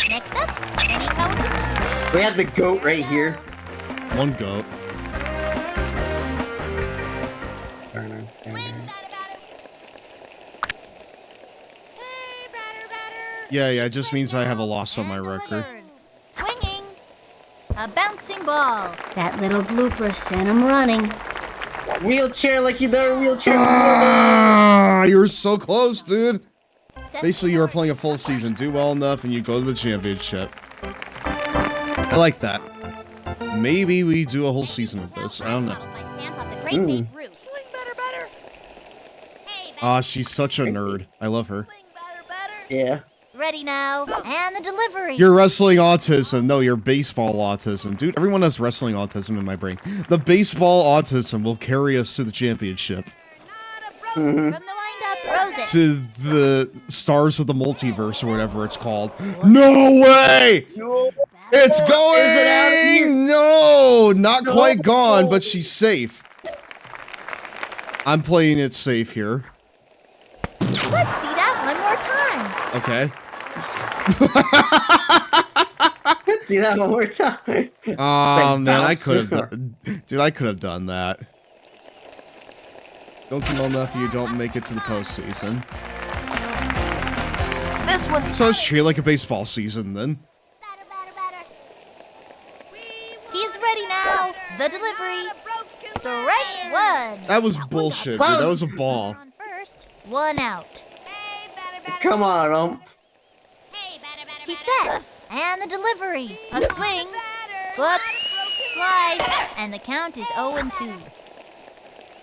Next up, Benny Pelton. We have the goat right here. One goat. Yeah, it just means I have a loss on my record. Swinging. A bouncing ball. That little blooper sent him running. Wheelchair like you know, wheelchair. Ah, you were so close, dude. Basically, you were playing a full season, do well enough, and you go to the championship. I like that. Maybe we do a whole season of this. I don't know. Ah, she's such a nerd. I love her. Yeah. Ready now. And the delivery. You're wrestling autism. No, you're baseball autism. Dude, everyone has wrestling autism in my brain. The baseball autism will carry us to the championship. Mm-hmm. From the windup, throws it. To the stars of the multiverse or whatever it's called. No way! No. It's going! Is it out of here? No! Not quite gone, but she's safe. I'm playing it safe here. Let's see that one more time. Okay. Let's see that one more time. Oh man, I could have done, dude. I could have done that. Don't you know enough? You don't make it to the postseason. This one. So it's treated like a baseball season then. He's ready now. The delivery. Strike one. That was bullshit, dude. That was a ball. On first, 1 out. Come on, He sets. And the delivery. A swing. Foot. Slide. And the count is 0-2.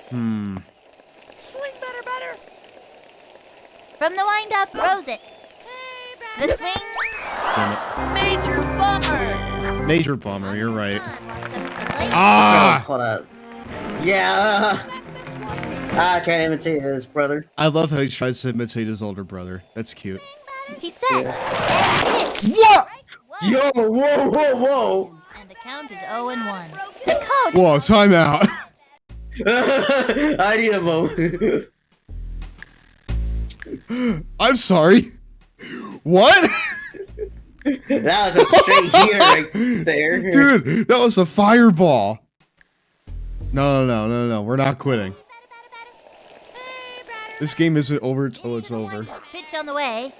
Hmm. Swing better. From the windup, throws it. The swing. Damn Major bummer. it. Major bummer. You're right. Ah! Ah! Yeah. I trying to imitate his brother. I love how he tries to imitate his older brother. That's cute. He sets. And pitch. What? Yo! Whoa! And the count is 0-1. The coach. Whoa! Timeout. I need a moment. I'm sorry. What? That was a straight heater right there. Dude, that was a fireball. No. We're not quitting. This game isn't over until it's over. Pitch on the way.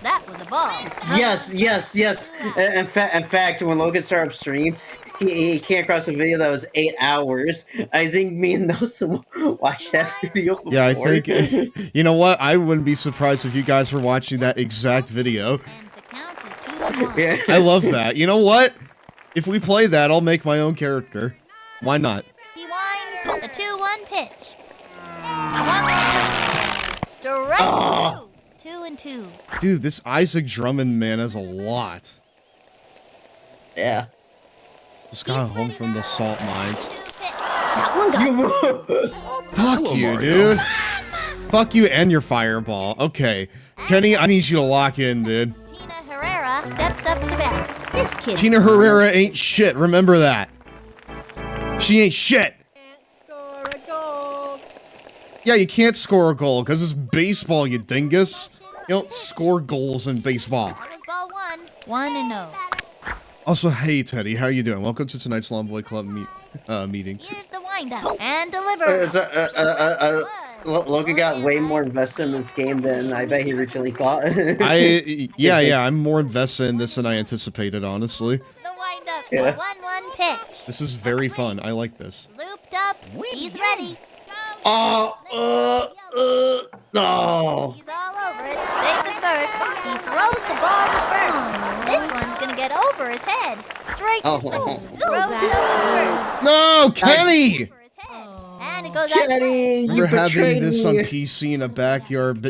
That was a ball. Yes. In fact, when Logan started upstream, he came across a video that was 8 hours. I think me and Nelson watched that video before. Yeah, I think... You know what? I wouldn't be surprised if you guys were watching that exact video. Yeah. I love that. You know what? If we play that, I'll make my own character. Why not? He winds a 2-1 pitch. Strike Oh. 2-2. Dude, this Isaac Drummond man has a lot. Yeah. Just got home from the salt mines. Fuck Hello, you, Mario. dude. Fuck you and your fireball. Okay. Kenny, I need you to lock in, dude. Tina Herrera steps up to bat. This kid. Tina Herrera ain't shit. Remember that. She ain't shit. Score a goal. Yeah, you can't score a goal because it's baseball, you dingus. You don't score goals in baseball. That was ball 1. 1-0. Also, hey Teddy, how you doing? Welcome to tonight's Long Boy Club meeting. Here's the wind-up and deliver. Logan got way more invested in this game than I bet he originally thought. Yeah, I'm more invested in this than I anticipated, honestly. The wind-up. Yeah. 1-1 pitch. This is very fun. I like this. Looped up. He's ready. No. He's all over it. Save is first. He throws the ball to first. This one's gonna get over his head. Straight to second. Throws it over first. No, Kenny! And it goes out. Kenny, We're having this on PC in a backyard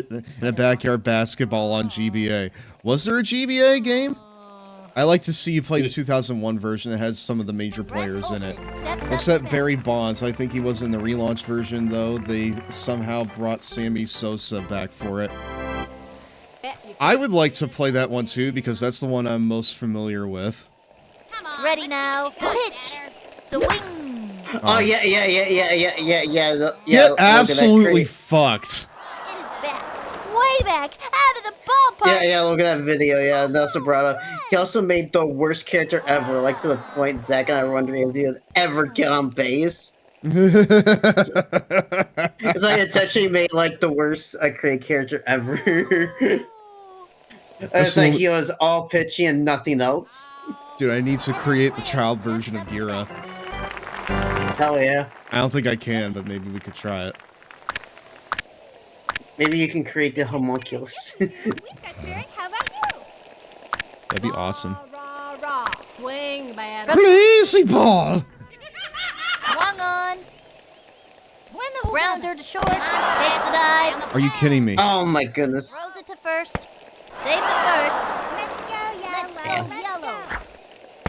basketball on GBA. Was there a GBA game? I like to see you play the 2001 version that has some of the major players in it. Except Barry Bonds. I think he was in the relaunch version, though. They somehow brought Sammy Sosa back for it. I would like to play that one, too, because that's the one I'm most familiar with. Ready now. Pitch. The wing. Oh, yeah. Get absolutely fucked. It is back. Way back. Out of the ballpark. Yeah, look at that video. Yeah, Nelson brought up. He also made the worst character ever, like to the point Zach and I were wondering if he would ever get on base. It's like intentionally made like the worst create character ever. It's like he was all pitchy and nothing else. Dude, I need to create the child version of Gira. Hell yeah. I don't think I can, but maybe we could try it. Maybe you can create the homunculus. That'd be awesome. Swing, man. Crazy ball! Swung on. Grounder to short. Takes the dive. Are you kidding me? Oh my goodness. Throws it to first. Save it first. Let's go, yellow.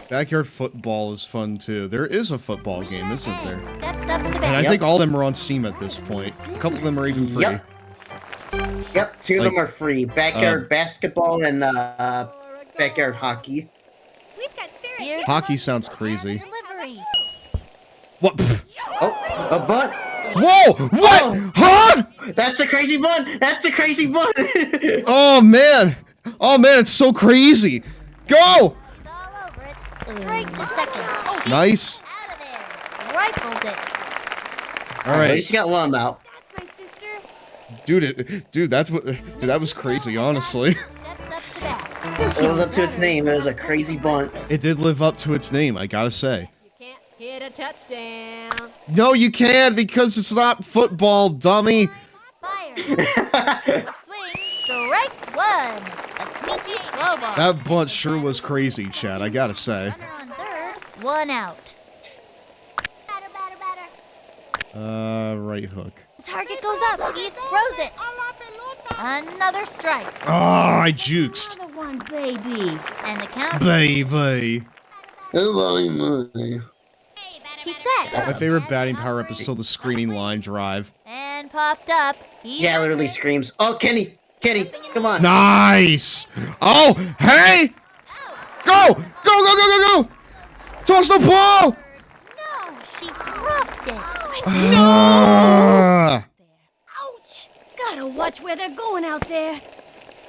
Backyard football is fun too. There is a football game, isn't there? Steps up to And I think all of them are on Steam at this point. A couple of them are even free. Yep, two of them are free. Backyard basketball and backyard hockey. Hockey sounds crazy. Delivery. What? Pfft. Oh, a bunt. Whoa! What? Oh. Huh? That's a crazy bunt. That's a crazy bunt. Oh man! Oh man, it's so crazy! Go! All over it. Straight to second. Nice. Out of there. Rifles it. All right. At least you got one out. Dude, that was crazy, honestly. It lived up to its name. It was a crazy bunt. It did live up to its name, I gotta say. Hit a touchdown. No, you can't because it's not football, dummy. Fire. Swing. Strike one. A sneaky slow ball. That bunt sure was crazy, Chad, I gotta say. Runner on third. One out. Right hook. The target goes up. He throws it. Another strike. Oh, I juked. Another one, baby. And the count. Baby. He's set. My favorite batting power-up is still the screaming line drive. And popped up. Yeah, literally screams. Oh, Kenny, come on. Nice! Oh, hey! Go! Go! Toss the ball! No, she dropped it. Ah. Ouch! Gotta watch where they're going out there.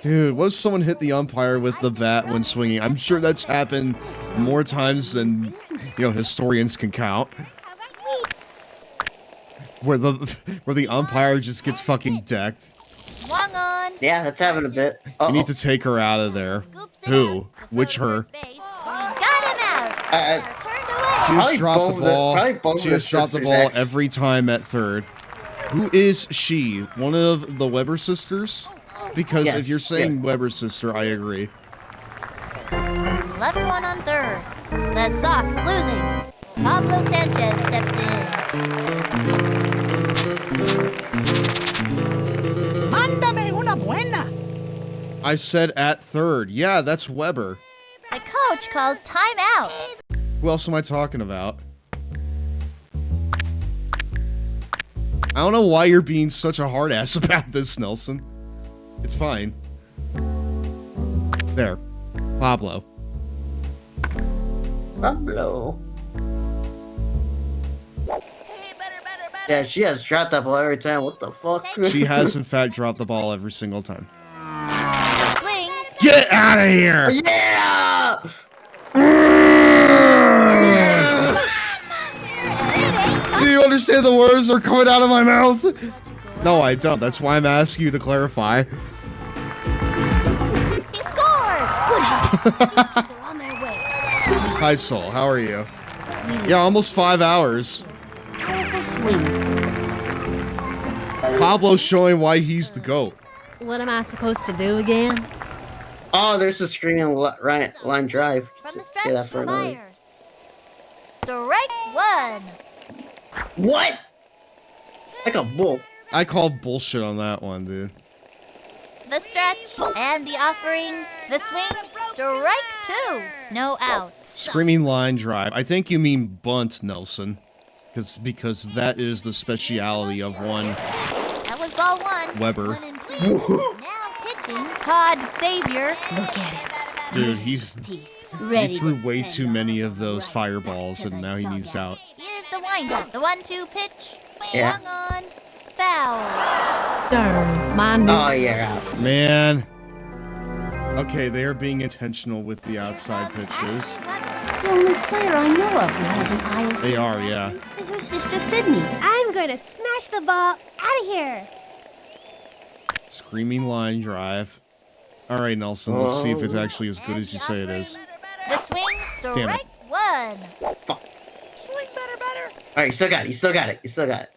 Dude, what if someone hit the umpire with the bat when swinging? I'm sure that's happened more times than, historians can count. Where the umpire just gets fucking decked. Swung on. Yeah, that's happened a bit. You need to take her out of there. Who? Which her? Got him out. Turned away. She just dropped the ball. both She of just their dropped the sisters, ball actually. every time at third. Who is she? One of the Weber sisters? Because if Yes, you're saying yes. Weber sister, I agree. Left one on third. The Sox losing. Pablo Sanchez steps in. Mándame una buena. I said at third. Yeah, that's Weber. The coach calls timeout. Who else am I talking about? I don't know why you're being such a hard ass about this, Nelson. It's fine. There. Pablo. Yeah, she has dropped that ball every time. What the fuck? She has, in fact, dropped the ball every single time. Swing. Get out of here! Yeah! Do you understand the words that are coming out of my mouth? No, I don't. That's why I'm asking you to clarify. He scored! Good head. They're on their way. Hi, Soul. How are you? Yeah, almost 5 hours. Powerful swing. Pablo's showing why he's the GOAT. What am I supposed to do again? Oh, there's a screen line drive. From the Say that stretch, for another. Myers. Strike one. What? Like a bull. I call bullshit on that one, dude. The stretch and the offering. The swing. Strike two. No out. Screaming line drive. I think you mean bunt, Nelson. Because that is the speciality of one That was ball one. Weber. 1 and 2. Now pitching. Todd Savior. Look at Dude, he Ready threw to way send too many of those fireballs, and now he needs out. Here's the windup. The 1-2 pitch. Yeah. Swung on. Foul. Darn, mine. Oh, yeah. Man. Okay, they are being intentional with the outside pitches. The only player I know of who has an eye as They are, yeah. is her sister Sydney. I'm going to smash the ball out of here. Screaming line drive. Alright, Nelson, let's see if it's actually as good as you say it is. The swing. Damn it. Strike one. Fuck. Swing better. Alright, you still got it. You still got it. You still got it.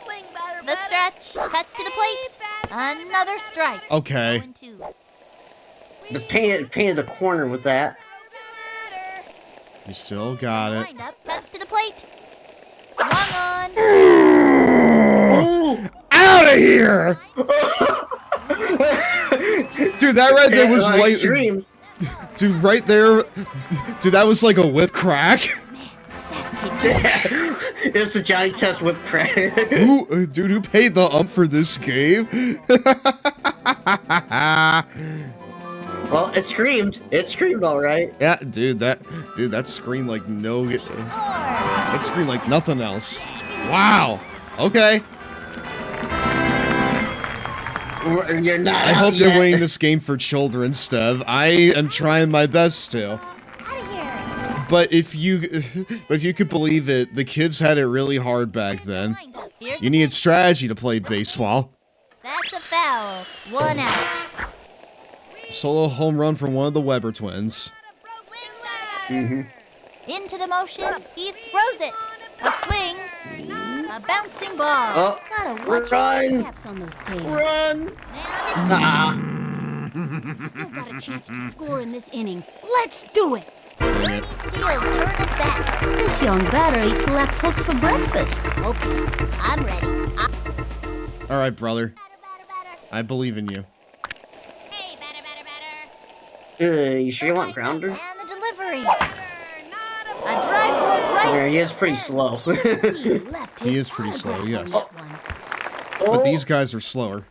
Swing better. The stretch. Cuts to the plate. Another strike. Okay. 0-2. The painted the corner with that. You still got it. Windup. Cuts to the plate. Swung on. Out of here! Dude, that right there was like white. streams. Dude, right there. Dude, that was like a whip crack. It's the Johnny Test whip crack. Who paid the for this game? Well, it screamed. It screamed all right. Yeah, that screamed like that screamed like nothing else. Wow. Okay. You're not. I hope you're winning this game for children, Stev. I am trying my best to. But if you could believe it, the kids had it really hard back then. You needed strategy to play baseball. That's a foul. 1 out. Solo home run from one of the Weber twins. Mm-hmm. Into the motion. He throws it. A swing. A bouncing ball. Oh, Gotta watch run! your steps on those tails. Run! Still got a chance to score in this inning. Let's do it. Dang it. Steele turn it back. This young batter eats left hooks for breakfast. Okay, I'm ready. All right, brother. I believe in you. You sure you want grounder? And the delivery. A drive to a right. Yeah, he is pretty slow. He is pretty slow, yes. Oh. But these guys are slower.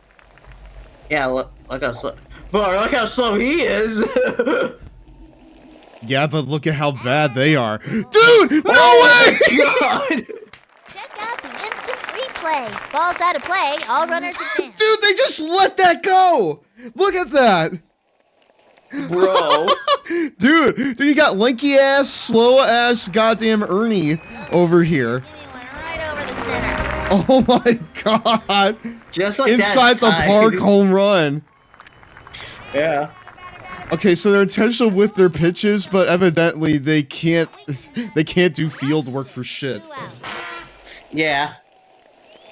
Yeah, look how slow. But look how slow he is. Yeah, but look at how bad they are. Dude, no way! God. Check out the instant replay. Ball's out of play. All runners advance. Dude, they just let that go! Look at that! Bro. Dude, you got lanky ass, slow ass goddamn Ernie over here. Right over the center. Oh my god! Just like Inside that the time. park home run. Yeah. Okay, so they're intentional with their pitches, but evidently they can't do field work for shit. Yeah.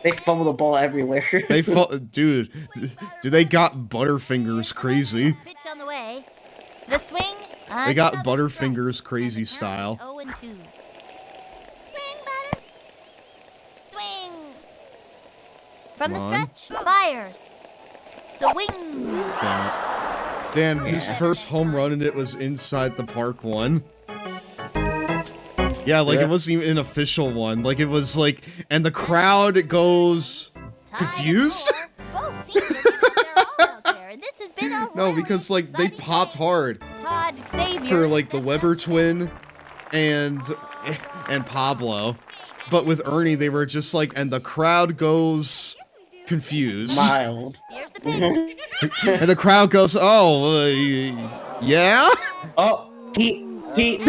They fumble the ball everywhere. Dude, they got Butterfingers crazy. Pitch on the way. The swing. They got Butterfingers crazy style. 0-2. Swing, batter. Swing. From Come the on. stretch. Fires. Swing. Damn it. Damn, his first home run and it was inside the park one. Yeah, like it wasn't even an official one. Like it was like, and the crowd goes confused? No, because like they popped hard Todd Xavier. for like the Weber twin and Pablo. But with Ernie, they were just like, and the crowd goes confused. Mild. Here's the pitch. And the crowd goes, oh, yeah? Oh, Pete. Pete.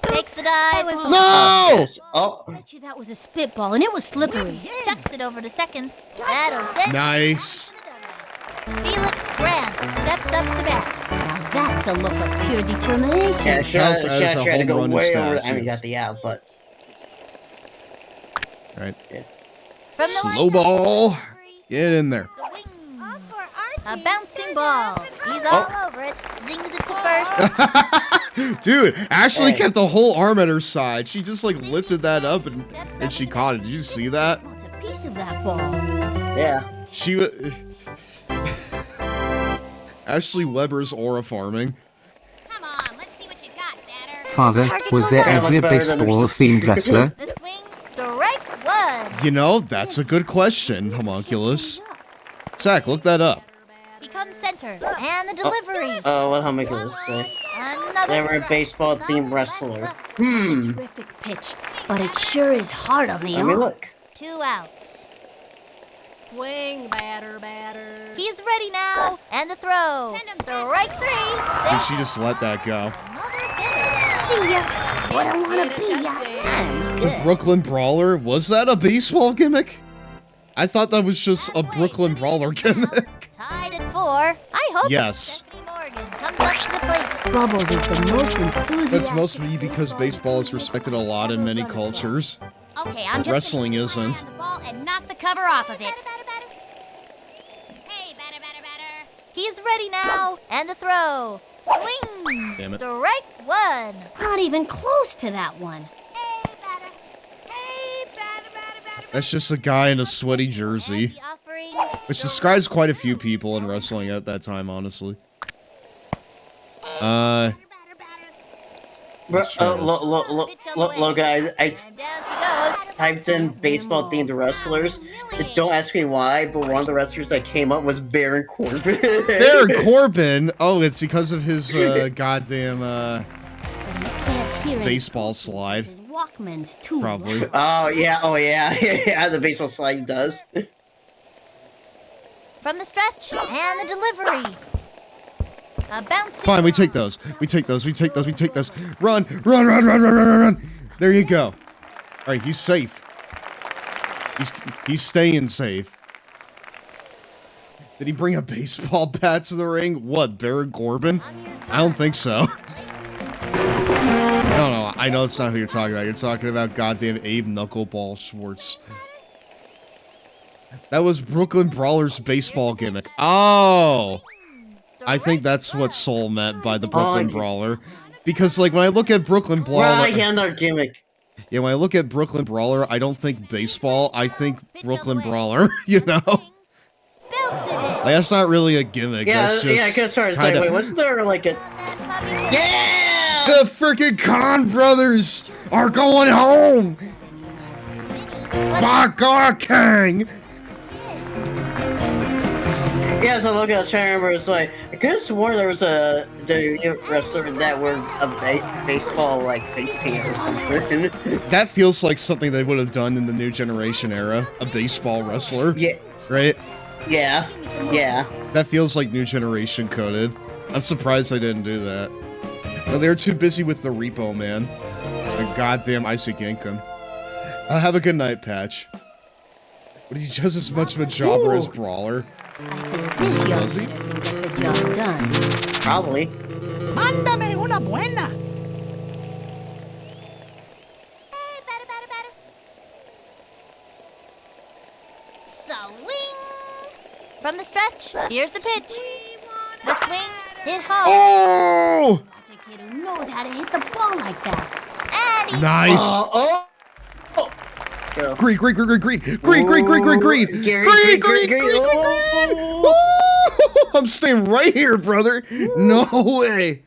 Takes the dive. No! Oh. I bet you that was a spitball, and it was slippery. Chucks it over to second. That'll send Nice. Felix Grant steps up to bat. Now that's a look of pure determination. Yeah, Counts as a tried to home go run way over. stats, I mean, yes. got the out, but Right. From the Slow ball. Get in there. A bouncing ball. He's all over it. Zings it to first. Dude, Ashley kept the whole arm at her side. She just like lifted that up and she caught it. Did you see that? A piece of that ball. yeah. She was Ashley Weber's aura farming. Come on, let's see what you got, batter. Father, was there ever a baseball-themed wrestler? The swing, strike one. You know, that's a good question, Homunculus. Zach, look that up. Becomes center. And the delivery. Oh, what Homunculus say? Another They were a baseball-themed wrestler. Terrific pitch, but it sure is hard on the Let me arm. look. 2 outs. Swing, batter. He's ready now. And the throw. Strike 3. Did she just let that go? See ya. What I wanna be ya. The Brooklyn Brawler? Was that a baseball gimmick? I thought that was just a Brooklyn Brawler gimmick. Tied at 4. I hope Yes. Stephanie Morgan comes up to the plate. Bubbles is the most enthusiastic. It's mostly because baseball is respected a lot in many cultures. Okay, I'm just Wrestling gonna isn't. the ball and knock the cover off of it. Hey, batter. He's ready now. And the throw. Swing. Damn it. Strike 1. Not even close to that one. That's just a guy in a sweaty jersey. Which describes quite a few people in wrestling at that time, honestly. Look, I typed in baseball-themed wrestlers. Don't ask me why, but one of the wrestlers that came up was Baron Corbin. Baron Corbin? Oh, it's because of his goddamn baseball slide. Walkman's too. Probably. Oh yeah, the baseball slide does. From the stretch and the delivery. A bouncing Fine, we take those. We take those. Run. There you go. Alright, he's safe. He's staying safe. Did he bring a baseball bat to the ring? What, Baron Corbin? I don't think so. No, I know it's not who you're talking about. You're talking about goddamn Abe Knuckleball Schwartz. That was Brooklyn Brawler's baseball gimmick. Oh! I think that's what Soul meant by the Brooklyn Brawler. Because, like, when I look at Brooklyn Brawler... Right, yeah, another gimmick. Yeah, when I look at Brooklyn Brawler, I don't think baseball, I think Brooklyn Brawler, you know? Like, that's not really a gimmick, that's just sorry, wait, wasn't there, like, a... Yeah! The frickin' Khan brothers are going home! By God, Kang! Yeah, so look, I was trying to remember, it's like, I could have sworn there was a WWE wrestler that wore a baseball, like, face paint or something. That feels like something they would have done in the New Generation era. A baseball wrestler. Yeah. Right? Yeah. That feels like New Generation coded. I'm surprised they didn't do that. No, they were too busy with the Repo Man. And goddamn Icy Ginkum. Have a good night, Patch. But he's just as much of a jobber as Brawler. Was he? Probably. Mándame una buena. Swing. From the stretch, here's the pitch. The swing, hit home. Oh! Kid who knows how to hit the ball like that. And Nice. Green. I'm staying right here, brother. No way.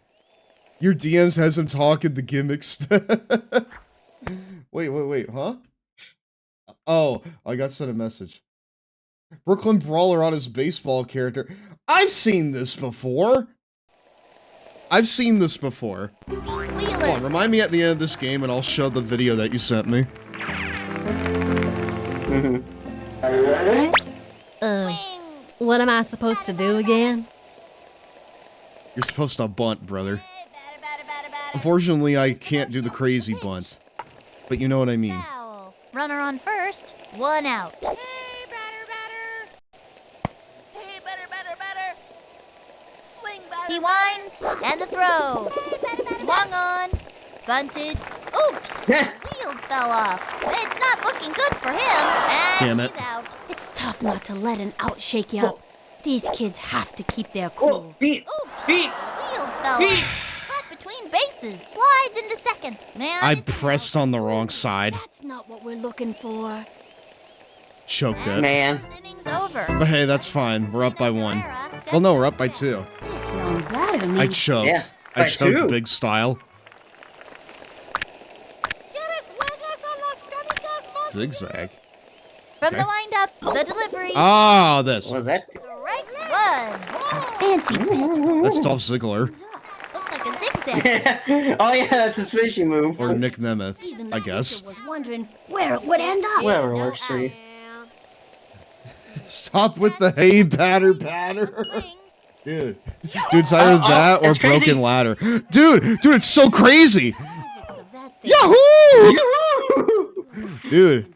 Your DMs has him talking the gimmicks. Wait, huh? Oh, I got sent a message. Brooklyn Brawler on his baseball character. I've seen this before. Hold on, remind me at the end of this game and I'll show the video that you sent me. what am I supposed to do again? You're supposed to bunt, brother. Unfortunately, I can't do the crazy bunt. But you know what I mean. Foul. Runner on first, 1 out. He winds, and the throw. Swung on, bunted. Oops! Field fell off. It's not looking good for him, and Damn it. he's out. It's tough not to let an out shake you up. These kids have to keep their cool. Beat! Field fell off. Caught between bases. Slides into second. Man, I pressed on the wrong side. That's not what we're looking for. Choked it. Man. innings over. But hey, that's fine. We're up by 1. Well, no, we're up by 2. Young batter I choked. Yeah, I by choked 2. big style. Zigzag. From Okay. the windup, the delivery. Ah, this. What was that? Strike 1. Fancy. That's Dolph Ziggler. Looks like a zigzag. Oh yeah, that's his fishing move. Or Nick Nemeth, I guess. Was wondering where it would end up. Whatever works for you. Stop with the hey batter batter. Dude. Dude, it's either that or that's crazy. broken ladder. Dude, it's so crazy. Yahoo! Dude,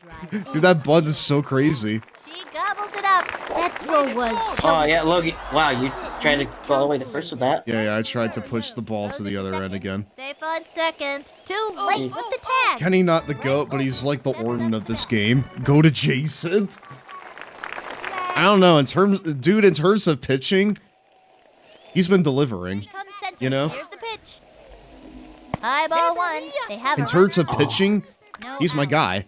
that bunt is so crazy. She gobbles it up. That throw was. Oh yeah, look. Wow, you tried to go all the way to first with that. Yeah, I tried to push the ball to the other end again. Safe on second. Too late with the tag. Kenny not the GOAT, but he's like the Orton of this game. Go to Jason. I don't know, in terms of pitching, he's been delivering. You know? Here's the pitch. High ball 1. They have In a terms of runner. pitching, No he's my out. guy.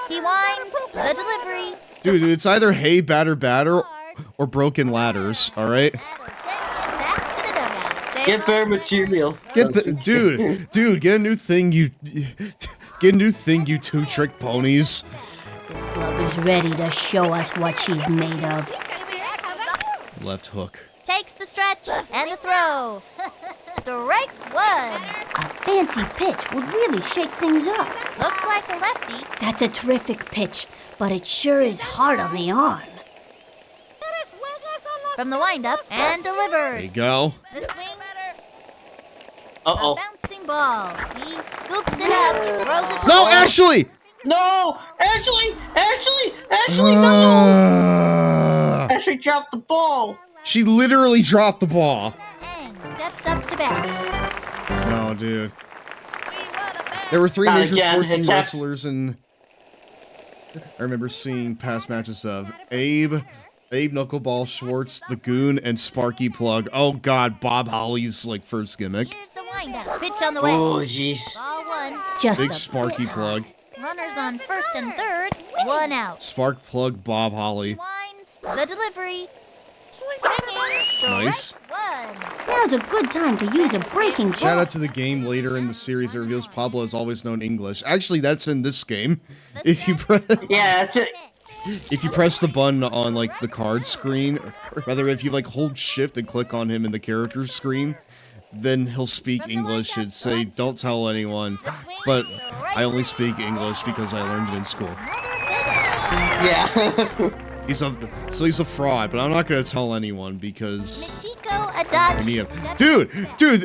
He winds. The delivery. Dude, it's either hey batter batter or broken ladders, alright? Get better material. Get the dude, get a new thing, you two-trick ponies. Glove is ready to show us what she's made of. Left hook. Takes the stretch and the throw. Strike 1. A fancy pitch would really shake things up. Looks like a lefty. That's a terrific pitch, but it sure is hard on the arm. From the windup and There delivered. you go. The swing. Uh-oh. A bouncing ball. He scoops it up. Throws it to No, home. Ashley! No! Ashley, no! Ashley dropped the ball. She literally dropped the ball. And steps up to bat. No, dude. There were 3 Not major again, sports team it's wrestlers, and I remember seeing past matches of Abe, Knuckleball Schwartz, the Goon, and Sparky Plug. Oh god, Bob Holly's like first gimmick. Here's the windup. Pitch on the way. Oh jeez. Ball 1. Just Big a Sparky bit Plug. Runners on first and third. 1 out. Spark Plug Bob Holly. Winds. The delivery. Swinging. Nice. Strike 1. Now's a good time to use a breaking ball. Shout out to the game later in the series that reveals Pablo has always known English. Actually, that's in this game. If you press Yeah, that's it. if you press the button on like the card screen, or rather if you like hold shift and click on him in the character screen, then he'll speak English and say, "Don't tell anyone, but I only speak English because I learned it in school." Yeah. He's a fraud, but I'm not gonna tell anyone because Chico I Adachi. need him. Dude,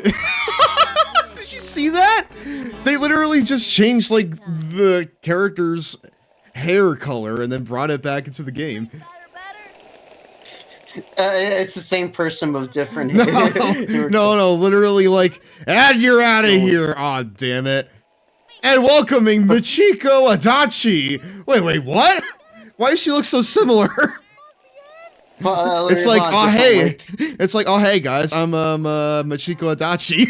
did you see that? They literally just changed like the character's hair color and then brought it back into the game. It's the same person with different. No, literally like, and you're out of here. Aw, damn it. And welcoming Michiko Adachi. Wait, what? Why does she look so similar? It's like, oh hey, it's like, oh hey guys, I'm Michiko Adachi.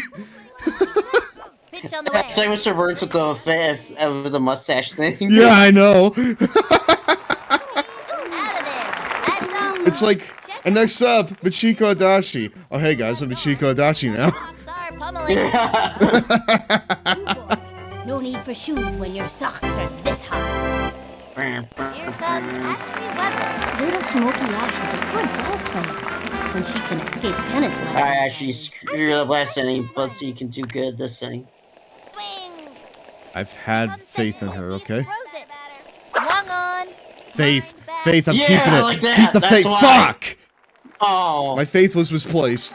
Pitch on the way. Same with Sir Burns with the mustache thing. Yeah, I know. Out of there. That's all. It's like, and next up, Michiko Adachi. Oh hey guys, I'm Michiko Adachi now. Star pummeling. No need for shoes when your socks are this high. Here comes Ashley Weber. Little Smokey Ashley's a good ball player when she can escape tennis lessons. I actually screwed up last inning, but so you can do good this inning. Swing. I've had faith in her, okay? Throws it. Swung on. Faith, I'm Yeah, keeping it. like that. Keep the That's faith. why. Fuck! Oh. My faith was misplaced.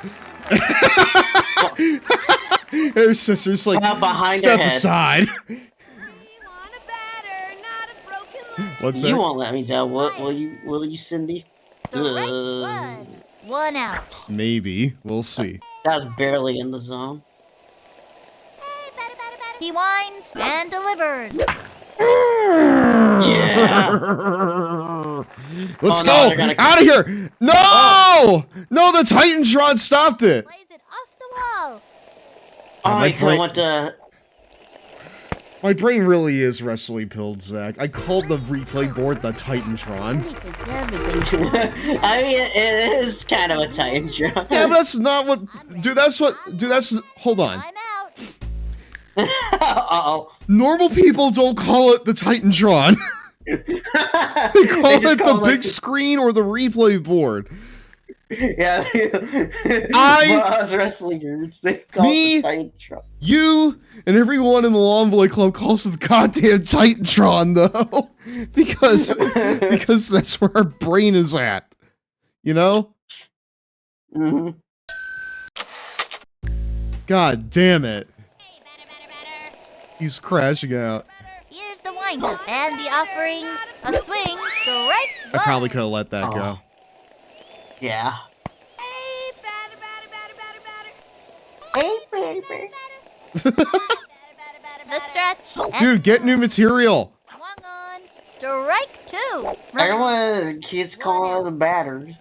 Her sister's like, behind step her head. aside. What's that? You won't let me down. Will you, Cindy? One out. Maybe. We'll see. That was barely in the zone. He whines and delivers. Yeah. Let's Oh, no, go! they're gonna- Out of here! No! No, the Titantron stopped it! Wall. Oh, my I could have went to... My brain really is wrestling pilled, Zach. I called the replay board the Titantron. I mean, it is kind of a Titantron. Yeah, but that's not what... Dude, that's... Hold on. Uh-oh. Normal people don't call it the Titantron. They call it the big screen or the replay board. Yeah. Us wrestling nerds, they call it the Titantron. You and everyone in the Long Boy Club calls it the goddamn Titantron, though. because that's where our brain is at. You know? Mm-hmm. God damn it. He's crashing out. Here's the windup and the offering. A swing, strike. I probably could have let that go. Yeah. Hey, baby. The stretch. Dude, get new material. Swung on. Strike two. Everyone keeps calling us batters.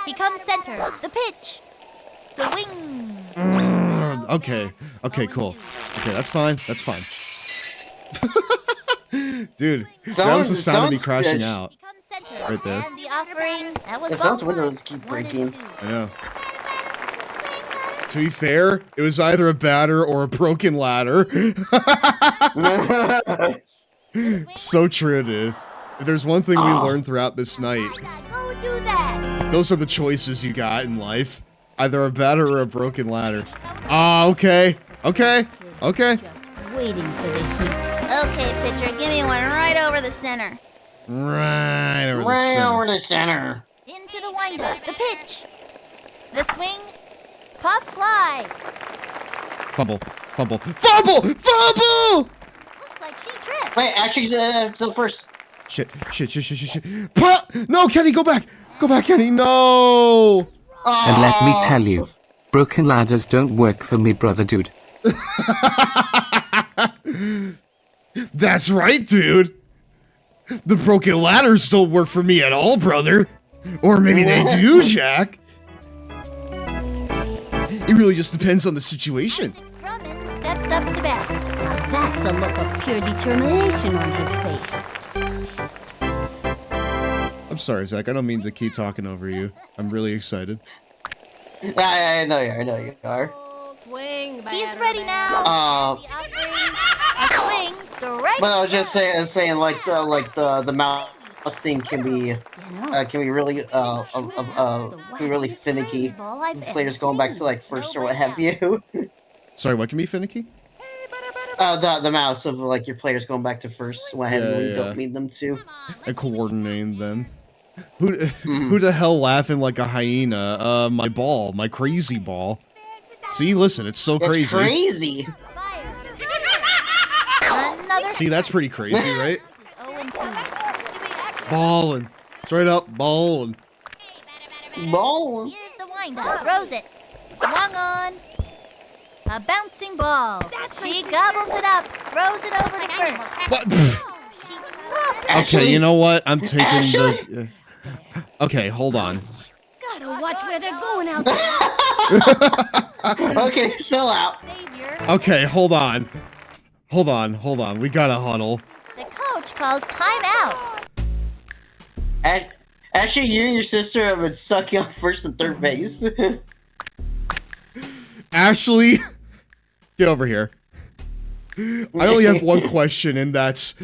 Becomes center. The pitch. The wing. Okay, cool. Okay, that's fine. Dude, that was the sound of me crashing out. Right there. And the offering. That was The sounds windows keep breaking. I know. To be fair, it was either a batter or a broken ladder. So true, dude. If there's one thing we learned throughout this night, Go do that. those are the choices you got in life. Either a batter or a broken ladder. Okay. Waiting for the heat. Okay, pitcher, give me one right over the center. Right over the Right center. over the center. Into the windup. The pitch. The swing. Pop fly. Fumble. Looks like she tripped. Wait, actually, it's the first. Shit. No, Kenny, go back, Kenny, no! And let me tell you, broken ladders don't work for me, brother dude. That's right, dude. The broken ladders don't work for me at all, brother. Or maybe they do, Jack. It really just depends on the situation. Drummond steps up to bat. Now that's a look of pure determination on his face. I'm sorry, Zach. I don't mean to keep talking over you. I'm really excited. I know you are. Swing, He's ready now. Uh, A swing. Strike. But I was just saying, like the mouse thing can be really finicky. Players going back to like first or what have you. Sorry, what can be finicky? The mouse of like your players going back to first what have you when you don't need them to. And coordinating them. Who the hell laughing like a hyena? My ball, my crazy ball. See, listen, it's so crazy. It's crazy. See, that's pretty crazy, right? Ballin'. Straight up ballin'. Ballin'. Here's the windup. Throws it. Swung on. A bouncing ball. She gobbles it up. Throws it over to first. What? Okay, you know what? I'm taking the... Okay, hold on. Gotta watch where they're going out there. Okay, still out. Okay, hold on. We gotta huddle. The coach calls timeout. Actually, you and your sister have been sucking on first and third base. Ashley, get over here. I only have one question, and that's...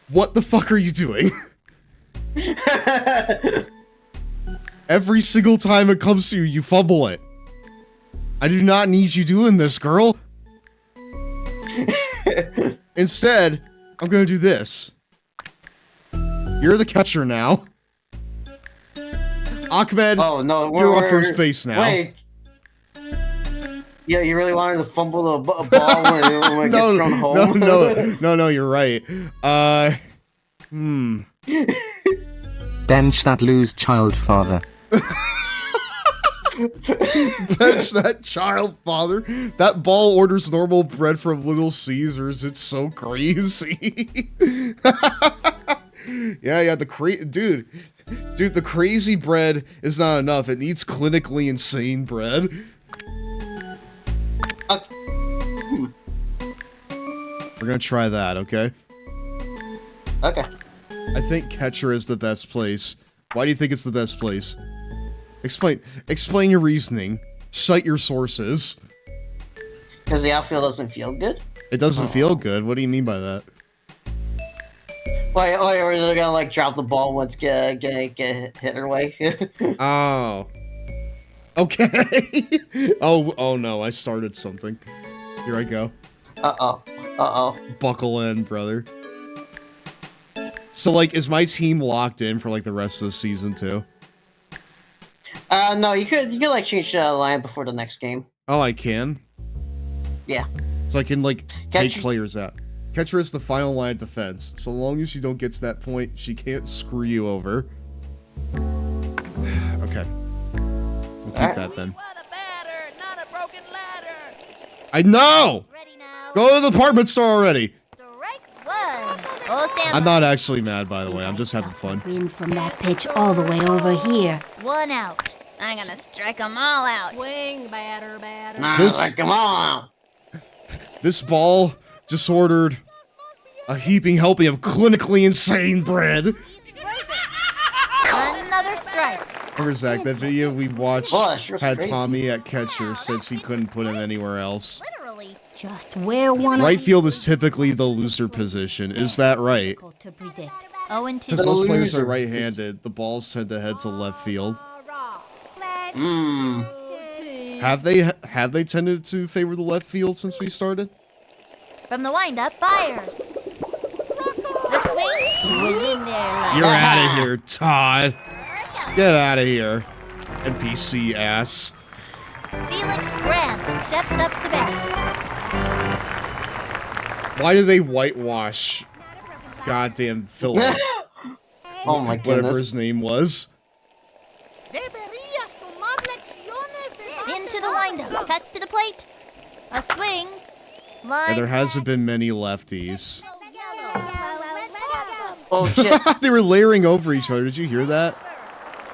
What the fuck are you doing? Every single time it comes to you, you fumble it. I do not need you doing this, girl. Instead, I'm gonna do this. You're the catcher now. Ahmed, Oh no, you're on first base now. Wait. Yeah, you really wanted to fumble the ball when it gets thrown home? No, you're right. Bench that loose child father. Bench that child father. That ball orders normal bread from Little Caesars. It's so crazy. Yeah, dude, the crazy bread is not enough. It needs clinically insane bread. We're gonna try that, okay? Okay. I think catcher is the best place. Why do you think it's the best place? Explain your reasoning. Cite your sources. Because the outfield doesn't feel good? It doesn't feel good? What do you mean by that? Wait, or is it gonna like drop the ball once get hit away? Oh. Okay. oh no, I started something. Here I go. Uh-oh. Buckle in, brother. So, like, is my team locked in for, like, the rest of the season, too? No, you could like, change the line before the next game. Oh, I can? Yeah. So I can, like, take players out. Catcher is the final line of defense. So long as you don't get to that point, she can't screw you over. Okay. We'll keep that, then. I know! Go to the department store already! I'm not actually mad, by the way. I'm just having fun. In from that pitch all the way over here. 1 out. I'm gonna strike them all out. Swing, batter. Come on! This ball just ordered a heaping helping of clinically insane bread. Another strike. Remember, Zach, that video we watched Sure had crazy. Tommy at catcher since he couldn't put him anywhere else. Literally. Just where one Right field is typically the loser position. Is that right? to predict. 0-2. Because most players are right-handed, the balls tend to head to left field. Have they tended to favor the left field since we started? From the windup, fires. The swing was in there. You're out of here, Todd. Get out of here, NPC ass. Felix Grant steps up to bat. Why do they whitewash goddamn Philip? Oh my goodness. Whatever his name was. Into the windup, cuts to the plate. A swing. Line. And there hasn't been many lefties. Oh shit. They were layering over each other. Did you hear that?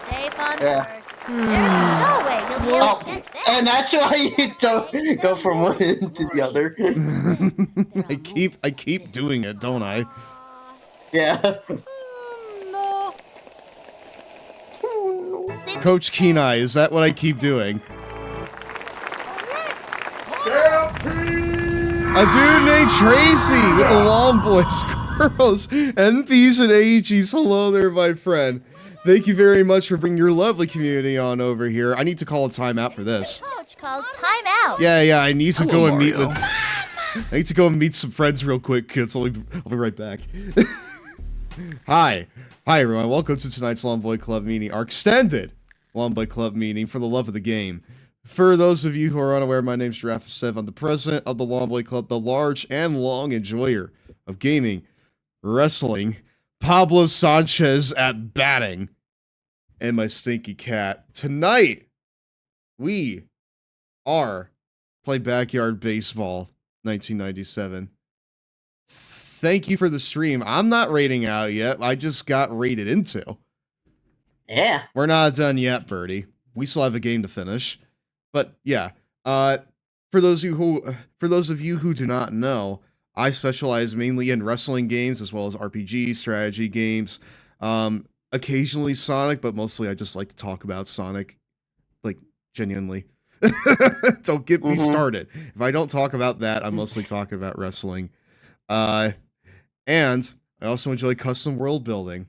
Safe on Yeah. first. There's no way he'll be able to catch that. And that's why you don't go from one end to the other. I keep doing it, don't I? Yeah. Coach Kenai, is that what I keep doing? A dude named Tracy with the Long Boys, Girls, NPs, and AGs. Hello there, my friend. Thank you very much for bringing your lovely community on over here. I need to call a timeout for this. Coach calls timeout. Yeah, I need to go and meet with... I need to go and meet some friends real quick, kids. I'll be right back. Hi, everyone. Welcome to tonight's Long Boy Club meeting, our extended Long Boy Club meeting for the love of the game. For those of you who are unaware, my name's GirafaStev. I'm the president of the Long Boy Club, the large and long enjoyer of gaming, wrestling, Pablo Sanchez at batting, and my stinky cat. Tonight, we are play Backyard Baseball 1997. Thank you for the stream. I'm not rating out yet. I just got rated into. Yeah. We're not done yet, Birdie. We still have a game to finish. But yeah, for those of you who do not know, I specialize mainly in wrestling games as well as RPG, strategy games. Occasionally Sonic, but mostly I just like to talk about Sonic, like genuinely. Don't get me started. If I don't talk about that, I'm mostly talking about wrestling. And I also enjoy custom world building.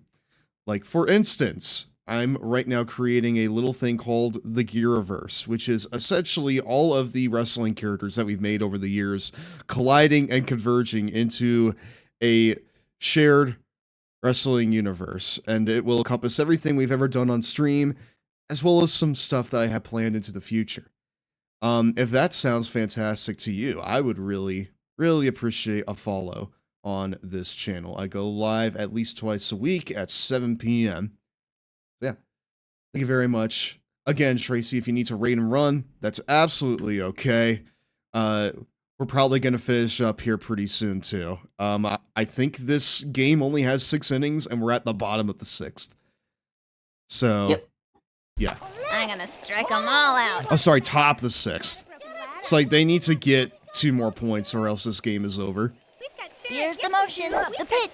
Like, for instance, I'm right now creating a little thing called the Giraverse, which is essentially all of the wrestling characters that we've made over the years colliding and converging into a shared wrestling universe, and it will encompass everything we've ever done on stream, as well as some stuff that I have planned into the future. If that sounds fantastic to you, I would really, really appreciate a follow on this channel. I go live at least twice a week at 7 p.m. Yeah, thank you very much. Again, Tracy, if you need to raid and run, that's absolutely okay. We're probably going to finish up here pretty soon, too. I think this game only has 6 innings, and we're at the bottom of the 6th. So, yeah. I'm gonna strike them all out. Oh, sorry, top of the 6th. It's like they need to get 2 more points, or else this game is over. Here's the motion, the pitch.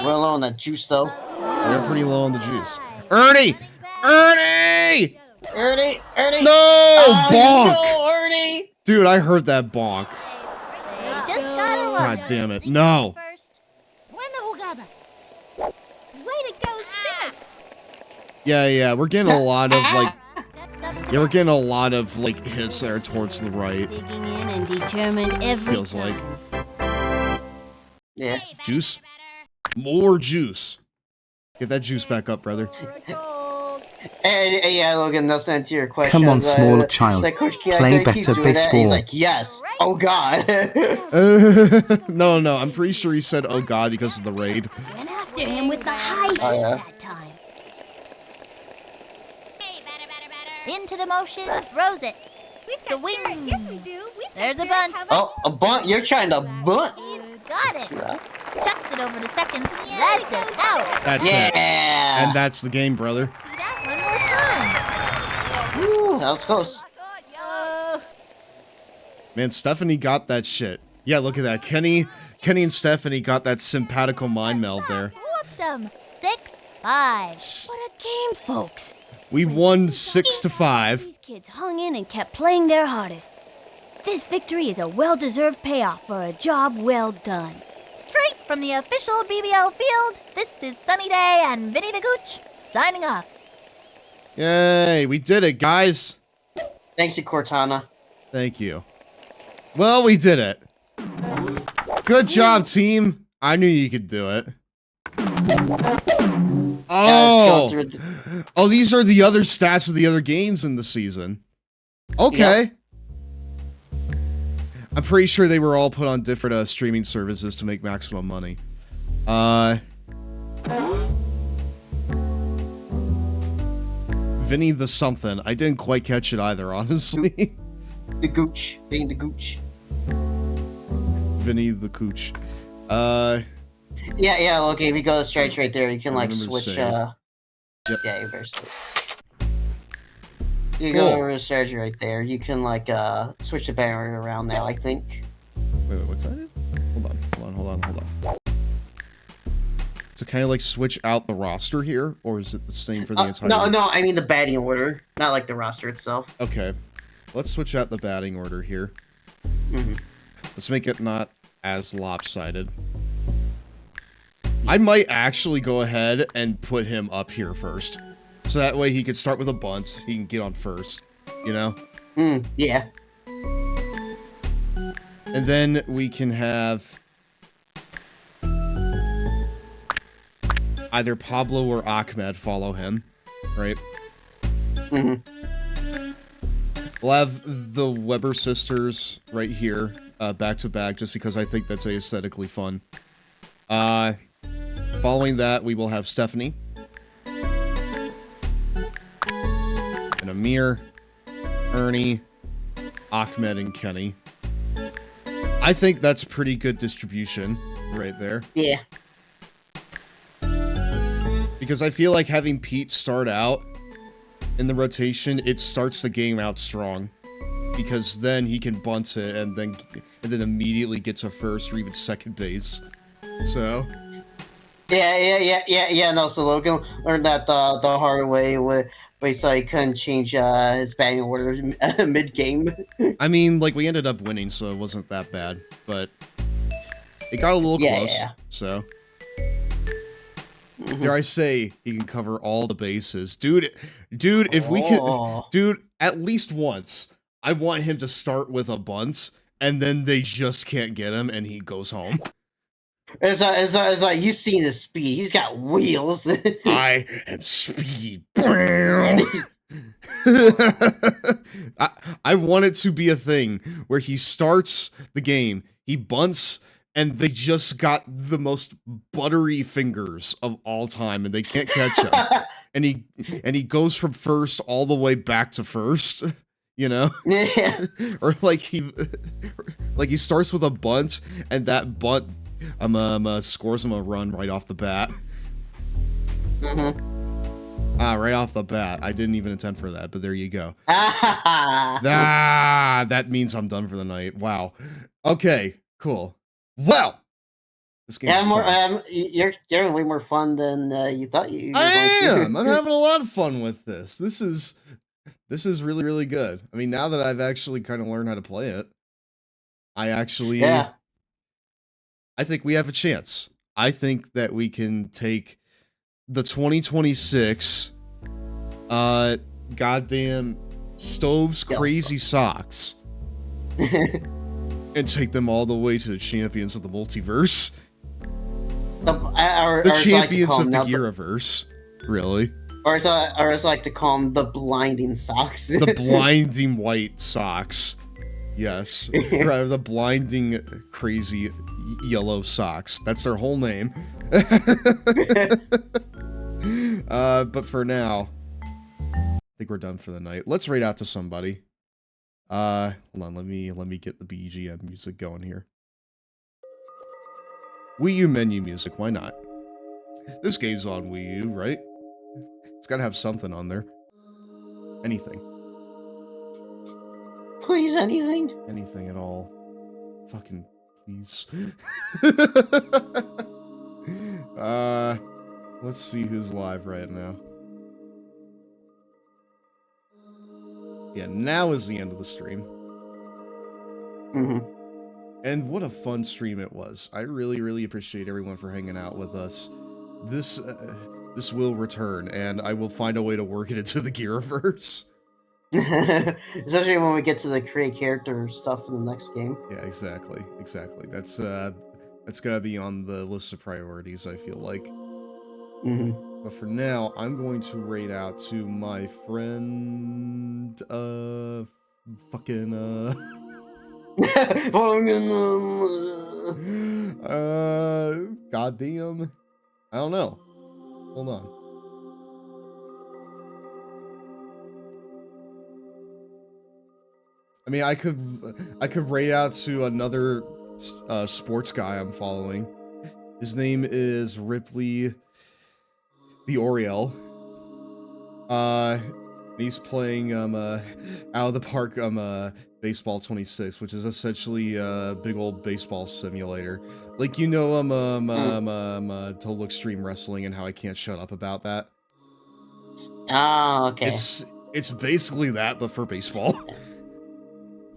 We're low on that juice, though. We're pretty low on the juice. Ernie! Ernie! Ernie! No! Bonk! No, Ernie! Dude, I heard that bonk. Just gotta run. God damn it. No. Way to go, Sid! Yeah, we're getting a lot of, like... Yeah, we're getting a lot of, like, hits there towards the right. Digging in and determined every Feels like. Yeah. Juice? More juice. Get that juice back up, brother. Hey, yeah, Logan, no sense to your question. Come on, small child. Like, Coach Key, Play I keep better doing that. baseball. He's like, yes. Oh, God. No, I'm pretty sure he said, oh god, because of the raid. Went after him with the high hit that time. Into the motion, throws it. The wing. Yes, we do. There's a bunt. Oh, a bunt? You're trying to bunt? You got it. Chucks it over to second. That's it. Out. That's it. And that's the game, brother. One more time. Woo, that was close. Man, Stephanie got that shit. Yeah, look at that. Kenny and Stephanie got that simpatico mind meld there. Whooped them. 6-5. What a game, folks. We won 6-5. These kids hung in and kept playing their hardest. This victory is a well-deserved payoff for a job well done. Straight from the official BBL field, this is Sunny Day and Vinny the Gooch signing off. Yay, we did it, guys. Thanks to Cortana. Thank you. Well, we did it. Good job, team. I knew you could do it. Oh, oh, these are the other stats of the other games in the season. Okay. Yep. I'm pretty sure they were all put on different streaming services to make maximum money. Vinny the something. I didn't quite catch it either, honestly. The Gooch. Being the Gooch. Vinny the Cooch. Yeah, okay, if you go to straight right there, you can, like, switch, Yep. Yeah, you better switch. You go over to strategy right there, you can, like, switch the banner around now, I think. Wait, what can I do? Hold on. So can I, like, switch out the roster here? Or is it the same for the entire... No, I mean the batting order, not, like, the roster itself. Okay. Let's switch out the batting order here. Mm-hmm. Let's make it not as lopsided. I might actually go ahead and put him up here first. So that way he could start with a bunt. He can get on first, you know? Yeah. And then we can have either Pablo or Ahmed follow him, right? Mm-hmm. We'll have the Weber sisters right here, back to back, just because I think that's aesthetically fun. Following that, we will have Stephanie. And Amir, Ernie, Ahmed, and Kenny. I think that's pretty good distribution right there. Yeah. Because I feel like having Pete start out in the rotation, it starts the game out strong. Because then he can bunt it and then immediately get to first or even second base. So... Yeah, no, so Logan learned that the hard way, where he saw he couldn't change his batting order mid-game. I mean, like, we ended up winning, so it wasn't that bad, but it got a little close, so... Dare I say, he can cover all the bases. Dude, if we could... Dude, at least once, I want him to start with a bunt, and then they just can't get him, and he goes home. It's like you've seen his speed. He's got wheels. I am speed. I want it to be a thing where he starts the game, he bunts, and they just got the most buttery fingers of all time, and they can't catch him. and he goes from first all the way back to first, you know? Yeah. Or like he starts with a bunt, and that bunt scores him a run right off the bat. Right off the bat. I didn't even intend for that, but there you go. That means I'm done for the night. Wow. Okay, cool. Well, this game is fun. You're having way more fun than you thought you were I going to. am. I'm having a lot of fun with this. This is really, really good. I mean, now that I've actually kind of learned how to play it, I think we have a chance. I think that we can take the 2026 goddamn Stove's Crazy Socks and take them all the way to the champions of the multiverse. The champions of the GirafaStev, really. Or as I like to call them, the blinding socks. The blinding white socks. Yes. Rather, the blinding crazy yellow socks. That's their whole name. But for now, I think we're done for the night. Let's raid out to somebody. Hold on, let me get the BGM music going here. Wii U menu music, why not? This game's on Wii U, right? It's gotta have something on there. Anything. Please, anything? Anything at all. Fucking please. Let's see who's live right now. Yeah, now is the end of the stream. And what a fun stream it was. I really, really appreciate everyone for hanging out with us. This will return, and I will find a way to work it into the Giraverse. Especially when we get to the create character stuff in the next game. Yeah, exactly. That's gonna be on the list of priorities, I feel like. But for now, I'm going to raid out to my friend, goddamn, I don't know. Hold on. I mean, I could raid out to another sports guy I'm following. His name is Ripley the Oriole. He's playing out of the park baseball 26, which is essentially a big old baseball simulator. Like, you know, Total Extreme Wrestling and how I can't shut up about that. Oh, okay. It's basically that, but for baseball.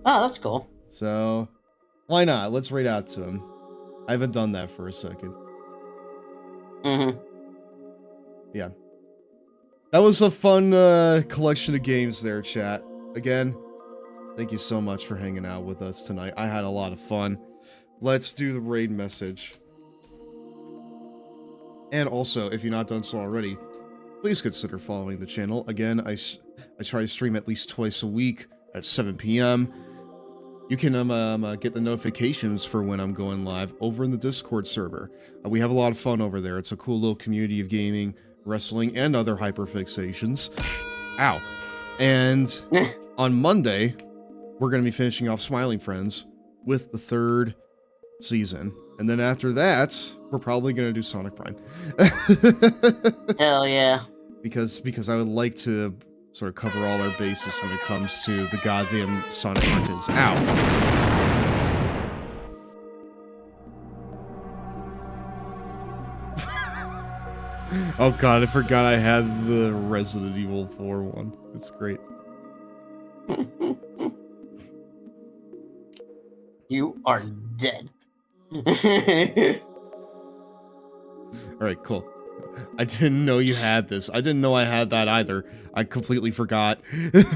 Oh, that's cool. So, why not? Let's raid out to him. I haven't done that for a second. Yeah. That was a fun collection of games there, chat. Again, thank you so much for hanging out with us tonight. I had a lot of fun. Let's do the raid message. And also, if you're not done so already, please consider following the channel. Again, I try to stream at least twice a week at 7 p.m. You can get the notifications for when I'm going live over in the Discord server. We have a lot of fun over there. It's a cool little community of gaming, wrestling, and other hyperfixations. Ow. And on Monday, we're going to be finishing off Smiling Friends with the 3rd season. And then after that, we're probably going to do Sonic Prime. Hell yeah. Because I would like to sort of cover all our bases when it comes to the goddamn Sonic content. Ow. Oh god, I forgot I had the Resident Evil 4 one. It's great. You are dead. Alright, cool. I didn't know you had this. I didn't know I had that either. I completely forgot. But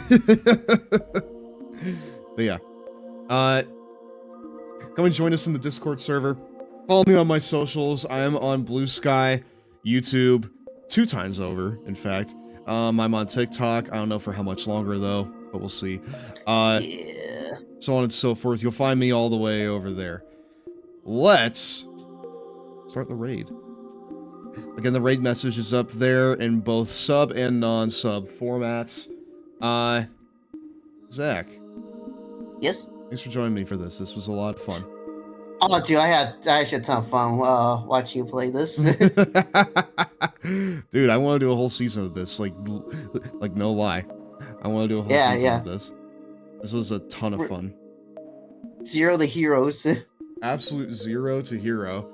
yeah. Come and join us in the Discord server. Follow me on my socials. I am on Blue Sky, YouTube, 2 times over, in fact. I'm on TikTok. I don't know for how much longer, though, but we'll see. Yeah. So on and so forth. You'll find me all the way over there. Let's start the raid. Again, the raid message is up there in both sub and non-sub formats. Zach. Yes? Thanks for joining me for this. This was a lot of fun. Oh, dude, I had a ton of fun watching you play this. Dude, I want to do a whole season of this. Like no lie. I want to do a whole season of this. This was a ton of fun. 0 to heroes. Absolute 0 to hero.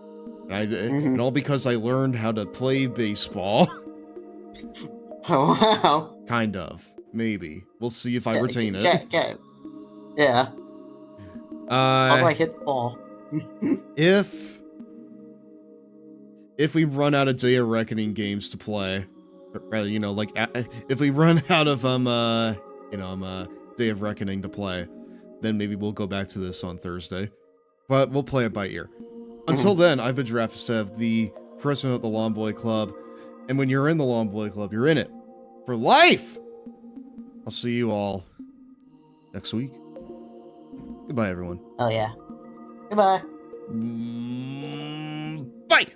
And all because I learned how to play baseball. Oh, wow. Kind of. Maybe. We'll see if I retain it. Yeah. How do I hit the ball? If we run out of Day of Reckoning games to play, you know, like if we run out of Day of Reckoning to play, then maybe we'll go back to this on Thursday. But we'll play it by ear. Until then, I've been GirafaStev, the president of the Lawn Boy Club, and when you're in the Lawn Boy Club, you're in it for life. I'll see you all next week. Goodbye, everyone. Oh yeah. Goodbye.